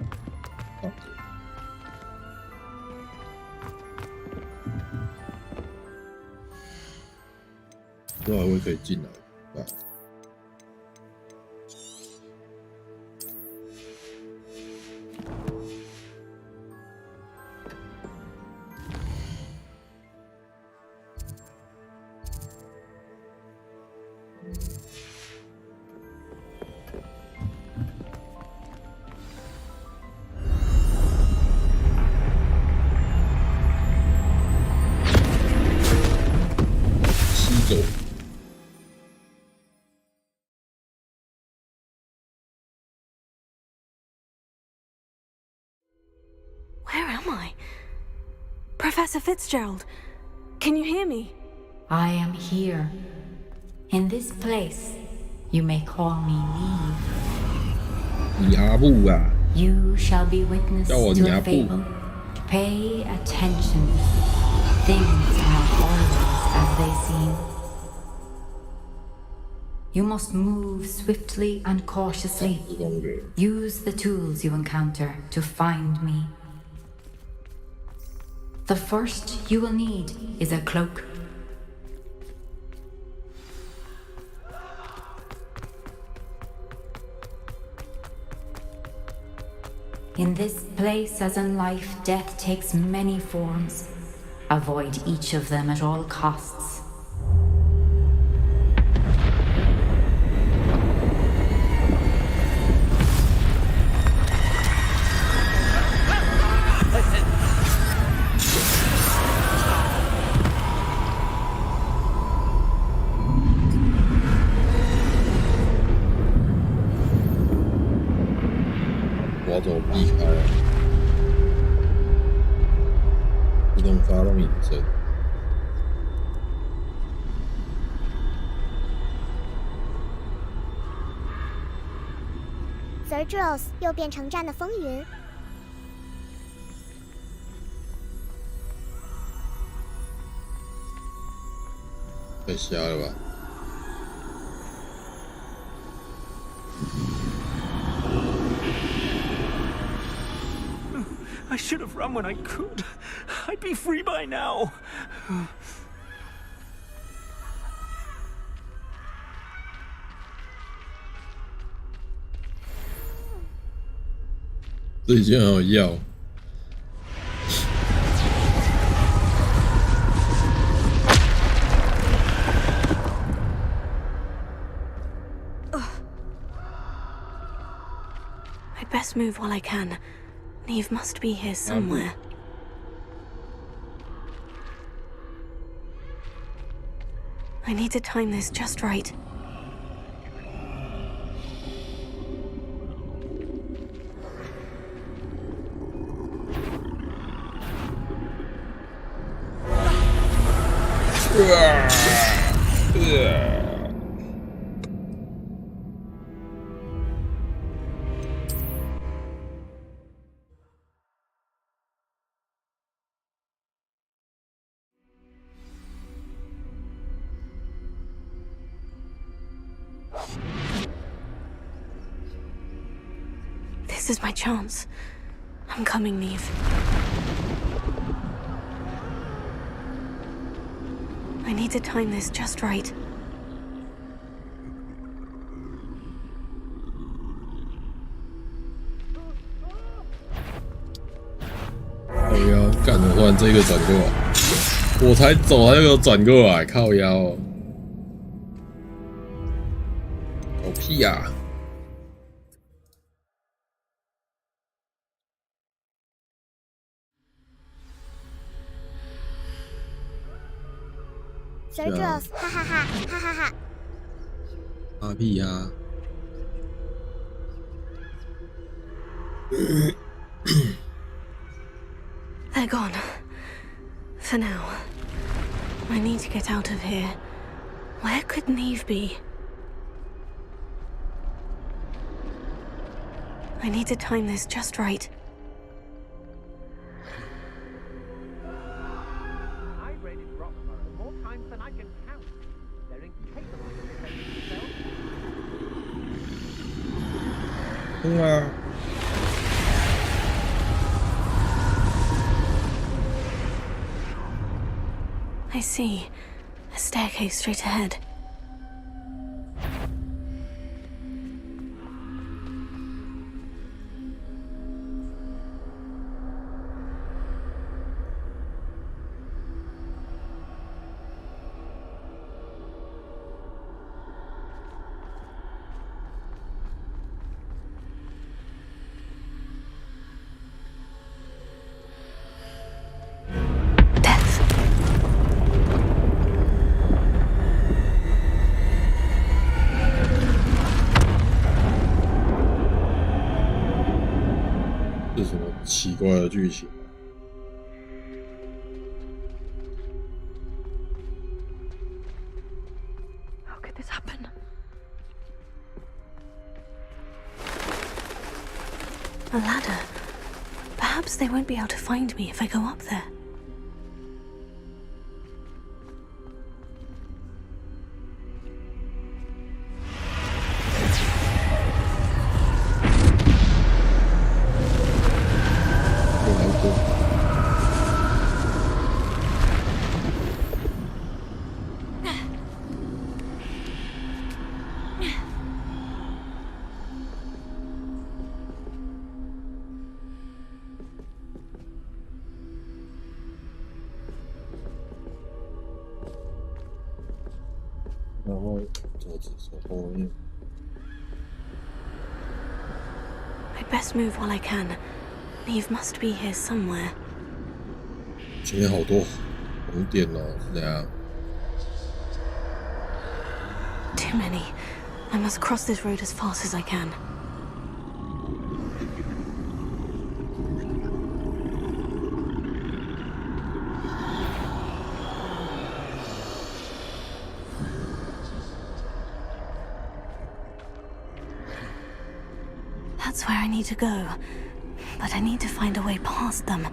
不知道还会可以进来啊？Where am I? Professor Fitzgerald, can you hear me? I am here. In this place, you may call me Neve. You shall be witness to a fable. Pay attention. Things are not always as they seem. You must move swiftly and cautiously. Use the tools you encounter to find me. The first you will need is a cloak. In this place, as in life, death takes many forms. Avoid each of them at all costs. Zerdros 又变成战的风云。太瞎了吧！ I should have run when I could. I'd be free by now. 这已经很有药。I'd best move while I can. Neve must be here somewhere. I need to time this just right. This is my chance. I'm coming, Neve. I need to time this just right.靠腰，干！我忽然这个转过来，我才走，他就给我转过来，靠腰！狗屁呀！ Zerdros， 哈哈哈，哈哈哈！打屁呀！They're gone. For now. I need to get out of here. Where could Neve be? I need to time this just right. I see. A staircase straight ahead.是什么奇怪的剧情？ How could this happen? A ladder. Perhaps they won't be able to find me if I go up there. I'd best move while I can. Neve must be here somewhere. 前面好多红点哦，是怎样？ Too many. I must cross this road as fast as I can. That's where I need to go, but I need to find a way past them.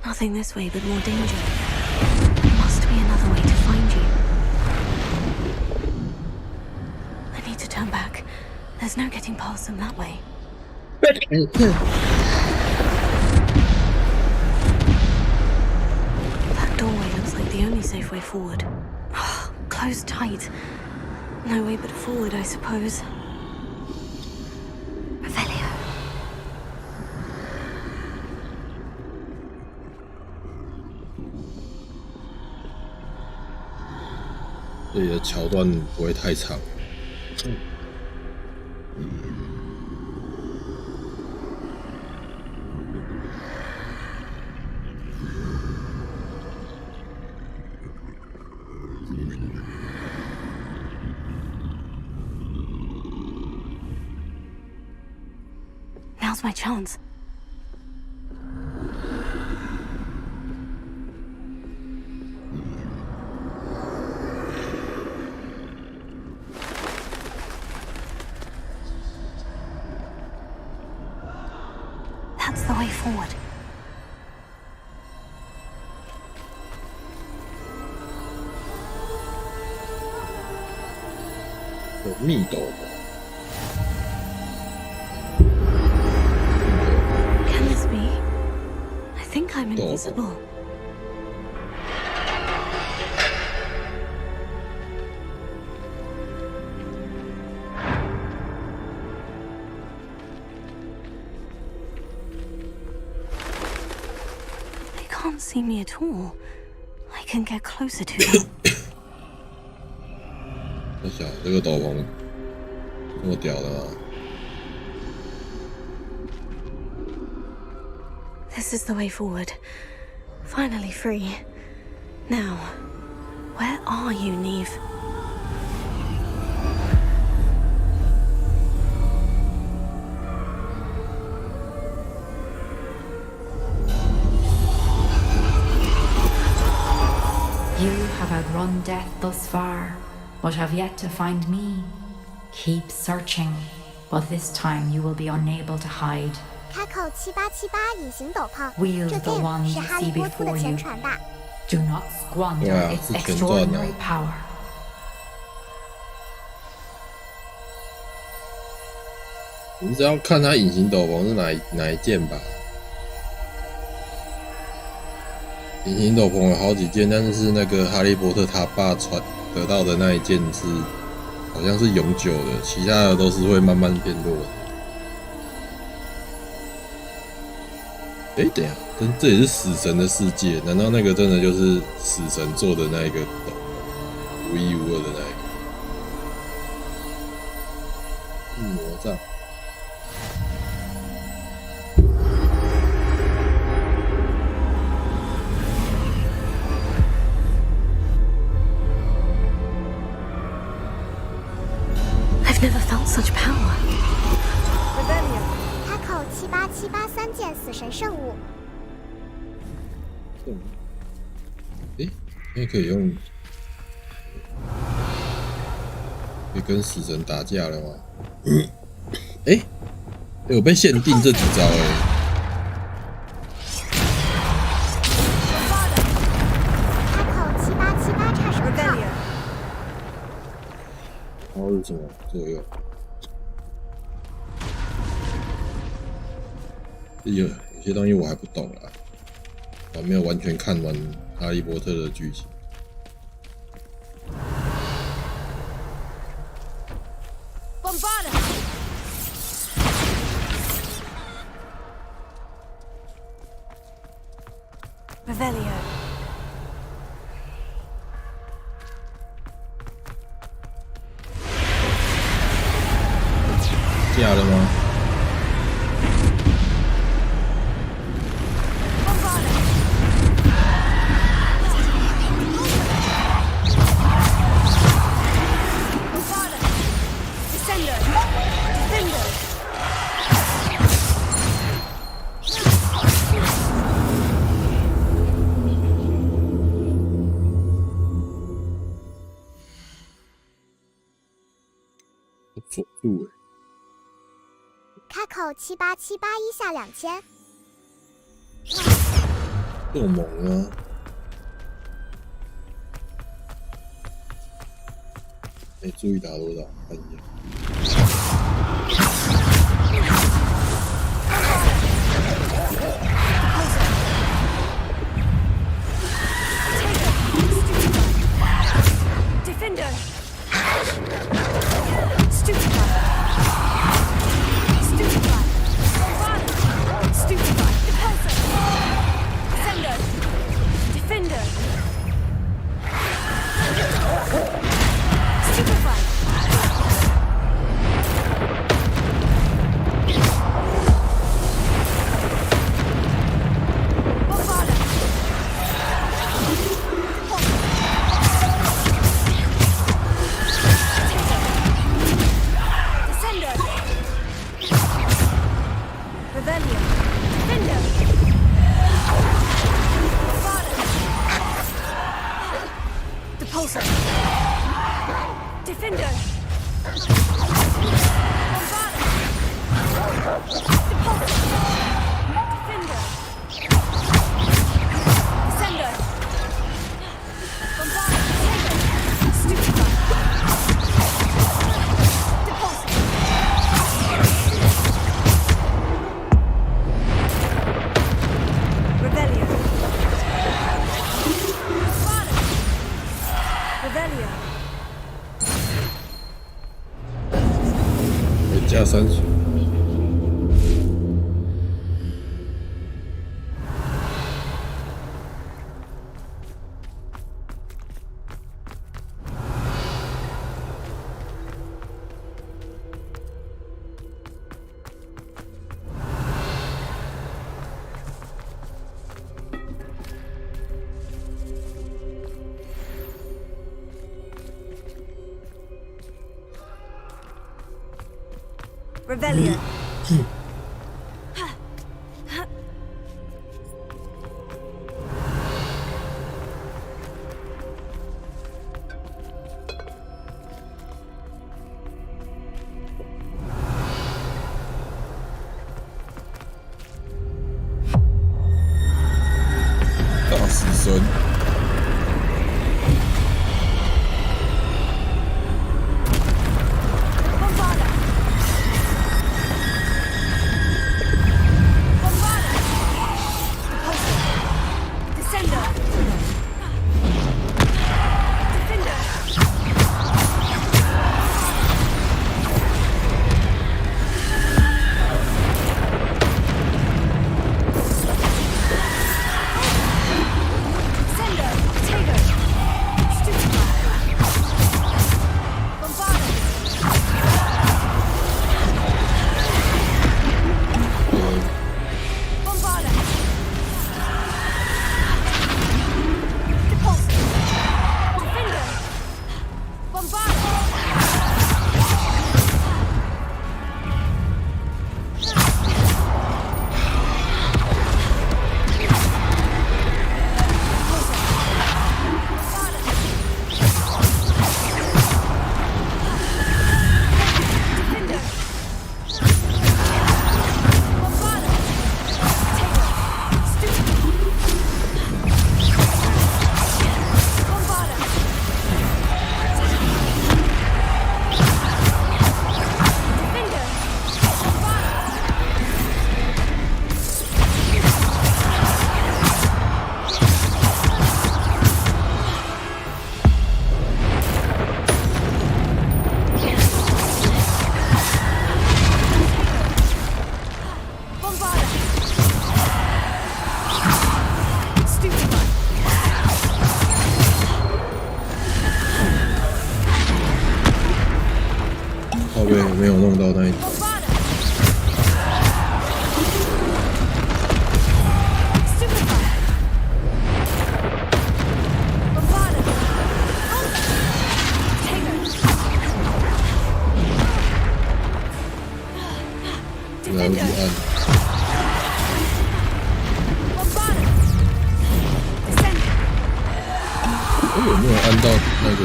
Nothing this way, but more danger. There must be another way to find you. I need to turn back. There's no getting past them that way. That doorway looks like the only safe way forward. Closed tight. No way but forward, I suppose. Revelio. 这里的桥段不会太长。Now's my chance. That's the way forward. Can this be? I think I'm invisible. They can't see me at all. I can get closer to them. 我想这个斗篷这么屌的吗？ This is the way forward. Finally free. Now, where are you, Neve? found death thus far, but have yet to find me. Keep searching, but this time you will be unable to hide. 开口7878隐形斗篷， Wield 这 the 电 one 是 you 哈 see 利波特的 before 前 you. 传吧？ Do not squander Yeah, its 是前传啊。 extraordinary power. 你只要看他隐形斗篷是哪一件吧。隐形斗篷有好几件，但是那个哈利波特他爸得到的那一件是好像是永久的，其他的都是会慢慢变弱的。等一下，这也是死神的世界？难道那个真的就是死神做的那一个斗，独一无二的那一个？魔杖。I've never felt such power. 开口78783件死神圣物。那可以用，可以跟死神打架了吗？有被限定这几招开口7878叉手套。然后是什么作用？有些东西我还不懂啦，我还没有完全看完《哈利波特》的剧情。Revelio. 架了吗？锁住开口78781下2000。这么猛啊！没注意打多少，看一下。Defender. Stupefy. Stupefy. Stupefy. Repulsor. Sender. Defender. Stupefy. Bombarda. Descender. Rebellion. Defender. Bombarda. Depulsor. Defender. Bombarda. Depulsor. Defender. Descender. Bombarda. Stupefy. Depulsor. Rebellion. Bombarda. Rebellion. 加30。Rebellion. 声。没有弄到那一点。来不及按。我有没有按到那个？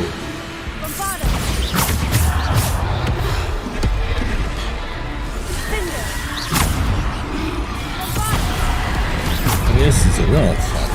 今天死神让我惨。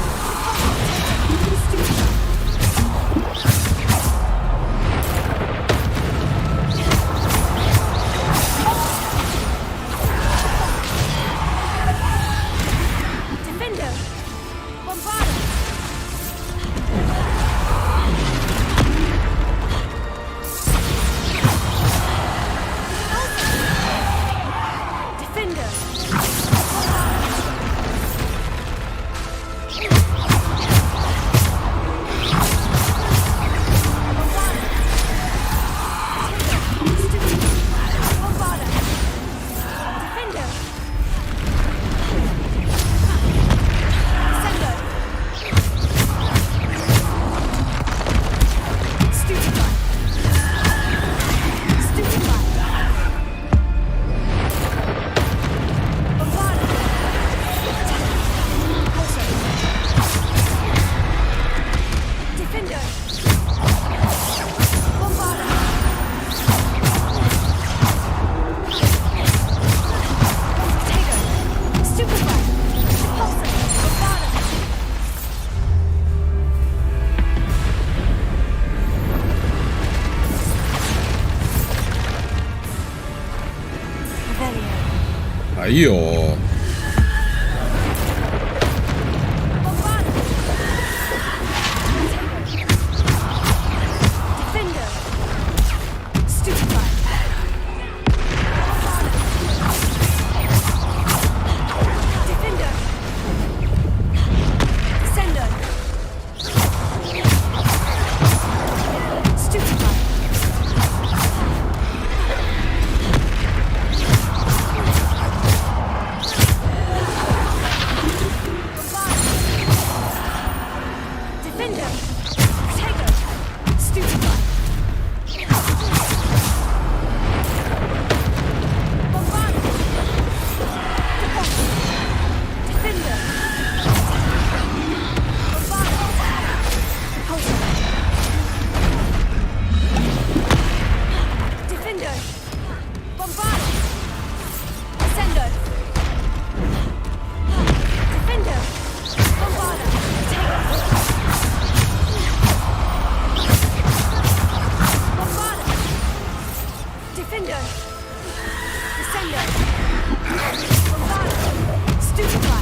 还有哦。 Defender! Bombarder! Take Descender. Bombada. Stupefy.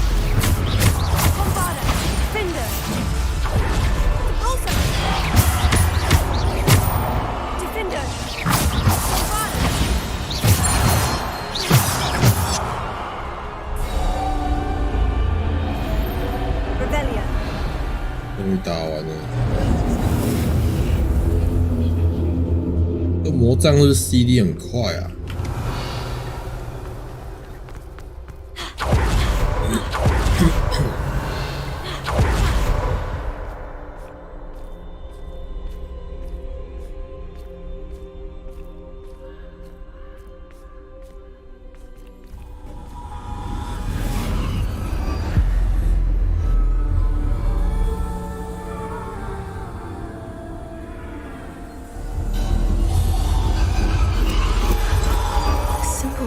Bombada. Defender. Repulsor. Defender. Bombada. Rebellion. 终于打完了。这魔杖是 CD 很快啊。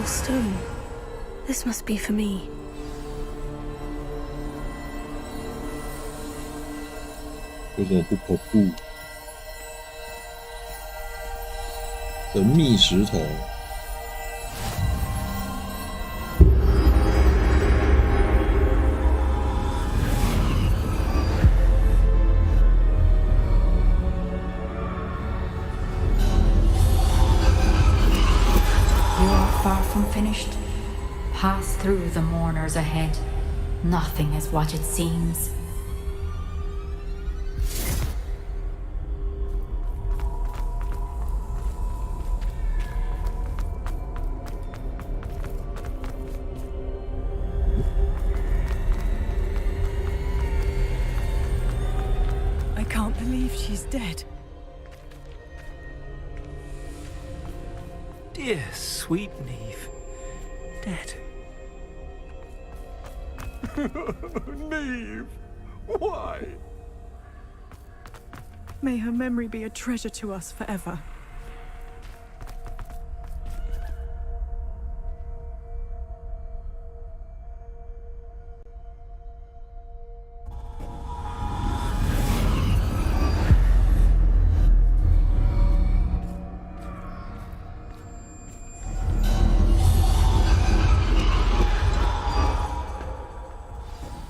Stone. This must be for me. 为什么不跑步？神秘石头。Far from finished. Pass through the mourners ahead. Nothing is what it seems. I can't believe she's dead. Dear sweet Neve. Dead. Neve! Why? May her memory be a treasure to us forever.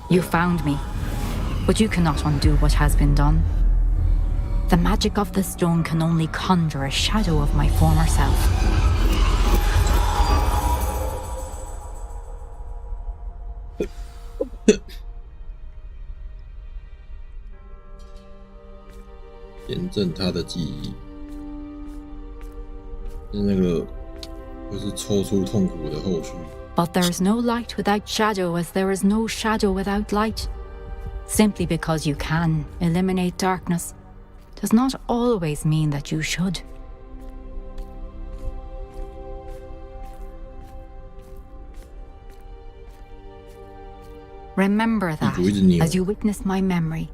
You found me, but you cannot undo what has been done. The magic of the stone can only conjure a shadow of my former self. 验证他的记忆，是那个，就是抽出痛苦的后续。 But there's no light without shadow, as there is no shadow without light. Simply because you can eliminate darkness does not always mean that you should. Remember that as you witness my memory.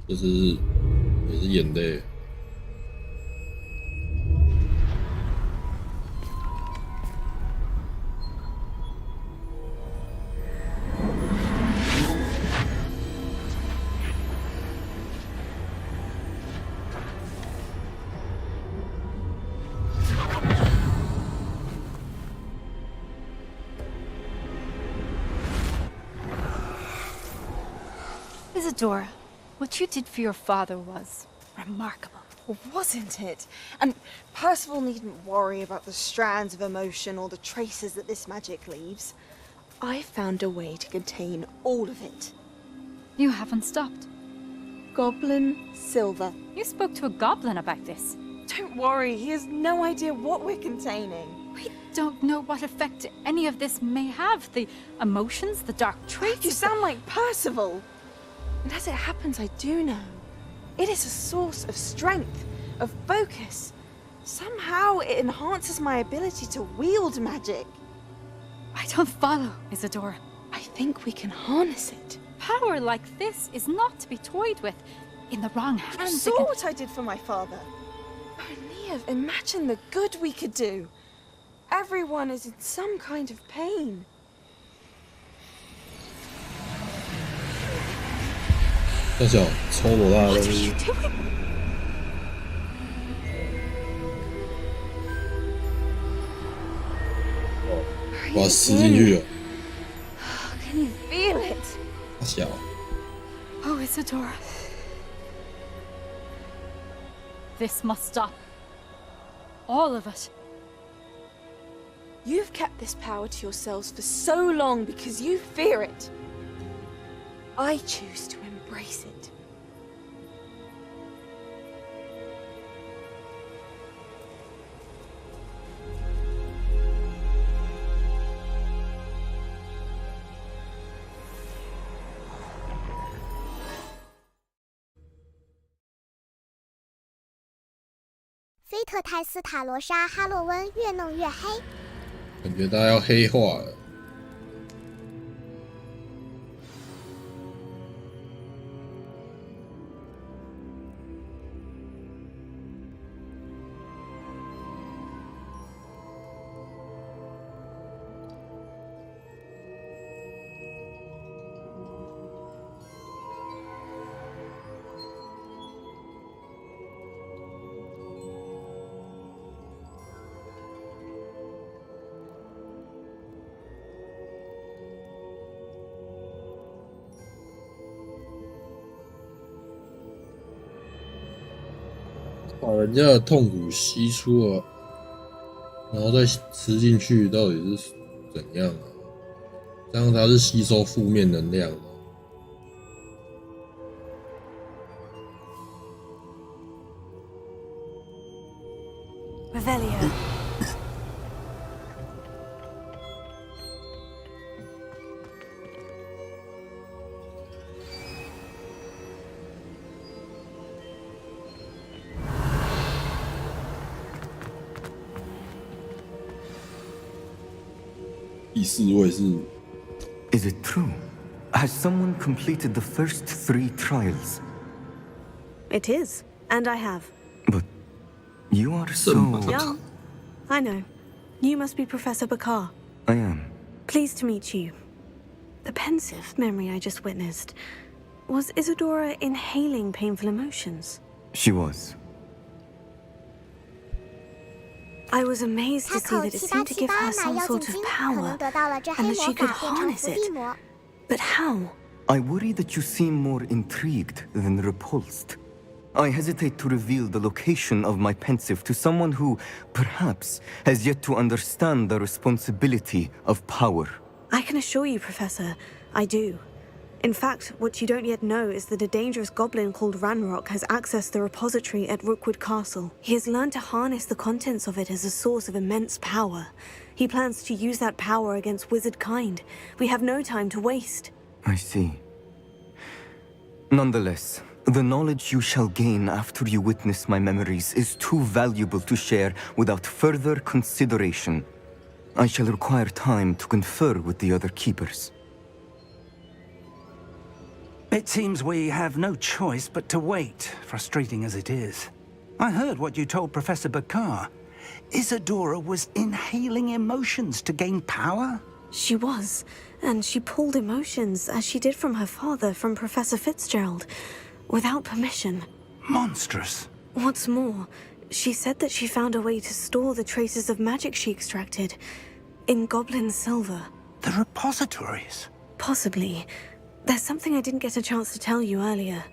This is 也是眼泪。Isadora, what you did for your father was remarkable. Well, wasn't it? And Percival needn't worry about the strands of emotion or the traces that this magic leaves. I found a way to contain all of it. You haven't stopped. Goblin Silver. You spoke to a goblin about this. Don't worry, he has no idea what we're containing. We don't know what effect any of this may have. The emotions, the dark traits. You sound like Percival. And as it happens, I do know. It is a source of strength, of focus. Somehow it enhances my ability to wield magic. I don't follow, Isadora. I think we can harness it. Power like this is not to be toyed with. In the wrong hands, You saw what I did for my father. Oh, Neve, imagine the good we could do. Everyone is in some kind of pain. 大小抽多大的东西？把它撕进去了。Can you feel it? 大小。Oh, Isadora. This must stop. All of it. You've kept this power to yourselves for so long because you fear it. I choose to embrace it. 菲特泰斯塔罗莎哈洛温越弄越黑。感觉它要黑化了。把人家的痛苦吸出了，然后再吃进去，到底是怎样啊？这样它是吸收负面能量的。Revelio. 第四位是 Is it true? Has someone completed the first 3 trials? It is, and I have. But you are so young. I know. You must be Professor Bakar. I am. Pleased to meet you. The pensive memory I just witnessed. Was Isadora inhaling painful emotions? She was. I was amazed to see that it seemed to give her some sort of power, and that she could harness it. But how? I worry that you seem more intrigued than repulsed. I hesitate to reveal the location of my pensive to someone who, perhaps, has yet to understand the responsibility of power. I can assure you, Professor, I do. In fact, what you don't yet know is that a dangerous goblin called Ranrock has accessed the repository at Rookwood Castle. He has learned to harness the contents of it as a source of immense power. He plans to use that power against wizard kind. We have no time to waste. I see. Nonetheless, the knowledge you shall gain after you witness my memories is too valuable to share without further consideration. I shall require time to confer with the other keepers. It seems we have no choice but to wait, frustrating as it is. I heard what you told Professor Bakar. Isadora was inhaling emotions to gain power? She was, and she pulled emotions, as she did from her father, from Professor Fitzgerald, without permission. Monstrous. What's more, she said that she found a way to store the traces of magic she extracted in goblin silver. The repositories? Possibly. There's something I didn't get a chance to tell you earlier.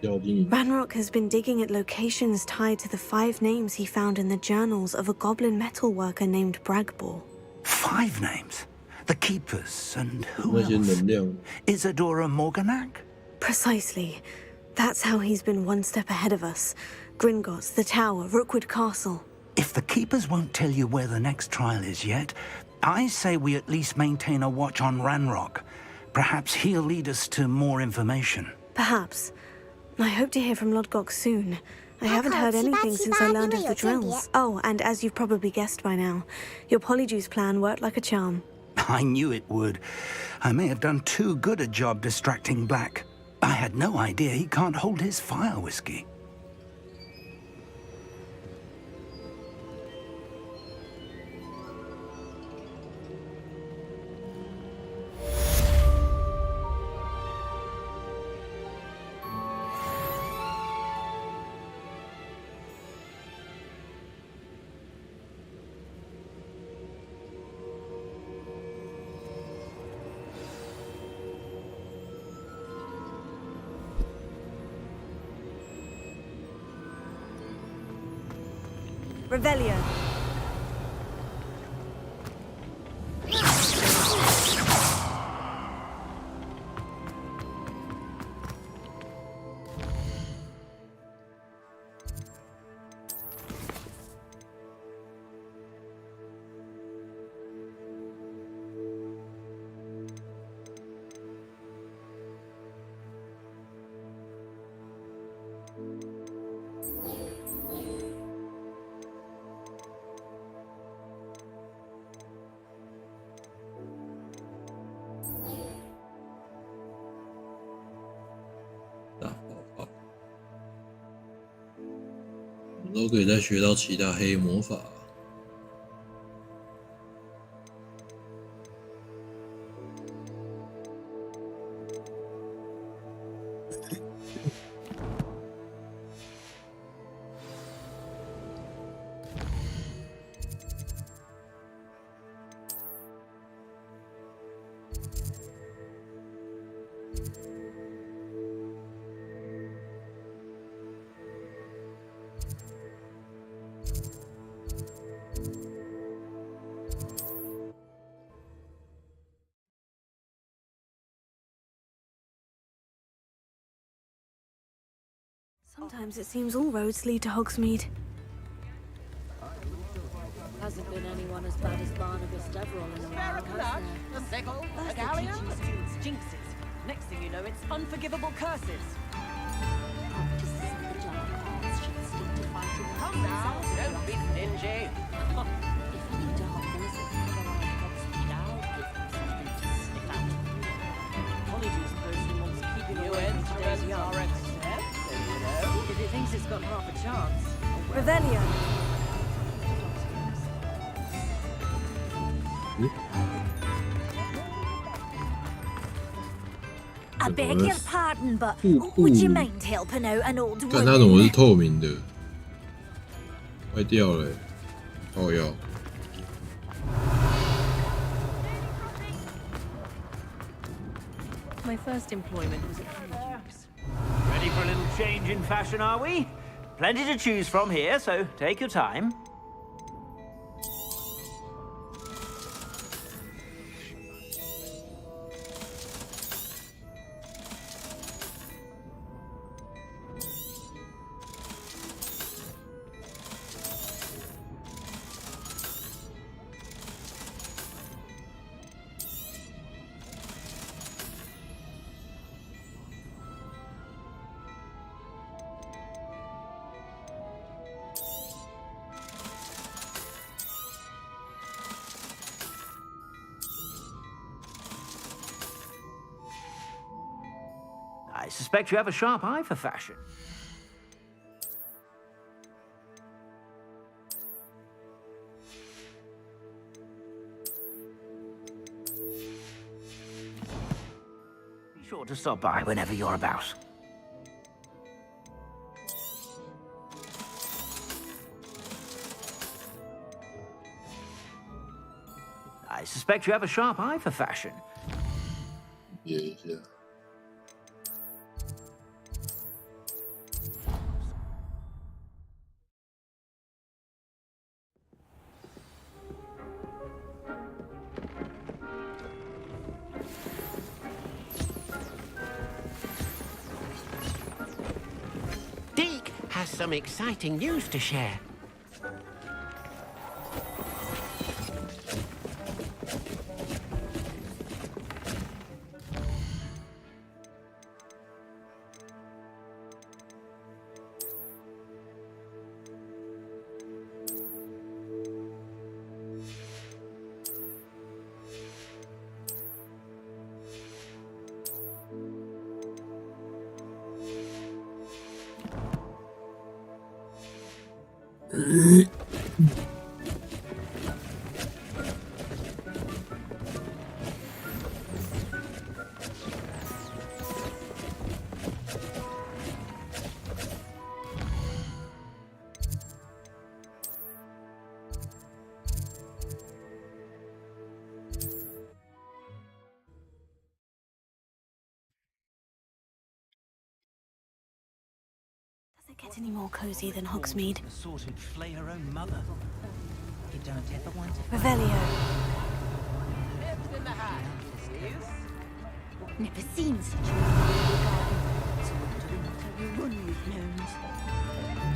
Ranrock has been digging at locations tied to the 5 names he found in the journals of a goblin metalworker named Bragbor. 5 names? The Keepers, and who else? Isadora Morganac? Precisely. That's how he's been one step ahead of us. Gringotts, the Tower, Rookwood Castle. If the Keepers won't tell you where the next trial is yet, I say we at least maintain a watch on Ranrock. Perhaps he'll lead us to more information. Perhaps. I hope to hear from Lodgok soon. I haven't heard anything since I learned of the drills. Oh, and as you've probably guessed by now, your polyjuice plan worked like a charm. I knew it would. I may have done too good a job distracting Black. I had no idea he can't hold his fire whiskey. Revelio.都可以再学到其他黑魔法。Sometimes it seems all roads lead to Hogsmeade. Hasn't been anyone as bad as Barnabas Deverell in a while, has there? A sickle, a galleon, jinxes. Next thing you know, it's unforgivable curses. Come now, don't be stingy. If any dark voices come around Hogsmeade, I'll give them something to sniff at. Polyjuice person wants keeping you in today's young. If it thinks it's got half a chance. Revelio. I beg your pardon, but would you mind helping out an old 看它怎么是透明的，坏掉了，靠腰。My first employment was at Honeydews. Ready for a little change in fashion, are we? Plenty to choose from here, so take your time. I suspect you have a sharp eye for fashion. Be sure to stop by whenever you're about. I suspect you have a sharp eye for fashion. Yeah. Deke has some exciting news to share. get any more cozy than Hogsmeade. The sort who'd flay her own mother. You don't ever want to. Revelio. Nips in the hat, please. Never seen such a lovely garden. So what do we not overrun with gnomes?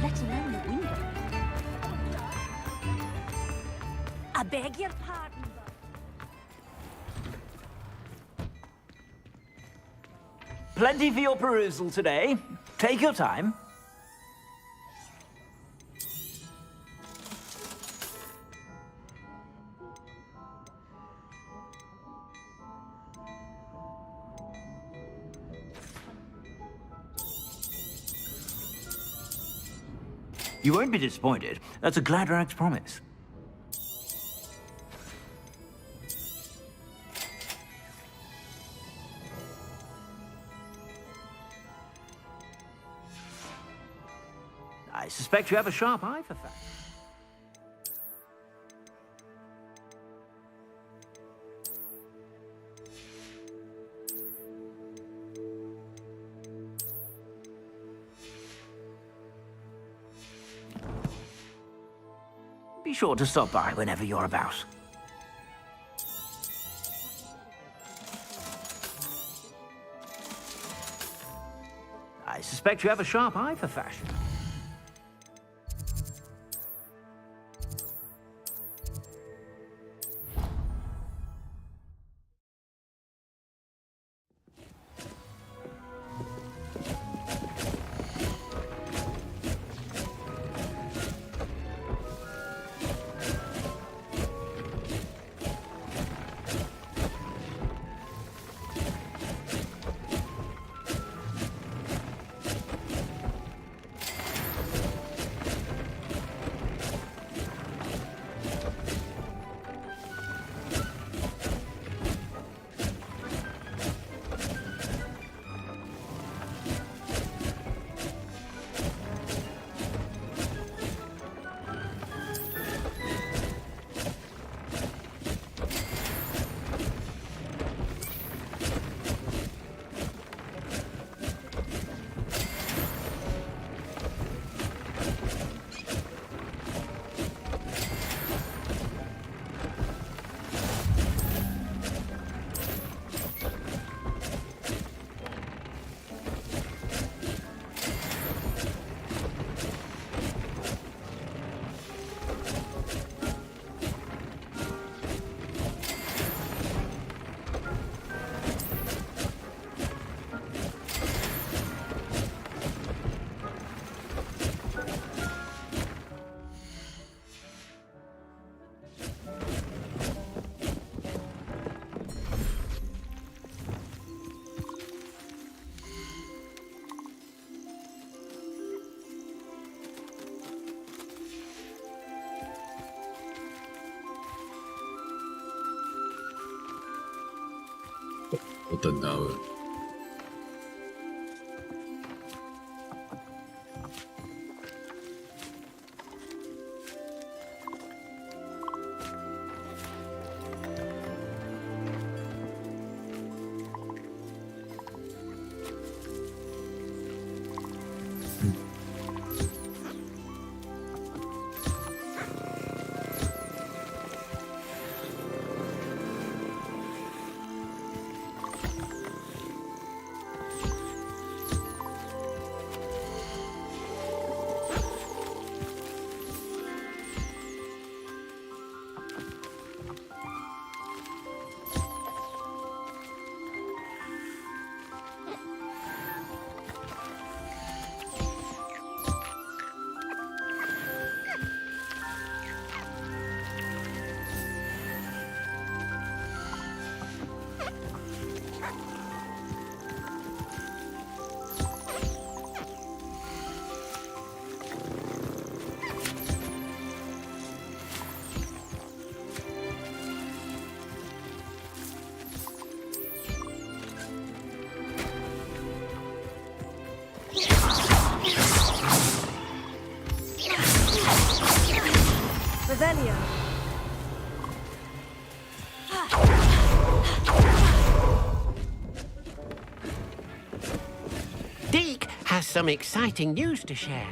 Let alone a window. I beg your pardon. Plenty for your perusal today. Take your time. You won't be disappointed. That's a Gladrax promise. I suspect you have a sharp eye for fashion. Be sure to stop by whenever you're about. I suspect you have a sharp eye for fashion.我等他们。some exciting news to share.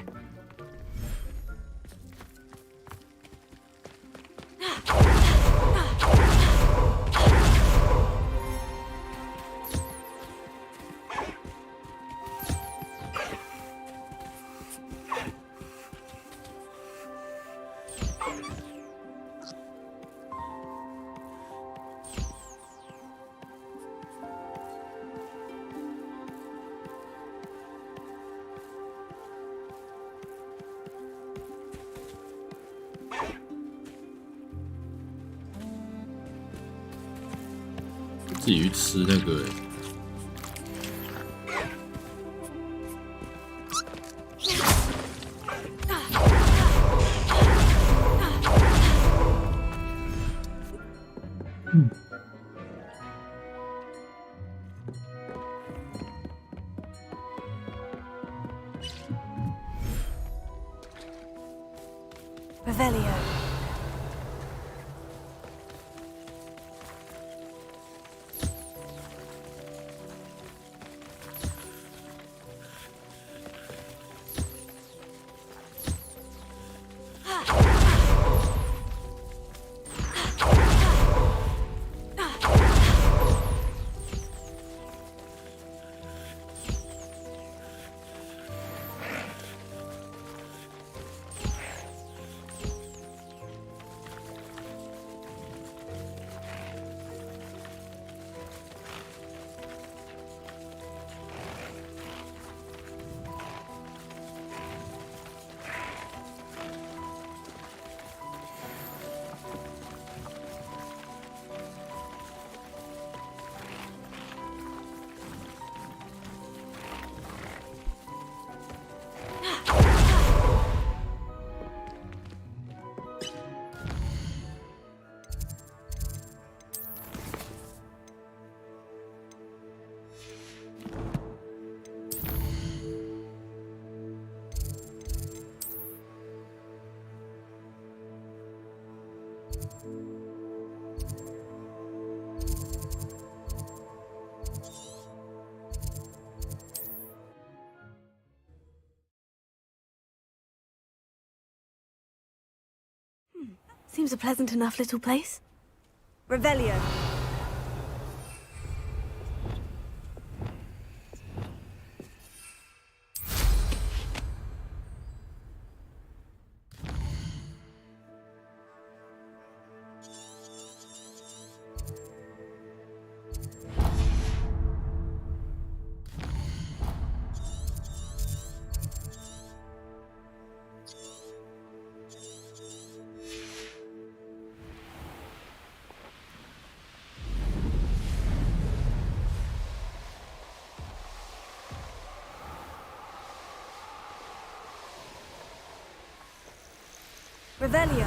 自己去吃那个Revelio. Seems a pleasant enough little place. Revelio. Revelio.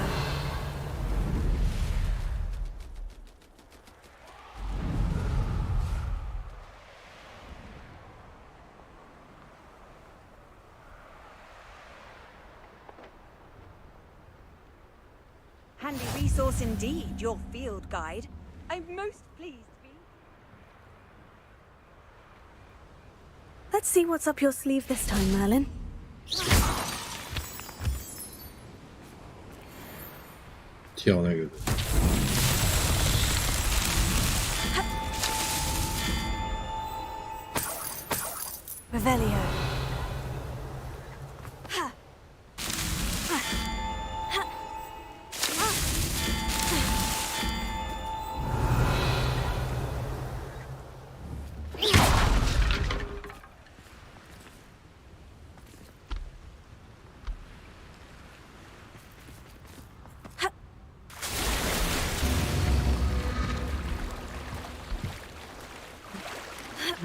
Handy resource indeed, your field guide. I'm most pleased to be. Let's see what's up your sleeve this time, Merlin. Revelio.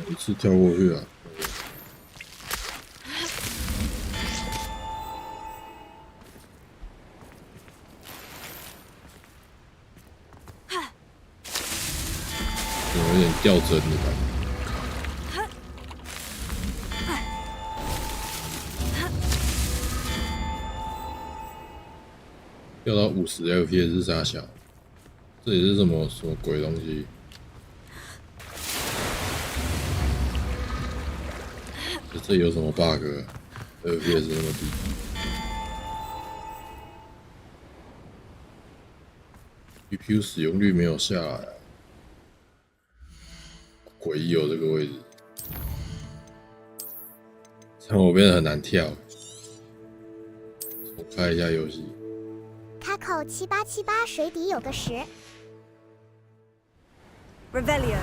一次跳过去啊！有点掉帧的感觉。掉到50 FPS 是啥小？这里是什么鬼东西？这有什么 bug？FPS 那么低，GPU 使用率没有下来啊，诡异哦，这个位置，让我变得很难跳。重开一下游戏。卡口7878水底有个10。Revelio。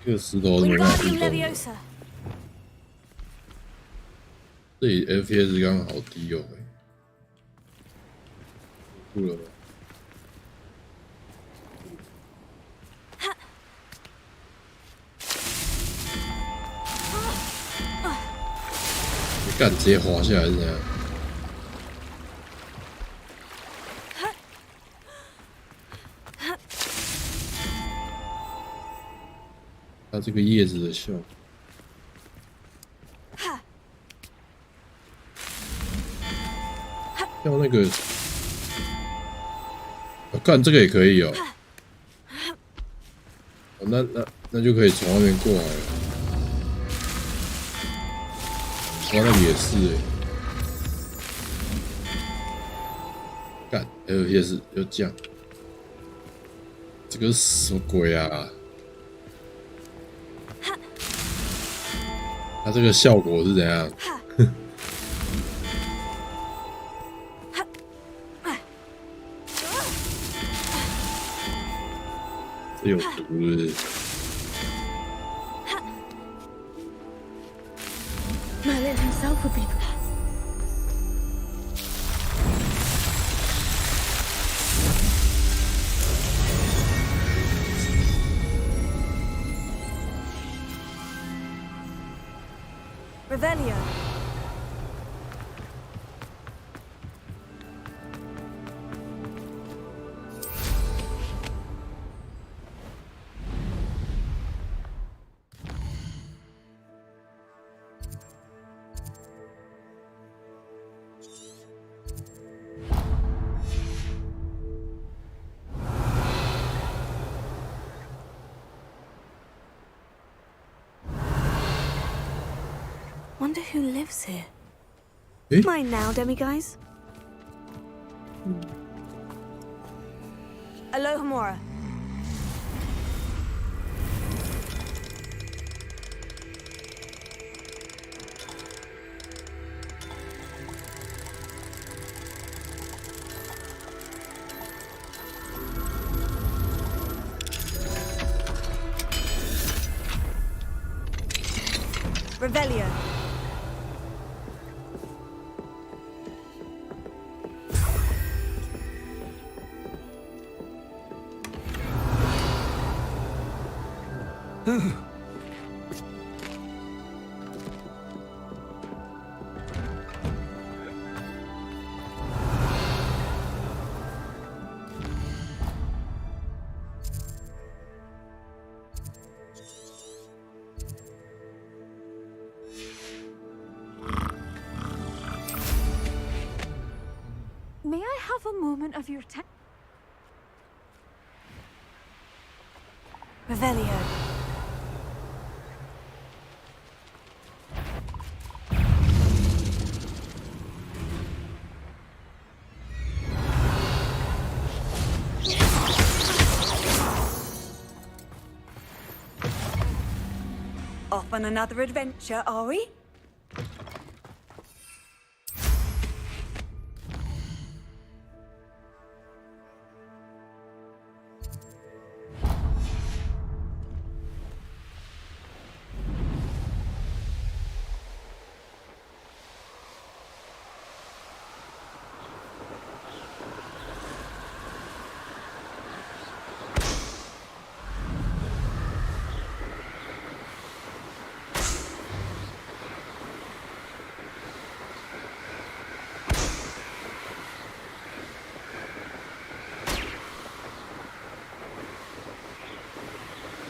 这个石头是没办法移动的。 Leviosa。这里 FPS 刚刚好低哦，吐了吗？你敢直接滑下来是怎样？它这个叶子的效果。 像那个，干这个也可以哦。那就可以从外面过来了。哇，那个也是哎。干 FPS 又降，这个是什么鬼啊？它这个效果是怎样？这有毒是不是？ Merlin himself would be the Revelio. Wonder who lives here. Eh? Mine now, demiguise. Alohomora. Revelio. May I have a moment of your time? Revelio. Off on another adventure, are we?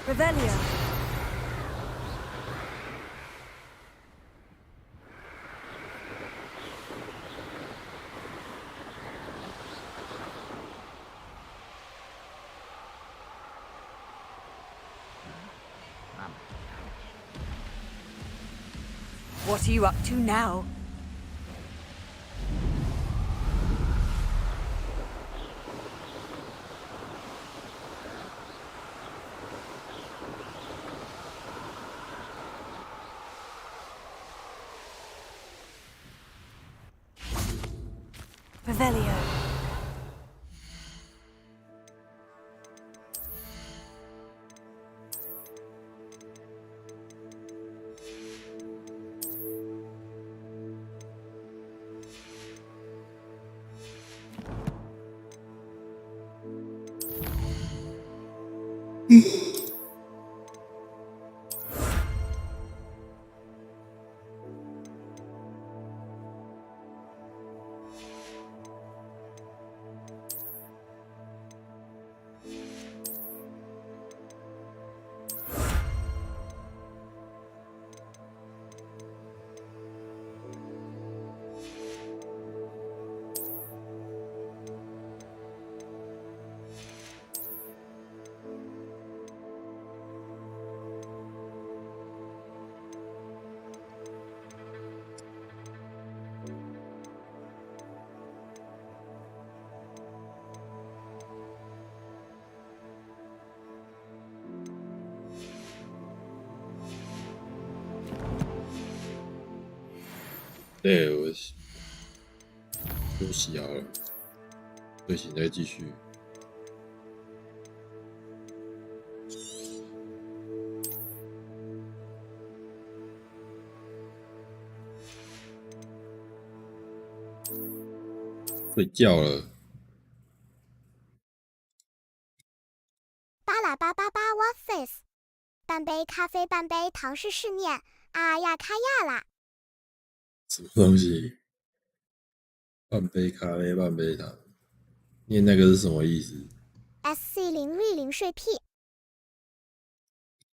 Revelio. What are you up to now? Revelio.对，我休息好了，睡醒再继续。睡觉了。巴拉巴巴巴 ，What's this？ 半杯咖啡，半杯糖是试念，啊呀卡呀啦！什么东西？半杯咖啡，半杯糖，念那个是什么意思 SC0V0 睡屁。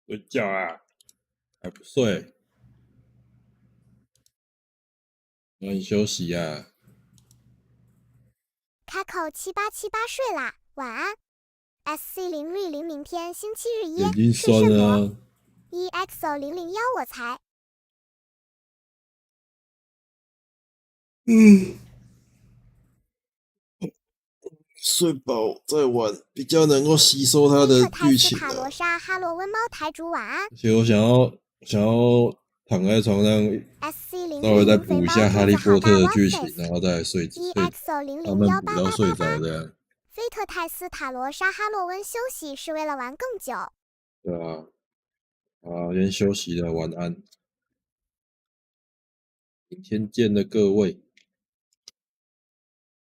睡觉啊，还不睡？让你休息啊。开口7878睡啦，晚安。SC0V0 明天星期日眼睛酸了啊。EXO001 我猜。睡饱再玩比较能够吸收它的剧情塔罗莎哈罗温猫台主晚安。而且我想要躺在床上，稍微再补一下哈利波特的剧情，然后再睡，他们补到睡着这样。菲特泰斯塔罗莎哈洛温休息是为了玩更久。对啊，好，先休息了，晚安，明天见了各位。